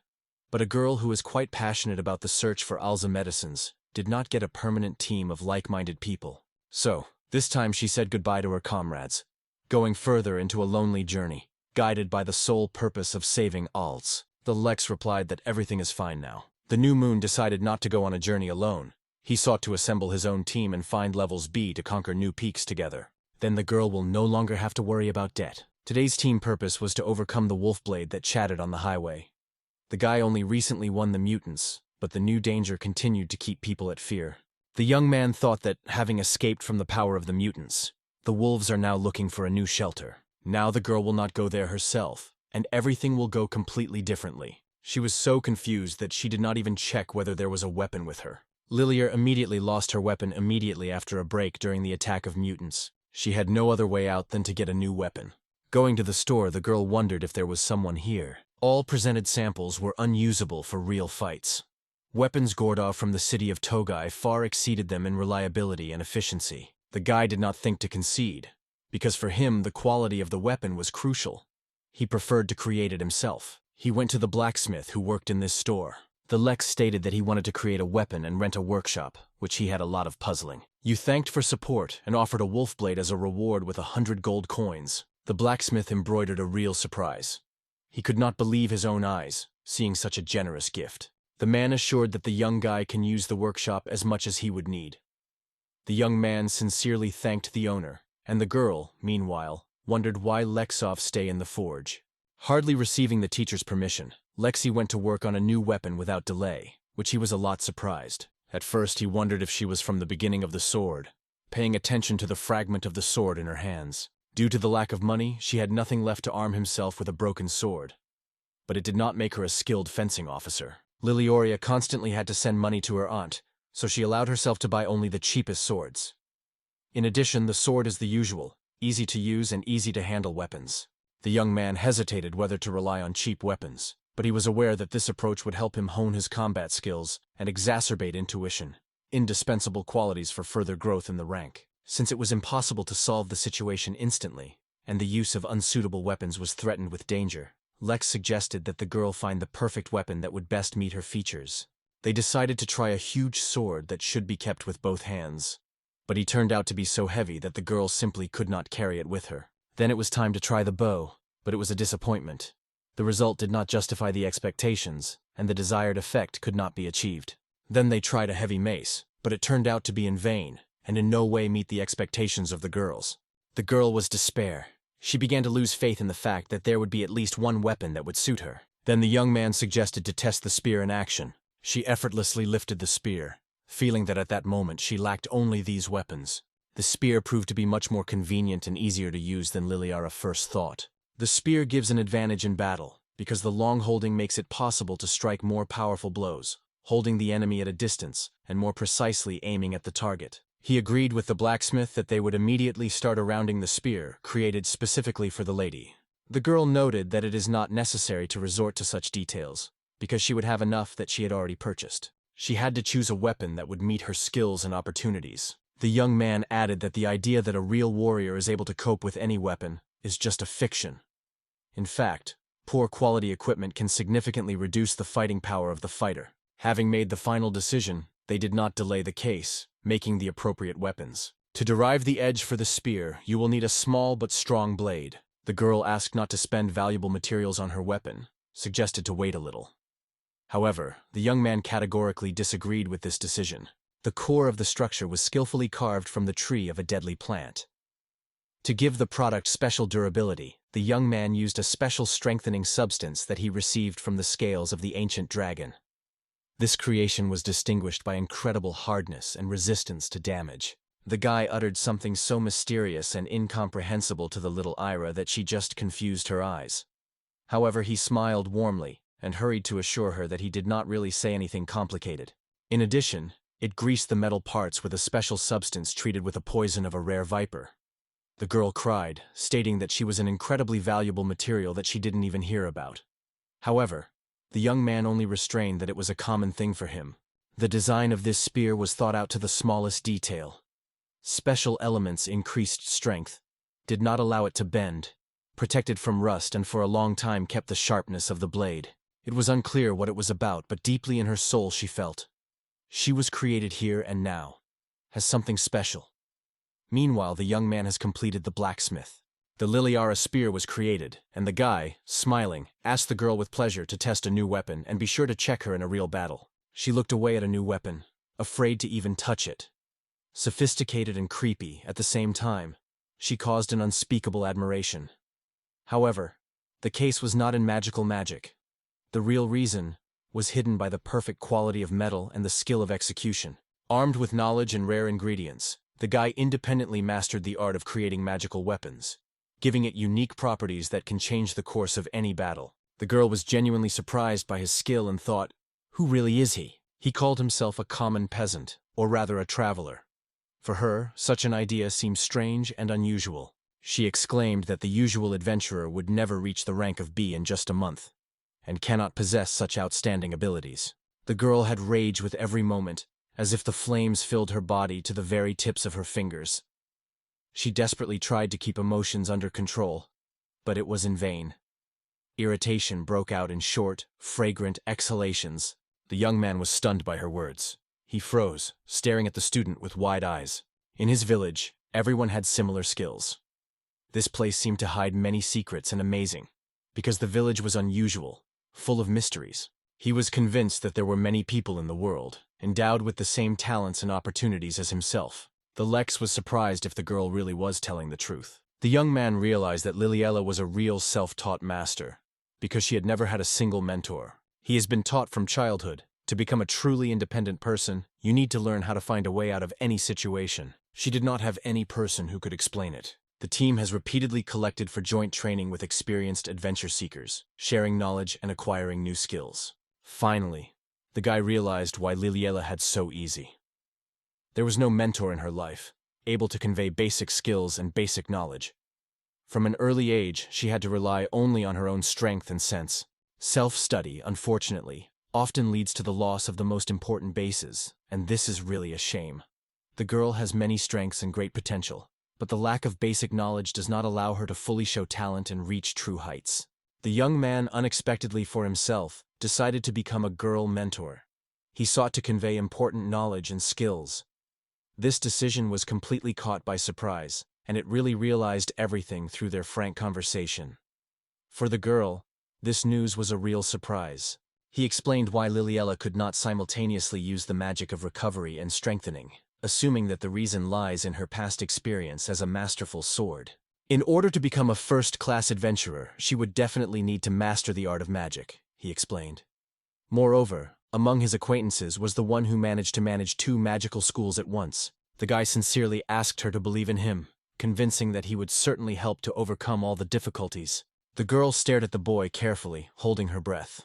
But a girl who was quite passionate about the search for Alza medicines did not get a permanent team of like-minded people. So, this time she said goodbye to her comrades, going further into a lonely journey, guided by the sole purpose of saving Alz. The Lex replied that everything is fine now. The new moon decided not to go on a journey alone. He sought to assemble his own team and find levels B to conquer new peaks together. Then the girl will no longer have to worry about debt. Today's team purpose was to overcome the wolf blade that chatted on the highway. The guy only recently won the mutants, but the new danger continued to keep people at fear. The young man thought that, having escaped from the power of the mutants, The wolves are now looking for a new shelter. Now the girl will not go there herself, and everything will go completely differently. She was so confused that she did not even check whether there was a weapon with her. Lilia immediately lost her weapon immediately after a break during the attack of mutants. She had no other way out than to get a new weapon. Going to the store, the girl wondered if there was someone here. All presented samples were unusable for real fights. Weapons Gordov from the city of Togai far exceeded them in reliability and efficiency. The guy did not think to concede, because for him the quality of the weapon was crucial. He preferred to create it himself. He went to the blacksmith who worked in this store. The Lex stated that he wanted to create a weapon and rent a workshop, which he had a lot of puzzling. You thanked for support and offered a wolf blade as a reward with 100 gold coins. The blacksmith embroidered a real surprise. He could not believe his own eyes, seeing such a generous gift. The man assured that the young guy can use the workshop as much as he would need. The young man sincerely thanked the owner, and the girl, meanwhile, wondered why Lexov stay in the forge. Hardly receiving the teacher's permission, Lexi went to work on a new weapon without delay, which he was a lot surprised. At first he wondered if she was from the beginning of the sword, paying attention to the fragment of the sword in her hands. Due to the lack of money, she had nothing left to arm himself with a broken sword. But it did not make her a skilled fencing officer. Lilioria constantly had to send money to her aunt, so she allowed herself to buy only the cheapest swords. In addition, the sword is the usual, easy to use and easy to handle weapons. The young man hesitated whether to rely on cheap weapons, but he was aware that this approach would help him hone his combat skills and exacerbate intuition, indispensable qualities for further growth in the rank. Since it was impossible to solve the situation instantly, and the use of unsuitable weapons was threatened with danger, Lex suggested that the girl find the perfect weapon that would best meet her features. They decided to try a huge sword that should be kept with both hands, but he turned out to be so heavy that the girl simply could not carry it with her. Then it was time to try the bow, but it was a disappointment. The result did not justify the expectations, and the desired effect could not be achieved. Then they tried a heavy mace, but it turned out to be in vain, and in no way meet the expectations of the girls. The girl was despair. She began to lose faith in the fact that there would be at least one weapon that would suit her. Then the young man suggested to test the spear in action. She effortlessly lifted the spear, feeling that at that moment she lacked only these weapons. The spear proved to be much more convenient and easier to use than Liliara first thought. The spear gives an advantage in battle, because the long holding makes it possible to strike more powerful blows, holding the enemy at a distance and more precisely aiming at the target. He agreed with the blacksmith that they would immediately start rounding the spear, created specifically for the lady. The girl noted that it is not necessary to resort to such details, because she would have enough that she had already purchased. She had to choose a weapon that would meet her skills and opportunities. The young man added that the idea that a real warrior is able to cope with any weapon is just a fiction. In fact, poor quality equipment can significantly reduce the fighting power of the fighter. Having made the final decision, they did not delay the case, making the appropriate weapons. To derive the edge for the spear, you will need a small but strong blade. The girl asked not to spend valuable materials on her weapon, suggested to wait a little. However, the young man categorically disagreed with this decision. The core of the structure was skillfully carved from the tree of a deadly plant. To give the product special durability, the young man used a special strengthening substance that he received from the scales of the ancient dragon. This creation was distinguished by incredible hardness and resistance to damage. The guy uttered something so mysterious and incomprehensible to the little Ira that she just confused her eyes. However, he smiled warmly and hurried to assure her that he did not really say anything complicated. In addition, it greased the metal parts with a special substance treated with a poison of a rare viper. The girl cried, stating that she was an incredibly valuable material that she didn't even hear about. However, the young man only restrained that it was a common thing for him. The design of this spear was thought out to the smallest detail. Special elements increased strength, did not allow it to bend, protected from rust, and for a long time kept the sharpness of the blade. It was unclear what it was about, but deeply in her soul she felt. She was created here and now, as something special. Meanwhile, the young man has completed the blacksmith. The Liliara spear was created, and the guy, smiling, asked the girl with pleasure to test a new weapon and be sure to check her in a real battle. She looked away at a new weapon, afraid to even touch it. Sophisticated and creepy at the same time, she caused an unspeakable admiration. However, the case was not in magical magic. The real reason was hidden by the perfect quality of metal and the skill of execution. Armed with knowledge and rare ingredients, The guy independently mastered the art of creating magical weapons, giving it unique properties that can change the course of any battle. The girl was genuinely surprised by his skill and thought, who really is he? He called himself a common peasant, or rather a traveler. For her, such an idea seemed strange and unusual. She exclaimed that the usual adventurer would never reach the rank of B in just a month, and cannot possess such outstanding abilities. The girl had rage with every moment, as if the flames filled her body to the very tips of her fingers. She desperately tried to keep emotions under control, but it was in vain. Irritation broke out in short, fragrant exhalations. The young man was stunned by her words. He froze, staring at the student with wide eyes. In his village, everyone had similar skills. This place seemed to hide many secrets and amazing, because the village was unusual, full of mysteries. He was convinced that there were many people in the world, endowed with the same talents and opportunities as himself. The Lex was surprised if the girl really was telling the truth. The young man realized that Liliella was a real self-taught master, because she had never had a single mentor. He has been taught from childhood, to become a truly independent person, you need to learn how to find a way out of any situation. She did not have any person who could explain it. The team has repeatedly collected for joint training with experienced adventure seekers, sharing knowledge and acquiring new skills. Finally, the guy realized why Liliella had so easy. There was no mentor in her life, able to convey basic skills and basic knowledge. From an early age, she had to rely only on her own strength and sense. Self-study, unfortunately, often leads to the loss of the most important bases, and this is really a shame. The girl has many strengths and great potential, but the lack of basic knowledge does not allow her to fully show talent and reach true heights. The young man, unexpectedly for himself, decided to become a girl mentor. He sought to convey important knowledge and skills. This decision was completely caught by surprise, and it really realized everything through their frank conversation. For the girl, this news was a real surprise. He explained why Liliella could not simultaneously use the magic of recovery and strengthening, assuming that the reason lies in her past experience as a masterful sword. In order to become a first-class adventurer, she would definitely need to master the art of magic, he explained. Moreover, among his acquaintances was the one who managed to manage 2 magical schools at once. The guy sincerely asked her to believe in him, convincing that he would certainly help to overcome all the difficulties. The girl stared at the boy carefully, holding her breath.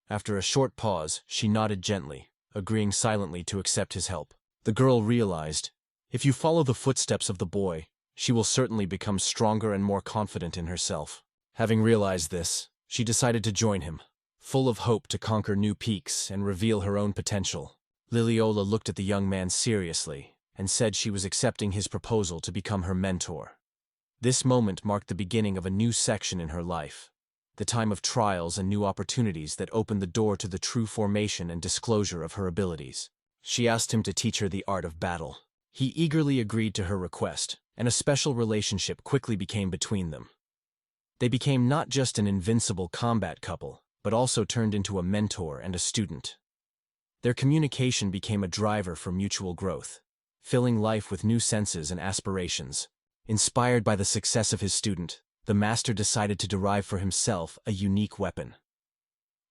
After a short pause, she nodded gently, agreeing silently to accept his help. The girl realized, if you follow the footsteps of the boy, she will certainly become stronger and more confident in herself. Having realized this, she decided to join him, full of hope to conquer new peaks and reveal her own potential. Liliella looked at the young man seriously and said she was accepting his proposal to become her mentor. This moment marked the beginning of a new section in her life, the time of trials and new opportunities that opened the door to the true formation and disclosure of her abilities. She asked him to teach her the art of battle. He eagerly agreed to her request, and a special relationship quickly became between them. They became not just an invincible combat couple, but also turned into a mentor and a student. Their communication became a driver for mutual growth, filling life with new senses and aspirations. Inspired by the success of his student, the master decided to derive for himself a unique weapon.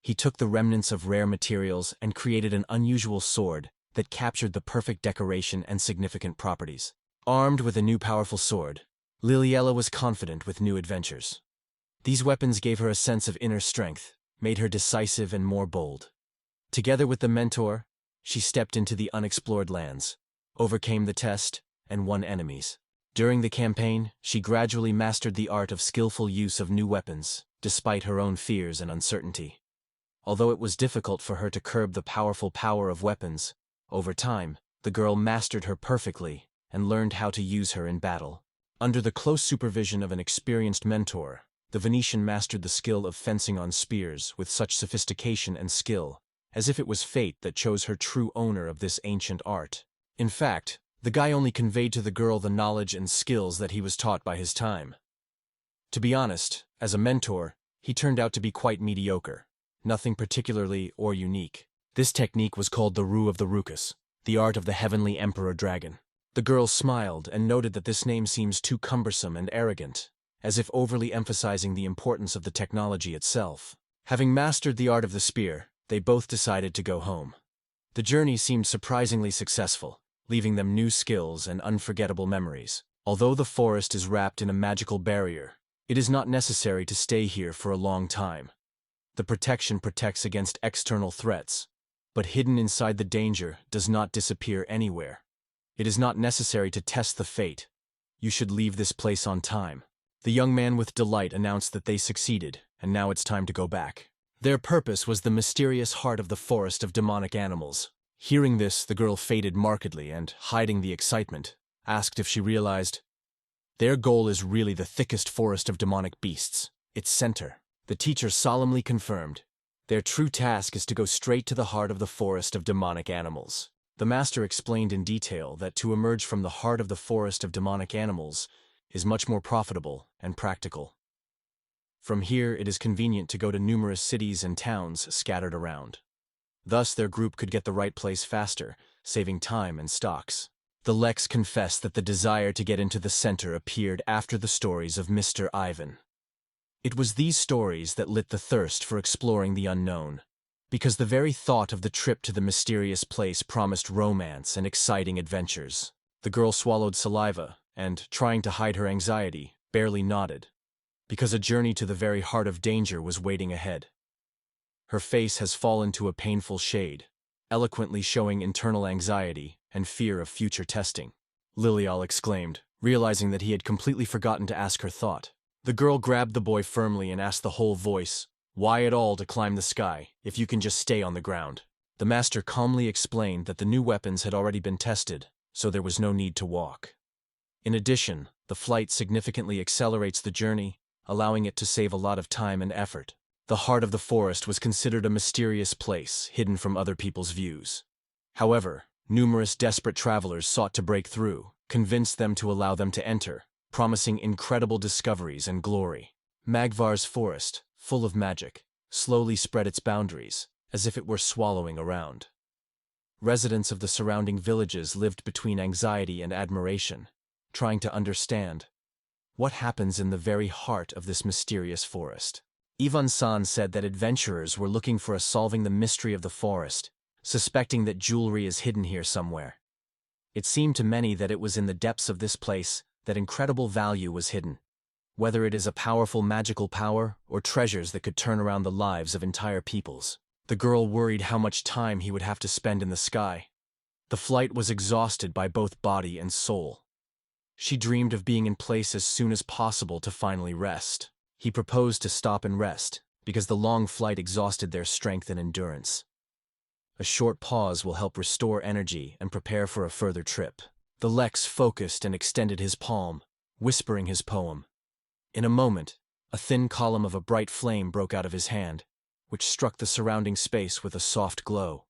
He took the remnants of rare materials and created an unusual sword that captured the perfect decoration and significant properties. Armed with a new powerful sword, Liliella was confident with new adventures. These weapons gave her a sense of inner strength, made her decisive and more bold. Together with the mentor, she stepped into the unexplored lands, overcame the test, and won enemies. During the campaign, she gradually mastered the art of skillful use of new weapons, despite her own fears and uncertainty. Although it was difficult for her to curb the powerful power of weapons, over time, the girl mastered her perfectly and learned how to use her in battle. Under the close supervision of an experienced mentor, the Venetian mastered the skill of fencing on spears with such sophistication and skill, as if it was fate that chose her true owner of this ancient art. In fact, the guy only conveyed to the girl the knowledge and skills that he was taught by his time. To be honest, as a mentor, he turned out to be quite mediocre, nothing particularly or unique. This technique was called the Ru of the Rukus, the art of the heavenly emperor dragon. The girl smiled and noted that this name seems too cumbersome and arrogant, as if overly emphasizing the importance of the technology itself. Having mastered the art of the spear, they both decided to go home. The journey seemed surprisingly successful, leaving them new skills and unforgettable memories. Although the forest is wrapped in a magical barrier, it is not necessary to stay here for a long time. The protection protects against external threats, but hidden inside the danger does not disappear anywhere. It is not necessary to test the fate. You should leave this place on time. The young man with delight announced that they succeeded, and now it's time to go back. Their purpose was the mysterious heart of the forest of demonic animals. Hearing this, the girl faded markedly and, hiding the excitement, asked if she realized. Their goal is really the thickest forest of demonic beasts, its center. The teacher solemnly confirmed. Their true task is to go straight to the heart of the forest of demonic animals. The master explained in detail that to emerge from the heart of the forest of demonic animals is much more profitable and practical. From here, it is convenient to go to numerous cities and towns scattered around. Thus, their group could get the right place faster, saving time and stocks. The Lex confessed that the desire to get into the center appeared after the stories of Mr. Ivan. It was these stories that lit the thirst for exploring the unknown, because the very thought of the trip to the mysterious place promised romance and exciting adventures. The girl swallowed saliva and, trying to hide her anxiety, barely nodded, because a journey to the very heart of danger was waiting ahead. Her face has fallen to a painful shade, eloquently showing internal anxiety and fear of future testing. Lilial exclaimed, realizing that he had completely forgotten to ask her thought. The girl grabbed the boy firmly and asked the whole voice, "Why at all to climb the sky, if you can just stay on the ground?" The master calmly explained that the new weapons had already been tested, so there was no need to walk. In addition, the flight significantly accelerates the journey, allowing it to save a lot of time and effort. The heart of the forest was considered a mysterious place, hidden from other people's views. However, numerous desperate travelers sought to break through, convinced them to allow them to enter, promising incredible discoveries and glory. Magvar's forest, full of magic, slowly spread its boundaries, as if it were swallowing around. Residents of the surrounding villages lived between anxiety and admiration, trying to understand what happens in the very heart of this mysterious forest. Ivan-san said that adventurers were looking for solving the mystery of the forest, suspecting that jewelry is hidden here somewhere. It seemed to many that it was in the depths of this place that incredible value was hidden, whether it is a powerful magical power or treasures that could turn around the lives of entire peoples. The girl worried how much time he would have to spend in the sky. The flight was exhausted by both body and soul. She dreamed of being in place as soon as possible to finally rest. He proposed to stop and rest, because the long flight exhausted their strength and endurance. A short pause will help restore energy and prepare for a further trip. The Lex focused and extended his palm, whispering his poem. In a moment, a thin column of a bright flame broke out of his hand, which struck the surrounding space with a soft glow.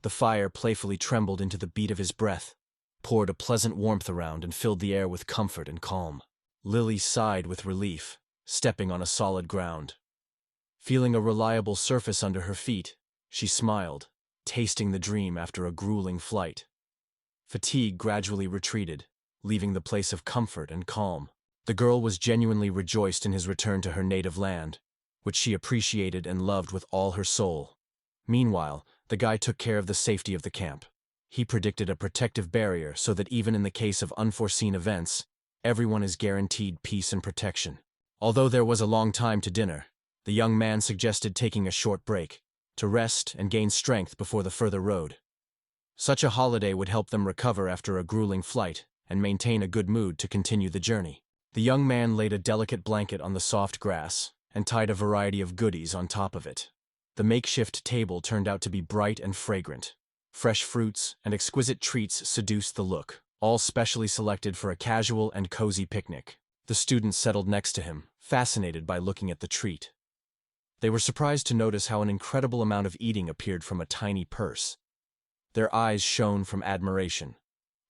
The fire playfully trembled into the beat of his breath, poured a pleasant warmth around and filled the air with comfort and calm. Lily sighed with relief, stepping on a solid ground. Feeling a reliable surface under her feet, she smiled, tasting the dream after a grueling flight. Fatigue gradually retreated, leaving the place of comfort and calm. The girl was genuinely rejoiced in his return to her native land, which she appreciated and loved with all her soul. Meanwhile, the guy took care of the safety of the camp. He predicted a protective barrier so that even in the case of unforeseen events, everyone is guaranteed peace and protection. Although there was a long time to dinner, the young man suggested taking a short break, to rest and gain strength before the further road. Such a holiday would help them recover after a grueling flight and maintain a good mood to continue the journey. The young man laid a delicate blanket on the soft grass and tied a variety of goodies on top of it. The makeshift table turned out to be bright and fragrant. Fresh fruits and exquisite treats seduced the look, all specially selected for a casual and cozy picnic. The students settled next to him, fascinated by looking at the treat. They were surprised to notice how an incredible amount of eating appeared from a tiny purse. Their eyes shone from admiration.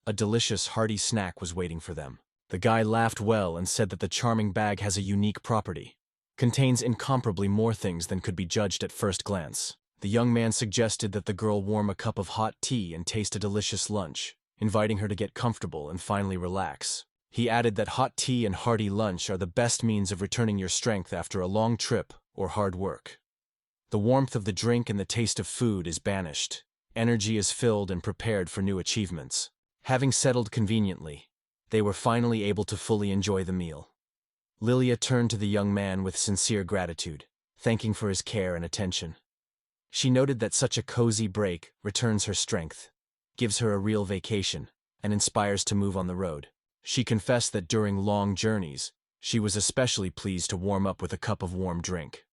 A delicious, hearty snack was waiting for them. The guy laughed well and said that the charming bag has a unique property. Contains incomparably more things than could be judged at first glance. The young man suggested that the girl warm a cup of hot tea and taste a delicious lunch, inviting her to get comfortable and finally relax. He added that hot tea and hearty lunch are the best means of returning your strength after a long trip or hard work. The warmth of the drink and the taste of food is banished. Energy is filled and prepared for new achievements. Having settled conveniently, they were finally able to fully enjoy the meal. Lilia turned to the young man with sincere gratitude, thanking for his care and attention. She noted that such a cozy break returns her strength, gives her a real vacation, and inspires to move on the road. She confessed that during long journeys, she was especially pleased to warm up with a cup of warm drink.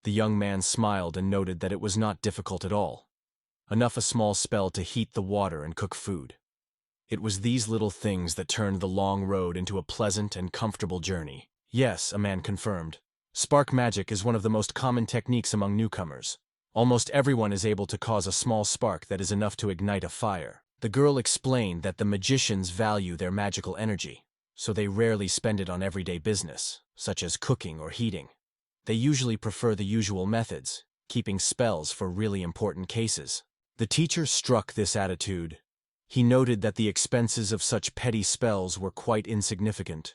The young man smiled and noted that it was not difficult at all. Enough a small spell to heat the water and cook food. It was these little things that turned the long road into a pleasant and comfortable journey. Yes, a man confirmed. Spark magic is one of the most common techniques among newcomers. Almost everyone is able to cause a small spark that is enough to ignite a fire. The girl explained that the magicians value their magical energy, so they rarely spend it on everyday business, such as cooking or heating. They usually prefer the usual methods, keeping spells for really important cases. The teacher struck this attitude. He noted that the expenses of such petty spells were quite insignificant.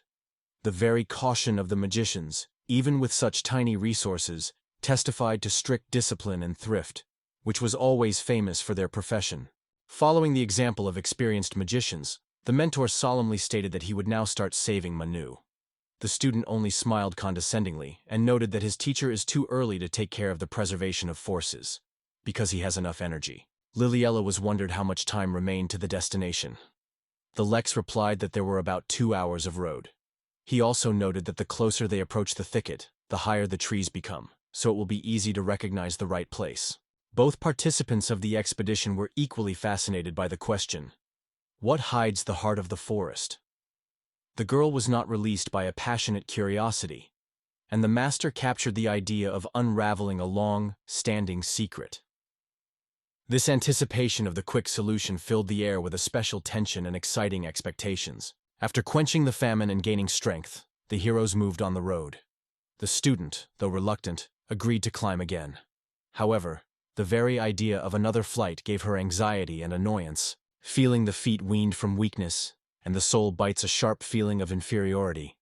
The very caution of the magicians, even with such tiny resources, testified to strict discipline and thrift, which was always famous for their profession. Following the example of experienced magicians, the mentor solemnly stated that he would now start saving Manu. The student only smiled condescendingly and noted that his teacher is too early to take care of the preservation of forces, because he has enough energy. Liliella was wondered how much time remained to the destination. The Lex replied that there were about 2 hours of road. He also noted that the closer they approach the thicket, the higher the trees become, so it will be easy to recognize the right place. Both participants of the expedition were equally fascinated by the question, what hides the heart of the forest? The girl was not released by a passionate curiosity, and the master captured the idea of unraveling a long-standing secret. This anticipation of the quick solution filled the air with a special tension and exciting expectations. After quenching the famine and gaining strength, the heroes moved on the road. The student, though reluctant, agreed to climb again. However, the very idea of another flight gave her anxiety and annoyance. Feeling the feet weaned from weakness, and the soul bites a sharp feeling of inferiority.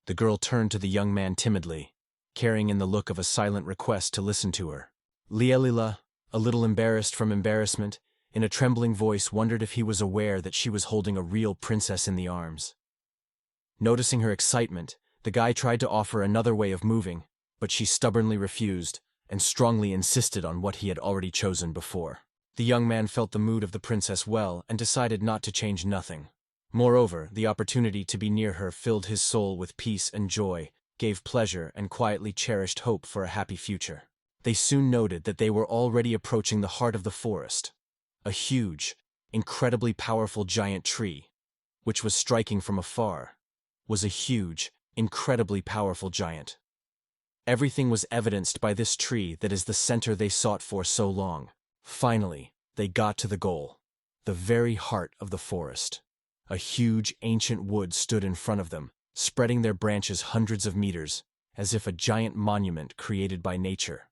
The girl turned to the young man timidly, carrying in the look of a silent request to listen to her. Lielila, a little embarrassed from embarrassment, in a trembling voice wondered if he was aware that she was holding a real princess in the arms. Noticing her excitement, the guy tried to offer another way of moving, but she stubbornly refused and strongly insisted on what he had already chosen before. The young man felt the mood of the princess well and decided not to change nothing. Moreover, the opportunity to be near her filled his soul with peace and joy, gave pleasure and quietly cherished hope for a happy future. They soon noted that they were already approaching the heart of the forest. A huge, incredibly powerful giant tree, which was striking from afar, was a huge, incredibly powerful giant. Everything was evidenced by this tree that is the center they sought for so long. Finally, they got to the goal, the very heart of the forest. A huge, ancient wood stood in front of them, spreading their branches hundreds of meters, as if a giant monument created by nature.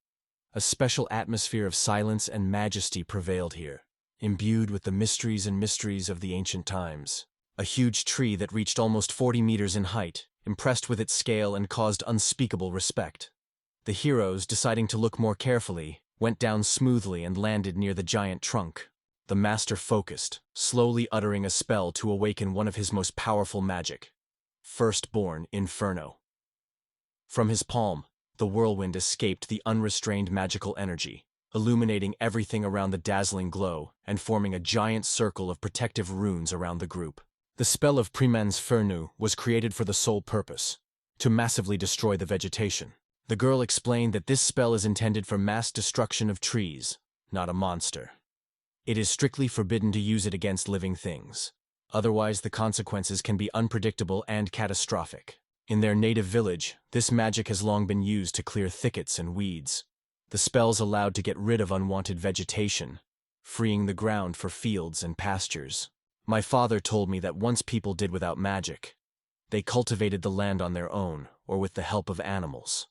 A special atmosphere of silence and majesty prevailed here, imbued with the mysteries of the ancient times. A huge tree that reached almost 40 meters in height, impressed with its scale and caused unspeakable respect. The heroes, deciding to look more carefully, went down smoothly and landed near the giant trunk. The master focused, slowly uttering a spell to awaken one of his most powerful magic, Firstborn Inferno. From his palm, the whirlwind escaped the unrestrained magical energy, illuminating everything around the dazzling glow and forming a giant circle of protective runes around the group. The spell of Primens Fernu was created for the sole purpose, to massively destroy the vegetation. The girl explained that this spell is intended for mass destruction of trees, not a monster. It is strictly forbidden to use it against living things. Otherwise, the consequences can be unpredictable and catastrophic. In their native village, this magic has long been used to clear thickets and weeds. The spells allowed to get rid of unwanted vegetation, freeing the ground for fields and pastures. My father told me that once people did without magic, they cultivated the land on their own or with the help of animals.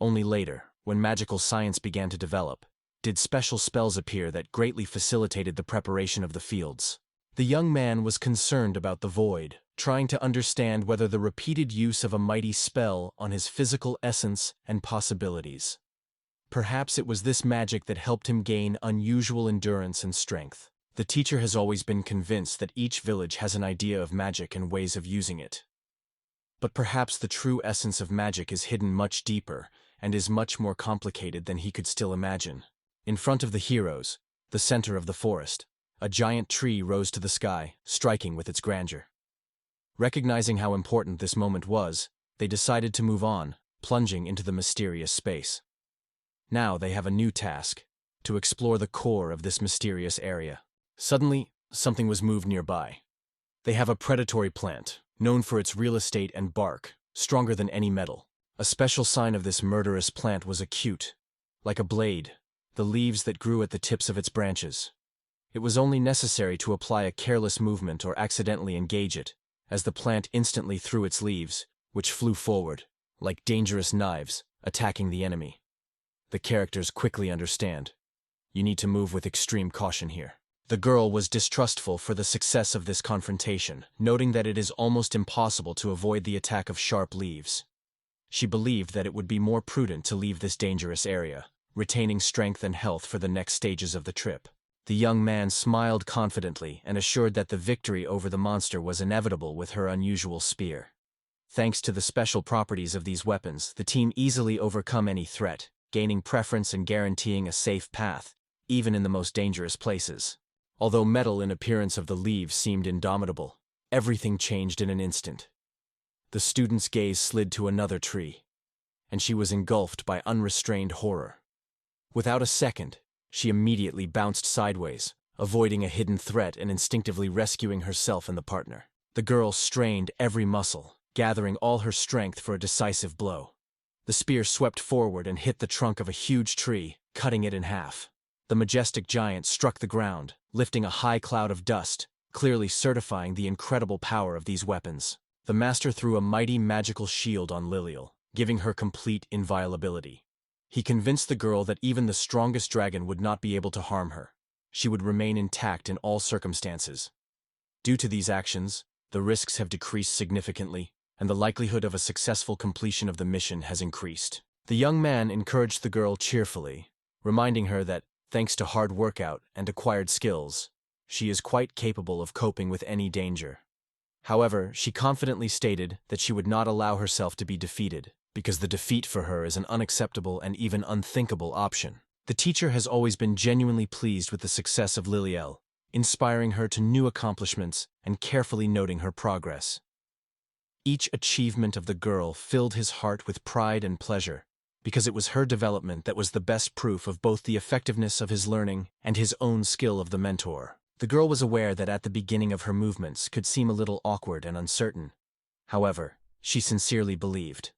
Only later, when magical science began to develop, did special spells appear that greatly facilitated the preparation of the fields. The young man was concerned about the void, trying to understand whether the repeated use of a mighty spell on his physical essence and possibilities. Perhaps it was this magic that helped him gain unusual endurance and strength. The teacher has always been convinced that each village has an idea of magic and ways of using it. But perhaps the true essence of magic is hidden much deeper and is much more complicated than he could still imagine. In front of the heroes, the center of the forest, a giant tree rose to the sky, striking with its grandeur. Recognizing how important this moment was, they decided to move on, plunging into the mysterious space. Now they have a new task: to explore the core of this mysterious area. Suddenly, something was moved nearby. They have a predatory plant, known for its real estate and bark, stronger than any metal. A special sign of this murderous plant was acute, like a blade, the leaves that grew at the tips of its branches. It was only necessary to apply a careless movement or accidentally engage it, as the plant instantly threw its leaves, which flew forward, like dangerous knives, attacking the enemy. The characters quickly understand. You need to move with extreme caution here. The girl was distrustful for the success of this confrontation, noting that it is almost impossible to avoid the attack of sharp leaves. She believed that it would be more prudent to leave this dangerous area, retaining strength and health for the next stages of the trip. The young man smiled confidently and assured that the victory over the monster was inevitable with her unusual spear. Thanks to the special properties of these weapons, the team easily overcome any threat, gaining preference and guaranteeing a safe path, even in the most dangerous places. Although metal in appearance of the leaves seemed indomitable, everything changed in an instant. The student's gaze slid to another tree, and she was engulfed by unrestrained horror. Without a second, she immediately bounced sideways, avoiding a hidden threat and instinctively rescuing herself and the partner. The girl strained every muscle, gathering all her strength for a decisive blow. The spear swept forward and hit the trunk of a huge tree, cutting it in half. The majestic giant struck the ground, lifting a high cloud of dust, clearly certifying the incredible power of these weapons. The master threw a mighty magical shield on Lilial, giving her complete inviolability. He convinced the girl that even the strongest dragon would not be able to harm her. She would remain intact in all circumstances. Due to these actions, the risks have decreased significantly, and the likelihood of a successful completion of the mission has increased. The young man encouraged the girl cheerfully, reminding her that, thanks to hard workout and acquired skills, she is quite capable of coping with any danger. However, she confidently stated that she would not allow herself to be defeated, because the defeat for her is an unacceptable and even unthinkable option. The teacher has always been genuinely pleased with the success of Lilial, inspiring her to new accomplishments and carefully noting her progress. Each achievement of the girl filled his heart with pride and pleasure, because it was her development that was the best proof of both the effectiveness of his learning and his own skill of the mentor. The girl was aware that at the beginning of her movements could seem a little awkward and uncertain. However, she sincerely believed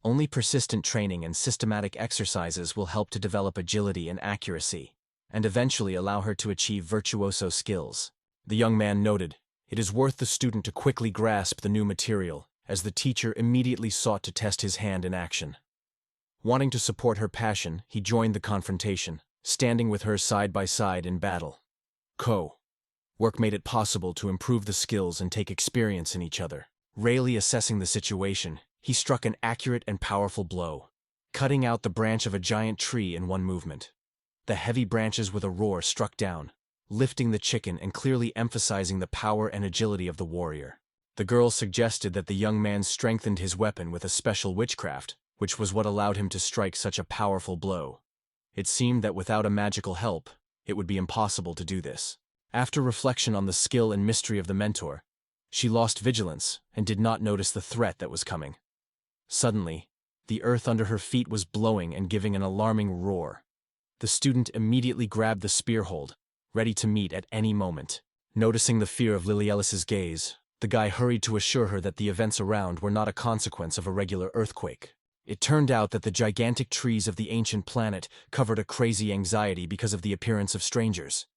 only persistent training and systematic exercises will help to develop agility and accuracy, and eventually allow her to achieve virtuoso skills. The young man noted, it is worth the student to quickly grasp the new material, as the teacher immediately sought to test his hand in action. Wanting to support her passion, he joined the confrontation, standing with her side by side in battle. Work made it possible to improve the skills and take experience in each other. Rarely assessing the situation, he struck an accurate and powerful blow, cutting out the branch of a giant tree in one movement. The heavy branches with a roar struck down, lifting the chicken and clearly emphasizing the power and agility of the warrior. The girl suggested that the young man strengthened his weapon with a special witchcraft, which was what allowed him to strike such a powerful blow. It seemed that without a magical help, it would be impossible to do this. After reflection on the skill and mystery of the mentor, she lost vigilance and did not notice the threat that was coming. Suddenly, the earth under her feet was blowing and giving an alarming roar. The student immediately grabbed the spear hold, ready to meet at any moment. Noticing the fear of Lilialis's gaze, the guy hurried to assure her that the events around were not a consequence of a regular earthquake. It turned out that the gigantic trees of the ancient planet covered a crazy anxiety because of the appearance of strangers.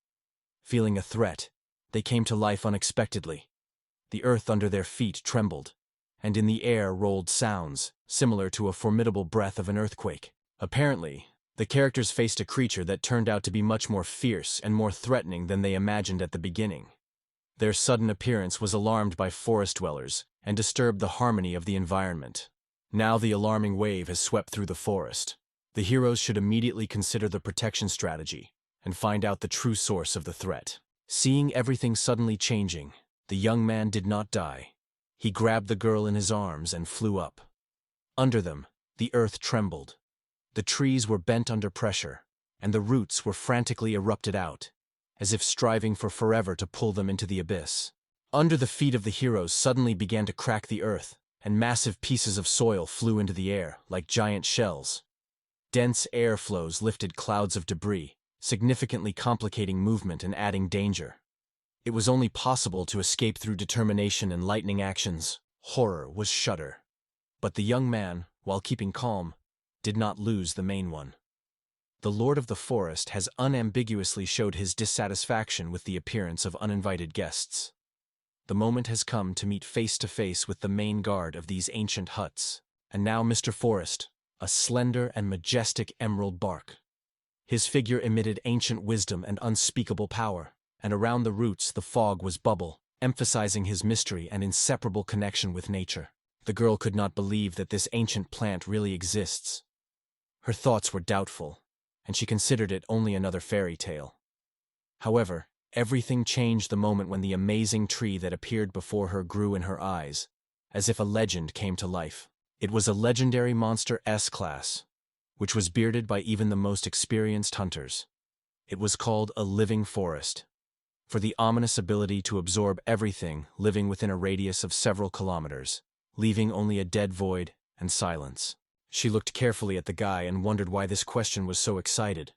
Feeling a threat, they came to life unexpectedly. The earth under their feet trembled, and in the air rolled sounds, similar to a formidable breath of an earthquake. Apparently, the characters faced a creature that turned out to be much more fierce and more threatening than they imagined at the beginning. Their sudden appearance was alarmed by forest dwellers and disturbed the harmony of the environment. Now the alarming wave has swept through the forest. The heroes should immediately consider the protection strategy and find out the true source of the threat. Seeing everything suddenly changing, the young man did not die. He grabbed the girl in his arms and flew up. Under them, the earth trembled. The trees were bent under pressure, and the roots were frantically erupted out, as if striving for forever to pull them into the abyss. Under the feet of the heroes suddenly began to crack the earth, and massive pieces of soil flew into the air like giant shells. Dense air flows lifted clouds of debris, significantly complicating movement and adding danger. It was only possible to escape through determination and lightning actions. Horror was shudder. But the young man, while keeping calm, did not lose the main one. The Lord of the Forest has unambiguously showed his dissatisfaction with the appearance of uninvited guests. The moment has come to meet face to face with the main guard of these ancient huts. And now Mr. Forest, a slender and majestic emerald bark. His figure emitted ancient wisdom and unspeakable power, and around the roots the fog was bubble, emphasizing his mystery and inseparable connection with nature. The girl could not believe that this ancient plant really exists. Her thoughts were doubtful, and she considered it only another fairy tale. However, everything changed the moment when the amazing tree that appeared before her grew in her eyes, as if a legend came to life. It was a legendary monster S-class, which was bearded by even the most experienced hunters. It was called a living forest, for the ominous ability to absorb everything living within a radius of several kilometers, leaving only a dead void and silence. She looked carefully at the guy and wondered why this question was so excited.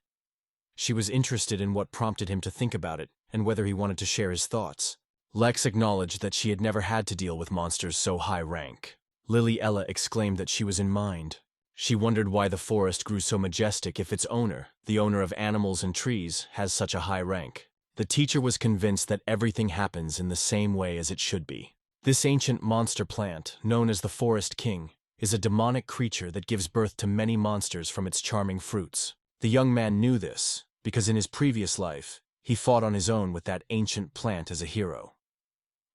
She was interested in what prompted him to think about it, and whether he wanted to share his thoughts. Lex acknowledged that she had never had to deal with monsters so high rank. Lily Ella exclaimed that she was in mind. She wondered why the forest grew so majestic if its owner, the owner of animals and trees, has such a high rank. The teacher was convinced that everything happens in the same way as it should be. This ancient monster plant, known as the Forest King, is a demonic creature that gives birth to many monsters from its charming fruits. The young man knew this, because in his previous life, he fought on his own with that ancient plant as a hero.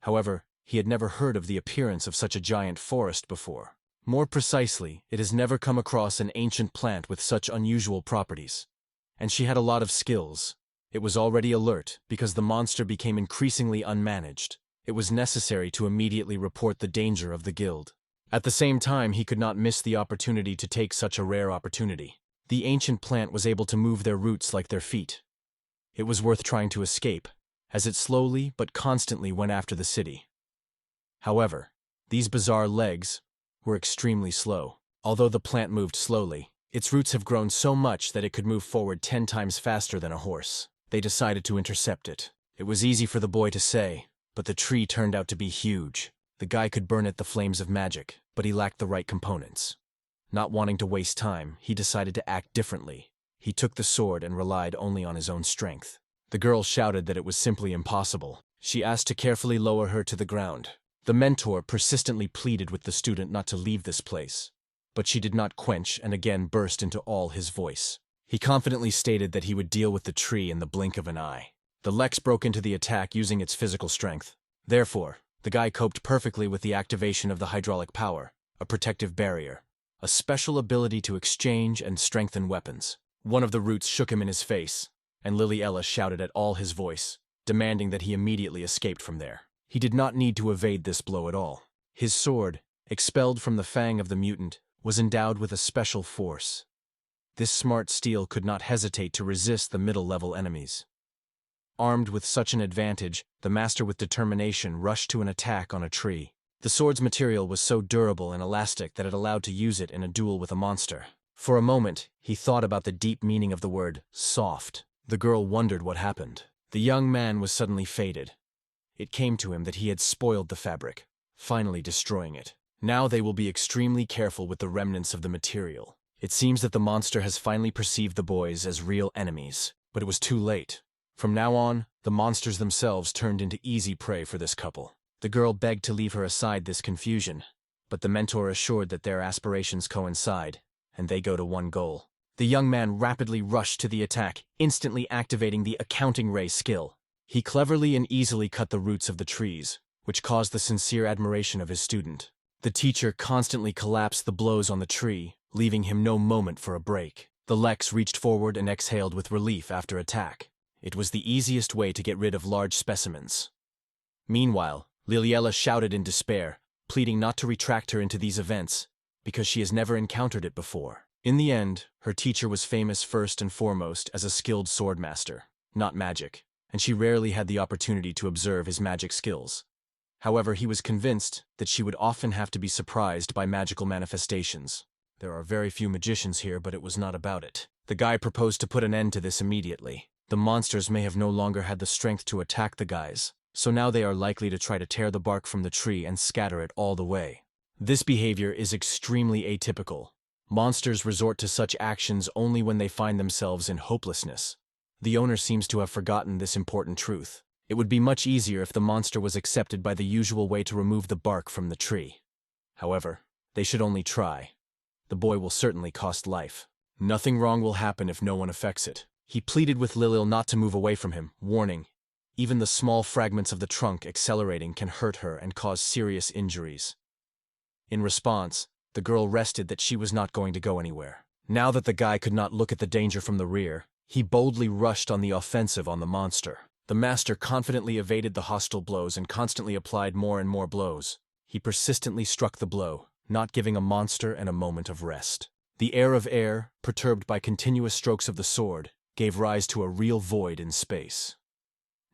However, he had never heard of the appearance of such a giant forest before. More precisely, it has never come across an ancient plant with such unusual properties. And she had a lot of skills. It was already alert, because the monster became increasingly unmanaged. It was necessary to immediately report the danger of the guild. At the same time, he could not miss the opportunity to take such a rare opportunity. The ancient plant was able to move their roots like their feet. It was worth trying to escape, as it slowly but constantly went after the city. However, these bizarre legs were extremely slow. Although the plant moved slowly, its roots have grown so much that it could move forward 10 times faster than a horse. They decided to intercept it. It was easy for the boy to say, but the tree turned out to be huge. The guy could burn it the flames of magic, but he lacked the right components. Not wanting to waste time, he decided to act differently. He took the sword and relied only on his own strength. The girl shouted that it was simply impossible. She asked to carefully lower her to the ground. The mentor persistently pleaded with the student not to leave this place, but she did not quench and again burst into all his voice. He confidently stated that he would deal with the tree in the blink of an eye. The Lex broke into the attack using its physical strength. Therefore, the guy coped perfectly with the activation of the hydraulic power, a protective barrier, a special ability to exchange and strengthen weapons. One of the roots shook him in his face, and Lily Ella shouted at all his voice, demanding that he immediately escaped from there. He did not need to evade this blow at all. His sword, expelled from the fang of the mutant, was endowed with a special force. This smart steel could not hesitate to resist the middle-level enemies. Armed with such an advantage, the master with determination rushed to an attack on a tree. The sword's material was so durable and elastic that it allowed to use it in a duel with a monster. For a moment, he thought about the deep meaning of the word, soft. The girl wondered what happened. The young man was suddenly faded. It came to him that he had spoiled the fabric, finally destroying it. Now they will be extremely careful with the remnants of the material. It seems that the monster has finally perceived the boys as real enemies, but it was too late. From now on, the monsters themselves turned into easy prey for this couple. The girl begged to leave her aside this confusion, but the mentor assured that their aspirations coincide, and they go to one goal. The young man rapidly rushed to the attack, instantly activating the accounting ray skill. He cleverly and easily cut the roots of the trees, which caused the sincere admiration of his student. The teacher constantly collapsed the blows on the tree, leaving him no moment for a break. The Lex reached forward and exhaled with relief after attack. It was the easiest way to get rid of large specimens. Meanwhile, Liliella shouted in despair, pleading not to retract her into these events, because she has never encountered it before. In the end, her teacher was famous first and foremost as a skilled swordmaster, not magic, and she rarely had the opportunity to observe his magic skills. However, he was convinced that she would often have to be surprised by magical manifestations. There are very few magicians here, but it was not about it. The guy proposed to put an end to this immediately. The monsters may have no longer had the strength to attack the guys, so now they are likely to try to tear the bark from the tree and scatter it all the way. This behavior is extremely atypical. Monsters resort to such actions only when they find themselves in hopelessness. The owner seems to have forgotten this important truth. It would be much easier if the monster was accepted by the usual way to remove the bark from the tree. However, they should only try. The boy will certainly cost life. Nothing wrong will happen if no one affects it. He pleaded with Lilil not to move away from him, warning, even the small fragments of the trunk accelerating can hurt her and cause serious injuries. In response, the girl rested that she was not going to go anywhere. Now that the guy could not look at the danger from the rear, he boldly rushed on the offensive on the monster. The master confidently evaded the hostile blows and constantly applied more and more blows. He persistently struck the blow, not giving a monster a moment of rest. The air of air, perturbed by continuous strokes of the sword, gave rise to a real void in space.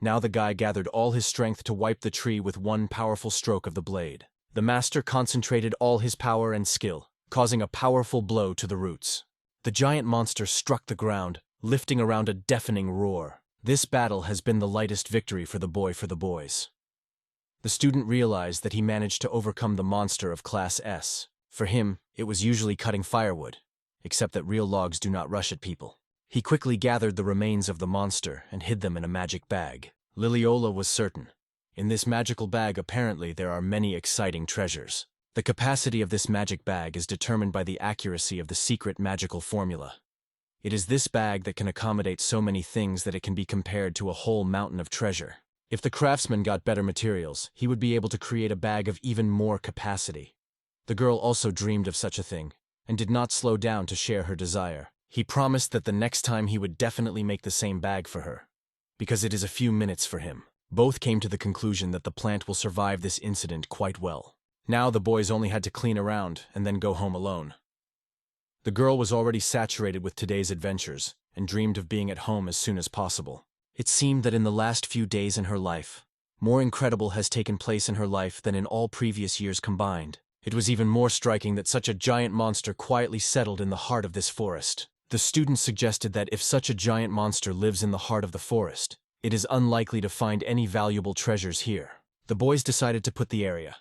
Now the guy gathered all his strength to wipe the tree with one powerful stroke of the blade. The master concentrated all his power and skill, causing a powerful blow to the roots. The giant monster struck the ground, lifting around a deafening roar. This battle has been the lightest victory for the boys. The student realized that he managed to overcome the monster of Class S. For him, it was usually cutting firewood, except that real logs do not rush at people. He quickly gathered the remains of the monster and hid them in a magic bag. Liliola was certain. In this magical bag apparently there are many exciting treasures. The capacity of this magic bag is determined by the accuracy of the secret magical formula. It is this bag that can accommodate so many things that it can be compared to a whole mountain of treasure. If the craftsman got better materials, he would be able to create a bag of even more capacity. The girl also dreamed of such a thing, and did not slow down to share her desire. He promised that the next time he would definitely make the same bag for her, because it is a few minutes for him. Both came to the conclusion that the plant will survive this incident quite well. Now the boys only had to clean around and then go home alone. The girl was already saturated with today's adventures and dreamed of being at home as soon as possible. It seemed that in the last few days in her life, more incredible has taken place in her life than in all previous years combined. It was even more striking that such a giant monster quietly settled in the heart of this forest. The student suggested that if such a giant monster lives in the heart of the forest, it is unlikely to find any valuable treasures here. The boys decided to put the area.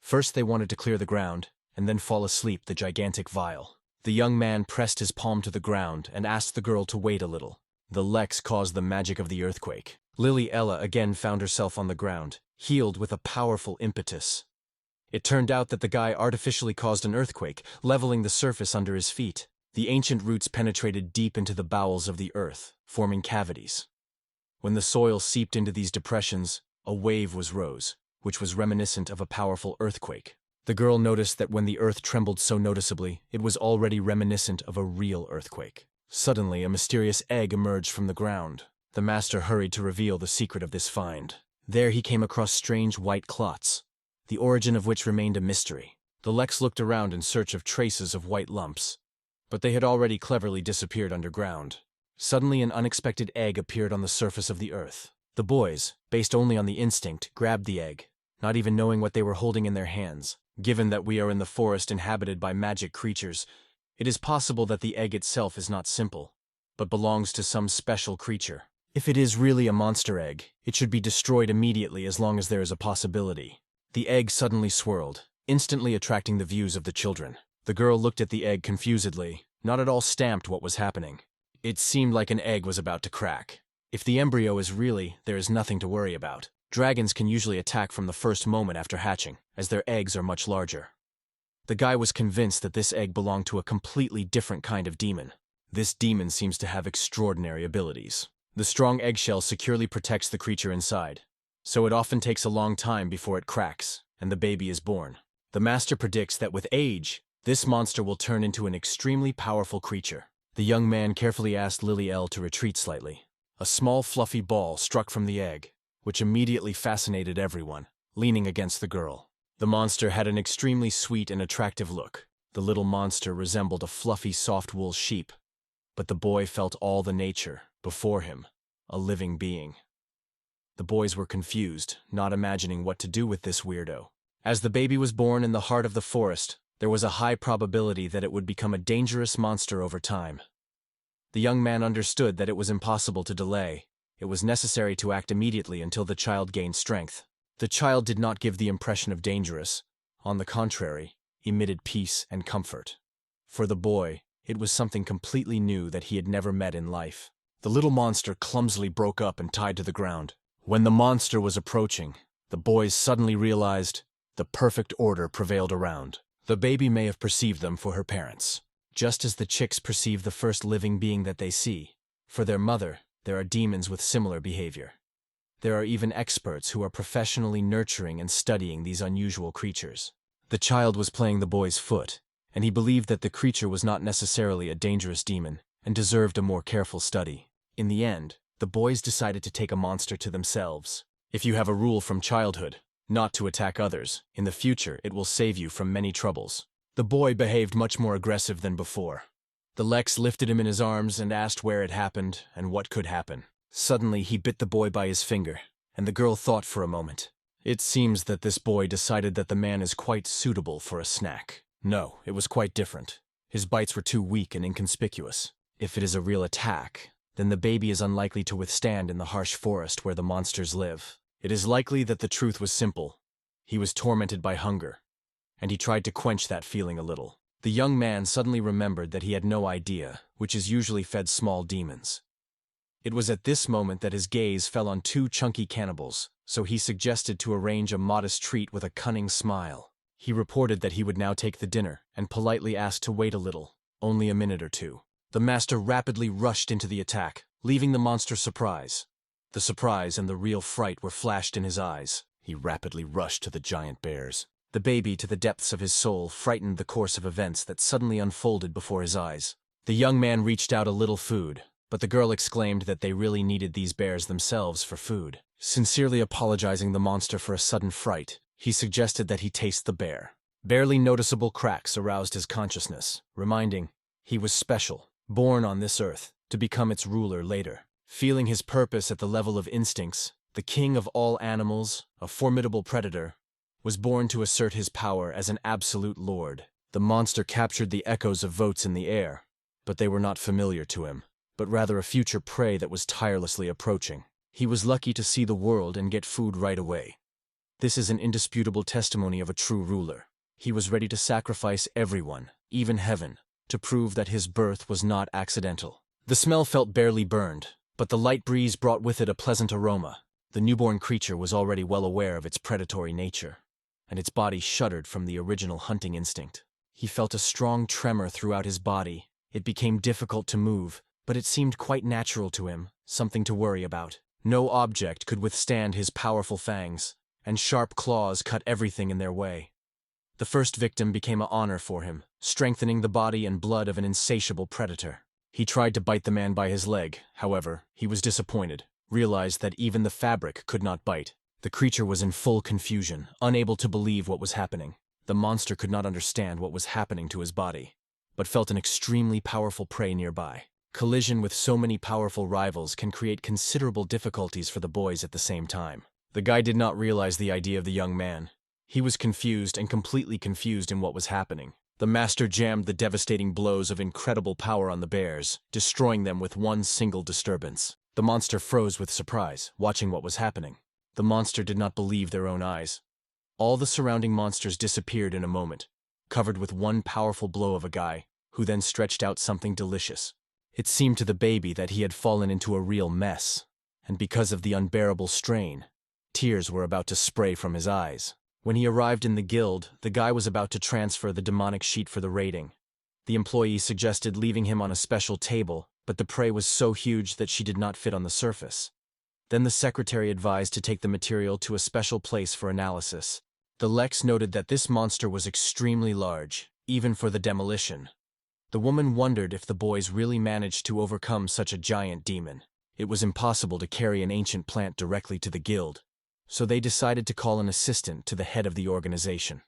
First they wanted to clear the ground, and then fall asleep the gigantic vial. The young man pressed his palm to the ground and asked the girl to wait a little. The Lex caused the magic of the earthquake. Liliella again found herself on the ground, healed with a powerful impetus. It turned out that the guy artificially caused an earthquake, leveling the surface under his feet. The ancient roots penetrated deep into the bowels of the earth, forming cavities. When the soil seeped into these depressions, a wave rose, which was reminiscent of a powerful earthquake. The girl noticed that when the earth trembled so noticeably, it was already reminiscent of a real earthquake. Suddenly, a mysterious egg emerged from the ground. The master hurried to reveal the secret of this find. There he came across strange white clots, the origin of which remained a mystery. The Lex looked around in search of traces of white lumps, but they had already cleverly disappeared underground. Suddenly an unexpected egg appeared on the surface of the earth. The boys, based only on the instinct, grabbed the egg, not even knowing what they were holding in their hands. Given that we are in the forest inhabited by magic creatures, it is possible that the egg itself is not simple, but belongs to some special creature. If it is really a monster egg, it should be destroyed immediately as long as there is a possibility. The egg suddenly swirled, instantly attracting the views of the children. The girl looked at the egg confusedly, not at all stamped what was happening. It seemed like an egg was about to crack. If the embryo is really, there is nothing to worry about. Dragons can usually attack from the first moment after hatching, as their eggs are much larger. The guy was convinced that this egg belonged to a completely different kind of demon. This demon seems to have extraordinary abilities. The strong eggshell securely protects the creature inside, so it often takes a long time before it cracks, and the baby is born. The master predicts that with age, this monster will turn into an extremely powerful creature. The young man carefully asked Lily L to retreat slightly. A small fluffy ball struck from the egg, which immediately fascinated everyone, leaning against the girl. The monster had an extremely sweet and attractive look. The little monster resembled a fluffy soft wool sheep, but the boy felt all the nature before him, a living being. The boys were confused, not imagining what to do with this weirdo. As the baby was born in the heart of the forest, there was a high probability that it would become a dangerous monster over time. The young man understood that it was impossible to delay. It was necessary to act immediately until the child gained strength. The child did not give the impression of dangerous. On the contrary, emitted peace and comfort. For the boy, it was something completely new that he had never met in life. The little monster clumsily broke up and tied to the ground. When the monster was approaching, the boys suddenly realized the perfect order prevailed around. The baby may have perceived them for her parents, just as the chicks perceive the first living being that they see. For their mother, there are demons with similar behavior. There are even experts who are professionally nurturing and studying these unusual creatures. The child was playing the boy's foot, and he believed that the creature was not necessarily a dangerous demon and deserved a more careful study. In the end, the boys decided to take a monster to themselves. If you have a rule from childhood, not to attack others, in the future it will save you from many troubles. The boy behaved much more aggressive than before. The Lex lifted him in his arms and asked where it happened and what could happen. Suddenly he bit the boy by his finger, and the girl thought for a moment. It seems that this boy decided that the man is quite suitable for a snack. No, it was quite different. His bites were too weak and inconspicuous. If it is a real attack, then the baby is unlikely to withstand in the harsh forest where the monsters live. It is likely that the truth was simple. He was tormented by hunger, and he tried to quench that feeling a little. The young man suddenly remembered that he had no idea, which is usually fed small demons. It was at this moment that his gaze fell on two chunky cannibals, so he suggested to arrange a modest treat with a cunning smile. He reported that he would now take the dinner, and politely asked to wait a little, only a minute or two. The master rapidly rushed into the attack, leaving the monster surprised. The surprise and the real fright were flashed in his eyes. He rapidly rushed to the giant bears. The baby, to the depths of his soul, frightened the course of events that suddenly unfolded before his eyes. The young man reached out a little food, but the girl exclaimed that they really needed these bears themselves for food. Sincerely apologizing the monster for a sudden fright, he suggested that he taste the bear. Barely noticeable cracks aroused his consciousness, reminding he was special, born on this earth, to become its ruler later. Feeling his purpose at the level of instincts, the king of all animals, a formidable predator, was born to assert his power as an absolute lord. The monster captured the echoes of votes in the air, but they were not familiar to him, but rather a future prey that was tirelessly approaching. He was lucky to see the world and get food right away. This is an indisputable testimony of a true ruler. He was ready to sacrifice everyone, even heaven, to prove that his birth was not accidental. The smell felt barely burned, but the light breeze brought with it a pleasant aroma. The newborn creature was already well aware of its predatory nature, and its body shuddered from the original hunting instinct. He felt a strong tremor throughout his body. It became difficult to move, but it seemed quite natural to him, something to worry about. No object could withstand his powerful fangs, and sharp claws cut everything in their way. The first victim became an honor for him, strengthening the body and blood of an insatiable predator. He tried to bite the man by his leg. However, he was disappointed, realized that even the fabric could not bite. The creature was in full confusion, unable to believe what was happening. The monster could not understand what was happening to his body, but felt an extremely powerful prey nearby. Collision with so many powerful rivals can create considerable difficulties for the boys at the same time. The guy did not realize the idea of the young man. He was confused and completely confused in what was happening. The master jammed the devastating blows of incredible power on the bears, destroying them with one single disturbance. The monster froze with surprise, watching what was happening. The monster did not believe their own eyes. All the surrounding monsters disappeared in a moment, covered with one powerful blow of a guy, who then stretched out something delicious. It seemed to the baby that he had fallen into a real mess, and because of the unbearable strain, tears were about to spray from his eyes. When he arrived in the guild, the guy was about to transfer the demonic sheet for the rating. The employee suggested leaving him on a special table, but the prey was so huge that she did not fit on the surface. Then the secretary advised to take the material to a special place for analysis. The Lex noted that this monster was extremely large, even for the demolition. The woman wondered if the boys really managed to overcome such a giant demon. It was impossible to carry an ancient plant directly to the guild, so they decided to call an assistant to the head of the organization.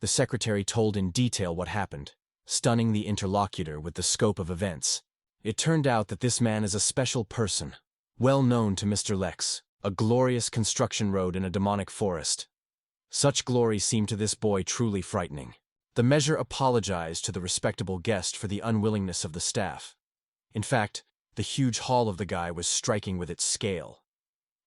The secretary told in detail what happened, stunning the interlocutor with the scope of events. It turned out that this man is a special person, well known to Mr. Lex, a glorious construction road in a demonic forest. Such glory seemed to this boy truly frightening. The measure apologized to the respectable guest for the unwillingness of the staff. In fact, the huge haul of the guy was striking with its scale.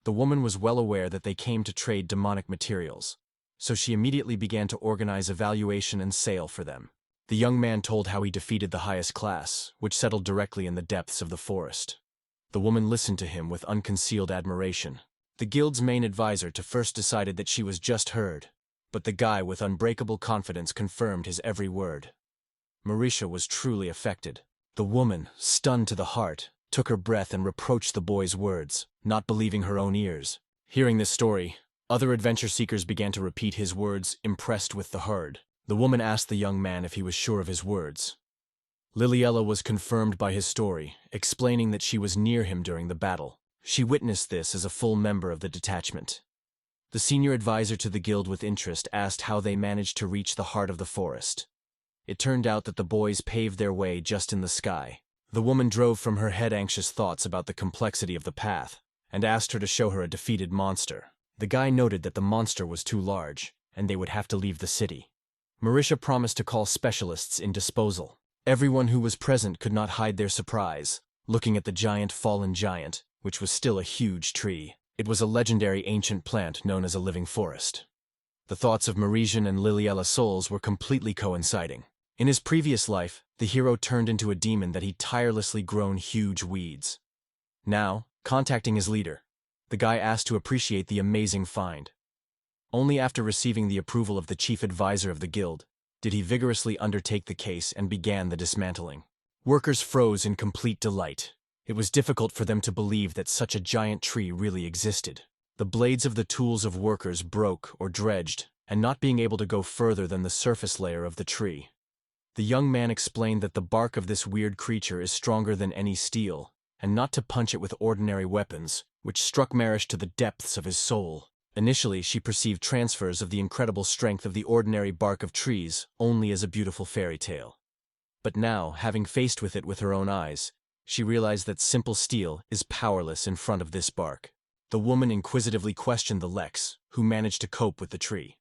The woman was well aware that they came to trade demonic materials, so she immediately began to organize evaluation and sale for them. The young man told how he defeated the highest class, which settled directly in the depths of the forest. The woman listened to him with unconcealed admiration. The guild's main advisor first decided that she was just heard, but the guy with unbreakable confidence confirmed his every word. Marisha was truly affected. The woman, stunned to the heart, took her breath and reproached the boy's words, not believing her own ears. Hearing this story, other adventure seekers began to repeat his words, impressed with the herd. The woman asked the young man if he was sure of his words. Liliella was confirmed by his story, explaining that she was near him during the battle. She witnessed this as a full member of the detachment. The senior advisor to the guild with interest asked how they managed to reach the heart of the forest. It turned out that the boys paved their way just in the sky. The woman drove from her head anxious thoughts about the complexity of the path, and asked her to show her a defeated monster. The guy noted that the monster was too large, and they would have to leave the city. Marisha promised to call specialists in disposal. Everyone who was present could not hide their surprise, looking at the giant fallen giant, which was still a huge tree. It was a legendary ancient plant known as a living forest. The thoughts of Marisian and Liliella souls were completely coinciding. In his previous life, the hero turned into a demon that he'd tirelessly grown huge weeds. Now, contacting his leader, the guy asked to appreciate the amazing find. Only after receiving the approval of the chief advisor of the guild did he vigorously undertake the case and began the dismantling. Workers froze in complete delight. It was difficult for them to believe that such a giant tree really existed. The blades of the tools of workers broke or dredged, and not being able to go further than the surface layer of the tree. The young man explained that the bark of this weird creature is stronger than any steel, and not to punch it with ordinary weapons, which struck Marish to the depths of his soul. Initially, she perceived transfers of the incredible strength of the ordinary bark of trees only as a beautiful fairy tale. But now, having faced with it with her own eyes, she realized that simple steel is powerless in front of this bark. The woman inquisitively questioned the Lex, who managed to cope with the tree.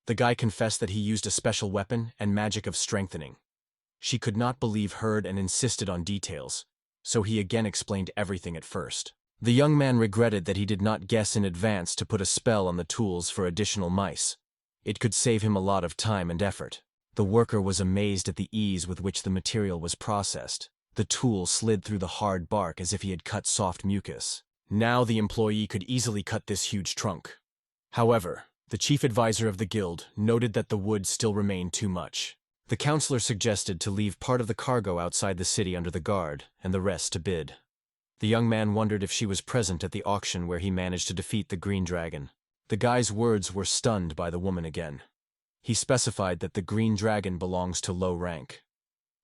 The guy confessed that he used a special weapon and magic of strengthening. She could not believe heard and insisted on details, so he again explained everything at first. The young man regretted that he did not guess in advance to put a spell on the tools for additional mice. It could save him a lot of time and effort. The worker was amazed at the ease with which the material was processed. The tool slid through the hard bark as if he had cut soft mucus. Now the employee could easily cut this huge trunk. However, the chief advisor of the guild noted that the wood still remained too much. The counselor suggested to leave part of the cargo outside the city under the guard, and the rest to bid. The young man wondered if she was present at the auction where he managed to defeat the green dragon. The guy's words were stunned by the woman again. He specified that the green dragon belongs to low rank.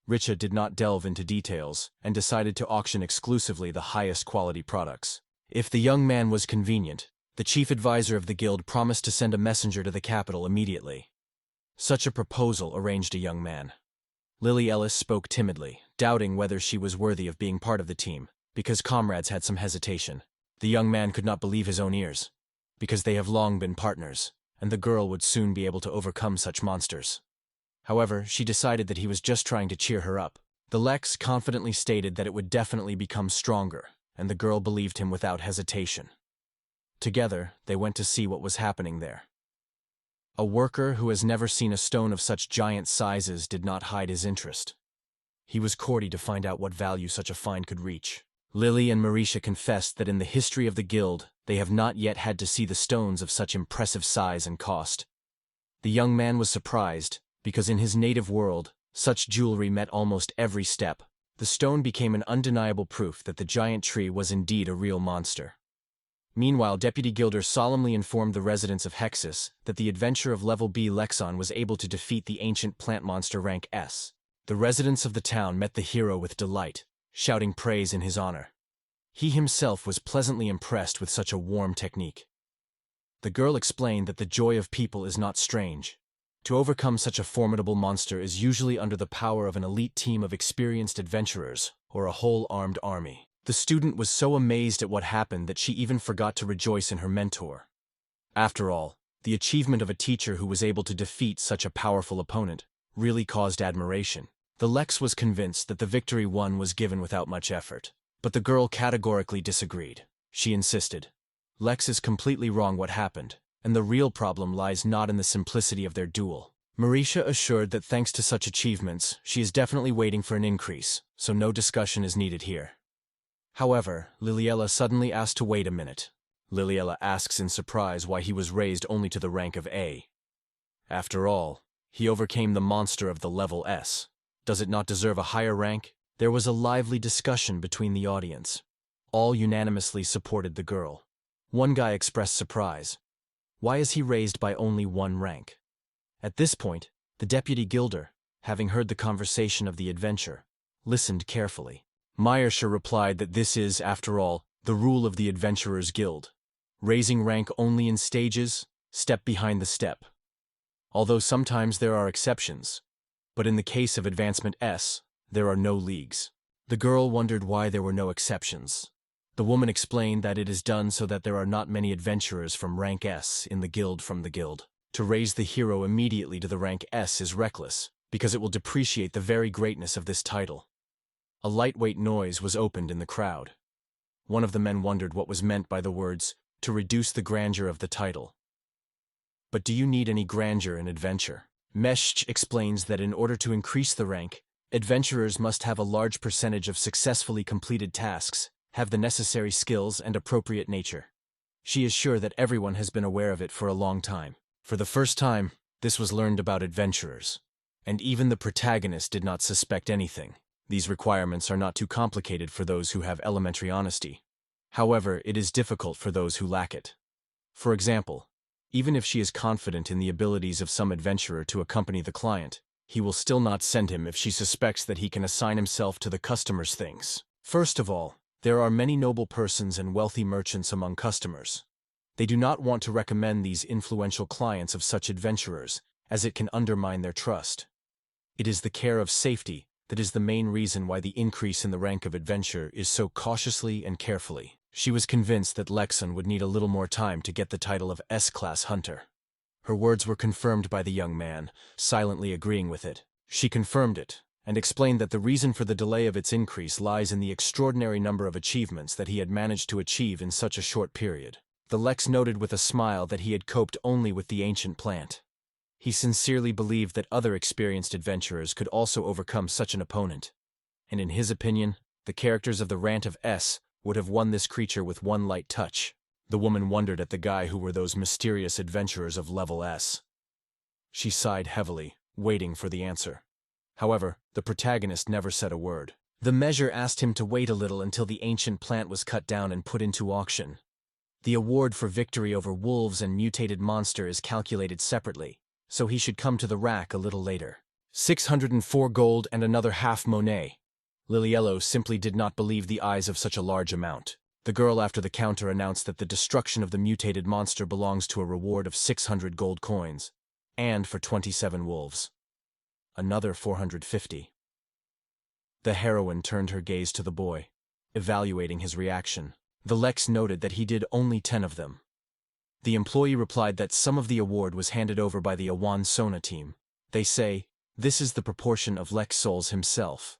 Richa did not delve into details, and decided to auction exclusively the highest quality products. If the young man was convenient, the chief advisor of the guild promised to send a messenger to the capital immediately. Such a proposal arranged a young man. Lily Ellis spoke timidly, doubting whether she was worthy of being part of the team, because comrades had some hesitation. The young man could not believe his own ears, because they have long been partners, and the girl would soon be able to overcome such monsters. However, she decided that he was just trying to cheer her up. The Lex confidently stated that it would definitely become stronger, and the girl believed him without hesitation. Together, they went to see what was happening there. A worker who has never seen a stone of such giant sizes did not hide his interest. He was courty to find out what value such a find could reach. Lily and Marisha confessed that in the history of the guild, they have not yet had to see the stones of such impressive size and cost. The young man was surprised, because in his native world, such jewelry met almost every step. The stone became an undeniable proof that the giant tree was indeed a real monster. Meanwhile, Deputy Gilder solemnly informed the residents of Hexus that the adventure of Level B Lexon was able to defeat the ancient plant monster rank S. The residents of the town met the hero with delight, shouting praise in his honor. He himself was pleasantly impressed with such a warm technique. The girl explained that the joy of people is not strange. To overcome such a formidable monster is usually under the power of an elite team of experienced adventurers or a whole armed army. The student was so amazed at what happened that she even forgot to rejoice in her mentor. After all, the achievement of a teacher who was able to defeat such a powerful opponent really caused admiration. The Lex was convinced that the victory won was given without much effort. But the girl categorically disagreed. She insisted, "Lex is completely wrong what happened, and the real problem lies not in the simplicity of their duel." Marisha assured that thanks to such achievements, she is definitely waiting for an increase, so no discussion is needed here. However, Liliella suddenly asked to wait a minute. Liliella asks in surprise why he was raised only to the rank of A. After all, he overcame the monster of the level S. Does it not deserve a higher rank? There was a lively discussion between the audience. All unanimously supported the girl. One guy expressed surprise. Why is he raised by only one rank? At this point, the deputy guilder, having heard the conversation of the adventure, listened carefully. Myersha replied that this is, after all, the rule of the Adventurers Guild. Raising rank only in stages, step behind the step. Although sometimes there are exceptions, but in the case of Advancement S, there are no leagues. The girl wondered why there were no exceptions. The woman explained that it is done so that there are not many adventurers from rank S in the guild from the guild. To raise the hero immediately to the rank S is reckless, because it will depreciate the very greatness of this title. A lightweight noise was opened in the crowd. One of the men wondered what was meant by the words, "to reduce the grandeur of the title." But do you need any grandeur in adventure? Mesh explains that in order to increase the rank, adventurers must have a large percentage of successfully completed tasks, have the necessary skills and appropriate nature. She is sure that everyone has been aware of it for a long time. For the first time, this was learned about adventurers. And even the protagonist did not suspect anything. These requirements are not too complicated for those who have elementary honesty. However, it is difficult for those who lack it. For example, even if she is confident in the abilities of some adventurer to accompany the client, he will still not send him if she suspects that he can assign himself to the customer's things. First of all, there are many noble persons and wealthy merchants among customers. They do not want to recommend these influential clients of such adventurers, as it can undermine their trust. It is the care of safety that is the main reason why the increase in the rank of adventure is so cautiously and carefully. She was convinced that Lexon would need a little more time to get the title of S-class hunter. Her words were confirmed by the young man, silently agreeing with it. She confirmed it, and explained that the reason for the delay of its increase lies in the extraordinary number of achievements that he had managed to achieve in such a short period. The Lex noted with a smile that he had coped only with the ancient plant. He sincerely believed that other experienced adventurers could also overcome such an opponent. And in his opinion, the characters of the Rant of S would have won this creature with one light touch. The woman wondered at the guy who were those mysterious adventurers of level S. She sighed heavily, waiting for the answer. However, the protagonist never said a word. The measure asked him to wait a little until the ancient plant was cut down and put into auction. The award for victory over wolves and mutated monster is calculated separately, so he should come to the rack a little later. 604 gold and another half monet. Liliello simply did not believe the eyes of such a large amount. The girl after the counter announced that the destruction of the mutated monster belongs to a reward of 600 gold coins, and for 27 wolves. Another 450. The heroine turned her gaze to the boy, evaluating his reaction. The Lex noted that he did only 10 of them. The employee replied that some of the award was handed over by the Awan Sona team. They say, this is the proportion of Lex Souls himself.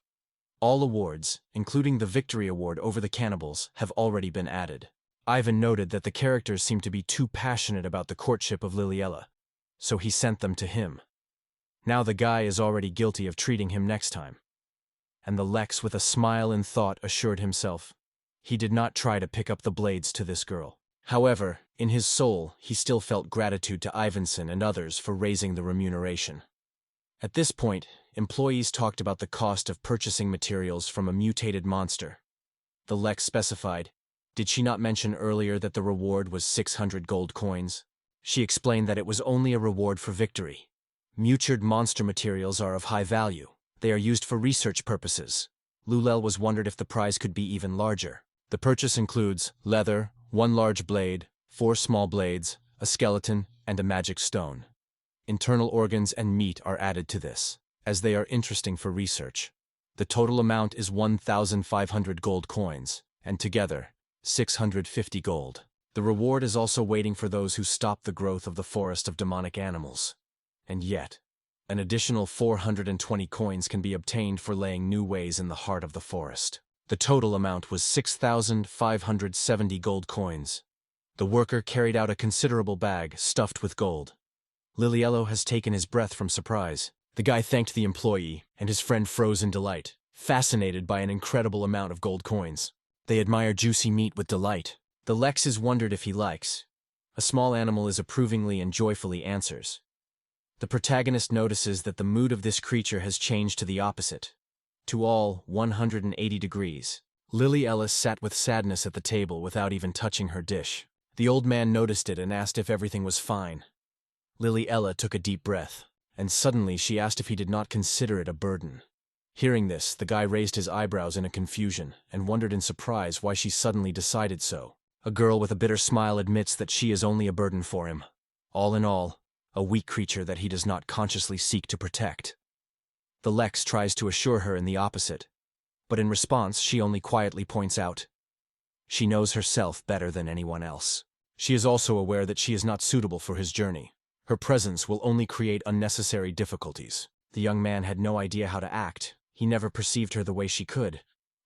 All awards, including the victory award over the cannibals, have already been added. Ivan noted that the characters seemed to be too passionate about the courtship of Liliella, so he sent them to him. Now the guy is already guilty of treating him next time. And the Lex with a smile in thought assured himself, he did not try to pick up the blades to this girl. However, in his soul, he still felt gratitude to Ivanson and others for raising the remuneration. At this point, employees talked about the cost of purchasing materials from a mutated monster. The Lex specified, did she not mention earlier that the reward was 600 gold coins? She explained that it was only a reward for victory. Mutated monster materials are of high value. They are used for research purposes. Lulel was wondered if the prize could be even larger. The purchase includes leather, 1 large blade, 4 small blades, a skeleton, and a magic stone. Internal organs and meat are added to this, as they are interesting for research. The total amount is 1,500 gold coins, and together, 650 gold. The reward is also waiting for those who stop the growth of the forest of demonic animals. And yet, an additional 420 coins can be obtained for laying new ways in the heart of the forest. The total amount was 6,570 gold coins. The worker carried out a considerable bag stuffed with gold. Liliello has taken his breath from surprise. The guy thanked the employee, and his friend froze in delight, fascinated by an incredible amount of gold coins. They admire juicy meat with delight. The Lex is wondered if he likes. A small animal is approvingly and joyfully answers. The protagonist notices that the mood of this creature has changed to the opposite. To all, 180 degrees. Lily Ellis sat with sadness at the table without even touching her dish. The old man noticed it and asked if everything was fine. Lily Ella took a deep breath, and suddenly she asked if he did not consider it a burden. Hearing this, the guy raised his eyebrows in a confusion and wondered in surprise why she suddenly decided so. A girl with a bitter smile admits that she is only a burden for him. All in all, a weak creature that he does not consciously seek to protect. The Lex tries to assure her in the opposite, but in response she only quietly points out, she knows herself better than anyone else. She is also aware that she is not suitable for his journey. Her presence will only create unnecessary difficulties. The young man had no idea how to act. He never perceived her the way she could.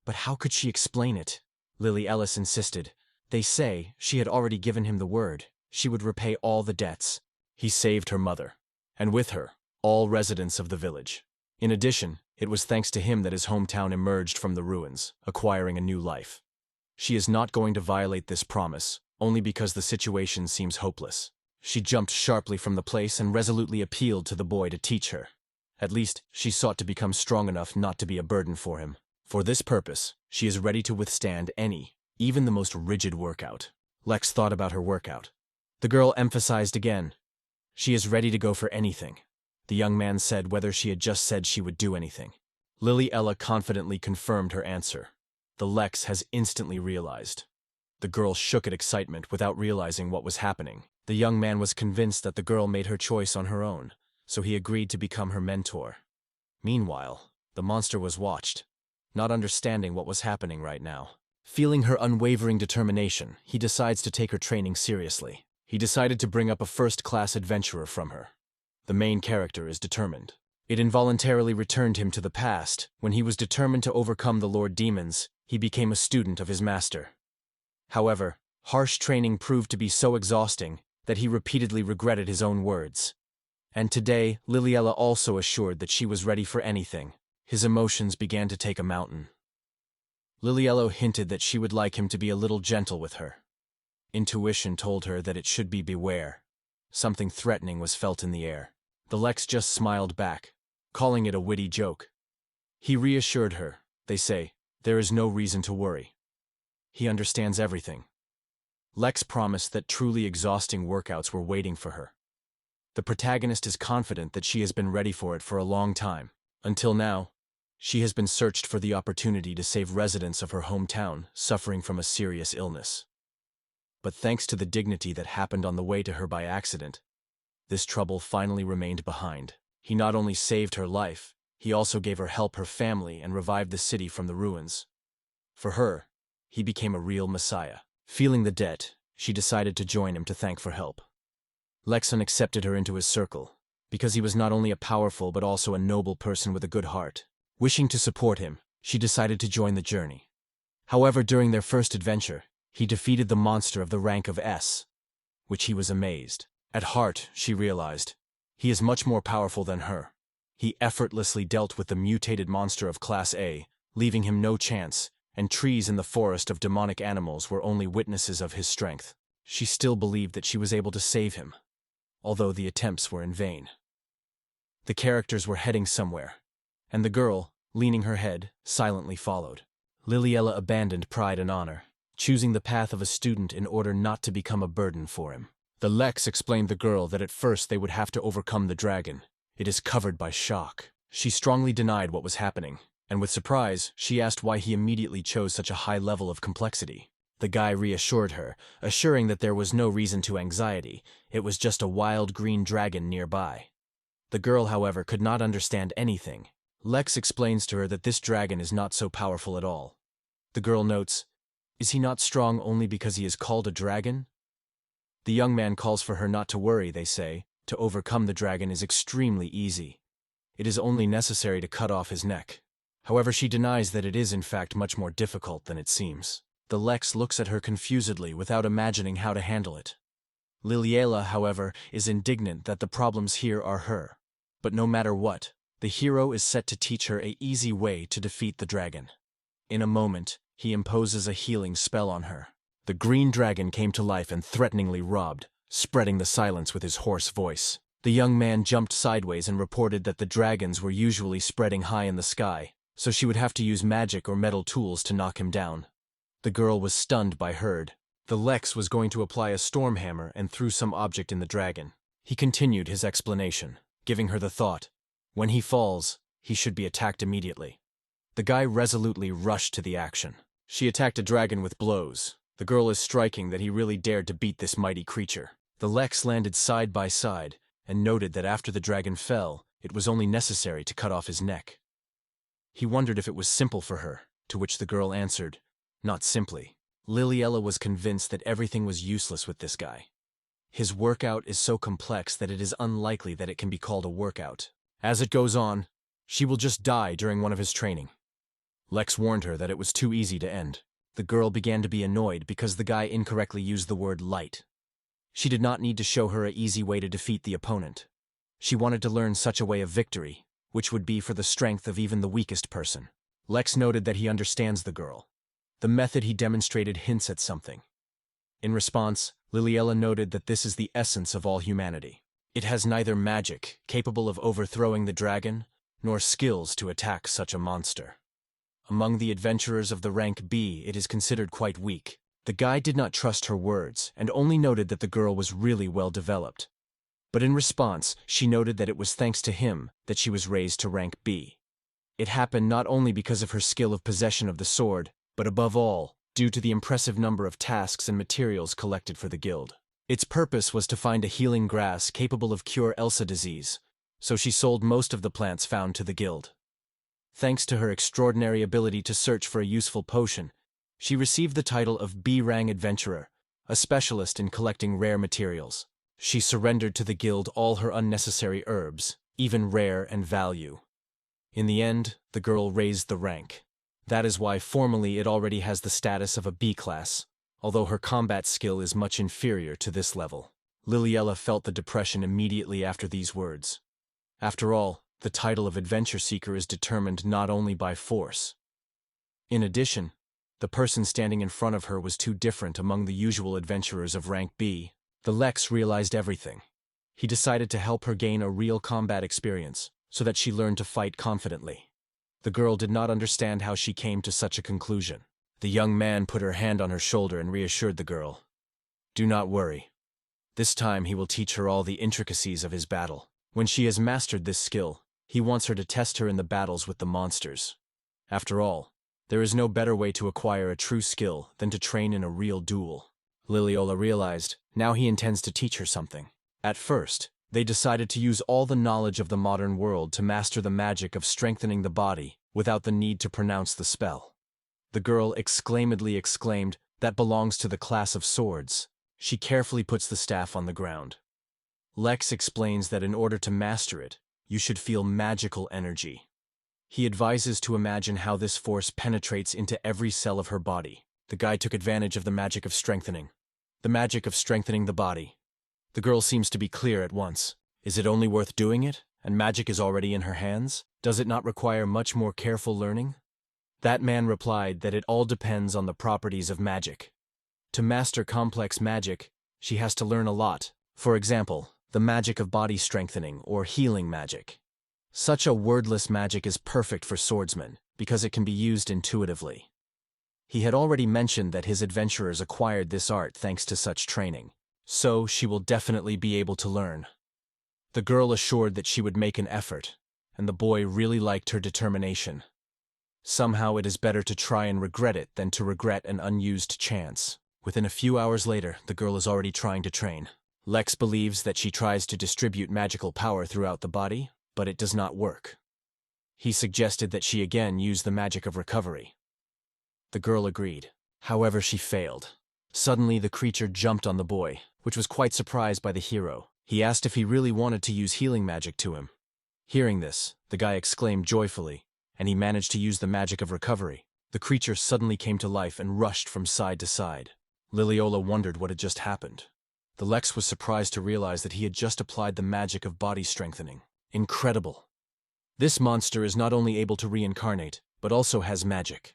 But how could she explain it? Lily Ellis insisted. They say she had already given him the word. She would repay all the debts. He saved her mother, and with her, all residents of the village. In addition, it was thanks to him that his hometown emerged from the ruins, acquiring a new life. She is not going to violate this promise, only because the situation seems hopeless. She jumped sharply from the place and resolutely appealed to the boy to teach her. At least, she sought to become strong enough not to be a burden for him. For this purpose, she is ready to withstand any, even the most rigid workout. Lex thought about her workout. The girl emphasized again. She is ready to go for anything. The young man said whether she had just said she would do anything. Lily Ella confidently confirmed her answer. The Lex has instantly realized. The girl shook at excitement without realizing what was happening. The young man was convinced that the girl made her choice on her own, so he agreed to become her mentor. Meanwhile, the monster was watched, not understanding what was happening right now. Feeling her unwavering determination, he decides to take her training seriously. He decided to bring up a first-class adventurer from her. The main character is determined. It involuntarily returned him to the past. When he was determined to overcome the Lord Demons, he became a student of his master. However, harsh training proved to be so exhausting that he repeatedly regretted his own words. And today, Liliella also assured that she was ready for anything. His emotions began to take a mountain. Liliello hinted that she would like him to be a little gentle with her. Intuition told her that it should be beware. Something threatening was felt in the air. The Lex just smiled back, calling it a witty joke. He reassured her. They say, there is no reason to worry. He understands everything. Lex promised that truly exhausting workouts were waiting for her. The protagonist is confident that she has been ready for it for a long time. Until now, she has been searched for the opportunity to save residents of her hometown suffering from a serious illness. But thanks to the dignity that happened on the way to her by accident, this trouble finally remained behind. He not only saved her life, he also gave her help her family and revived the city from the ruins. For her, he became a real messiah. Feeling the debt, she decided to join him to thank for help. Lexon accepted her into his circle, because he was not only a powerful but also a noble person with a good heart. Wishing to support him, she decided to join the journey. However, during their first adventure, he defeated the monster of the rank of S, which he was amazed. At heart, she realized, he is much more powerful than her. He effortlessly dealt with the mutated monster of Class A, leaving him no chance, and trees in the forest of demonic animals were only witnesses of his strength. She still believed that she was able to save him, although the attempts were in vain. The characters were heading somewhere, and the girl, leaning her head, silently followed. Liliella abandoned pride and honor, choosing the path of a student in order not to become a burden for him. The Lex explained the girl that at first they would have to overcome the dragon. It is covered by shock. She strongly denied what was happening, And with surprise, she asked why he immediately chose such a high level of complexity. The guy reassured her, assuring that there was no reason to anxiety, it was just a wild green dragon nearby. The girl, however, could not understand anything. Lex explains to her that this dragon is not so powerful at all. The girl notes, "Is he not strong only because he is called a dragon?" The young man calls for her not to worry, they say. To overcome the dragon is extremely easy. It is only necessary to cut off his neck. However, she denies that it is in fact much more difficult than it seems. The Lex looks at her confusedly without imagining how to handle it. Liliela, however, is indignant that the problems here are her. But no matter what, the hero is set to teach her an easy way to defeat the dragon. In a moment, he imposes a healing spell on her. The green dragon came to life and threateningly robbed, spreading the silence with his hoarse voice. The young man jumped sideways and reported that the dragons were usually spreading high in the sky, so she would have to use magic or metal tools to knock him down. The girl was stunned by Herd. The Lex was going to apply a storm hammer and threw some object in the dragon. He continued his explanation, giving her the thought, when he falls, he should be attacked immediately. The guy resolutely rushed to the action. She attacked a dragon with blows. The girl is striking that he really dared to beat this mighty creature. The Lex landed side by side and noted that after the dragon fell, it was only necessary to cut off his neck. He wondered if it was simple for her, to which the girl answered, "Not simply." Liliela was convinced that everything was useless with this guy. His workout is so complex that it is unlikely that it can be called a workout. As it goes on, she will just die during one of his training. Lex warned her that it was too easy to end. The girl began to be annoyed because the guy incorrectly used the word light. She did not need to show her an easy way to defeat the opponent. She wanted to learn such a way of victory, which would be for the strength of even the weakest person. Lex noted that he understands the girl. The method he demonstrated hints at something. In response, Liliela noted that this is the essence of all humanity. It has neither magic, capable of overthrowing the dragon, nor skills to attack such a monster. Among the adventurers of the rank B, it is considered quite weak. The guy did not trust her words, and only noted that the girl was really well developed. But in response, she noted that it was thanks to him that she was raised to rank B. It happened not only because of her skill of possession of the sword, but above all, due to the impressive number of tasks and materials collected for the guild. Its purpose was to find a healing grass capable of cure Elsa disease, so she sold most of the plants found to the guild. Thanks to her extraordinary ability to search for a useful potion, she received the title of B-Rang Adventurer, a specialist in collecting rare materials. She surrendered to the guild all her unnecessary herbs, even rare and value. In the end, the girl raised the rank. That is why formally it already has the status of a B class, although her combat skill is much inferior to this level. Liliela felt the depression immediately after these words. After all, the title of Adventure Seeker is determined not only by force. In addition, the person standing in front of her was too different among the usual adventurers of rank B. The Lex realized everything. He decided to help her gain a real combat experience, so that she learned to fight confidently. The girl did not understand how she came to such a conclusion. The young man put her hand on her shoulder and reassured the girl. "Do not worry. This time he will teach her all the intricacies of his battle. When she has mastered this skill, he wants her to test her in the battles with the monsters. After all, there is no better way to acquire a true skill than to train in a real duel." Liliela realized, now he intends to teach her something. At first, they decided to use all the knowledge of the modern world to master the magic of strengthening the body without the need to pronounce the spell. The girl exclamedly exclaimed, "That belongs to the class of swords." She carefully puts the staff on the ground. Lex explains that in order to master it, you should feel magical energy. He advises to imagine how this force penetrates into every cell of her body. The guy took advantage of the magic of strengthening. The magic of strengthening the body. The girl seems to be clear at once. Is it only worth doing it, and magic is already in her hands? Does it not require much more careful learning? That man replied that it all depends on the properties of magic. To master complex magic, she has to learn a lot. For example, the magic of body strengthening or healing magic. Such a wordless magic is perfect for swordsmen because it can be used intuitively. He had already mentioned that his adventurers acquired this art thanks to such training, so she will definitely be able to learn. The girl assured that she would make an effort, and the boy really liked her determination. Somehow it is better to try and regret it than to regret an unused chance. Within a few hours later, the girl is already trying to train. Lex believes that she tries to distribute magical power throughout the body, but it does not work. He suggested that she again use the magic of recovery. The girl agreed. However, she failed. Suddenly, the creature jumped on the boy, which was quite surprised by the hero. He asked if he really wanted to use healing magic to him. Hearing this, the guy exclaimed joyfully, and he managed to use the magic of recovery. The creature suddenly came to life and rushed from side to side. Liliola wondered what had just happened. The Lex was surprised to realize that he had just applied the magic of body strengthening. Incredible! This monster is not only able to reincarnate, but also has magic.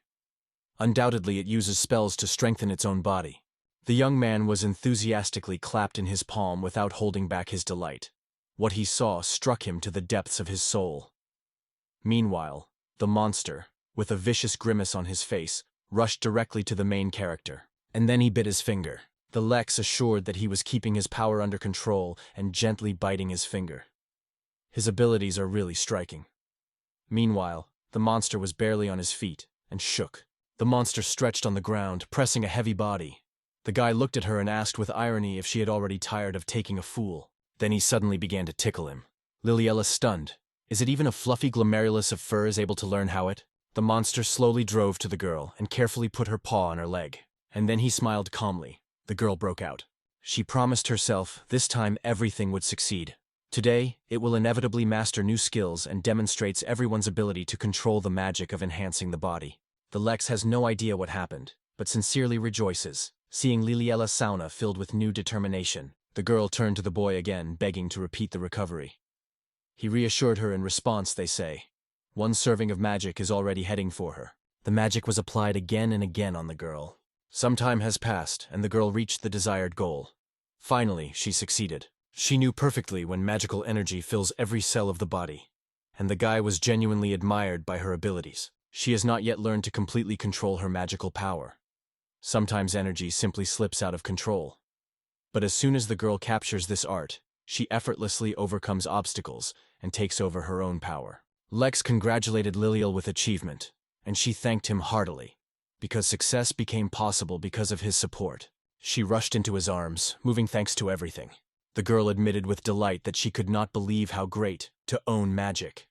Undoubtedly, it uses spells to strengthen its own body. The young man was enthusiastically clapped in his palm without holding back his delight. What he saw struck him to the depths of his soul. Meanwhile, the monster, with a vicious grimace on his face, rushed directly to the main character. And then he bit his finger. The Lex assured that he was keeping his power under control and gently biting his finger. His abilities are really striking. Meanwhile, the monster was barely on his feet and shook. The monster stretched on the ground, pressing a heavy body. The guy looked at her and asked with irony if she had already tired of taking a fool. Then he suddenly began to tickle him. Liliella stunned. Is it even a fluffy glomerulus of fur is able to learn how it? The monster slowly drove to the girl and carefully put her paw on her leg. And then he smiled calmly. The girl broke out. She promised herself this time everything would succeed. Today, it will inevitably master new skills and demonstrates everyone's ability to control the magic of enhancing the body. The Lex has no idea what happened, but sincerely rejoices, seeing Liliella Sauna filled with new determination. The girl turned to the boy again, begging to repeat the recovery. He reassured her in response, they say. One serving of magic is already heading for her. The magic was applied again and again on the girl. Some time has passed, and the girl reached the desired goal. Finally, she succeeded. She knew perfectly when magical energy fills every cell of the body, and the guy was genuinely admired by her abilities. She has not yet learned to completely control her magical power. Sometimes energy simply slips out of control. But as soon as the girl captures this art, she effortlessly overcomes obstacles and takes over her own power. Lex congratulated Liliel with achievement, and she thanked him heartily, because success became possible because of his support. She rushed into his arms, moving thanks to everything. The girl admitted with delight that she could not believe how great to own magic.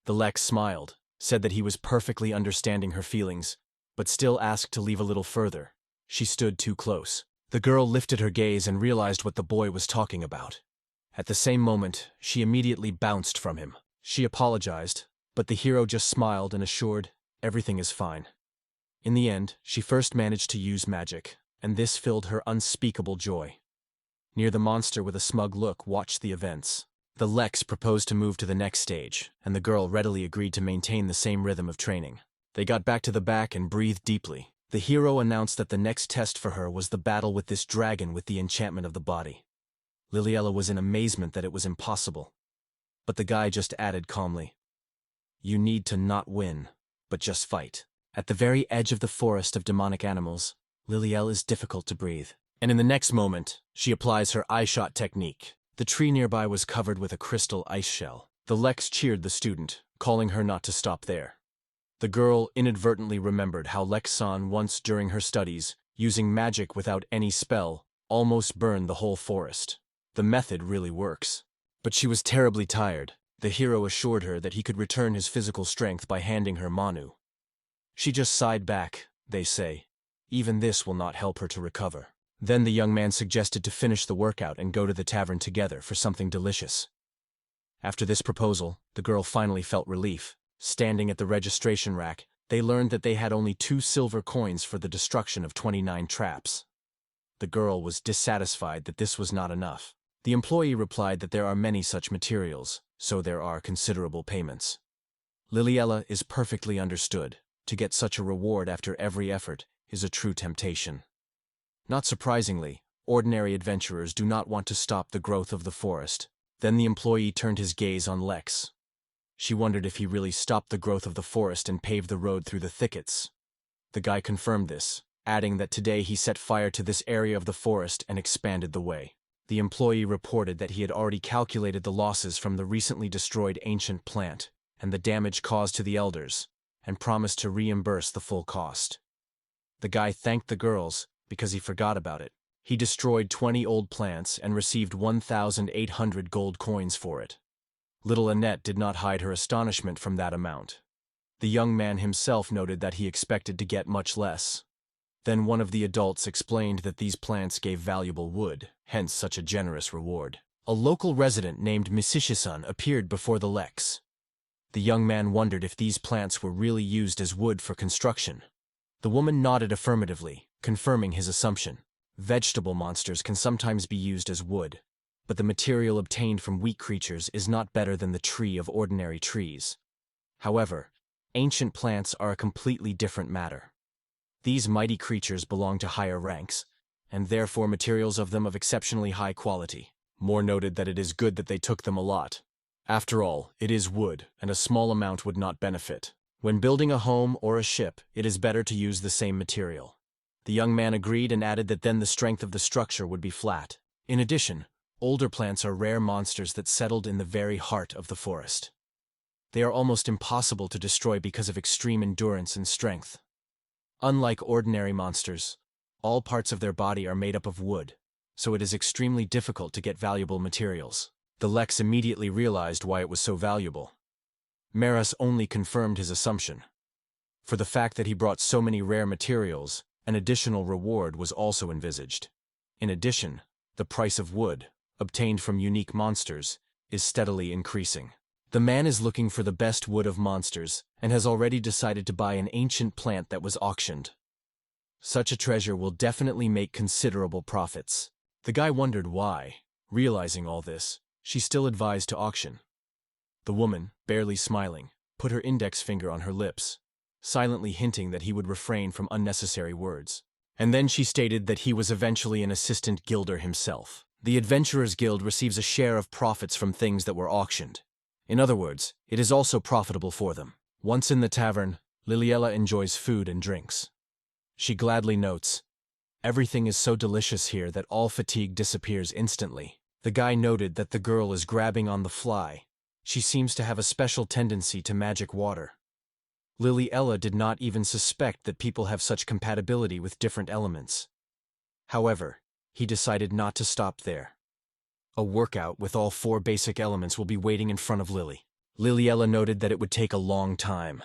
The Lex smiled, said that he was perfectly understanding her feelings, but still asked to leave a little further. She stood too close. The girl lifted her gaze and realized what the boy was talking about. At the same moment, she immediately bounced from him. She apologized, but the hero just smiled and assured, everything is fine. In the end, she first managed to use magic, and this filled her unspeakable joy. Near the monster with a smug look watched the events. The Lex proposed to move to the next stage, and the girl readily agreed to maintain the same rhythm of training. They got back to the back and breathed deeply. The hero announced that the next test for her was the battle with this dragon with the enchantment of the body. Liliella was in amazement that it was impossible. But the guy just added calmly, "You need to not win, but just fight." At the very edge of the forest of demonic animals, Lilielle is difficult to breathe. And in the next moment, she applies her eye shot technique. The tree nearby was covered with a crystal ice shell. The Lex cheered the student, calling her not to stop there. The girl inadvertently remembered how Lex-san once during her studies, using magic without any spell, almost burned the whole forest. The method really works. But she was terribly tired. The hero assured her that he could return his physical strength by handing her Manu. She just sighed back, they say. Even this will not help her to recover. Then the young man suggested to finish the workout and go to the tavern together for something delicious. After this proposal, the girl finally felt relief. Standing at the registration rack, they learned that they had only 2 silver coins for the destruction of 29 traps. The girl was dissatisfied that this was not enough. The employee replied that there are many such materials, so there are considerable payments. Liliella is perfectly understood. To get such a reward after every effort is a true temptation. Not surprisingly, ordinary adventurers do not want to stop the growth of the forest. Then the employee turned his gaze on Lex. She wondered if he really stopped the growth of the forest and paved the road through the thickets. The guy confirmed this, adding that today he set fire to this area of the forest and expanded the way. The employee reported that he had already calculated the losses from the recently destroyed ancient plant and the damage caused to the elders, and promised to reimburse the full cost. The guy thanked the girls because he forgot about it. He destroyed 20 old plants and received 1,800 gold coins for it. Little Annette did not hide her astonishment from that amount. The young man himself noted that he expected to get much less. Then one of the adults explained that these plants gave valuable wood, hence such a generous reward. A local resident named Misishisan appeared before the Lex. The young man wondered if these plants were really used as wood for construction. The woman nodded affirmatively, confirming his assumption. Vegetable monsters can sometimes be used as wood, but the material obtained from weak creatures is not better than the tree of ordinary trees. However, ancient plants are a completely different matter. These mighty creatures belong to higher ranks, and therefore materials of them of exceptionally high quality. Moore noted that it is good that they took them a lot. After all, it is wood, and a small amount would not benefit. When building a home or a ship, it is better to use the same material. The young man agreed and added that then the strength of the structure would be flat. In addition, older plants are rare monsters that settled in the very heart of the forest. They are almost impossible to destroy because of extreme endurance and strength. Unlike ordinary monsters, all parts of their body are made up of wood, so it is extremely difficult to get valuable materials. The Lex immediately realized why it was so valuable. Maris only confirmed his assumption. For the fact that he brought so many rare materials, an additional reward was also envisaged. In addition, the price of wood, obtained from unique monsters, is steadily increasing. The man is looking for the best wood of monsters and has already decided to buy an ancient plant that was auctioned. Such a treasure will definitely make considerable profits. The guy wondered why. Realizing all this, she still advised to auction. The woman, barely smiling, put her index finger on her lips, silently hinting that he would refrain from unnecessary words. And then she stated that he was eventually an assistant guilder himself. The Adventurers Guild receives a share of profits from things that were auctioned. In other words, it is also profitable for them. Once in the tavern, Liliella enjoys food and drinks. She gladly notes, "Everything is so delicious here that all fatigue disappears instantly." The guy noted that the girl is grabbing on the fly. She seems to have a special tendency to magic water. Liliella did not even suspect that people have such compatibility with different elements. However, he decided not to stop there. A workout with all 4 basic elements will be waiting in front of Lily. Liliella noted that it would take a long time.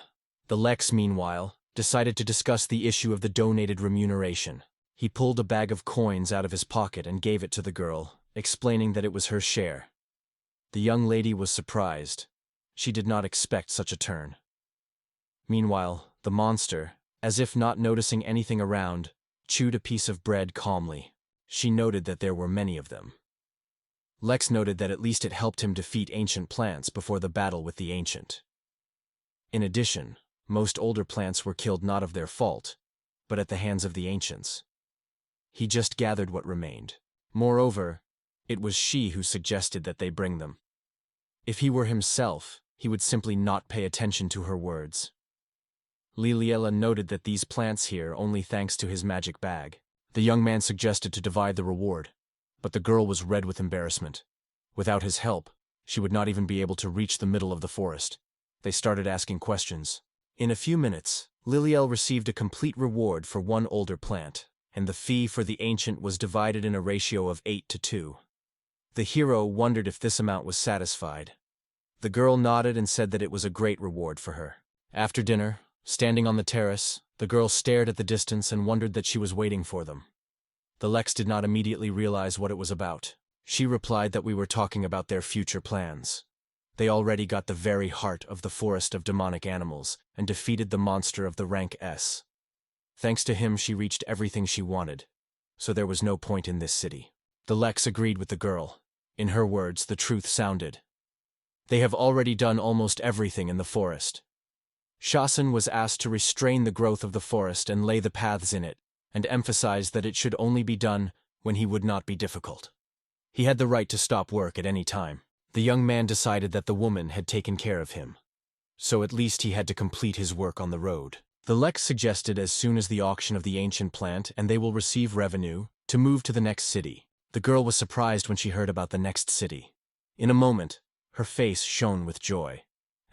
The Lex, meanwhile, decided to discuss the issue of the donated remuneration. He pulled a bag of coins out of his pocket and gave it to the girl, explaining that it was her share. The young lady was surprised. She did not expect such a turn. Meanwhile, the monster, as if not noticing anything around, chewed a piece of bread calmly. She noted that there were many of them. Lex noted that at least it helped him defeat ancient plants before the battle with the ancient. In addition, most older plants were killed not of their fault, but at the hands of the ancients. He just gathered what remained. Moreover, it was she who suggested that they bring them. If he were himself, he would simply not pay attention to her words. Liliella noted that these plants here only thanks to his magic bag. The young man suggested to divide the reward, but the girl was red with embarrassment. Without his help, she would not even be able to reach the middle of the forest. They started asking questions. In a few minutes, Lilielle received a complete reward for 1 older plant, and the fee for the ancient was divided in a ratio of 8-2. The hero wondered if this amount was satisfied. The girl nodded and said that it was a great reward for her. After dinner, standing on the terrace, the girl stared at the distance and wondered that she was waiting for them. The Lex did not immediately realize what it was about. She replied that we were talking about their future plans. They already got the very heart of the forest of demonic animals and defeated the monster of the rank S. Thanks to him, she reached everything she wanted, so there was no point in this city. The Lex agreed with the girl. In her words, the truth sounded. They have already done almost everything in the forest. Shasen was asked to restrain the growth of the forest and lay the paths in it, and emphasized that it should only be done when he would not be difficult. He had the right to stop work at any time. The young man decided that the woman had taken care of him, so at least he had to complete his work on the road. The Lex suggested as soon as the auction of the ancient plant and they will receive revenue, to move to the next city. The girl was surprised when she heard about the next city. In a moment, her face shone with joy.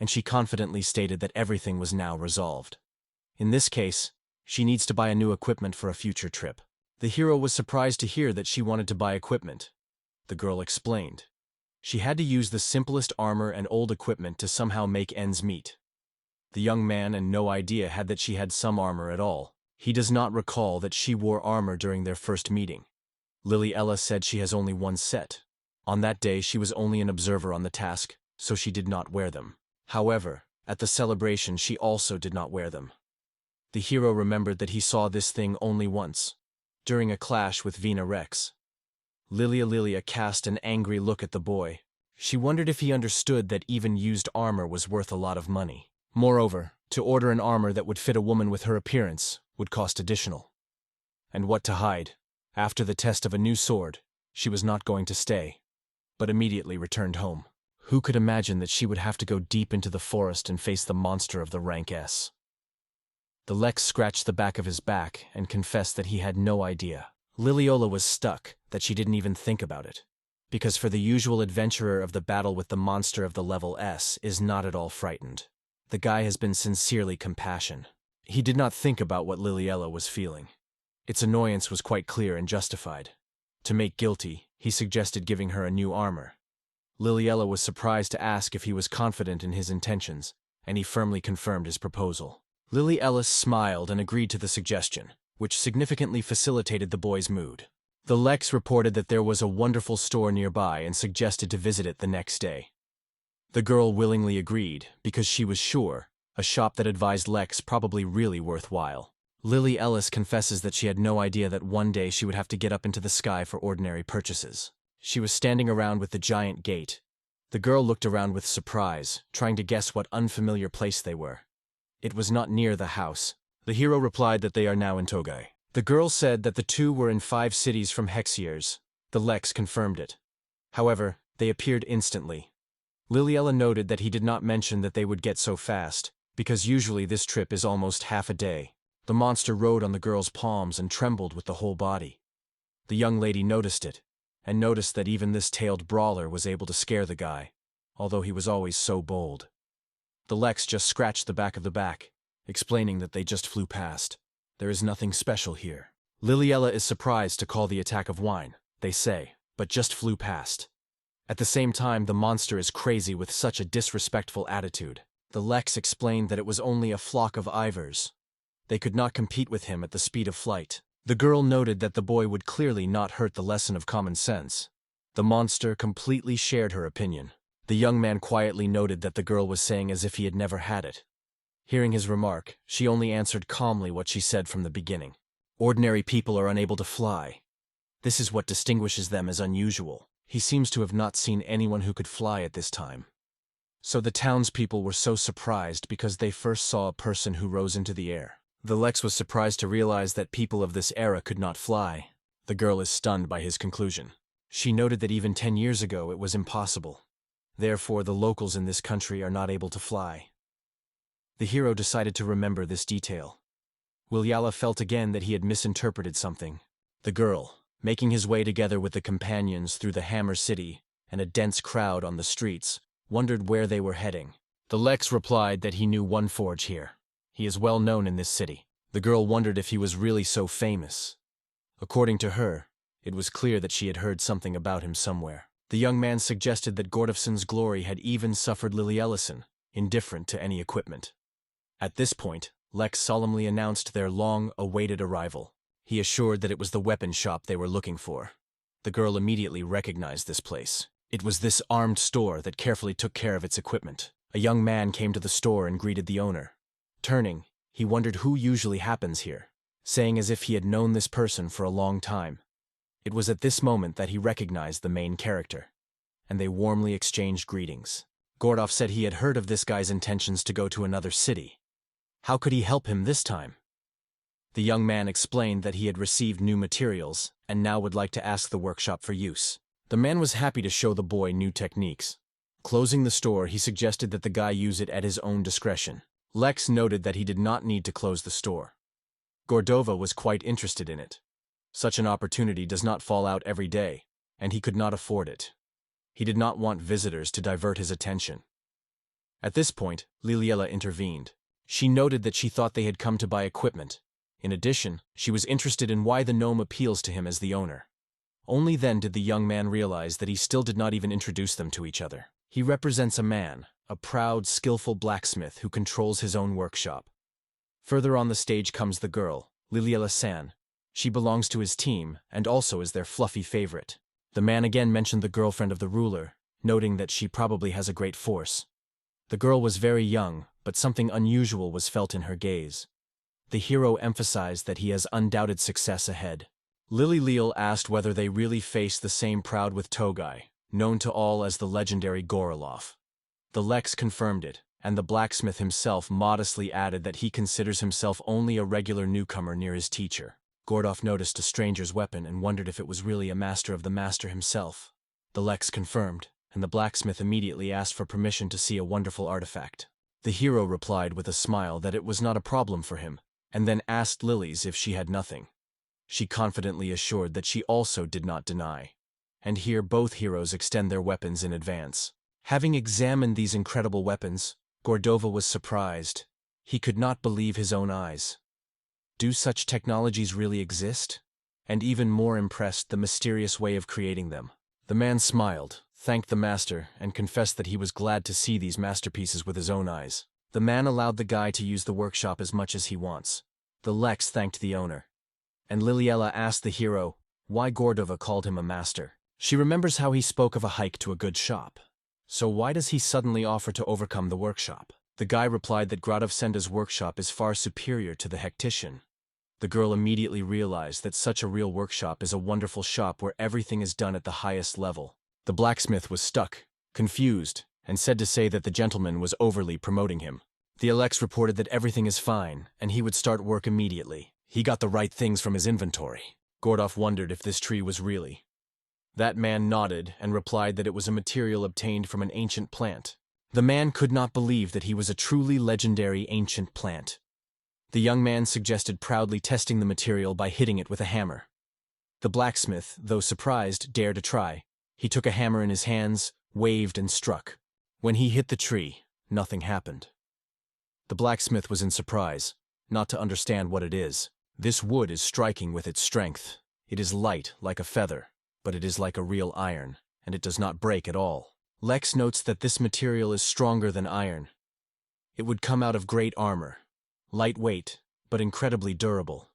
and she confidently stated that everything was now resolved. In this case, she needs to buy a new equipment for a future trip. The hero was surprised to hear that she wanted to buy equipment. The girl explained. She had to use the simplest armor and old equipment to somehow make ends meet. The young man had no idea that she had some armor at all. He does not recall that she wore armor during their first meeting. Lily-Ella said she has only one set. On that day she was only an observer on the task, so she did not wear them. However, at the celebration she also did not wear them. The hero remembered that he saw this thing only once, during a clash with Vina Rex. Lilia cast an angry look at the boy. She wondered if he understood that even used armor was worth a lot of money. Moreover, to order an armor that would fit a woman with her appearance would cost additional. And what to hide, after the test of a new sword, she was not going to stay, but immediately returned home. Who could imagine that she would have to go deep into the forest and face the monster of the rank S? The Lex scratched the back of his back and confessed that he had no idea. Liliola was stuck that she didn't even think about it, because for the usual adventurer of the battle with the monster of the level S is not at all frightened. The guy has been sincerely compassionate. He did not think about what Liliella was feeling. Its annoyance was quite clear and justified. To make guilty, he suggested giving her a new armor. Liliella was surprised to ask if he was confident in his intentions, and he firmly confirmed his proposal. Lily Ellis smiled and agreed to the suggestion, which significantly facilitated the boy's mood. The Lex reported that there was a wonderful store nearby and suggested to visit it the next day. The girl willingly agreed, because she was sure a shop that advised Lex probably really worthwhile. Lily Ellis confesses that she had no idea that one day she would have to get up into the sky for ordinary purchases. She was standing around with the giant gate. The girl looked around with surprise, trying to guess what unfamiliar place they were. It was not near the house. The hero replied that they are now in Togai. The girl said that the two were in 5 cities from Hexiers. The Lex confirmed it. However, they appeared instantly. Liliella noted that he did not mention that they would get so fast, because usually this trip is almost half a day. The monster rode on the girl's palms and trembled with the whole body. The young lady noticed it, and noticed that even this tailed brawler was able to scare the guy, although he was always so bold. The Lex just scratched the back of the back, explaining that they just flew past. There is nothing special here. Liliella is surprised to call the attack of wine, they say, but just flew past. At the same time, the monster is crazy with such a disrespectful attitude. The Lex explained that it was only a flock of ivers. They could not compete with him at the speed of flight. The girl noted that the boy would clearly not hurt the lesson of common sense. The monster completely shared her opinion. The young man quietly noted that the girl was saying as if he had never had it. Hearing his remark, she only answered calmly what she said from the beginning. Ordinary people are unable to fly. This is what distinguishes them as unusual. He seems to have not seen anyone who could fly at this time. So the townspeople were so surprised because they first saw a person who rose into the air. The Lex was surprised to realize that people of this era could not fly. The girl is stunned by his conclusion. She noted that even 10 years ago it was impossible. Therefore, the locals in this country are not able to fly. The hero decided to remember this detail. Wilyala felt again that he had misinterpreted something. The girl, making his way together with the companions through the Hammer City and a dense crowd on the streets, wondered where they were heading. The Lex replied that he knew one forge here. He is well known in this city. The girl wondered if he was really so famous. According to her, it was clear that she had heard something about him somewhere. The young man suggested that Gordofson's glory had even suffered Lily Ellison, indifferent to any equipment. At this point, Lex solemnly announced their long-awaited arrival. He assured that it was the weapon shop they were looking for. The girl immediately recognized this place. It was this armed store that carefully took care of its equipment. A young man came to the store and greeted the owner. Turning, he wondered who usually happens here, saying as if he had known this person for a long time. It was at this moment that he recognized the main character, and they warmly exchanged greetings. Gordov said he had heard of this guy's intentions to go to another city. How could he help him this time? The young man explained that he had received new materials and now would like to ask the workshop for use. The man was happy to show the boy new techniques. Closing the store, he suggested that the guy use it at his own discretion. Lex noted that he did not need to close the store. Gordova was quite interested in it. Such an opportunity does not fall out every day, and he could not afford it. He did not want visitors to divert his attention. At this point, Liliela intervened. She noted that she thought they had come to buy equipment. In addition, she was interested in why the gnome appeals to him as the owner. Only then did the young man realize that he still did not even introduce them to each other. He represents a man, a proud, skillful blacksmith who controls his own workshop. Further on the stage comes the girl, Liliela-san. She belongs to his team, and also is their fluffy favorite. The man again mentioned the girlfriend of the ruler, noting that she probably has a great force. The girl was very young, but something unusual was felt in her gaze. The hero emphasized that he has undoubted success ahead. Lily Leal asked whether they really faced the same proud with Togai, known to all as the legendary Goriloff. The Lex confirmed it, and the blacksmith himself modestly added that he considers himself only a regular newcomer near his teacher. Gordov noticed a stranger's weapon and wondered if it was really a master of the master himself. The Lex confirmed, and the blacksmith immediately asked for permission to see a wonderful artifact. The hero replied with a smile that it was not a problem for him, and then asked Lily's if she had nothing. She confidently assured that she also did not deny. And here both heroes extend their weapons in advance. Having examined these incredible weapons, Gordova was surprised. He could not believe his own eyes. Do such technologies really exist? And even more impressed the mysterious way of creating them. The man smiled, thanked the master, and confessed that he was glad to see these masterpieces with his own eyes. The man allowed the guy to use the workshop as much as he wants. The Lex thanked the owner. And Liliela asked the hero why Gordova called him a master. She remembers how he spoke of a hike to a good shop. So why does he suddenly offer to overcome the workshop? The guy replied that Gradov Senda's workshop is far superior to the Hectician. The girl immediately realized that such a real workshop is a wonderful shop where everything is done at the highest level. The blacksmith was stuck, confused, and said to say that the gentleman was overly promoting him. The Alex reported that everything is fine, and he would start work immediately. He got the right things from his inventory. Gordov wondered if this tree was really. That man nodded and replied that it was a material obtained from an ancient plant. The man could not believe that he was a truly legendary ancient plant. The young man suggested proudly testing the material by hitting it with a hammer. The blacksmith, though surprised, dared to try. He took a hammer in his hands, waved and struck. When he hit the tree, nothing happened. The blacksmith was in surprise, not to understand what it is. This wood is striking with its strength. It is light, like a feather, but it is like a real iron, and it does not break at all. Lex notes that this material is stronger than iron. It would come out of great armor, lightweight, but incredibly durable.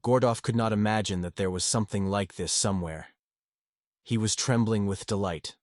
Gordov could not imagine that there was something like this somewhere. He was trembling with delight.